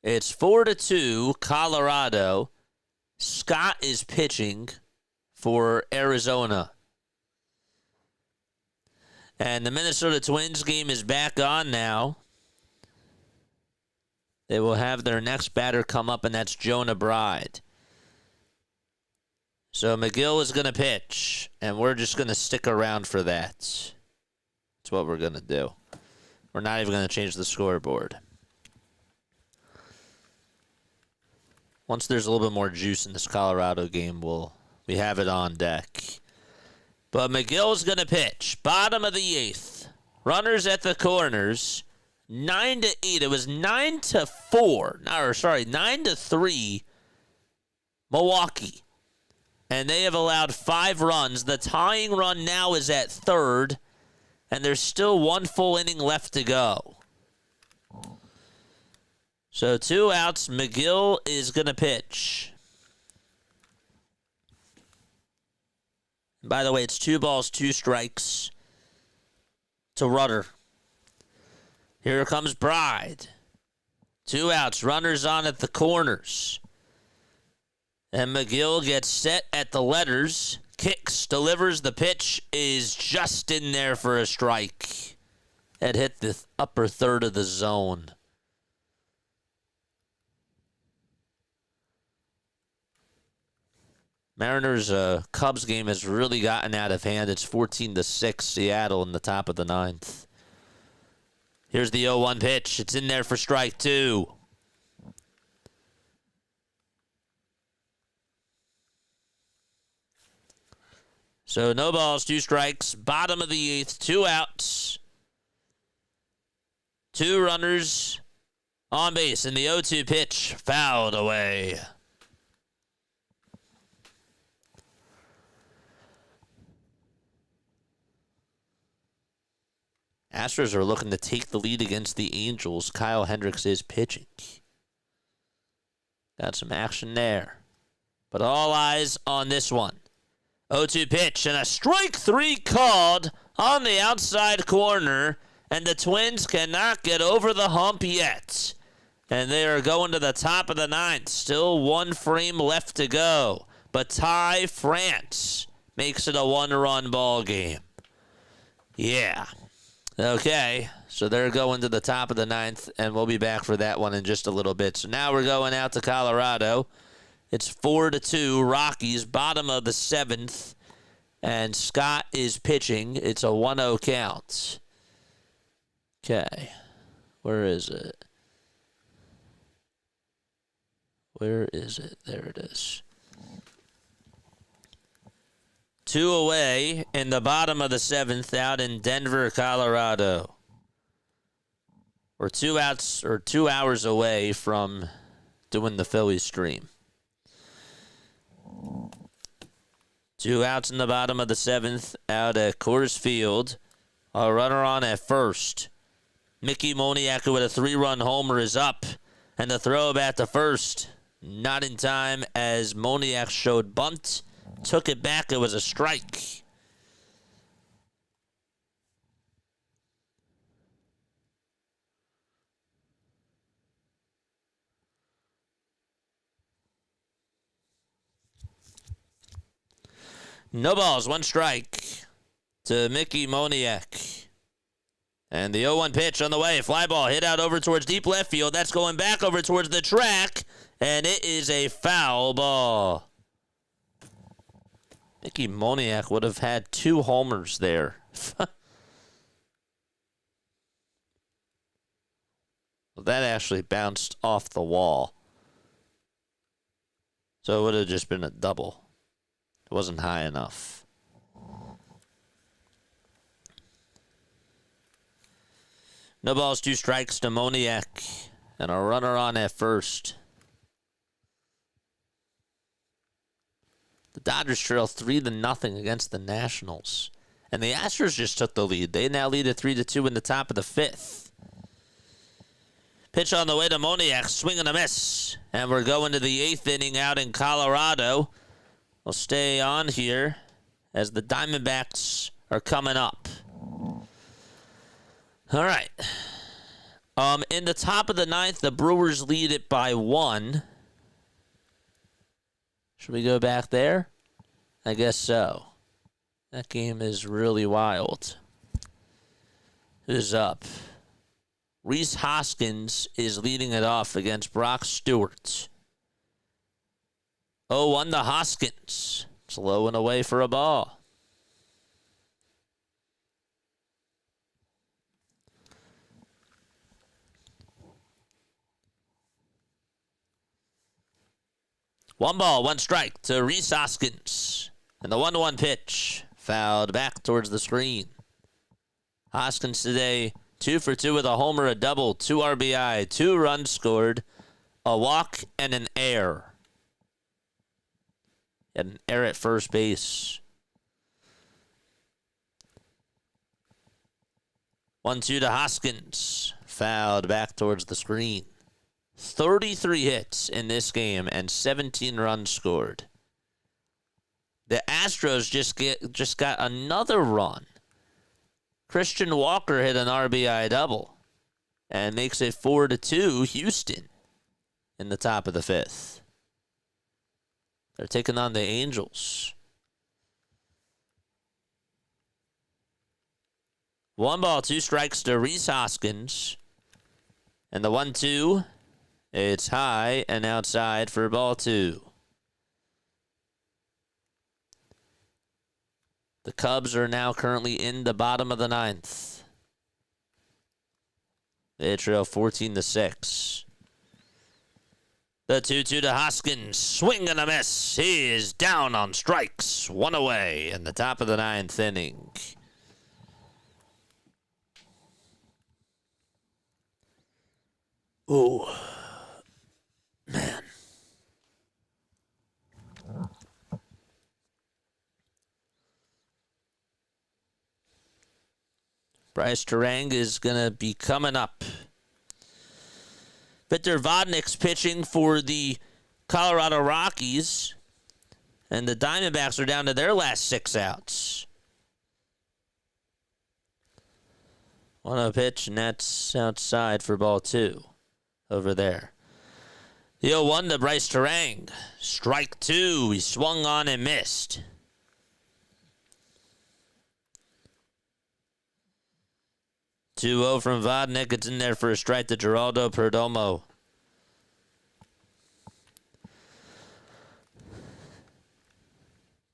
It's 4-2, Colorado. Scott is pitching for Arizona. And the Minnesota Twins game is back on now. They will have their next batter come up, and that's Jonah Bride. So McGill is going to pitch, and we're just going to stick around for that. That's what we're going to do. We're not even going to change the scoreboard. Once there's a little bit more juice in this Colorado game, we have it on deck. But McGill's going to pitch. Bottom of the 8th. Runners at the corners. 9-8. It was 9-4. 9-3. Milwaukee. And they have allowed 5 runs. The tying run now is at 3rd. And there's still 1 full inning left to go. So 2 outs. McGill is going to pitch. By the way, it's 2 balls, 2 strikes to Rudder. Here comes Bride. 2 outs. Runners on at the corners. And McGill gets set at the letters. Kicks, delivers. The pitch is just in there for a strike. It hit the upper third of the zone. Mariners' Cubs game has really gotten out of hand. It's 14-6 Seattle in the top of the 9th. Here's the 0-1 pitch. It's in there for strike 2. So no balls, 2 strikes, bottom of the 8th, 2 outs. 2 runners on base, and the 0-2 pitch fouled away. Astros are looking to take the lead against the Angels. Kyle Hendricks is pitching. Got some action there. But all eyes on this one. 0-2 pitch and a strike 3 called on the outside corner. And the Twins cannot get over the hump yet. And they are going to the top of the 9th. Still 1 frame left to go. But Ty France makes it a 1-run ball game. Yeah. Okay, so they're going to the top of the 9th, and we'll be back for that one in just a little bit. So now we're going out to Colorado. It's 4-2, Rockies, bottom of the 7th, and Scott is pitching. It's a 1-0 count. Okay, where is it? Where is it? There it is. 2 away in the bottom of the 7th out in Denver, Colorado. We're 2 outs or 2 hours away from doing the Phillies stream. 2 outs in the bottom of the 7th out at Coors Field. A runner on at first. Mickey Moniak with a 3-run homer is up. And the throw back to first. Not in time as Moniak showed bunt. Took it back. It was a strike. No balls, 1 strike to Mickey Moniak. And the 0-1 pitch on the way. Fly ball hit out over towards deep left field. That's going back over towards the track. And it is a foul ball. Mickey Moniak would have had 2 homers there. Well, that actually bounced off the wall. So it would have just been a double. It wasn't high enough. No balls, 2 strikes to Moniak. And a runner on at first. The Dodgers trail 3-0 against the Nationals. And the Astros just took the lead. They now lead at 3-2 in the top of the 5th. Pitch on the way to Moniak. Swing and a miss. And we're going to the 8th inning out in Colorado. We'll stay on here as the Diamondbacks are coming up. All right. In the top of the 9th, the Brewers lead it by 1. Should we go back there? I guess so. That game is really wild. Who's up? Rhys Hoskins is leading it off against Brock Stewart. 0-1 to Hoskins. It's low and away for a ball. One ball, 1 strike to Rhys Hoskins. And the 1-1 pitch fouled back towards the screen. Hoskins today 2 for 2 with a homer, a double, 2 RBI, 2 runs scored, a walk, and an error. And an error at first base. 1-2 to Hoskins. Fouled back towards the screen. 33 hits in this game and 17 runs scored. The Astros just got another run. Christian Walker hit an RBI double and makes it 4-2 Houston in the top of the 5th. They're taking on the Angels. 1 ball, 2 strikes to Rhys Hoskins. And the 1-2, it's high and outside for ball 2. The Cubs are now currently in the bottom of the 9th. They trail 14-6. The 2-2 to Hoskins. Swing and a miss. He is down on strikes. One away in the top of the 9th inning. Ooh. Man. Bryce Terang is going to be coming up. Victor Vodnik's pitching for the Colorado Rockies. And the Diamondbacks are down to their last 6 outs. 1-0 pitch, and that's outside for ball 2 over there. The 0-1 to Bryce Terang. Strike 2. He swung on and missed. 2-0 from Vodnik. It's in there for a strike to Geraldo Perdomo.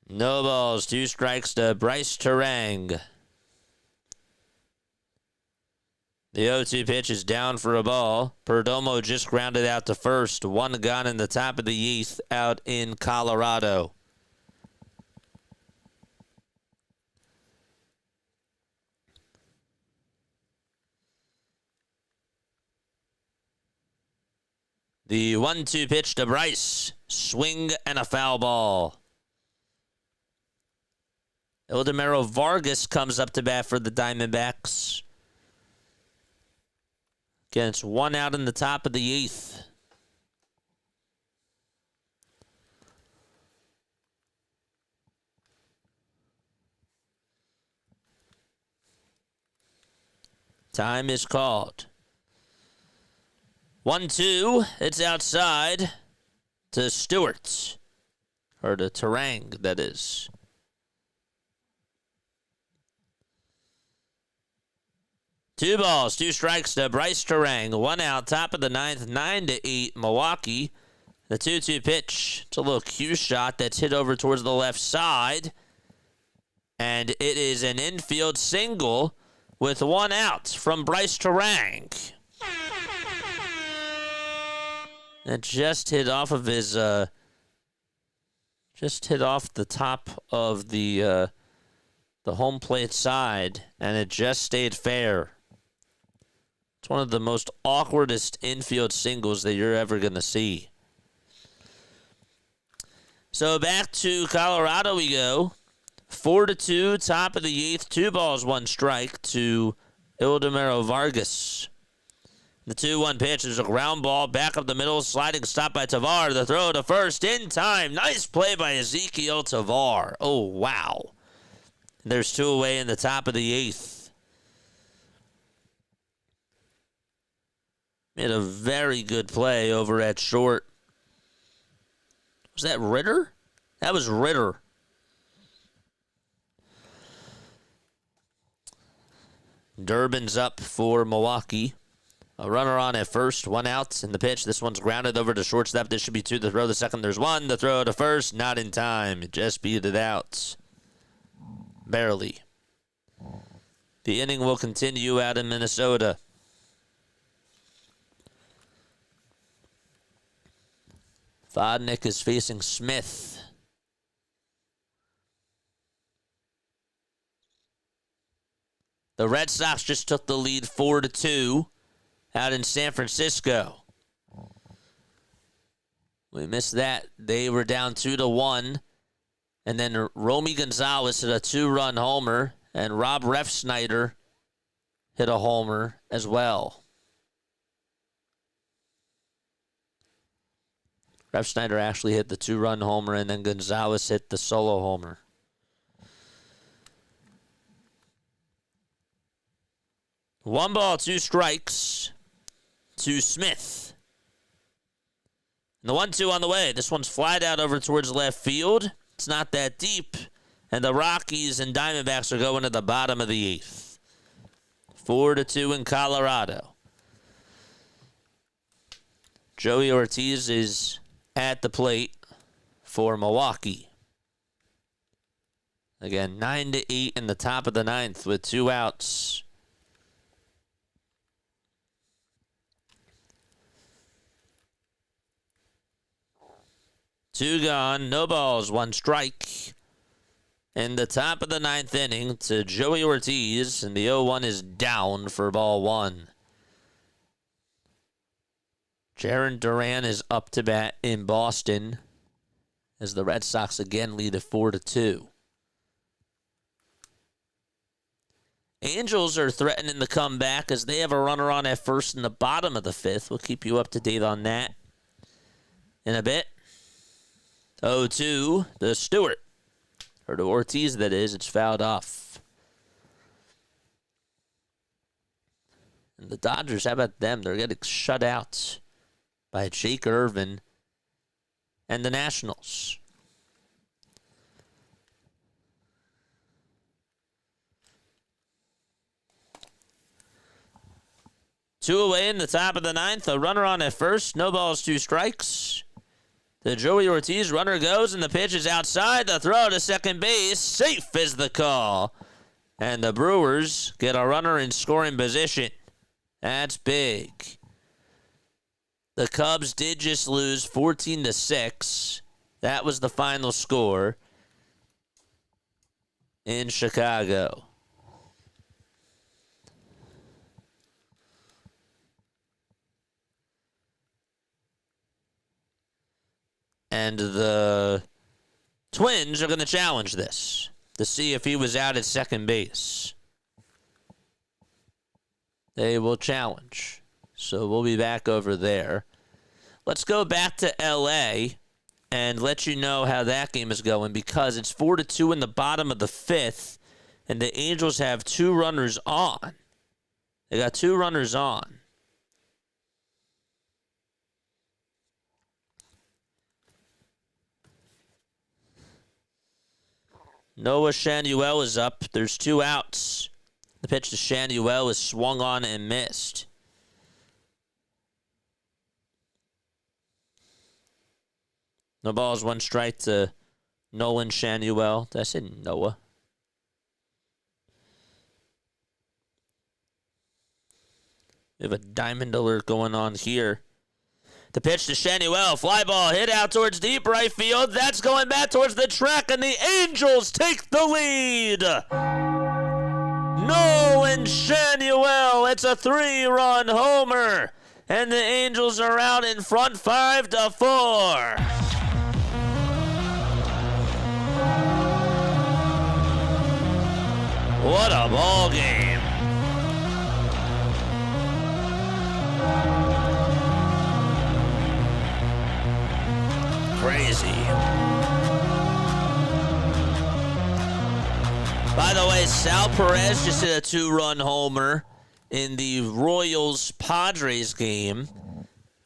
No balls. 2 strikes to Bryce Terang. The 0-2 pitch is down for a ball. Perdomo just grounded out to first. 1 gone in the top of the 8th out in Colorado. The 1-2 pitch to Bryce. Swing and a foul ball. Ildemaro Vargas comes up to bat for the Diamondbacks. Again, it's 1 out in the top of the 8th. Time is called. 1-2. It's outside to Stewart. Or to Terang, that is. Two balls, 2 strikes to Bryce Terang. 1 out, top of the 9th, 9-8 Milwaukee. The 2-2 pitch. It's a little cue shot that's hit over towards the left side. And it is an infield single with 1 out from Bryce Terang. It just hit off of his, just hit off the top of the home plate side, and it just stayed fair. It's one of the most awkwardest infield singles that you're ever going to see. So back to Colorado we go. 4-2, top of the 8th, 2 balls, 1 strike to Ildemaro Vargas. The 2-1 pitch is a ground ball back up the middle, sliding stop by Tavar. The throw to first in time. Nice play by Ezequiel Tavar. Oh, wow. There's 2 away in the top of the 8th. Made a very good play over at short. Was that Ritter? That was Ritter. Durbin's up for Milwaukee. A runner on at first, 1 out in the pitch. This one's grounded over to shortstop. This should be 2. The throw to second, there's 1. The throw to first, not in time. Just beat it out. Barely. The inning will continue out in Minnesota. Vodnik is facing Smith. The Red Sox just took the lead 4-2 out in San Francisco. We missed that. They were down 2-1. And then Romy Gonzalez hit a 2-run homer, and Rob Refsnyder hit a homer as well. Refsnyder actually hit the 2-run homer, and then Gonzalez hit the solo homer. One ball, 2 strikes to Smith. And the 1-2 on the way. This one's flied out over towards left field. It's not that deep. And the Rockies and Diamondbacks are going to the bottom of the 8th. 4-2 in Colorado. Joey Ortiz is at the plate for Milwaukee. Again, 9-8 in the top of the 9th with 2 outs. 2 gone, no balls, 1 strike. In the top of the 9th inning to Joey Ortiz, and the 0-1 is down for ball 1. Jarren Duran is up to bat in Boston as the Red Sox again lead it 4-2. Angels are threatening to come back as they have a runner on at first in the bottom of the 5th. We'll keep you up to date on that in a bit. 0-2 to Stewart. Or to Ortiz, that is. It's fouled off. And the Dodgers, how about them? They're getting shut out by Jake Irvin and the Nationals. Two away in the top of the 9th. A runner on at first. No balls, 2 strikes. The Joey Ortiz runner goes, and the pitch is outside. The throw to second base. Safe is the call. And the Brewers get a runner in scoring position. That's big. The Cubs did just lose 14-6. That was the final score in Chicago. And the Twins are going to challenge this to see if he was out at second base. They will challenge. So we'll be back over there. Let's go back to L.A. and let you know how that game is going, because it's 4-2 in the bottom of the 5th, and the Angels have 2 runners on. They got 2 runners on. Noah Shanuel is up. There's 2 outs. The pitch to Shanuel is swung on and missed. No balls, 1 strike to Nolan Shanuel. Did I say Noah? We have a diamond alert going on here. The pitch to Shanuel. Fly ball hit out towards deep right field. That's going back towards the track, and the Angels take the lead. Nolan Shanuel. It's a 3-run homer, and the Angels are out in front 5-4. What a ball game. Crazy. By the way, Sal Perez just hit a 2-run homer in the Royals-Padres game.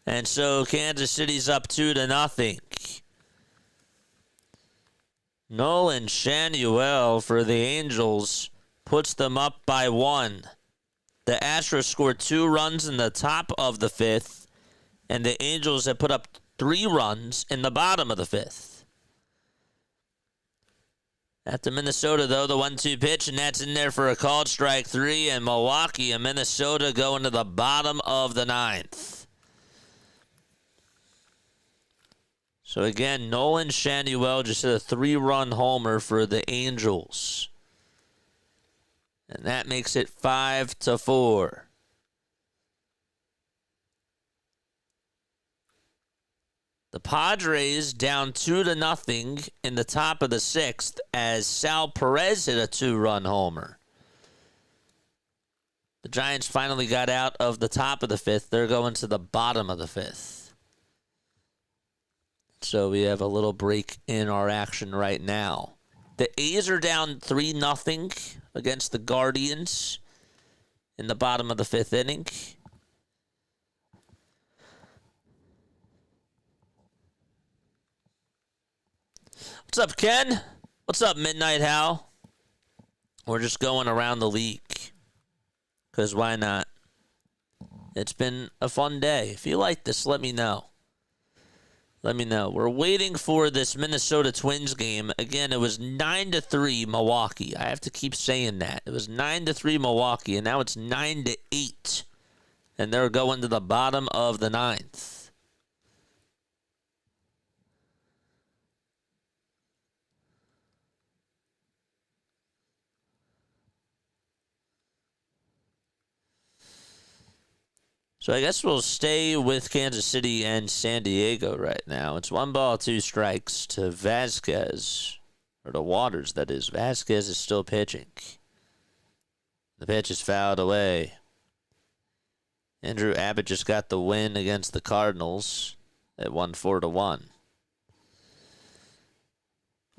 And so Kansas City's up 2-0. Nolan Shanuel for the Angels puts them up by 1. The Astros scored 2 runs in the top of the 5th, and the Angels have put up 3 runs in the bottom of the 5th. At the Minnesota, though, the 1-2 pitch, and that's in there for a called strike 3, and Milwaukee and Minnesota go into the bottom of the 9th. So again, Nolan Shanuel just hit a 3-run homer for the Angels. And that makes it 5-4. The Padres down 2-0 in the top of the 6th as Sal Perez hit a 2-run homer. The Giants finally got out of the top of the 5th. They're going to the bottom of the 5th. So we have a little break in our action right now. The A's are down 3-0 against the Guardians in the bottom of the 5th inning. What's up, Ken? What's up, Midnight Hal? We're just going around the league. Because why not? It's been a fun day. If you like this, let me know. Let me know. We're waiting for this Minnesota Twins game. Again, it was 9-3 Milwaukee. I have to keep saying that. It was 9-3 Milwaukee, and now it's 9-8. And they're going to the bottom of the 9th. So I guess we'll stay with Kansas City and San Diego right now. It's 1-2 to Vasquez. Or to Waters, that is. Vasquez is still pitching. The pitch is fouled away. Andrew Abbott just got the win against the Cardinals. It won 4-1.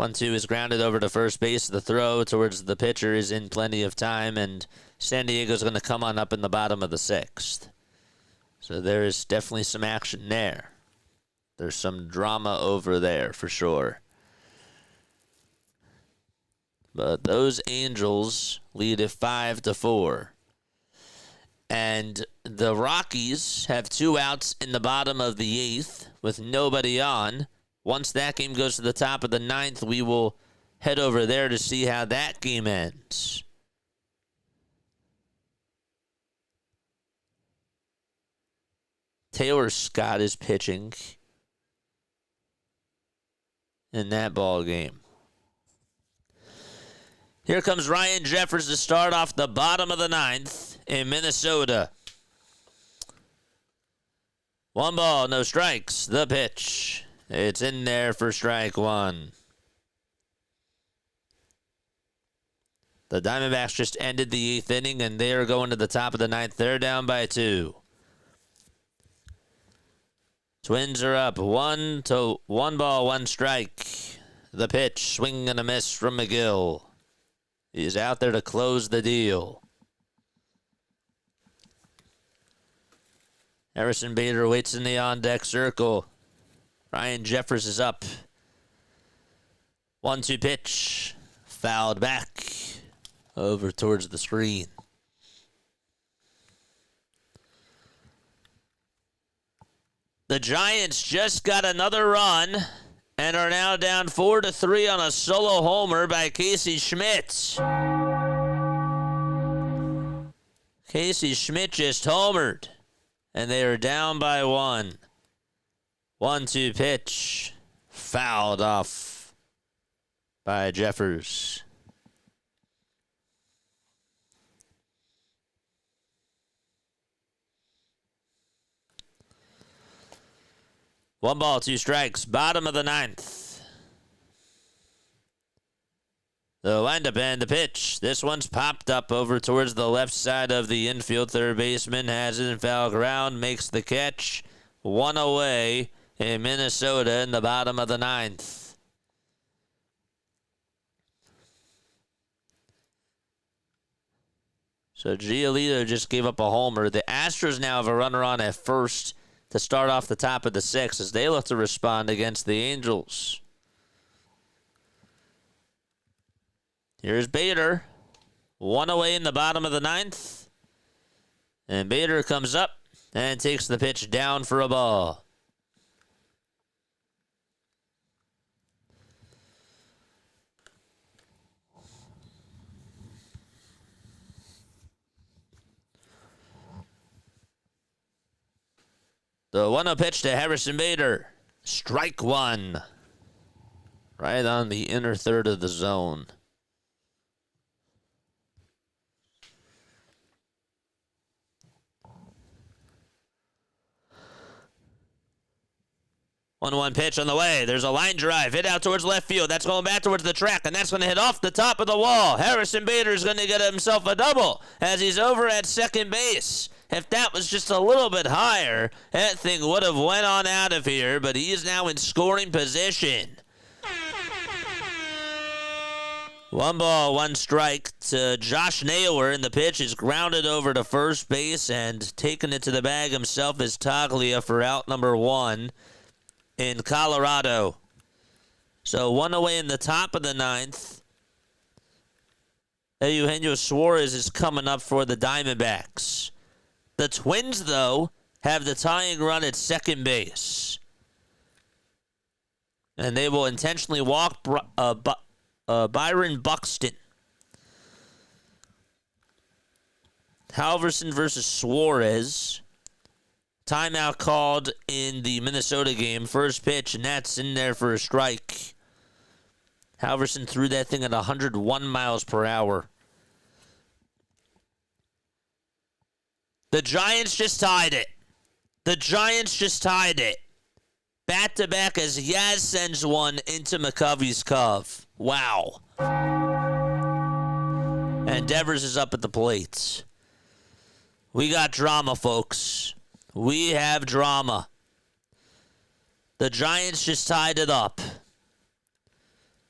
1-2 is grounded over to first base. The throw towards the pitcher is in plenty of time, and San Diego's going to come on up in the bottom of the 6th. So there is definitely some action there. There's some drama over there for sure. But those Angels lead it 5-4. And the Rockies have 2 outs in the bottom of the 8th with nobody on. Once that game goes to the top of the 9th, we will head over there to see how that game ends. Taylor Scott is pitching in that ball game. Here comes Ryan Jeffers to start off the bottom of the 9th in Minnesota. 1 ball, no strikes. The pitch. It's in there for strike 1. The Diamondbacks just ended the 8th inning, and they are going to the top of the 9th. They're down by 2. Twins are up 1 ball, 1 strike. The pitch, swing and a miss from McGill. He's out there to close the deal. Harrison Bader waits in the on-deck circle. Ryan Jeffers is up. 1-2 pitch. Fouled back over towards the screen. The Giants just got another run and are now down 4-3 on a solo homer by Casey Schmidt. Casey Schmidt just homered, and they are down by 1. 1-2 pitch, fouled off by Jeffers. One ball, 2 strikes, bottom of the 9th. The windup and the pitch. This one's popped up over towards the left side of the infield. Third baseman has it in foul ground, makes the catch. 1 away in Minnesota in the bottom of the 9th. So Giolito just gave up a homer. The Astros now have a runner on at first to start off the top of the 6th as they look to respond against the Angels. Here's Bader. 1 away in the bottom of the 9th. And Bader comes up and takes the pitch down for a ball. The 1-0 pitch to Harrison Bader. Strike 1. Right on the inner third of the zone. One pitch on the way. There's a line drive. Hit out towards left field. That's going back towards the track, and that's going to hit off the top of the wall. Harrison Bader's going to get himself a double as he's over at second base. If that was just a little bit higher, that thing would have went on out of here, but he is now in scoring position. 1 ball, 1 strike to Josh Naylor, and the pitch is grounded over to first base, and taking it to the bag himself is Taglia for out number 1 in Colorado. So 1 away in the top of the 9th. Eugenio Suarez is coming up for the Diamondbacks. The Twins, though, have the tying run at second base. And they will intentionally walk Byron Buxton. Halverson versus Suarez. Timeout called in the Minnesota game. First pitch, and that's in there for a strike. Halverson threw that thing at 101 miles per hour. The Giants just tied it. The Giants just tied it. Back-to-back as Yaz sends one into McCovey's Cove. Wow. And Devers is up at the plate. We got drama, folks. We have drama. The Giants just tied it up.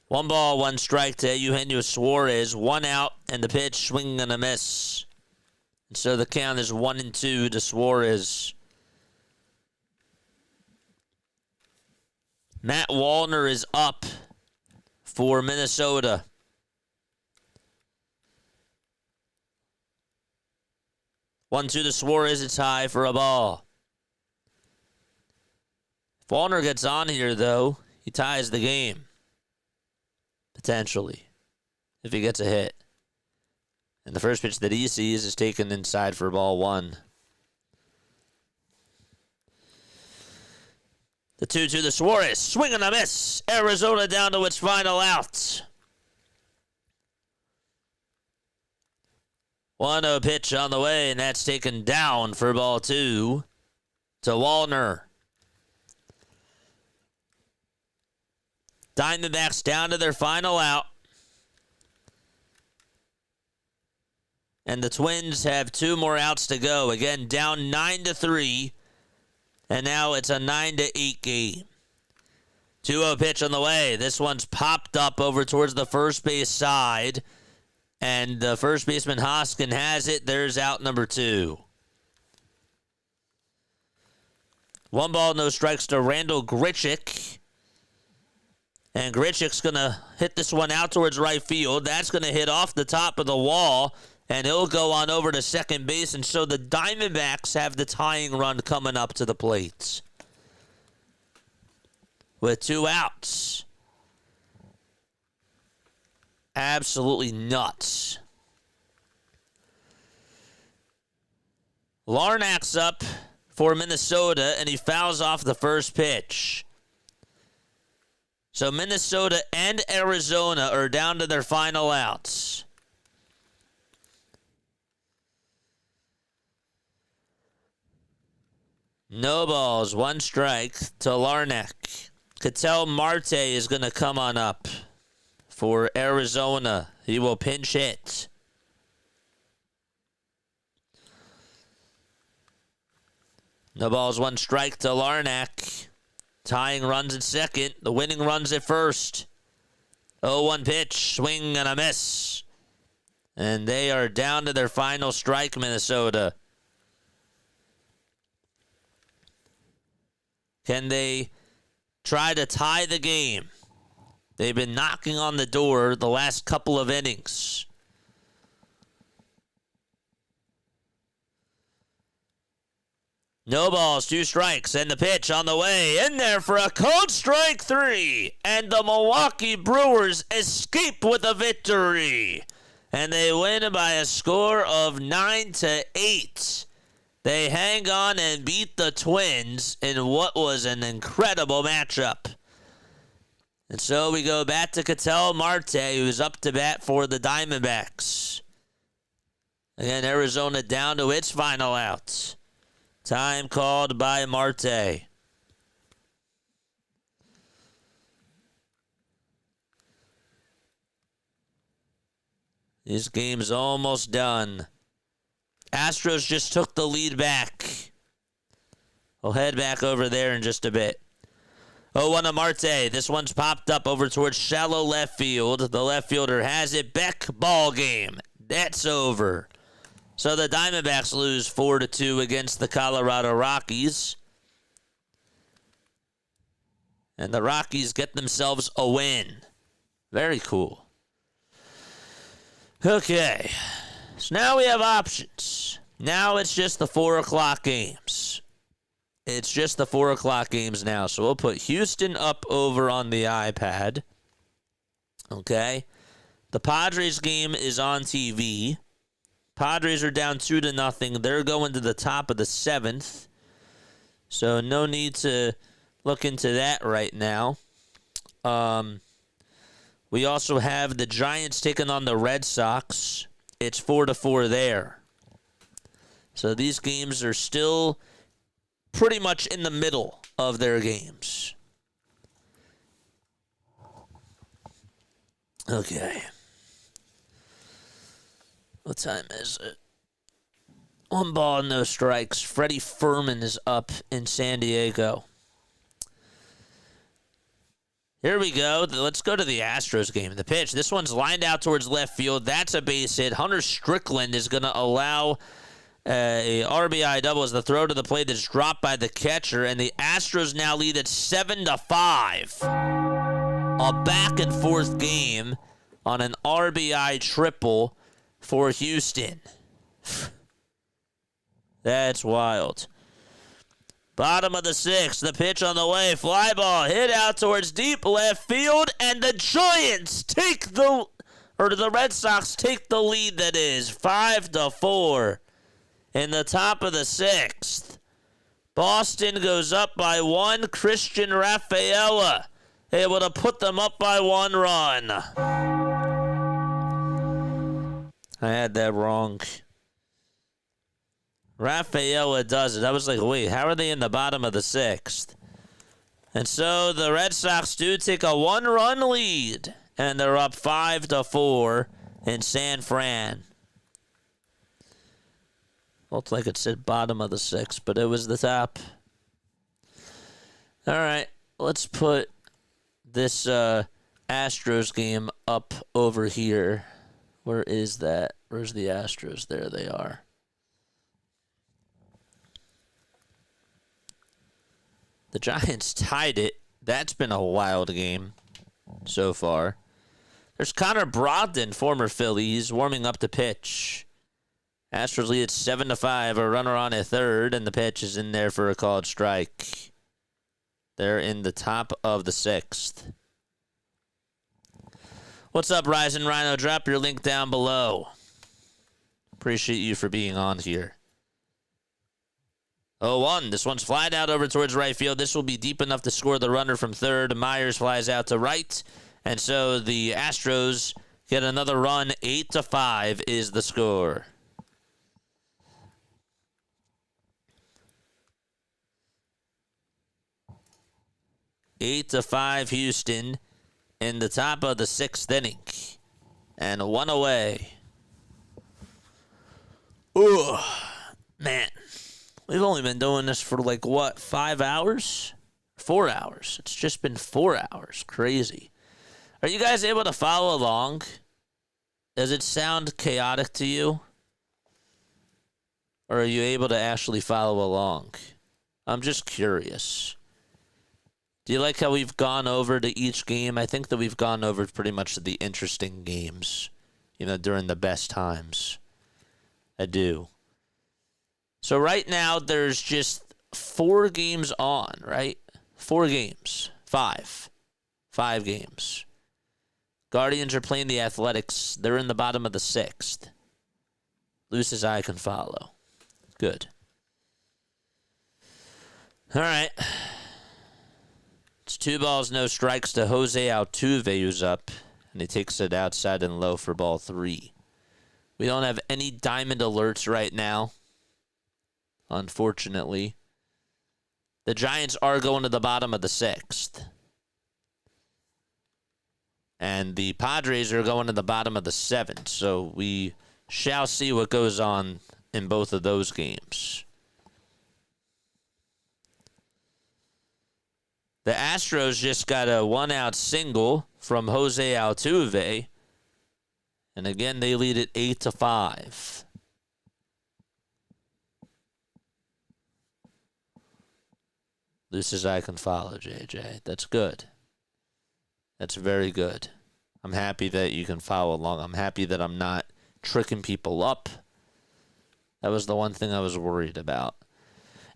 1 ball, 1 strike to Eugenio Suarez. 1 out, and the pitch, swing and a miss. And so the count is 1-2 to Suarez. Matt Wallner is up for Minnesota. One, two to Suarez. It's high for a ball. If Wallner gets on here, though, he ties the game. Potentially. If he gets a hit. And the first pitch that he sees is taken inside for ball 1. The 2-2 to Suarez. Swing and a miss. Arizona down to its final out. 1-0 pitch on the way, and that's taken down for ball 2 to Wallner. Diamondbacks down to their final out. And the Twins have 2 more outs to go. Again, down 9-3. And now it's a 9-8 game. 2-0 pitch on the way. This one's popped up over towards the first base side. And the first baseman Hoskin has it. There's out number 2. 1 ball, no strikes to Randall Grichuk. And Grichuk's going to hit this one out towards right field. That's going to hit off the top of the wall. And he'll go on over to second base. And so the Diamondbacks have the tying run coming up to the plate. With 2 outs. Absolutely nuts. Larnach's up for Minnesota, and he fouls off the first pitch. So Minnesota and Arizona are down to their final outs. No balls, 1 strike to Larnach. Ketel Marte is going to come on up for Arizona. He will pinch hit. No balls, 1 strike to Larnach. Tying runs at second. The winning runs at first. 0-1 pitch. Swing and a miss. And they are down to their final strike, Minnesota. Can they try to tie the game? They've been knocking on the door the last couple of innings. No balls, 2 strikes, and the pitch on the way. In there for a cold strike 3. And the Milwaukee Brewers escape with a victory. And they win by a score of 9-8. They hang on and beat the Twins in what was an incredible matchup. And so we go back to Ketel Marte, who's up to bat for the Diamondbacks. Again, Arizona down to its final out. Time called by Marte. This game's almost done. Astros just took the lead back. We'll head back over there in just a bit. 0-1 to Marte. This one's popped up over towards shallow left field. The left fielder has it. Beck, ball game. That's over. So the Diamondbacks lose 4-2 against the Colorado Rockies. And the Rockies get themselves a win. Very cool. Okay. So now we have options. Now it's just the 4 o'clock games. It's just the 4 o'clock games now. So we'll put Houston up over on the iPad. Okay. The Padres game is on TV. Padres are down 2-0. They're going to the top of the 7th. So no need to look into that right now. We also have the Giants taking on the Red Sox. It's 4-4 there. So these games are still pretty much in the middle of their games. Okay. What time is it? 1 ball, no strikes. Freddie Furman is up in San Diego. Here we go. Let's go to the Astros game. The pitch. This one's lined out towards left field. That's a base hit. Hunter Strickland is going to allow a RBI double as the throw to the plate that's dropped by the catcher, and the Astros now lead at 7-5. A back-and-forth game on an RBI triple for Houston. That's wild. Bottom of the 6th, the pitch on the way, fly ball hit out towards deep left field, and the Red Sox take the lead. That is 5-4 in the top of the 6th. Boston goes up by 1. Christian Rafaela able to put them up by 1 run. I had that wrong. Rafaela does it. I was like, wait, how are they in the bottom of the 6th? And so the Red Sox do take a 1-run lead, and they're up 5-4 in San Fran. Looked like it said bottom of the 6th, but it was the top. All right, let's put this Astros game up over here. Where is that? Where's the Astros? There they are. The Giants tied it. That's been a wild game so far. There's Connor Brogdon, former Philly. He's warming up the pitch. Astros lead at 7-5. A runner on at third, and the pitch is in there for a called strike. They're in the top of the 6th. What's up, Ryzen Rhino? Drop your link down below. Appreciate you for being on here. 0-1. This one's flying out over towards right field. This will be deep enough to score the runner from third. Myers flies out to right. And so the Astros get another run. 8-5 is the score. Eight to 5 Houston in the top of the 6th inning. And 1 away. Ooh, man. We've only been doing this for 5 hours? 4 hours. It's just been 4 hours. Crazy. Are you guys able to follow along? Does it sound chaotic to you? Or are you able to actually follow along? I'm just curious. Do you like how we've gone over to each game? I think that we've gone over pretty much the interesting games, during the best times. I do. So right now, there's just 4 games on, right? 4 games. 5. 5 games. Guardians are playing the Athletics. They're in the bottom of the 6th. Loose as I can follow. Good. All right. It's 2 balls, no strikes to Jose Altuve, who's up. And he takes it outside and low for ball 3. We don't have any diamond alerts right now, unfortunately. The Giants are going to the bottom of the 6th. And the Padres are going to the bottom of the 7th. So we shall see what goes on in both of those games. The Astros just got a 1-out single from Jose Altuve. And again, they lead it 8-5. Loose as I can follow, JJ. That's good. That's very good. I'm happy that you can follow along. I'm happy that I'm not tricking people up. That was the one thing I was worried about.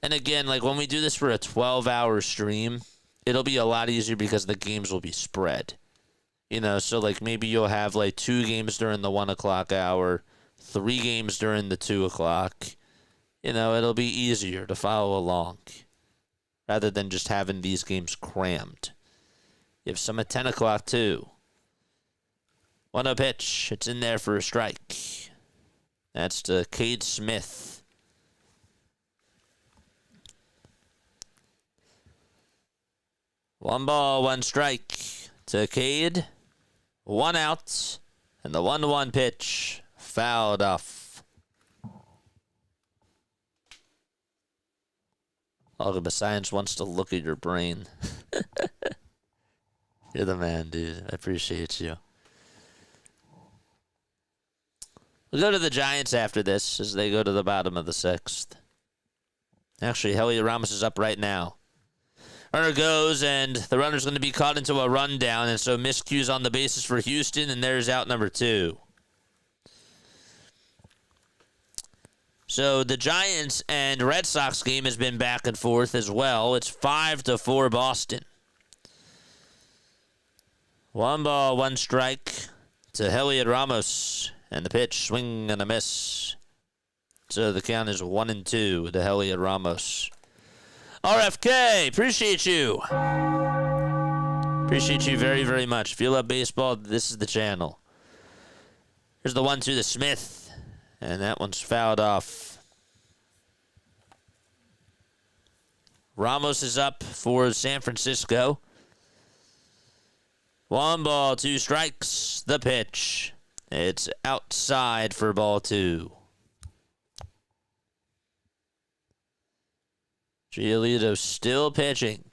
And again, when we do this for a 12-hour stream, it'll be a lot easier because the games will be spread. So maybe you'll have 2 games during the 1 o'clock hour, 3 games during the 2 o'clock. It'll be easier to follow along rather than just having these games crammed. You have some at 10 o'clock too. 1-0 pitch. It's in there for a strike. That's to Cade Smith. 1 ball, 1 strike to Cade. 1 out. And the 1-1 pitch fouled off. Algebra Science wants to look at your brain. You're the man, dude. I appreciate you. We'll go to the Giants after this as they go to the bottom of the 6th. Actually, Heliot Ramos is up right now. Runner goes, and the runner's going to be caught into a rundown, and so miscues on the bases for Houston, and there's out number 2. So the Giants and Red Sox game has been back and forth as well. It's 5-4 Boston. 1 ball, 1 strike to Heliot Ramos, and the pitch, swing and a miss. So the count is 1-2 to Heliot Ramos. RFK, appreciate you. Appreciate you very, very much. If you love baseball, this is the channel. Here's the 1-2 to Smith, and that one's fouled off. Ramos is up for San Francisco. 1 ball, 2 strikes. The pitch. It's outside for ball 2. Giolito still pitching.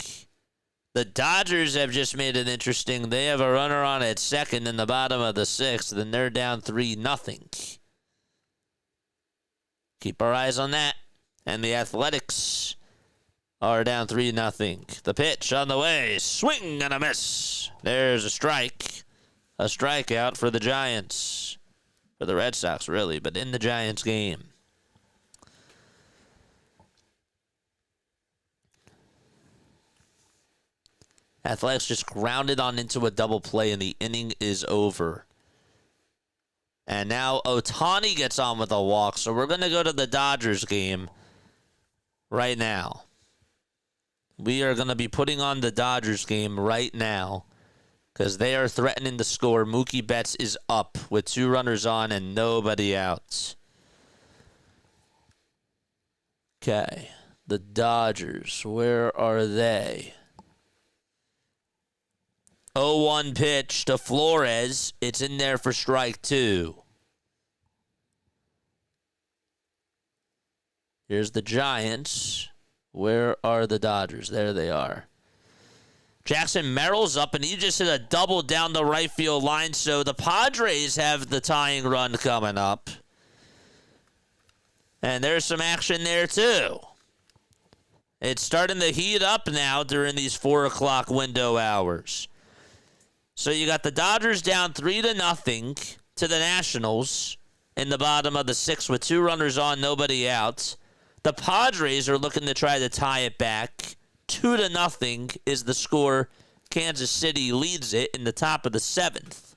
The Dodgers have just made it interesting. They have a runner on at second in the bottom of the 6th, and they're down 3-0. Keep our eyes on that. And the Athletics are down 3-0. The pitch on the way. Swing and a miss. There's a strike. A strikeout for the Giants. For the Red Sox, really, but in the Giants game. Athletics just grounded on into a double play, and the inning is over. And now Ohtani gets on with a walk, so we're going to go to the Dodgers game right now. We are going to be putting on the Dodgers game right now because they are threatening to score. Mookie Betts is up with 2 runners on and nobody out. Okay, the Dodgers, where are they? 0-1 pitch to Flores. It's in there for strike 2. Here's the Giants. Where are the Dodgers? There they are. Jackson Merrill's up, and he just hit a double down the right field line, so the Padres have the tying run coming up. And there's some action there, too. It's starting to heat up now during these 4 o'clock window hours. So you got the Dodgers down 3-0 to the Nationals in the bottom of the 6th with 2 runners on, nobody out. The Padres are looking to try to tie it back. 2-0 is the score. Kansas City leads it in the top of the 7th.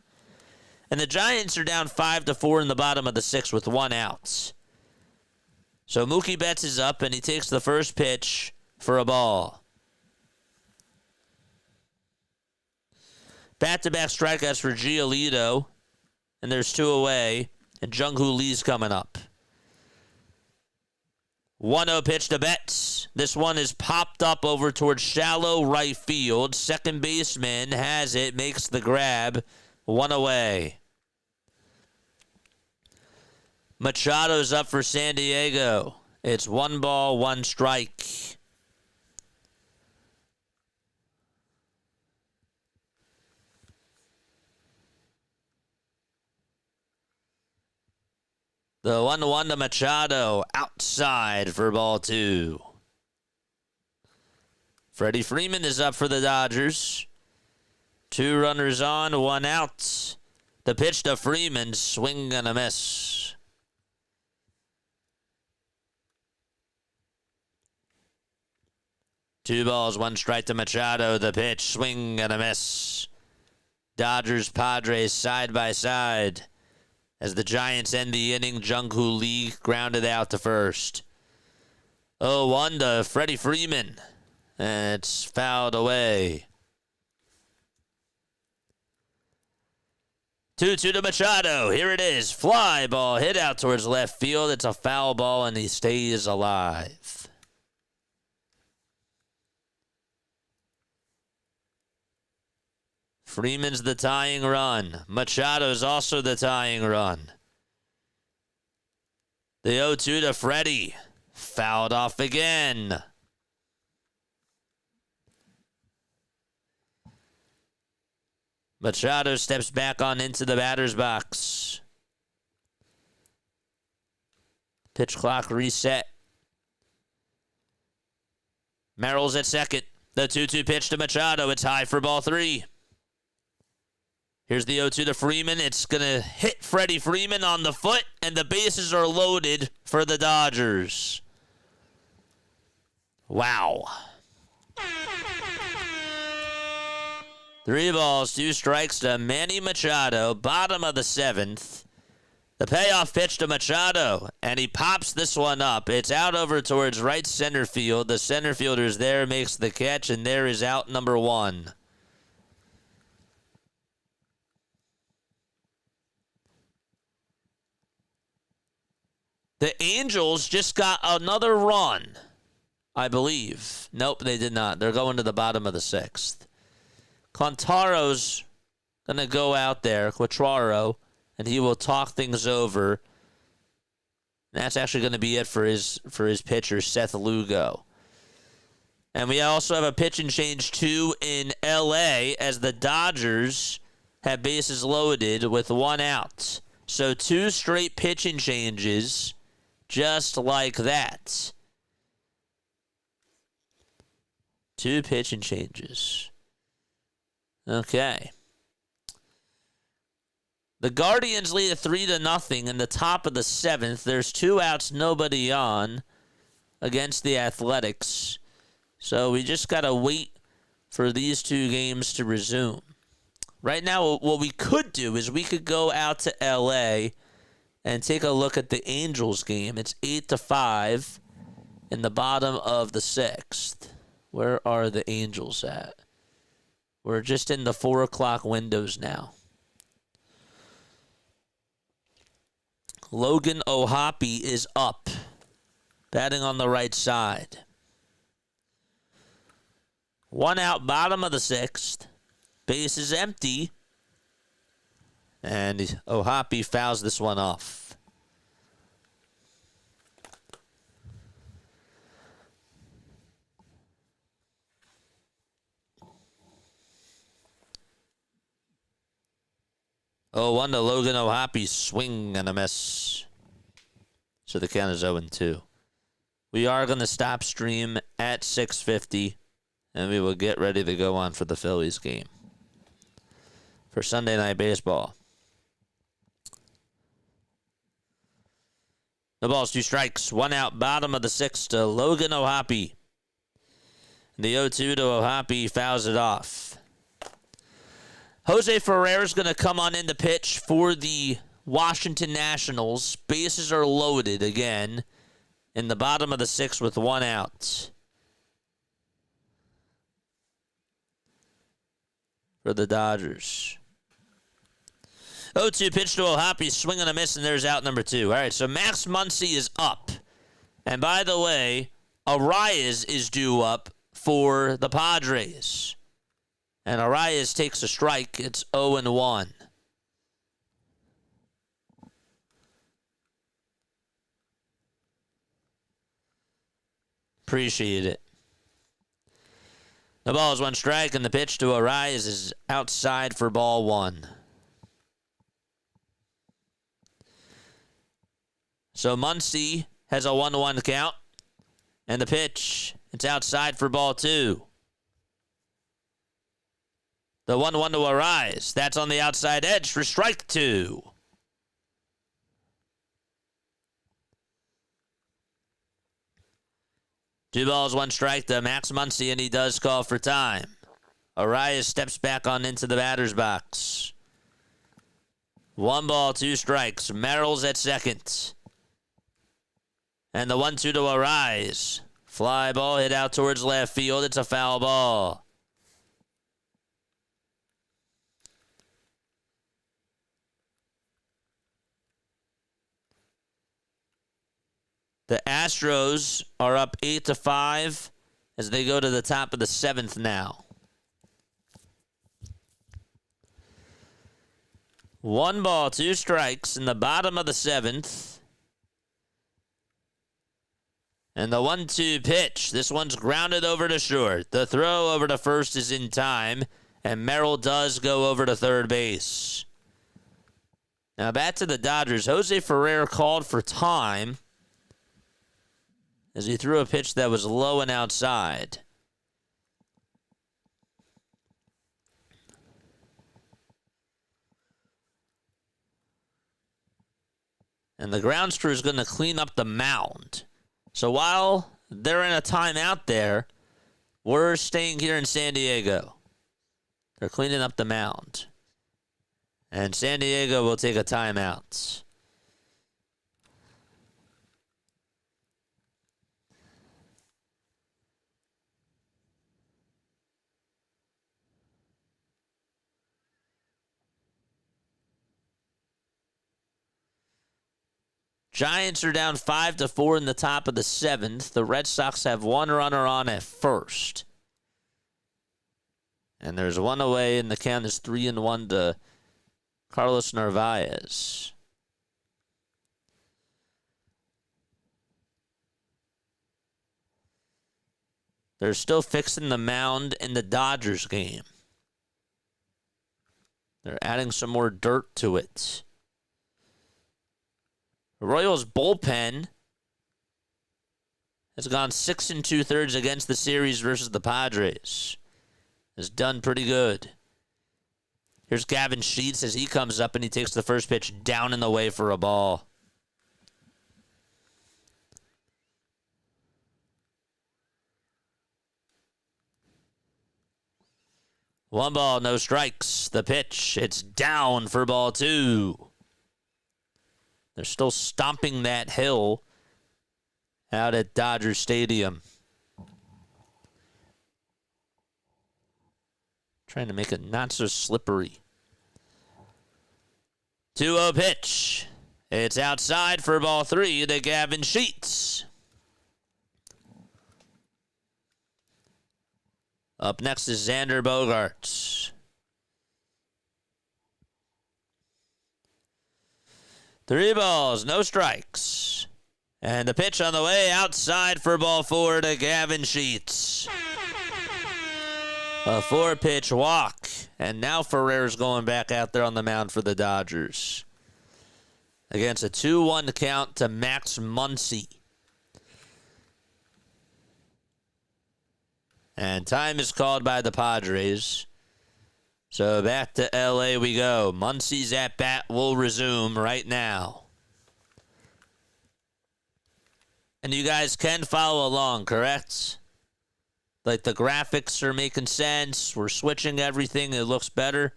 And the Giants are down 5-4 in the bottom of the 6th with 1 out. So Mookie Betts is up, and he takes the first pitch for a ball. Back-to-back strikeouts for Giolito, and there's 2 away, and Jung-Hoo Lee's coming up. 1-0 pitch to Betts. This one is popped up over towards shallow right field. Second baseman has it, makes the grab. 1 away. Machado's up for San Diego. It's 1 ball, 1 strike. The 1-1 to Machado, outside for ball 2. Freddie Freeman is up for the Dodgers. 2 runners on, 1 out. The pitch to Freeman, swing and a miss. Two balls, 1 strike to Machado. The pitch, swing and a miss. Dodgers, Padres side by side. As the Giants end the inning, Jung-Hoo Lee grounded out to first. 0-1 to Freddie Freeman. And it's fouled away. 2-2 to Machado. Here it is. Fly ball hit out towards left field. It's a foul ball, and he stays alive. Freeman's the tying run. Machado's also the tying run. The 0-2 to Freddie. Fouled off again. Machado steps back on into the batter's box. Pitch clock reset. Merrill's at second. The 2-2 pitch to Machado. It's high for ball 3. Here's the 0-2 to Freeman. It's going to hit Freddie Freeman on the foot, and the bases are loaded for the Dodgers. Wow. 3 balls, 2 strikes to Manny Machado, bottom of the 7th. The payoff pitch to Machado, and he pops this one up. It's out over towards right center field. The center fielder's there, makes the catch, and there is out number 1. The Angels just got another run, I believe. Nope, they did not. They're going to the bottom of the 6th. Quantaro's going to go out there, Quatraro, and he will talk things over. And that's actually going to be it for his pitcher, Seth Lugo. And we also have a pitch and change, too, in L.A. as the Dodgers have bases loaded with 1 out. So 2 straight pitch and changes just like that. 2 pitch and changes. Okay. The Guardians lead at 3-0 in the top of the 7th. There's 2 outs, nobody on against the Athletics. So we just got to wait for these 2 games to resume. Right now, what we could do is we could go out to L.A. and take a look at the Angels game. It's 8-5 in the bottom of the 6th. Where are the Angels at? We're just in the 4 o'clock windows now. Logan O'Hoppe is up, batting on the right side. 1 out, bottom of the 6th. Base is empty. And O'Hoppe fouls this one off. Oh, 1 to Logan O'Hoppe, swing and a miss. So the count is 0-2. We are going to stop stream at 6:50, and we will get ready to go on for the Phillies game for Sunday Night Baseball. The ball's 2 strikes, 1 out, bottom of the 6th to Logan O'Hoppe. The 0-2 to O'Hoppe fouls it off. Jose Ferrer's going to come on in to pitch for the Washington Nationals. Bases are loaded again in the bottom of the 6th with 1 out. For the Dodgers. 0-2 pitch to O'Hoppe, swing and a miss, and there's out number 2. All right, so Max Muncy is up. And by the way, Arias is due up for the Padres. And Arias takes a strike. It's 0-1. Appreciate it. The ball is 1 strike, and the pitch to Arias is outside for ball 1. So Muncy has a 1-1 count. And the pitch, it's outside for ball 2. The 1-1 to Arias. That's on the outside edge for strike 2. Two balls, 1 strike to Max Muncy, and he does call for time. Arias steps back on into the batter's box. 1 ball, 2 strikes. Merrill's at second. And the 1-2 to Arias. Fly ball hit out towards left field. It's a foul ball. The Astros are up 8-5 as they go to the top of the 7th now. 1 ball, 2 strikes in the bottom of the 7th. And the 1-2 pitch. This one's grounded over to short. The throw over to first is in time. And Merrill does go over to third base. Now back to the Dodgers. Jose Ferrer called for time as he threw a pitch that was low and outside. And the grounds crew is going to clean up the mound. So while they're in a timeout there, we're staying here in San Diego. They're cleaning up the mound. And San Diego will take a timeout. Giants are down 5-4 in the top of the 7th. The Red Sox have 1 runner on at first. And there's 1 away, and the count is 3-1 to Carlos Narvaez. They're still fixing the mound in the Dodgers game. They're adding some more dirt to it. The Royals bullpen has gone 6 2/3 against the series versus the Padres. Has done pretty good. Here's Gavin Sheets as he comes up and he takes the first pitch down and away for a ball. One ball, no strikes. The pitch, it's down for ball 2. They're still stomping that hill out at Dodger Stadium. Trying to make it not so slippery. 2-0 pitch. It's outside for ball 3 to Gavin Sheets. Up next is Xander Bogaerts. 3 balls, no strikes. And the pitch on the way outside for ball 4 to Gavin Sheets. A 4-pitch walk. And now Ferrer's going back out there on the mound for the Dodgers. Against a 2-1 count to Max Muncy. And time is called by the Padres. So back to L.A. we go. Muncy's at-bat will resume right now. And you guys can follow along, correct? Like the graphics are making sense. We're switching everything. It looks better.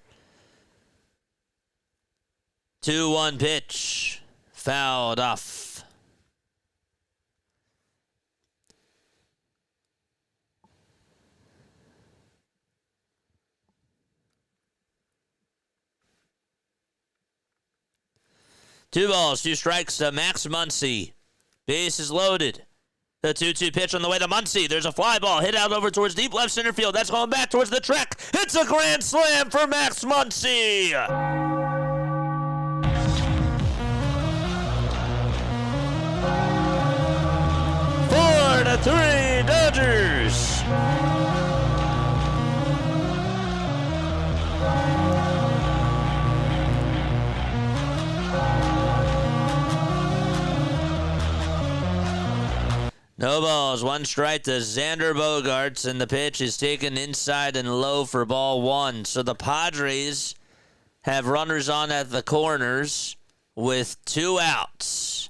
2-1 pitch. Fouled off. Two balls, 2 strikes to Max Muncy. Base is loaded. The 2-2 pitch on the way to Muncy. There's a fly ball hit out over towards deep left center field. That's going back towards the track. It's a grand slam for Max Muncy. 4-3 Dodgers. No balls, 1 strike to Xander Bogaerts, and the pitch is taken inside and low for ball 1. So the Padres have runners on at the corners with 2 outs.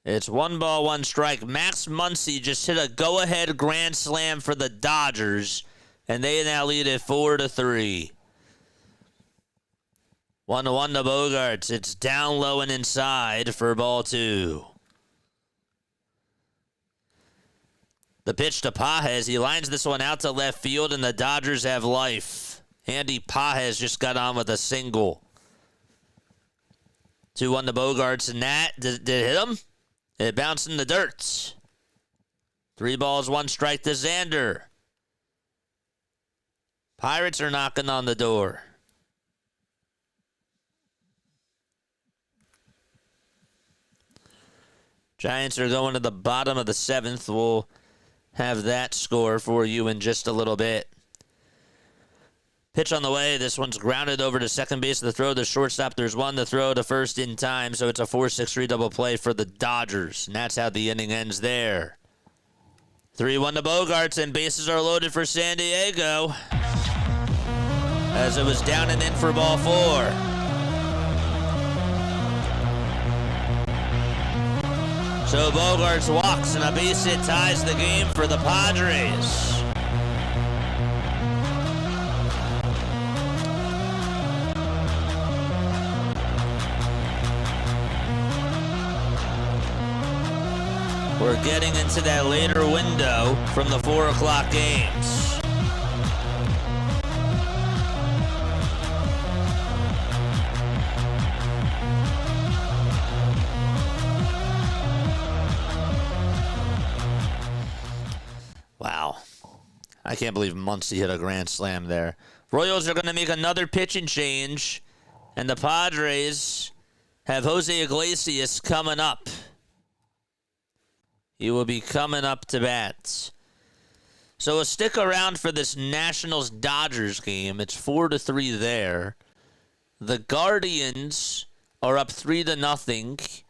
It's 1 ball, 1 strike. Max Muncy just hit a go-ahead grand slam for the Dodgers, and they now lead it 4-3. 1-1 to Bogaerts. It's down low and inside for ball 2. The pitch to Pages. He lines this one out to left field, and the Dodgers have life. Andy Pages just got on with a single. 2-1 to Bogaerts, and that, did it hit him? It bounced in the dirt. 3 balls, 1 strike to Xander. Pirates are knocking on the door. Giants are going to the bottom of the 7th. We'll have that score for you in just a little bit. Pitch on the way. This one's grounded over to second base. The throw to shortstop. There's one to throw to first in time, so it's a 4-6-3 double play for the Dodgers. And that's how the inning ends there. 3-1 to Bogarts, and bases are loaded for San Diego, as it was down and in for ball 4. So Bogarts walks, and a base hit ties the game for the Padres. We're getting into that later window from the 4 o'clock games. Wow. I can't believe Muncy hit a grand slam there. Royals are going to make another pitching change, and the Padres have Jose Iglesias coming up. He will be coming up to bat. So we'll stick around for this Nationals-Dodgers game. It's 4-3 there. The Guardians are up 3-0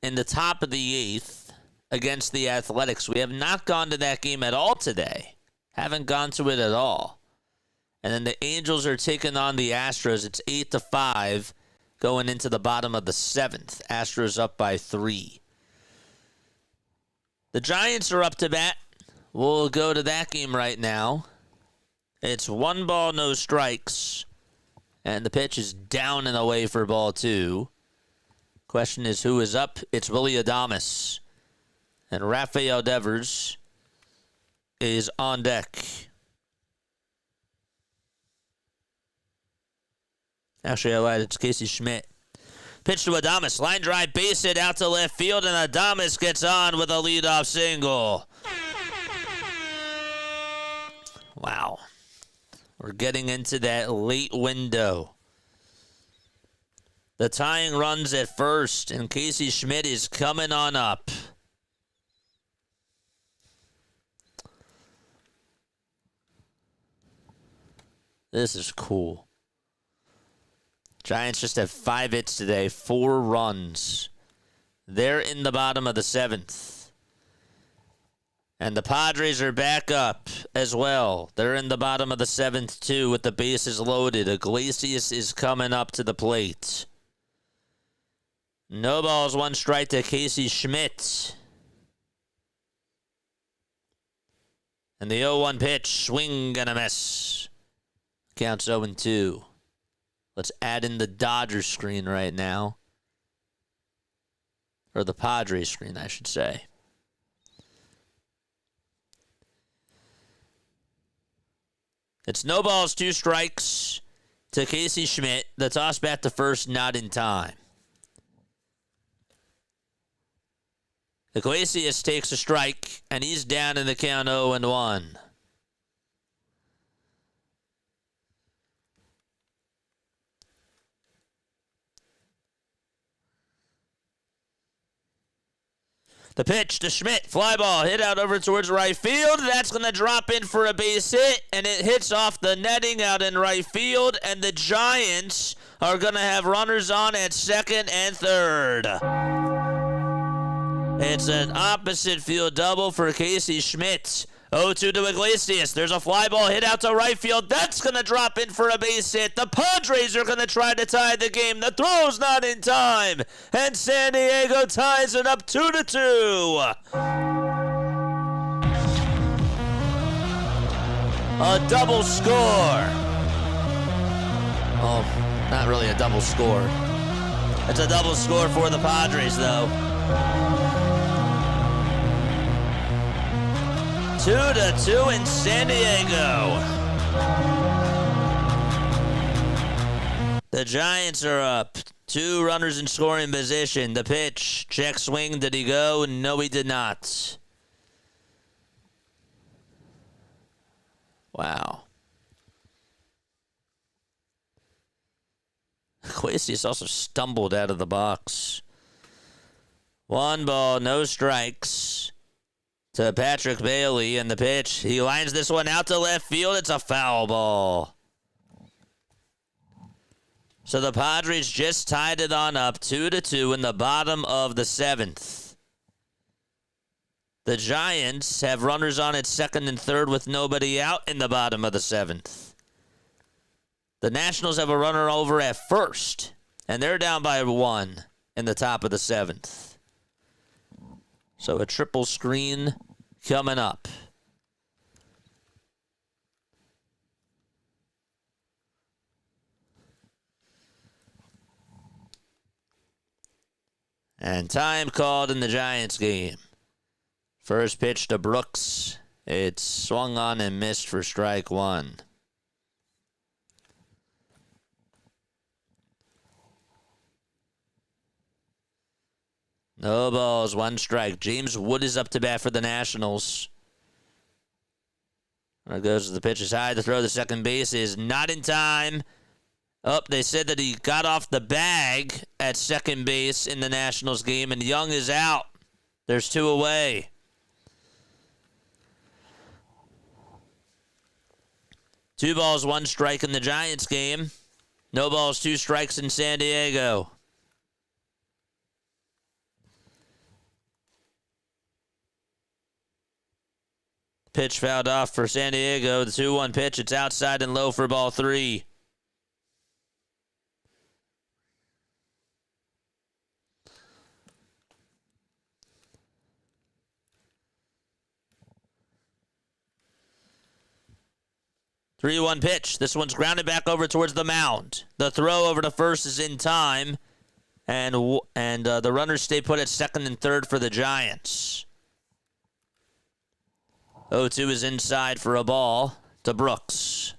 in the top of the 8th against the Athletics. We have not gone to that game at all today. Haven't gone to it at all. And then the Angels are taking on the Astros. It's 8-5 going into the bottom of the 7th. Astros up by 3. The Giants are up to bat. We'll go to that game right now. It's 1 ball, no strikes. And the pitch is down and away for ball 2. Question is, who is up? It's Willy Adames. And Rafael Devers is on deck. Actually, I lied. It's Casey Schmidt. Pitch to Adames. Line drive, base hit out to left field, and Adames gets on with a leadoff single. Wow. We're getting into that late window. The tying runs at first, and Casey Schmidt is coming on up. This is cool. Giants just have 5 hits today, 4 runs. They're in the bottom of the 7th. And the Padres are back up as well. They're in the bottom of the 7th, too, with the bases loaded. Iglesias is coming up to the plate. No balls, 1 strike to Casey Schmidt. And the 0-1 pitch, swing and a miss. Counts 0-2. Let's add in the Dodgers screen right now. Or the Padres screen, I should say. It's no balls, 2 strikes to Casey Schmidt. The toss back to first, not in time. Iglesias takes a strike, and he's down in the count 0-1. The pitch to Schmidt. Fly ball hit out over towards right field. That's going to drop in for a base hit, and it hits off the netting out in right field, and the Giants are going to have runners on at second and third. It's an opposite field double for Casey Schmidt. 0-2 to Iglesias. There's a fly ball hit out to right field. That's going to drop in for a base hit. The Padres are going to try to tie the game. The throw's not in time. And San Diego ties it up 2-2. A double score. Oh, not really a double score. It's a double score for the Padres, though. 2-2 in San Diego. The Giants are up. 2 runners in scoring position. The pitch. Check swing. Did he go? No, he did not. Wow. Iglesias also stumbled out of the box. 1 ball, no strikes to Patrick Bailey, and the pitch. He lines this one out to left field. It's a foul ball. So the Padres just tied it on up 2-2 in the bottom of the 7th. The Giants have runners on at second and third with nobody out in the bottom of the 7th. The Nationals have a runner over at first, and they're down by 1 in the top of the 7th. So a triple screen coming up. And time called in the Giants game. First pitch to Brooks. It's swung on and missed for strike 1. No balls, 1 strike. James Wood is up to bat for the Nationals. There goes the pitch is high. The throw to second base is not in time. Oh, they said that he got off the bag at second base in the Nationals game, and Young is out. There's 2 away. Two balls, 1 strike in the Giants game. No balls, 2 strikes in San Diego. Pitch fouled off for San Diego. The 2-1 pitch. It's outside and low for ball 3. Three-one pitch. This one's grounded back over towards the mound. The throw over to first is in time, and the runners stay put at second and third for the Giants. 0-2 is inside for a ball to Brooks.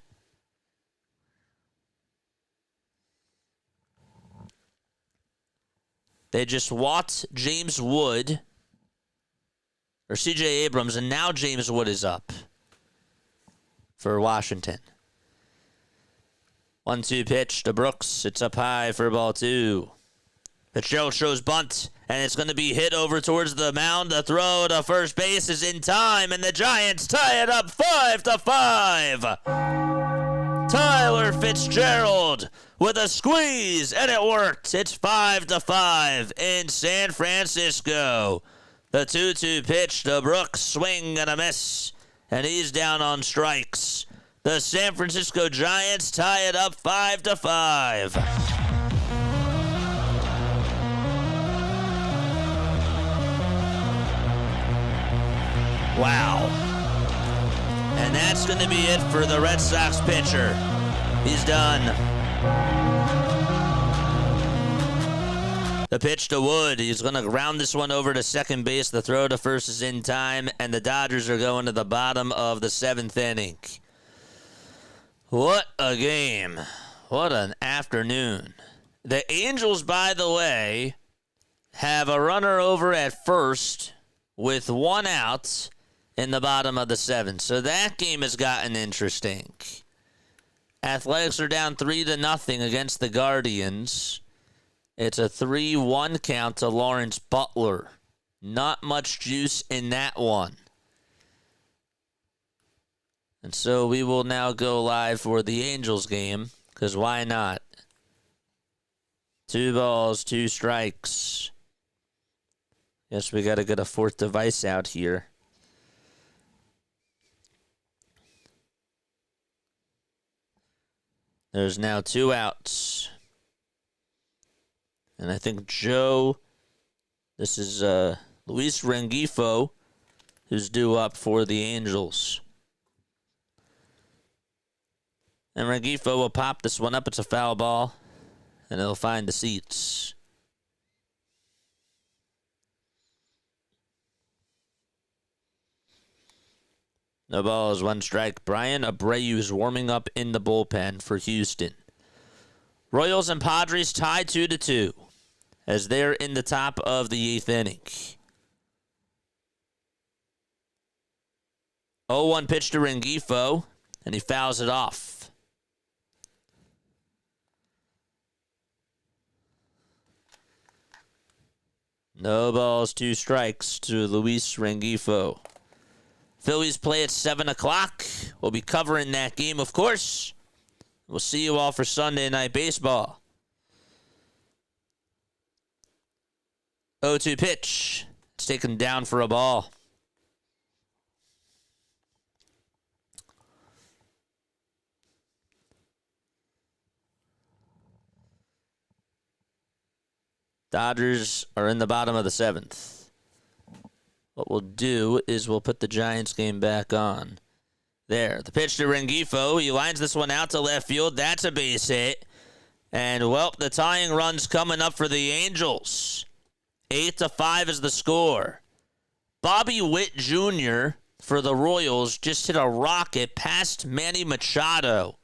They just walked James Wood, or C.J. Abrams, and now James Wood is up for Washington. 1-2 pitch to Brooks. It's up high for ball 2. Fitzgerald shows bunt, and it's going to be hit over towards the mound. The throw to first base is in time, and the Giants tie it up 5-5. Tyler Fitzgerald with a squeeze, and it worked. It's 5-5 in San Francisco. The 2-2 pitch to Brooks, swing and a miss, and he's down on strikes. The San Francisco Giants tie it up 5-5. Wow. And that's going to be it for the Red Sox pitcher. He's done. The pitch to Wood. He's going to ground this one over to second base. The throw to first is in time, and the Dodgers are going to the bottom of the 7th inning. What a game. What an afternoon. The Angels, by the way, have a runner over at first with 1 out in the bottom of the 7th. So that game has gotten interesting. Athletics are down 3-0 against the Guardians. It's a 3-1 count to Lawrence Butler. Not much juice in that one. And so we will now go live for the Angels game, because why not? 2 balls, 2 strikes. Guess we got to get a 4th device out here. There's now 2 outs. And I think Joe, this is Luis Rengifo, who's due up for the Angels. And Rengifo will pop this one up. It's a foul ball, and he'll find the seats. No balls, 1 strike. Brian Abreu is warming up in the bullpen for Houston. Royals and Padres tied 2-2 as they're in the top of the 8th inning. 0-1 pitch to Rengifo, and he fouls it off. No balls, 2 strikes to Luis Rengifo. Phillies play at 7 o'clock. We'll be covering that game, of course. We'll see you all for Sunday Night Baseball. 0-2 pitch. It's taken down for a ball. Dodgers are in the bottom of the 7th. What we'll do is we'll put the Giants game back on. There, the pitch to Rengifo. He lines this one out to left field. That's a base hit. And, well, the tying run's coming up for the Angels. 8-5 is the score. Bobby Witt Jr. for the Royals just hit a rocket past Manny Machado.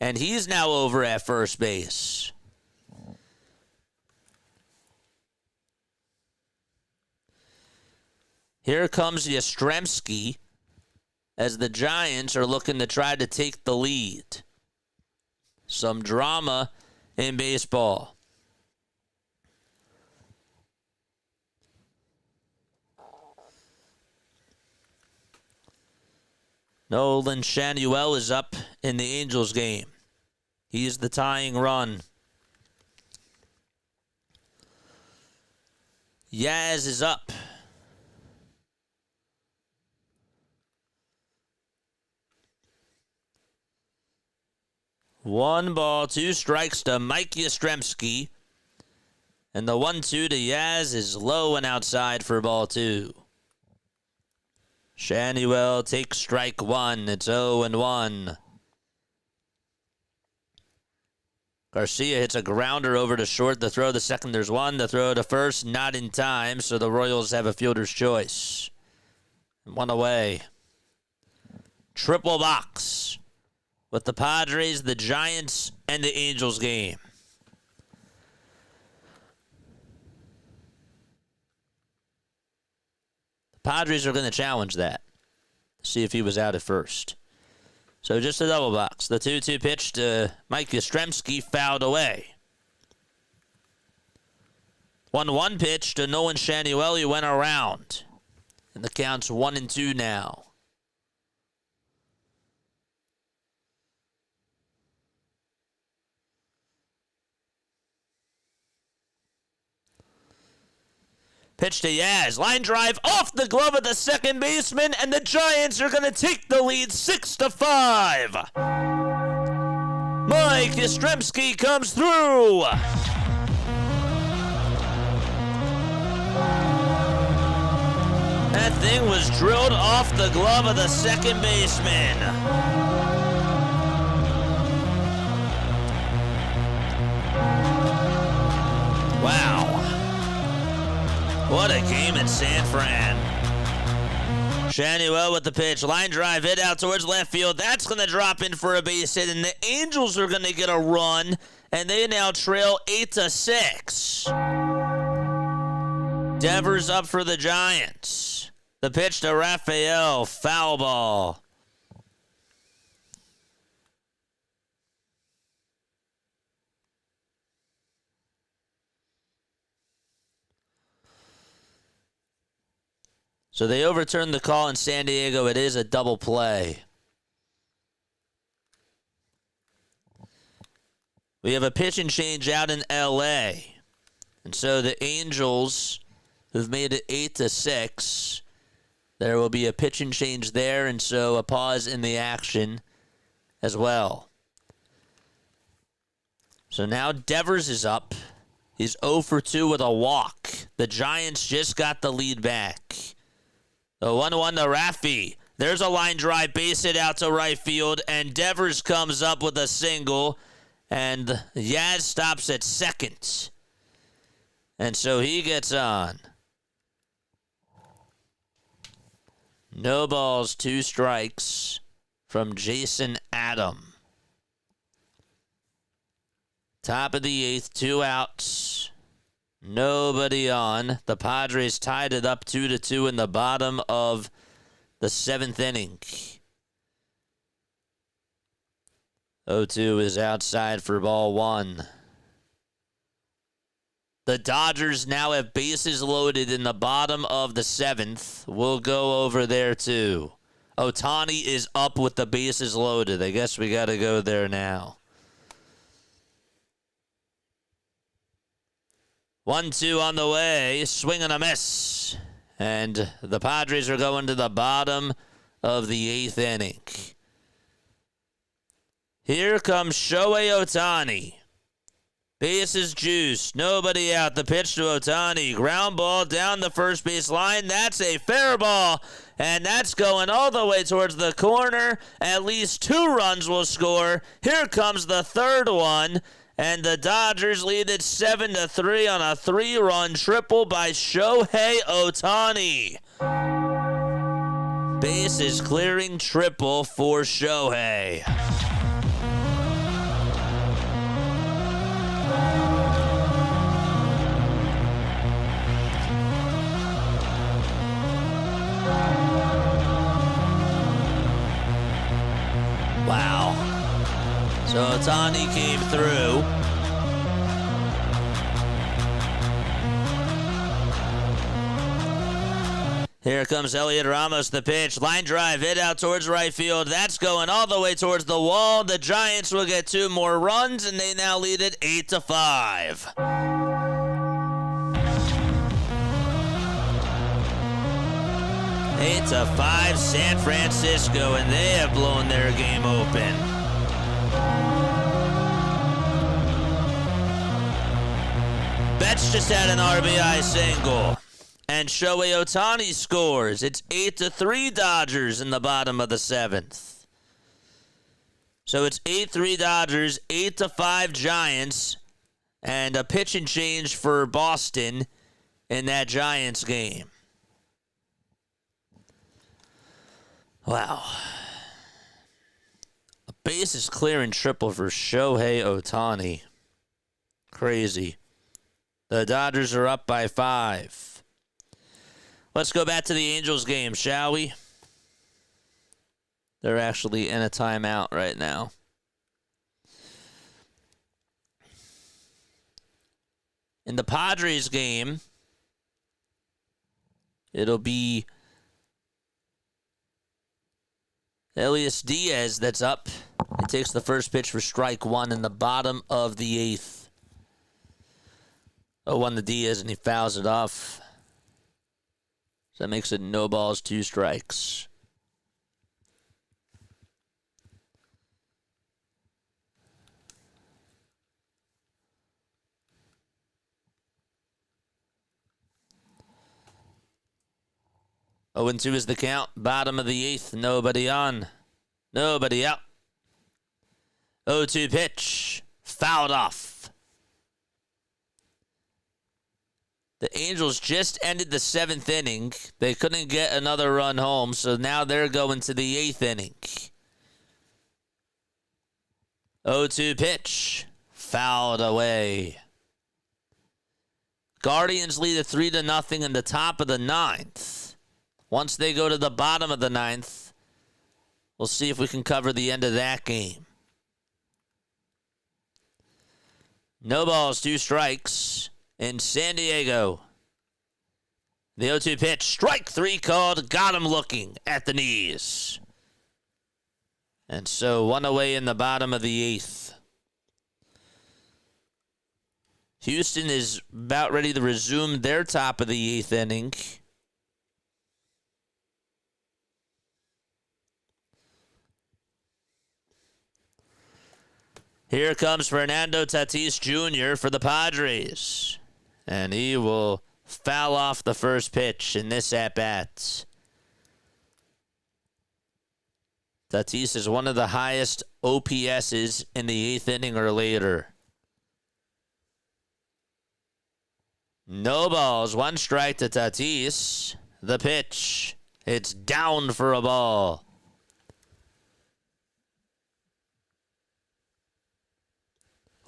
And he's now over at first base. Here comes Yastrzemski as the Giants are looking to try to take the lead. Some drama in baseball. Nolan Shanuel is up in the Angels game. He's the tying run. Yaz is up. 1 ball, 2 strikes to Mike Yastrzemski. And the 1-2 to Yaz is low and outside for ball 2. Shanuel takes strike 1. It's 0-1. Garcia hits a grounder over to short. The throw to second, there's 1. The throw to first, not in time, so the Royals have a fielder's choice. 1 away. Triple box with the Padres, the Giants, and the Angels game. The Padres are going to challenge that. See if he was out at first. So just a double box. The 2-2 pitch to Mike Yastrzemski fouled away. 1-1 pitch to Nolan Shanuel. He went around. And the count's 1-2 now. Pitch to Yaz. Line drive off the glove of the second baseman, and the Giants are going to take the lead 6-5. Mike Yastrzemski comes through. That thing was drilled off the glove of the second baseman. Wow. What a game in San Fran. Shanuel with the pitch. Line drive hit out towards left field. That's going to drop in for a base hit, and the Angels are going to get a run, and they now trail 8-6. Devers up for the Giants. The pitch to Raphael. Foul ball. So they overturned the call in San Diego. It is a double play. We have a pitching change out in L.A. And so the Angels, who've made it 8-6, there will be a pitching change there, and so a pause in the action as well. So now Devers is up. He's 0 for 2 with a walk. The Giants just got the lead back. The 1-1 to Raffy. There's a line drive, base hit out to right field, and Devers comes up with a single, and Yaz stops at second. And so he gets on. No balls, 2 strikes from Jason Adam. Top of the 8th, 2 outs. Nobody on. The Padres tied it up 2-2 in the bottom of the 7th inning. 0-2 is outside for ball 1. The Dodgers now have bases loaded in the bottom of the 7th. We'll go over there too. Ohtani is up with the bases loaded. I guess we got to go there now. 1-2 on the way. Swing and a miss. And the Padres are going to the bottom of the 8th inning. Here comes Shohei Ohtani. Bases juice. Nobody out. The pitch to Ohtani. Ground ball down the first base line. That's a fair ball. And that's going all the way towards the corner. At least 2 runs will score. Here comes the 3rd one. And the Dodgers lead it 7-3 on a 3-run triple by Shohei Ohtani. Bases clearing triple for Shohei. Wow. So Ohtani came through. Here comes Elliot Ramos, the pitch. Line drive, hit out towards right field. That's going all the way towards the wall. The Giants will get 2 more runs, and they now lead it 8-5. 8-5 San Francisco, and they have blown their game open. Betts just had an RBI single. And Shohei Ohtani scores. It's 8-3 Dodgers in the bottom of the 7th. So it's 8-3 Dodgers, 8-5 Giants, and a pitching change for Boston in that Giants game. Wow. A bases clearing triple for Shohei Ohtani. Crazy. The Dodgers are up by 5. Let's go back to the Angels game, shall we? They're actually in a timeout right now. In the Padres game, it'll be Elias Diaz that's up. He takes the first pitch for strike 1 in the bottom of the 8th. 0-1 to Diaz, and he fouls it off. So that makes it no balls, 2 strikes. Oh, 0-2 is the count. Bottom of the 8th. Nobody on. Nobody out. 0-2 pitch. Fouled off. The Angels just ended the 7th inning. They couldn't get another run home, so now they're going to the 8th inning. 0-2 pitch. Fouled away. Guardians lead it 3-0 in the top of the 9th. Once they go to the bottom of the 9th, we'll see if we can cover the end of that game. No balls, 2 strikes. In San Diego. The 0-2 pitch. Strike 3 called. Got him looking at the knees. And so 1 away in the bottom of the 8th. Houston is about ready to resume their top of the 8th inning. Here comes Fernando Tatis Jr. for the Padres. And he will foul off the first pitch in this at-bat. Tatis is one of the highest OPSs in the 8th inning or later. No balls, 1 strike to Tatis. The pitch. It's down for a ball.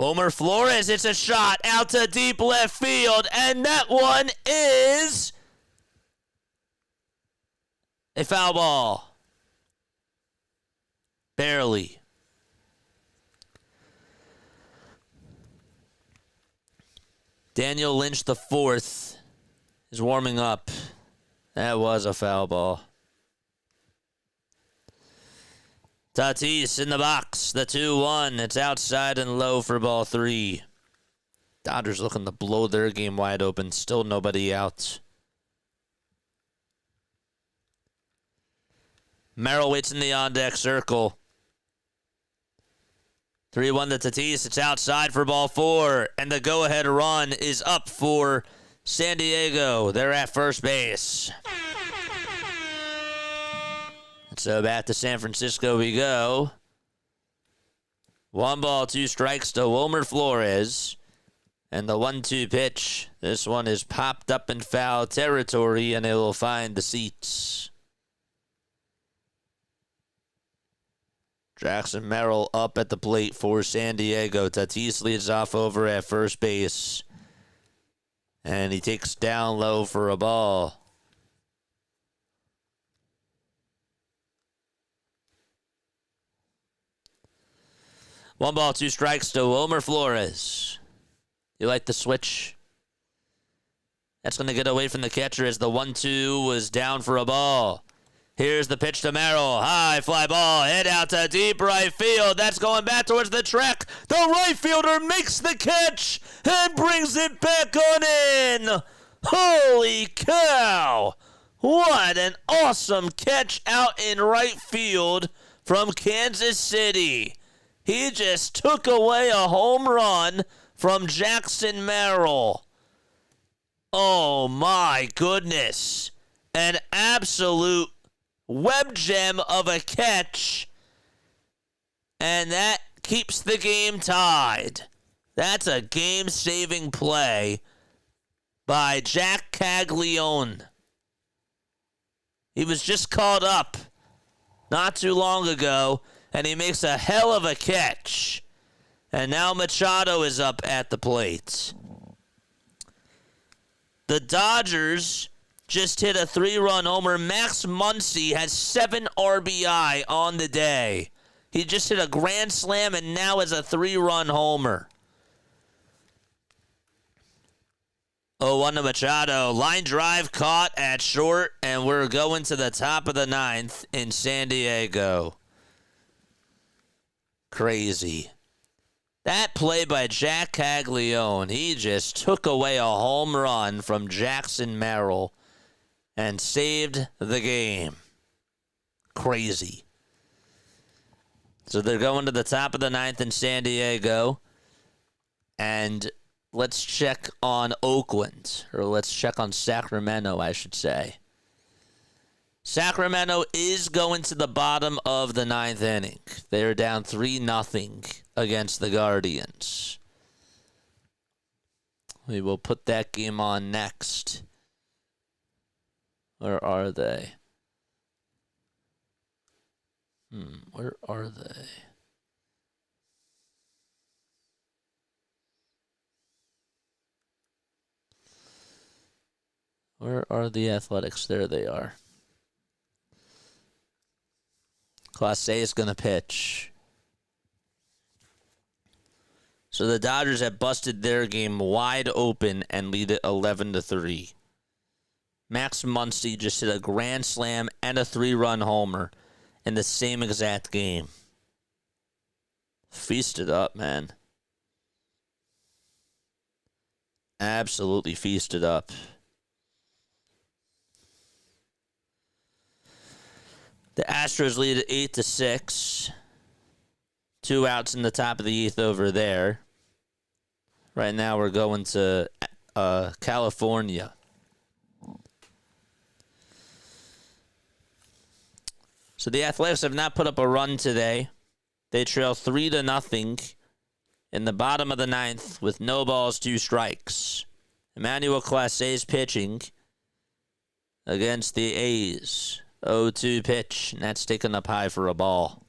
Homer Flores, it's a shot out to deep left field, and that one is a foul ball. Barely. Daniel Lynch the fourth is warming up. That was a foul ball. Tatis in the box. The 2-1. It's outside and low for ball 3. Dodgers looking to blow their game wide open. Still nobody out. Merrill waits in the on-deck circle. 3-1 to Tatis. It's outside for ball 4. And the go-ahead run is up for San Diego. They're at first base. So back to San Francisco we go. 1 ball, 2 strikes to Wilmer Flores. And the 1-2 pitch. This one is popped up in foul territory, and it will find the seats. Jackson Merrill up at the plate for San Diego. Tatis leads off over at first base. And he takes down low for a ball. One ball, 2 strikes to Wilmer Flores. You like the switch? That's going to get away from the catcher as the 1-2 was down for a ball. Here's the pitch to Merrill. High fly ball. Hit out to deep right field. That's going back towards the track. The right fielder makes the catch and brings it back on in. Holy cow. What an awesome catch out in right field from Kansas City. He just took away a home run from Jackson Merrill. Oh my goodness. An absolute web gem of a catch. And that keeps the game tied. That's a game-saving play by Jack Caglione. He was just called up not too long ago, and he makes a hell of a catch. And now Machado is up at the plate. The Dodgers just hit a 3-run homer. Max Muncy has 7 RBI on the day. He just hit a grand slam and now is a 3-run homer. 0-1 to Machado. Line drive caught at short, and we're going to the top of the 9th in San Diego. Crazy. That play by Jack Caglione, he just took away a home run from Jackson Merrill and saved the game. Crazy. So they're going to the top of the 9th in San Diego. And let's check on Oakland, or let's check on Sacramento, I should say. Sacramento is going to the bottom of the 9th inning. They're down 3-0 against the Guardians. We will put that game on next. Where are they? Where are they? Where are the Athletics? There they are. Clase is going to pitch. So the Dodgers have busted their game wide open and lead it 11-3. Max Muncy just hit a grand slam and a 3-run homer in the same exact game. Feasted up, man. Absolutely feasted up. The Astros lead at 8-6. 2 outs in the top of the 8th over there. Right now we're going to California. So the Athletics have not put up a run today. They trail 3-0 in the bottom of the 9th with no balls, 2 strikes. Emmanuel Clase is pitching against the A's. 0-2 pitch, and that's taken up high for a ball.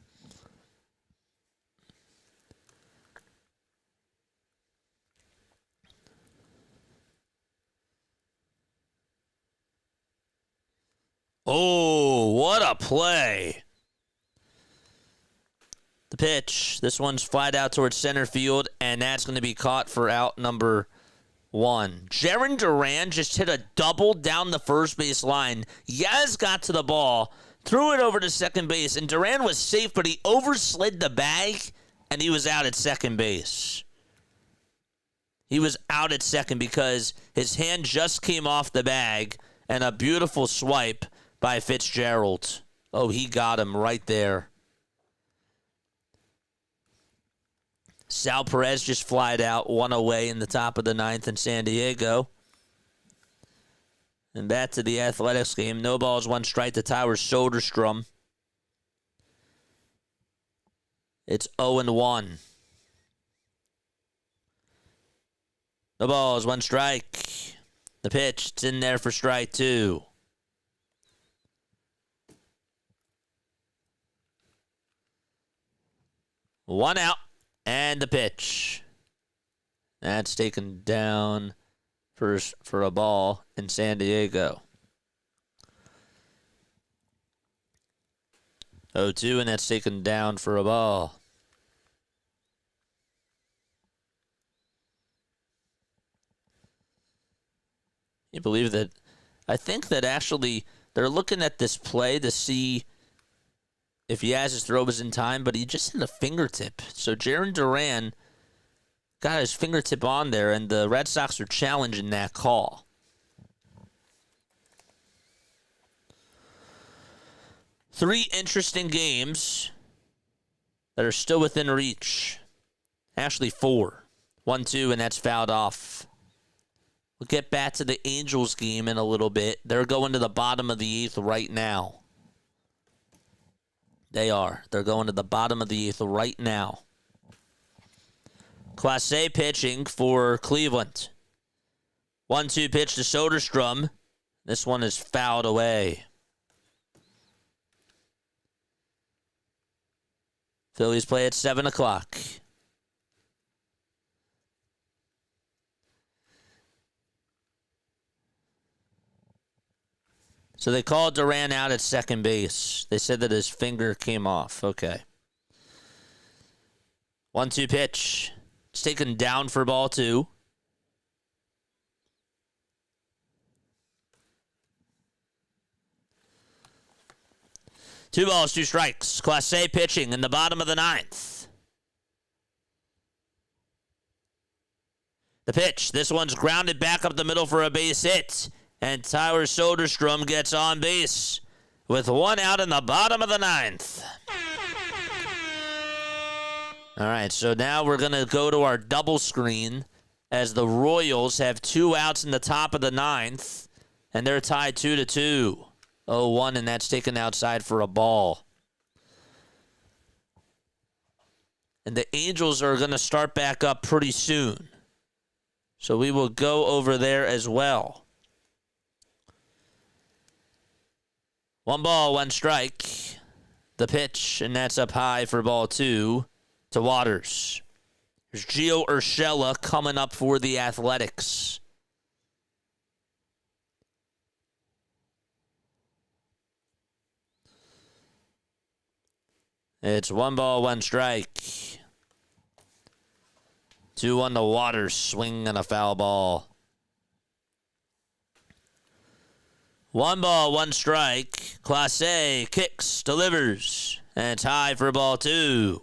Oh, what a play. The pitch. This one's flied out towards center field, and that's going to be caught for out number 1. Jarren Duran just hit a double down the first base line. Yaz got to the ball, threw it over to second base, and Duran was safe, but he overslid the bag, and he was out at second base. He was out at second because his hand just came off the bag, and a beautiful swipe by Fitzgerald. Oh, he got him right there. Sal Perez just flied out, one away in the top of the ninth in San Diego. And back to the Athletics game. No balls, one strike to Tyler Soderstrom. It's 0-1. No balls, one strike. The pitch, it's in there for strike 2. One out. And the pitch. That's taken down for a ball in San Diego. 0-2, and that's taken down for a ball. You believe that? I think that actually they're looking at this play to see if Yaz's throw was in time, but he just hit a fingertip. So Jarren Duran got his fingertip on there, and the Red Sox are challenging that call. Three interesting games that are still within reach. Actually, 4. 1-2, and that's fouled off. We'll get back to the Angels game in a little bit. They're going to the bottom of the 8th right now. They are. They're going to the bottom of the 8th right now. Clase pitching for Cleveland. 1-2 pitch to Soderstrom. This one is fouled away. Phillies play at 7 o'clock. So they called Duran out at second base. They said that his finger came off. Okay. 1-2 pitch. It's taken down for ball 2. Two balls, 2 strikes. Class A pitching in the bottom of the 9th. The pitch. This one's grounded back up the middle for a base hit. And Tyler Soderstrom gets on base with 1 out in the bottom of the 9th. All right, so now we're going to go to our double screen as the Royals have 2 outs in the top of the 9th, and they're tied 2-2. 0-1, and that's taken outside for a ball. And the Angels are going to start back up pretty soon. So we will go over there as well. 1 ball, 1 strike. The pitch, and that's up high for ball 2 to Waters. There's Gio Urshela coming up for the Athletics. It's 1 ball, 1 strike. 2-1 to Waters, swing and a foul ball. 1 ball, 1 strike. Class A kicks, delivers, and it's high for ball 2.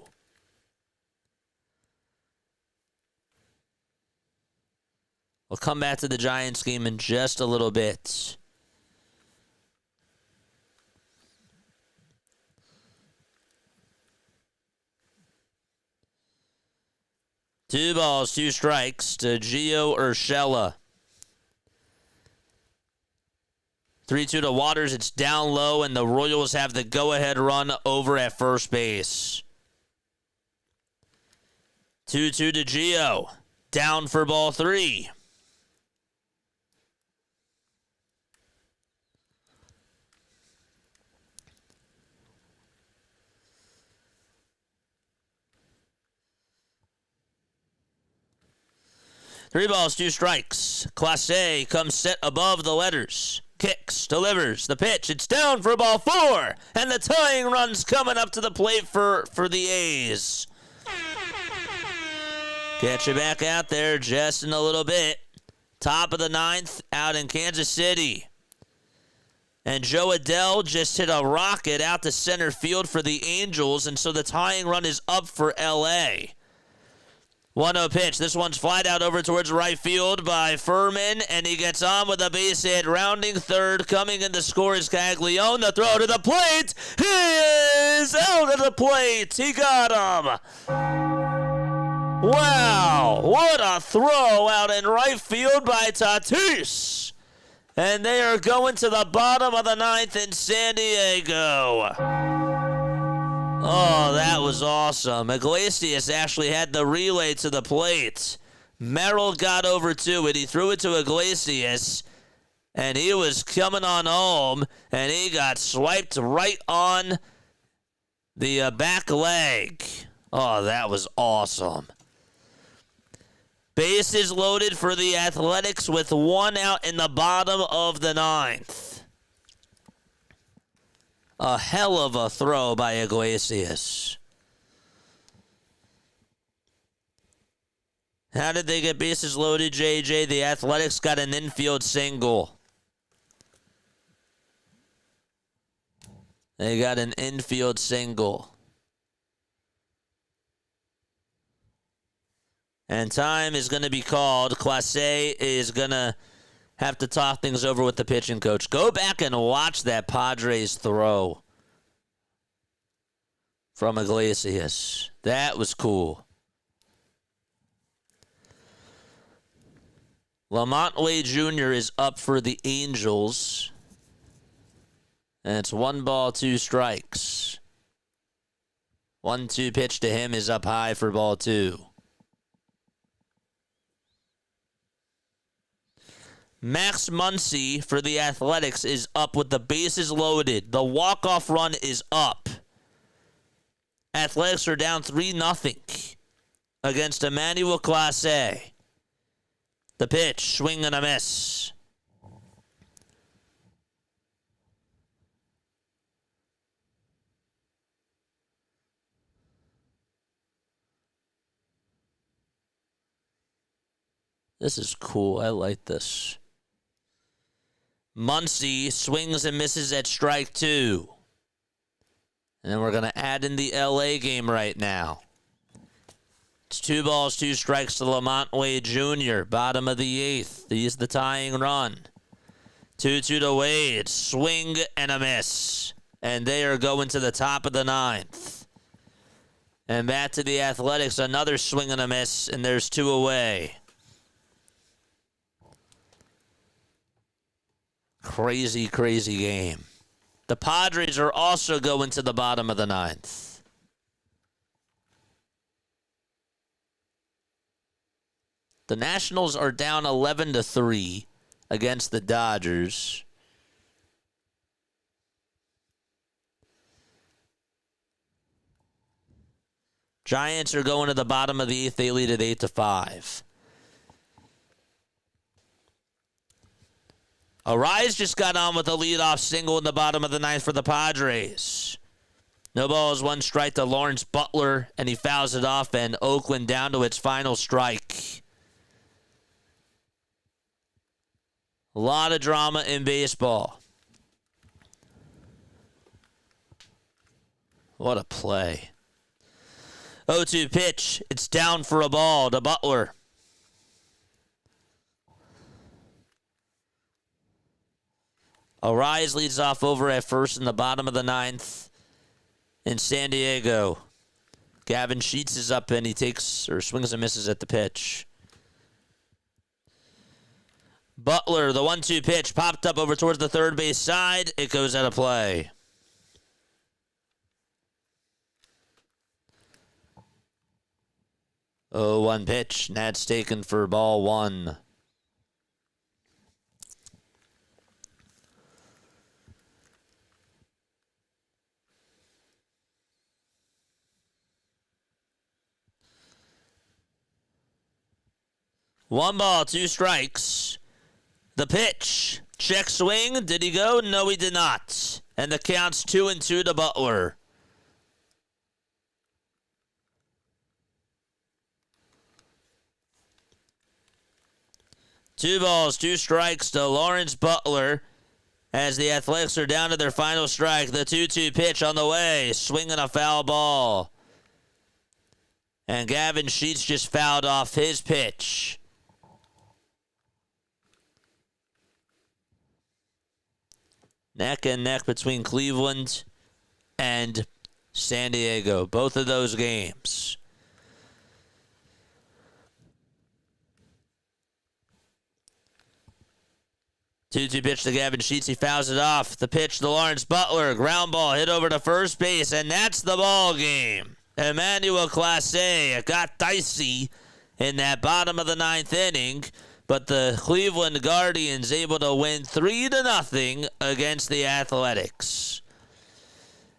We'll come back to the Giants game in just a little bit. Two balls, 2 strikes to Gio Urshela. 3-2 to Waters. It's down low, and the Royals have the go-ahead run over at first base. 2-2 to Gio. Down for ball 3. Three balls, 2 strikes. Class A comes set above the letters. Kicks, delivers, the pitch. It's down for ball 4. And the tying run's coming up to the plate for the A's. Get you back out there just in a little bit. Top of the ninth out in Kansas City. And Joe Adele just hit a rocket out to center field for the Angels, and so the tying run is up for L.A. 1-0 pitch. This one's flied out over towards right field by Furman, and he gets on with a base hit. Rounding third, coming in to score is Caglione. The throw to the plate. He is out of the plate. He got him. Wow, what a throw out in right field by Tatis. And they are going to the bottom of the ninth in San Diego. Oh, that was awesome. Iglesias actually had the relay to the plate. Merrill got over to it. He threw it to Iglesias, and he was coming on home, and he got swiped right on the back leg. Oh, that was awesome. Bases loaded for the Athletics with 1 out in the bottom of the ninth. A hell of a throw by Iglesias. How did they get bases loaded, JJ? The Athletics got an infield single. They got an infield single. And time is going to be called. Clase is going to have to talk things over with the pitching coach. Go back and watch that Padres throw from Iglesias. That was cool. Lamonte Jr. is up for the Angels. And it's 1 ball, 2 strikes. 1-2 pitch to him is up high for ball 2. Max Muncy for the Athletics is up with the bases loaded. The walk-off run is up. Athletics are down 3-0 against Emmanuel Clase. The pitch, swing and a miss. This is cool. I like this. Muncy swings and misses at strike 2. And then we're going to add in the LA game right now. It's 2 balls, 2 strikes to Lamonte Jr., bottom of the 8th. He's the tying run. 2-2 to Wade. Swing and a miss. And they are going to the top of the 9th. And back to the Athletics. Another swing and a miss, and there's 2 away. Crazy, crazy game. The Padres are also going to the bottom of the 9th. The Nationals are down 11-3 against the Dodgers. Giants are going to the bottom of the 8th. They lead at 8-5. Arise just got on with a leadoff single in the bottom of the 9th for the Padres. No balls, 1 strike to Lawrence Butler, and he fouls it off, and Oakland down to its final strike. A lot of drama in baseball. What a play. 0-2 pitch. It's down for a ball to Butler. Arise leads off over at first in the bottom of the 9th in San Diego. Gavin Sheets is up and he takes or swings and misses at the pitch. Butler, the 1-2 pitch, popped up over towards the third base side. It goes out of play. Oh, 1 pitch. Nat's taken for ball 1. One ball, 2 strikes. The pitch. Check swing. Did he go? No, he did not. And the count's 2-2 to Butler. 2 balls, 2 strikes to Lawrence Butler as the Athletics are down to their final strike. The 2-2 pitch on the way, swinging a foul ball. And Gavin Sheets just fouled off his pitch. Neck and neck between Cleveland and San Diego. Both of those games. Two pitch to Gavin Sheets. He fouls it off. The pitch to Lawrence Butler. Ground ball hit over to first base, and that's the ball game. Emmanuel Clase. It got dicey in that bottom of the 9th inning, but the Cleveland Guardians able to win 3-0 against the Athletics.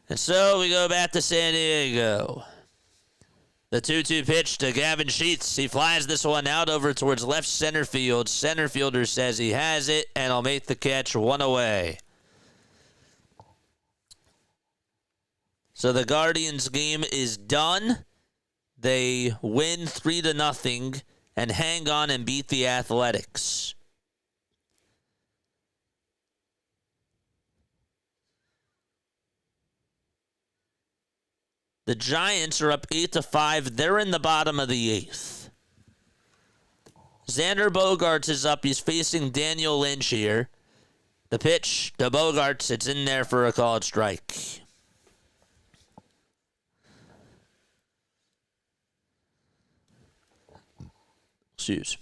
And so we go back to San Diego. The 2-2 pitch to Gavin Sheets. He flies this one out over towards left center field. Center fielder says he has it, and I'll make the catch, 1 away. So the Guardians game is done. They win 3-0 and hang on and beat the Athletics. The Giants are up 8-5. They're in the bottom of the 8th. Xander Bogaerts is up. He's facing Daniel Lynch here. The pitch to Bogaerts. It's in there for a called strike. Excuse.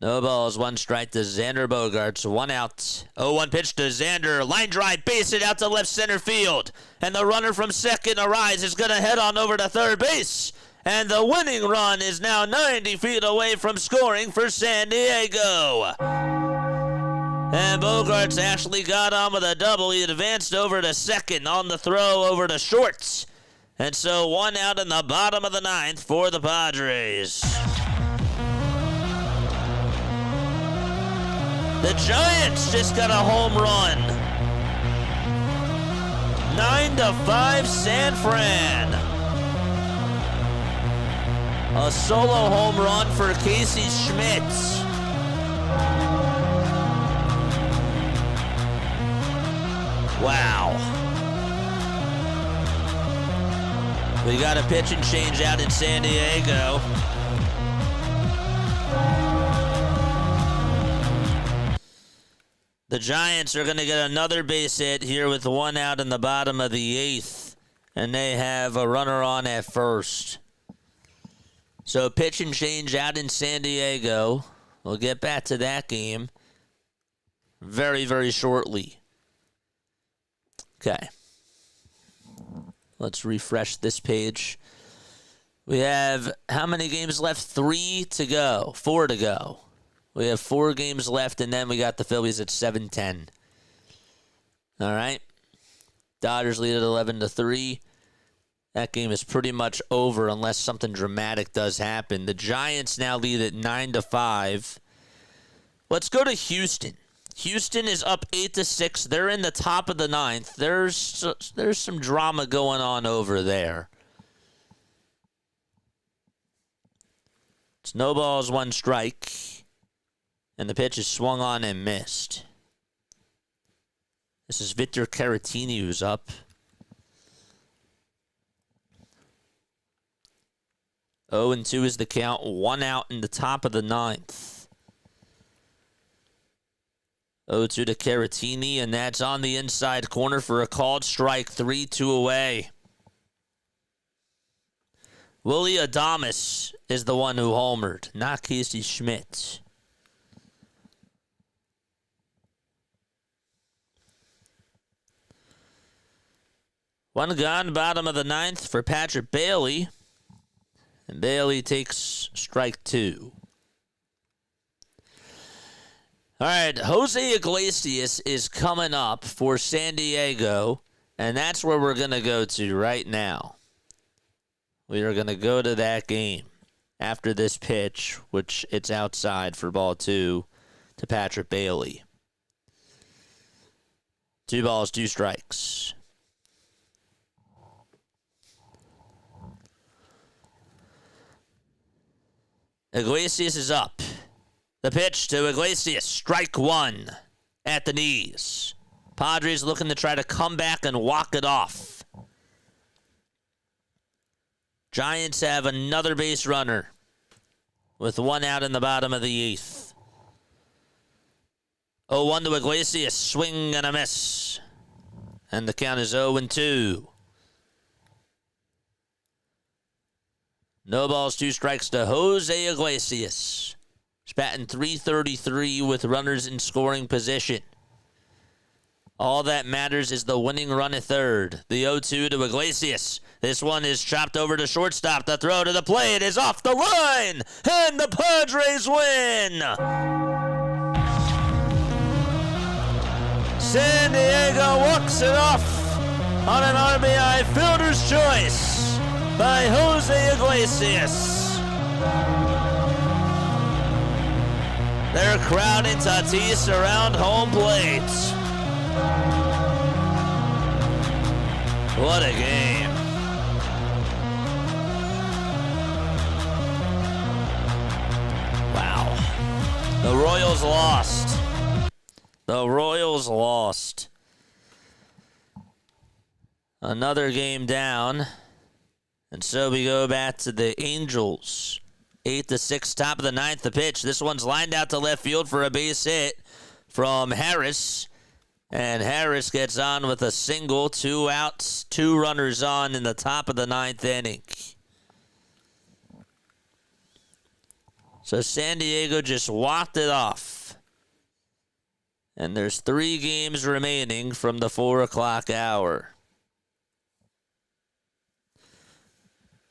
No balls, 1 strike to Xander Bogaerts, 1 out. 0-1 pitch to Xander, line drive, base it out to left center field. And the runner from second arrives is going to head on over to third base. And the winning run is now 90 feet away from scoring for San Diego. And Bogaerts actually got on with a double. He advanced over to second on the throw over to short. And so 1 out in the bottom of the 9th for the Padres. The Giants just got a home run. 9-5 San Fran. A solo home run for Casey Schmidt. Wow. We got a pitch and change out in San Diego. The Giants are going to get another base hit here with 1 out in the bottom of the 8th. And they have a runner on at first. So pitch and change out in San Diego. We'll get back to that game very, very shortly. Okay. Let's refresh this page. We have how many games left? 3 to go. 4 to go. We have 4 games left, and then we got the Phillies at 7-10. All right. Dodgers lead at 11-3. That game is pretty much over unless something dramatic does happen. The Giants now lead at 9-5. Let's go to Houston. Houston is up 8-6. They're in the top of the 9th. There's some drama going on over there. It's no balls, 1 strike. And the pitch is swung on and missed. This is Victor Caratini who's up. 0-2 is the count. 1 out in the top of the 9th. 0-2 to Caratini, and that's on the inside corner for a called strike. 3-2 away. Willie Adames is the one who homered, not Casey Schmidt. One gone, bottom of the 9th for Patrick Bailey. And Bailey takes strike 2. All right, Jose Iglesias is coming up for San Diego, and that's where we're going to go to right now. We are going to go to that game after this pitch, which it's outside for ball 2 to Patrick Bailey. 2 balls, 2 strikes. Iglesias is up. The pitch to Iglesias. Strike one at the knees. Padres looking to try to come back and walk it off. Giants have another base runner with one out in the bottom of the eighth. 0-1 to Iglesias. Swing and a miss. And the count is 0-2. No balls, 2 strikes to Jose Iglesias. He's batting .333 with runners in scoring position. All that matters is the winning run at third. The 0-2 to Iglesias. This one is chopped over to shortstop. The throw to the plate is off the line. And the Padres win. San Diego walks it off on an RBI fielder's choice by Jose Iglesias. They're crowding Tatis around home plate. What a game. Wow. The Royals lost. The Royals lost. Another game down. And so we go back to the Angels. 8-6, top of the ninth, the pitch. This one's lined out to left field for a base hit from Harris. And Harris gets on with a single, 2 outs, 2 runners on in the top of the ninth inning. So San Diego just walked it off. And there's 3 games remaining from the 4 o'clock hour.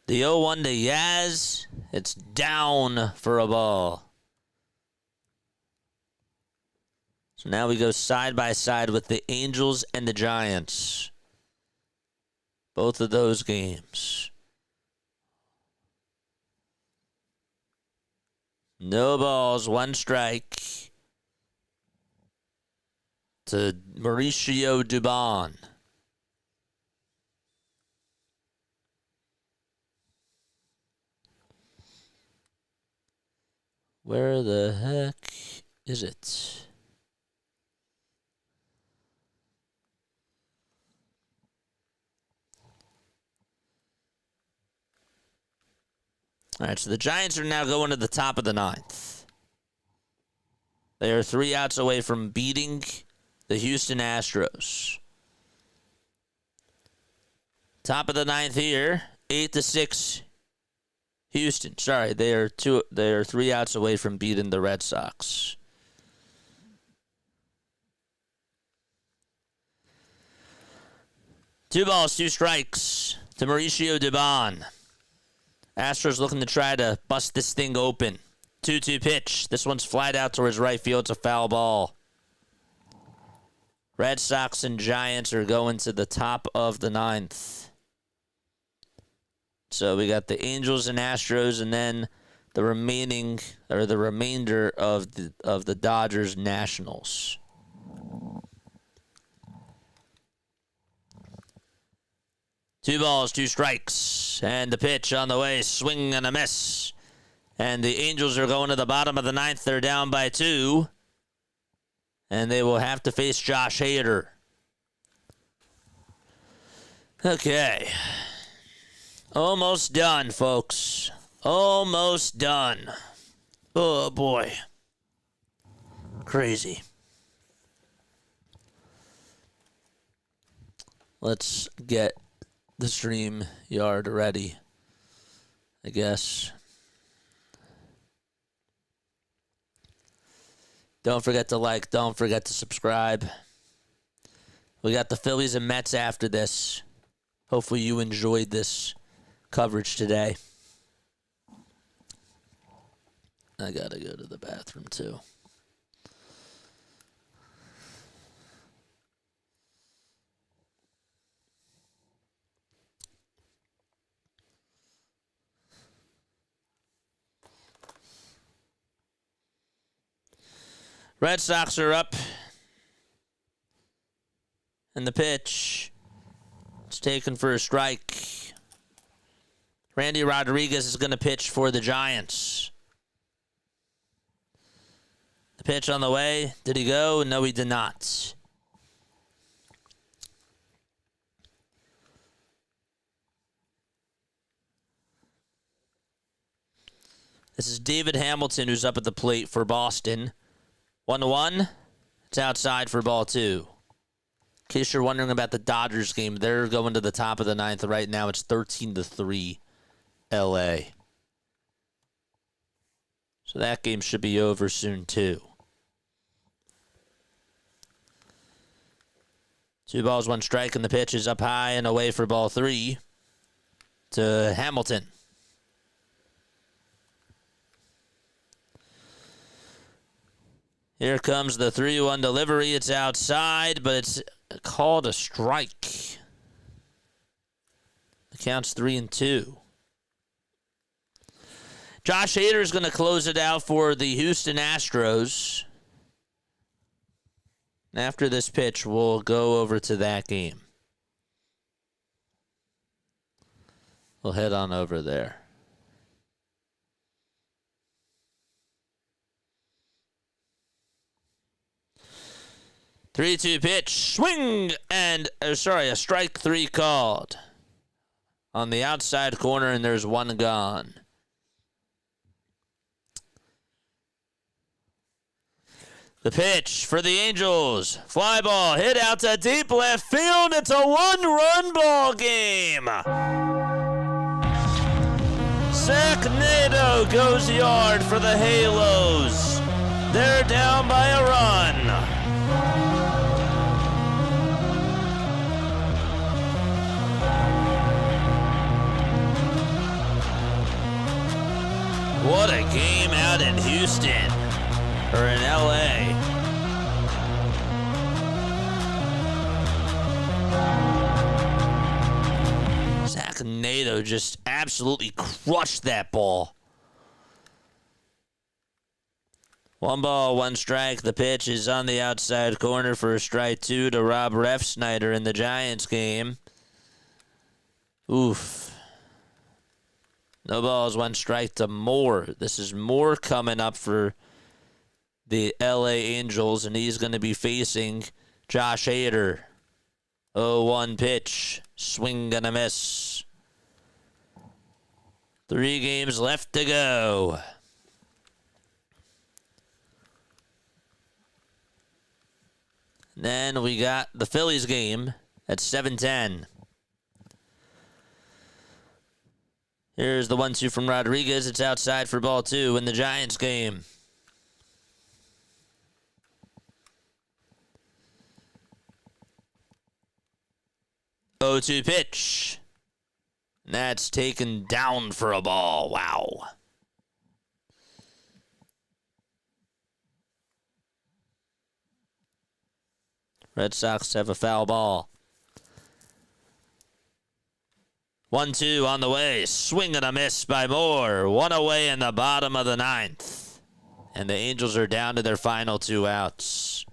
The 0-1 to Yaz. It's down for a ball. So now we go side by side with the Angels and the Giants. Both of those games. No balls, 1 strike to Mauricio Dubon. Where the heck is it? All right, so the Giants are now going to the top of the ninth. They are 3 outs away from beating the Houston Astros. Top of the ninth here, 8-6 Houston. Sorry, they are 3 outs away from beating the Red Sox. Two balls, 2 strikes to Mauricio Dubon. Astros looking to try to bust this thing open. 2-2 pitch. This one's flied out towards right field. It's a foul ball. Red Sox and Giants are going to the top of the ninth. So we got the Angels and Astros, and then the remainder of the Dodgers Nationals. Two balls, 2 strikes, and the pitch on the way, swing and a miss. And the Angels are going to the bottom of the ninth. They're down by 2, and they will have to face Josh Hader. Okay. Almost done, folks. Almost done. Oh, boy. Crazy. Let's get the stream yard ready, I guess. Don't forget to like. Don't forget to subscribe. We got the Phillies and Mets after this. Hopefully you enjoyed this coverage today. I gotta go to the bathroom too. Red Sox are up. And the pitch. It's taken for a strike. Randy Rodriguez is going to pitch for the Giants. Pitch on the way. Did he go? No, he did not. This is David Hamilton, who's up at the plate for Boston. 1-1. It's outside for ball 2. In case you're wondering about the Dodgers game, they're going to the top of the 9th right now. It's 13-3 LA. So that game should be over soon, too. 2 balls, 1 strike, and the pitch is up high and away for ball 3 to Hamilton. Here comes the 3-1 delivery. It's outside, but it's called a strike. The count's 3-2. Josh Hader is going to close it out for the Houston Astros. After this pitch, we'll go over to that game. We'll head on over there. Three-two pitch, swing, and a strike 3 called. On the outside corner, and there's 1 gone. The pitch for the Angels. Fly ball hit out to deep left field. It's a 1-run ball game. Zach Nato goes yard for the Halos. They're down by a run. What a game out in Houston, or in LA. Zach Nato just absolutely crushed that ball. 1 ball, 1 strike. The pitch is on the outside corner for a strike 2 to Rob Refsnyder in the Giants game. Oof. No balls, 1 strike to Moore. This is Moore coming up for the LA Angels, and he's going to be facing Josh Hader. 0-1 pitch. Swing and a miss. 3 games left to go. Then we got the Phillies game at 7:10. Here's the 1-2 from Rodriguez. It's outside for ball 2 in the Giants game. Oh, 2 pitch. That's taken down for a ball. Wow. Red Sox have a foul ball. 1-2 on the way. Swing and a miss by Moore. 1 away in the bottom of the 9th. And the Angels are down to their final 2 outs.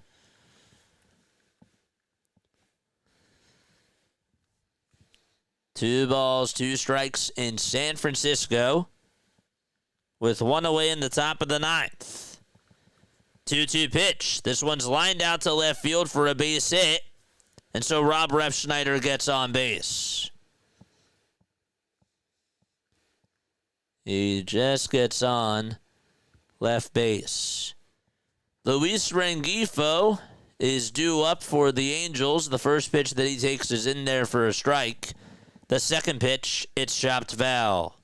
Two balls, 2 strikes in San Francisco, with 1 away in the top of the 9th. 2-2 pitch. This one's lined out to left field for a base hit. And so Rob Refsnyder gets on base. He just gets on left base. Luis Rengifo is due up for the Angels. The first pitch that he takes is in there for a strike. The second pitch, it's chopped foul.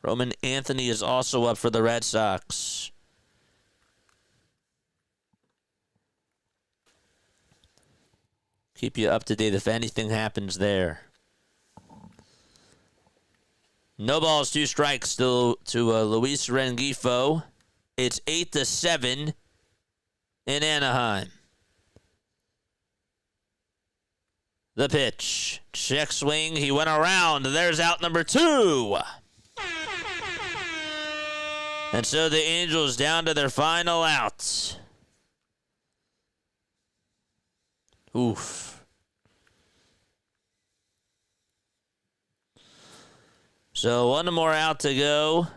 Roman Anthony is also up for the Red Sox. Keep you up to date if anything happens there. No balls, 2 strikes still to Luis Rengifo. It's 8-7 in Anaheim. The pitch. Check swing. He went around. There's out number 2. And so the Angels down to their final out. Oof. So one more out to go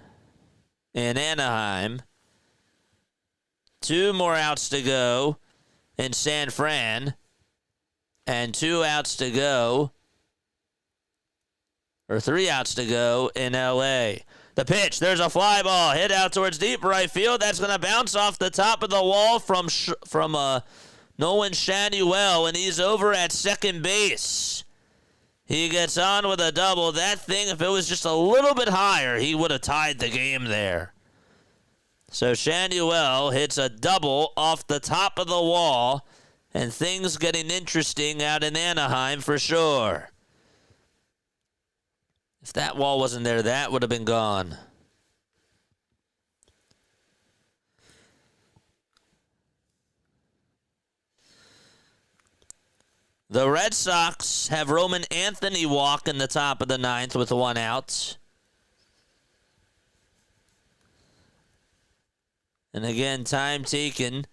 in Anaheim. 2 more outs to go in San Fran. And 2 outs to go, or 3 outs to go in L.A. The pitch, there's a fly ball hit out towards deep right field. That's going to bounce off the top of the wall from Nolan Shanuel, and he's over at second base. He gets on with a double. That thing, if it was just a little bit higher, he would have tied the game there. So Shanuel hits a double off the top of the wall, and things getting interesting out in Anaheim for sure. If that wall wasn't there, that would have been gone. The Red Sox have Roman Anthony walk in the top of the 9th with 1 out. And again, time taken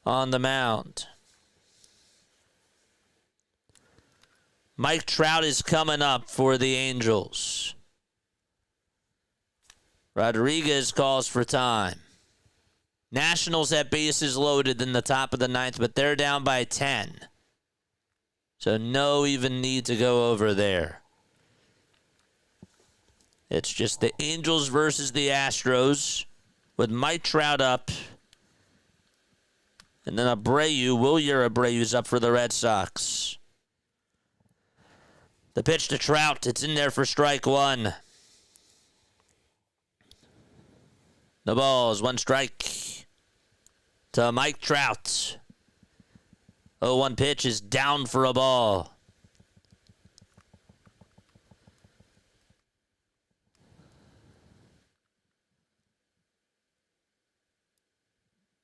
on the mound. Mike Trout is coming up for the Angels. Rodriguez calls for time. Nationals have bases loaded in the top of the 9th, but they're down by 10. So no even need to go over there. It's just the Angels versus the Astros with Mike Trout up. And then Wilyer Abreu's up for the Red Sox. The pitch to Trout. It's in there for strike 1. The balls, 1 strike to Mike Trout. 0-1 pitch is down for a ball.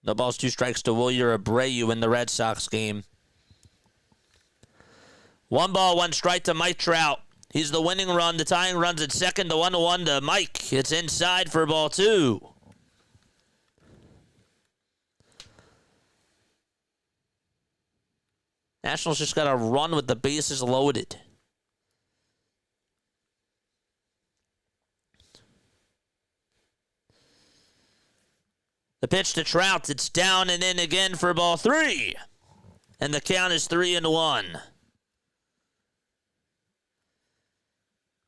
No balls, 2 strikes to Wilyer Abreu in the Red Sox game. 1 ball, 1 strike to Mike Trout. He's the winning run. The tying run's at second. The 1-1 to Mike. It's inside for ball 2. Nationals just got to run with the bases loaded. The pitch to Trout. It's down and in again for ball 3. And the count is 3-1.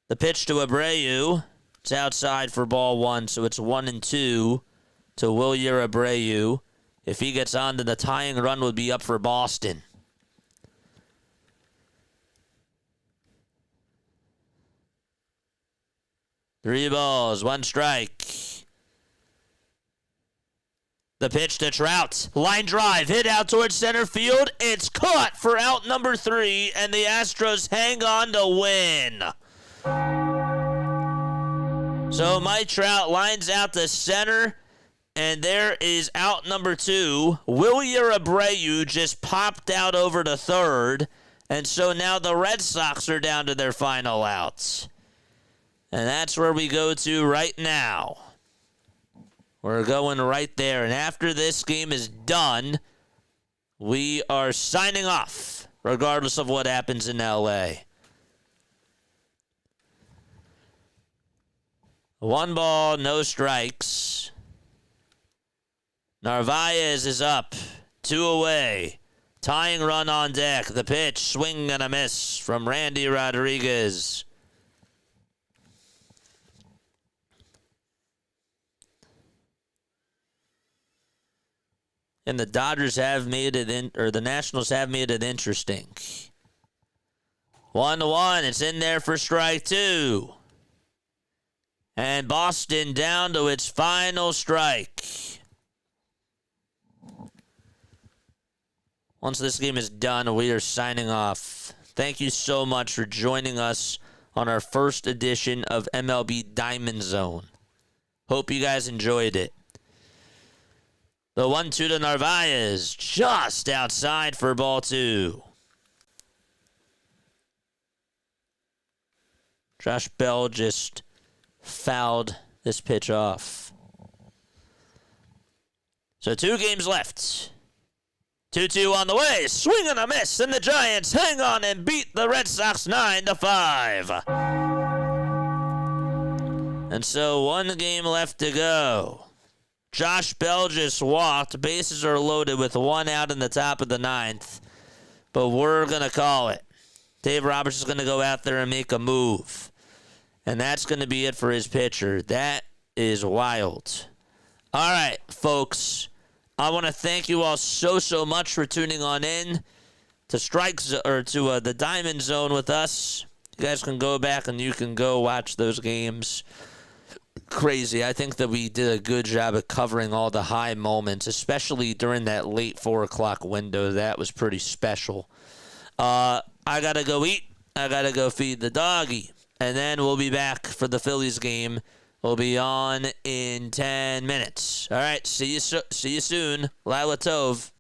The pitch to Abreu. It's outside for ball 1, so it's 1-2 to Wilyer Abreu. If he gets on, then the tying run would be up for Boston. Three balls, 1 strike. The pitch to Trout. Line drive, hit out towards center field. It's caught for out number 3, and the Astros hang on to win. So Mike Trout lines out to center, and there is out number 2. Wilyer Abreu just popped out over to third, and so now the Red Sox are down to their final outs. And that's where we go to right now. We're going right there. And after this game is done, we are signing off, regardless of what happens in L.A. 1 ball, no strikes. Narvaez is up. 2 away. Tying run on deck. The pitch, swing and a miss from Randy Rodriguez. And the Dodgers have made it the Nationals have made it interesting. 1-1. It's in there for strike 2. And Boston down to its final strike. Once this game is done, we are signing off. Thank you so much for joining us on our first edition of MLB Diamond Zone. Hope you guys enjoyed it. The 1-2 to Narvaez, just outside for ball 2. Josh Bell just fouled this pitch off. So 2 games left. 2-2 on the way, swing and a miss, and the Giants hang on and beat the Red Sox 9-5. And so 1 game left to go. Josh Bell just walked. Bases are loaded with 1 out in the top of the 9th. But we're going to call it. Dave Roberts is going to go out there and make a move. And that's going to be it for his pitcher. That is wild. All right, folks. I want to thank you all so much for tuning on in to the Diamond Zone with us. You guys can go back and you can go watch those games. Crazy. I think that we did a good job of covering all the high moments, especially during that late 4 o'clock window. That was pretty special. I got to go eat. I got to go feed the doggy. And then we'll be back for the Phillies game. We'll be on in 10 minutes. All right, see you soon. Lila Tov.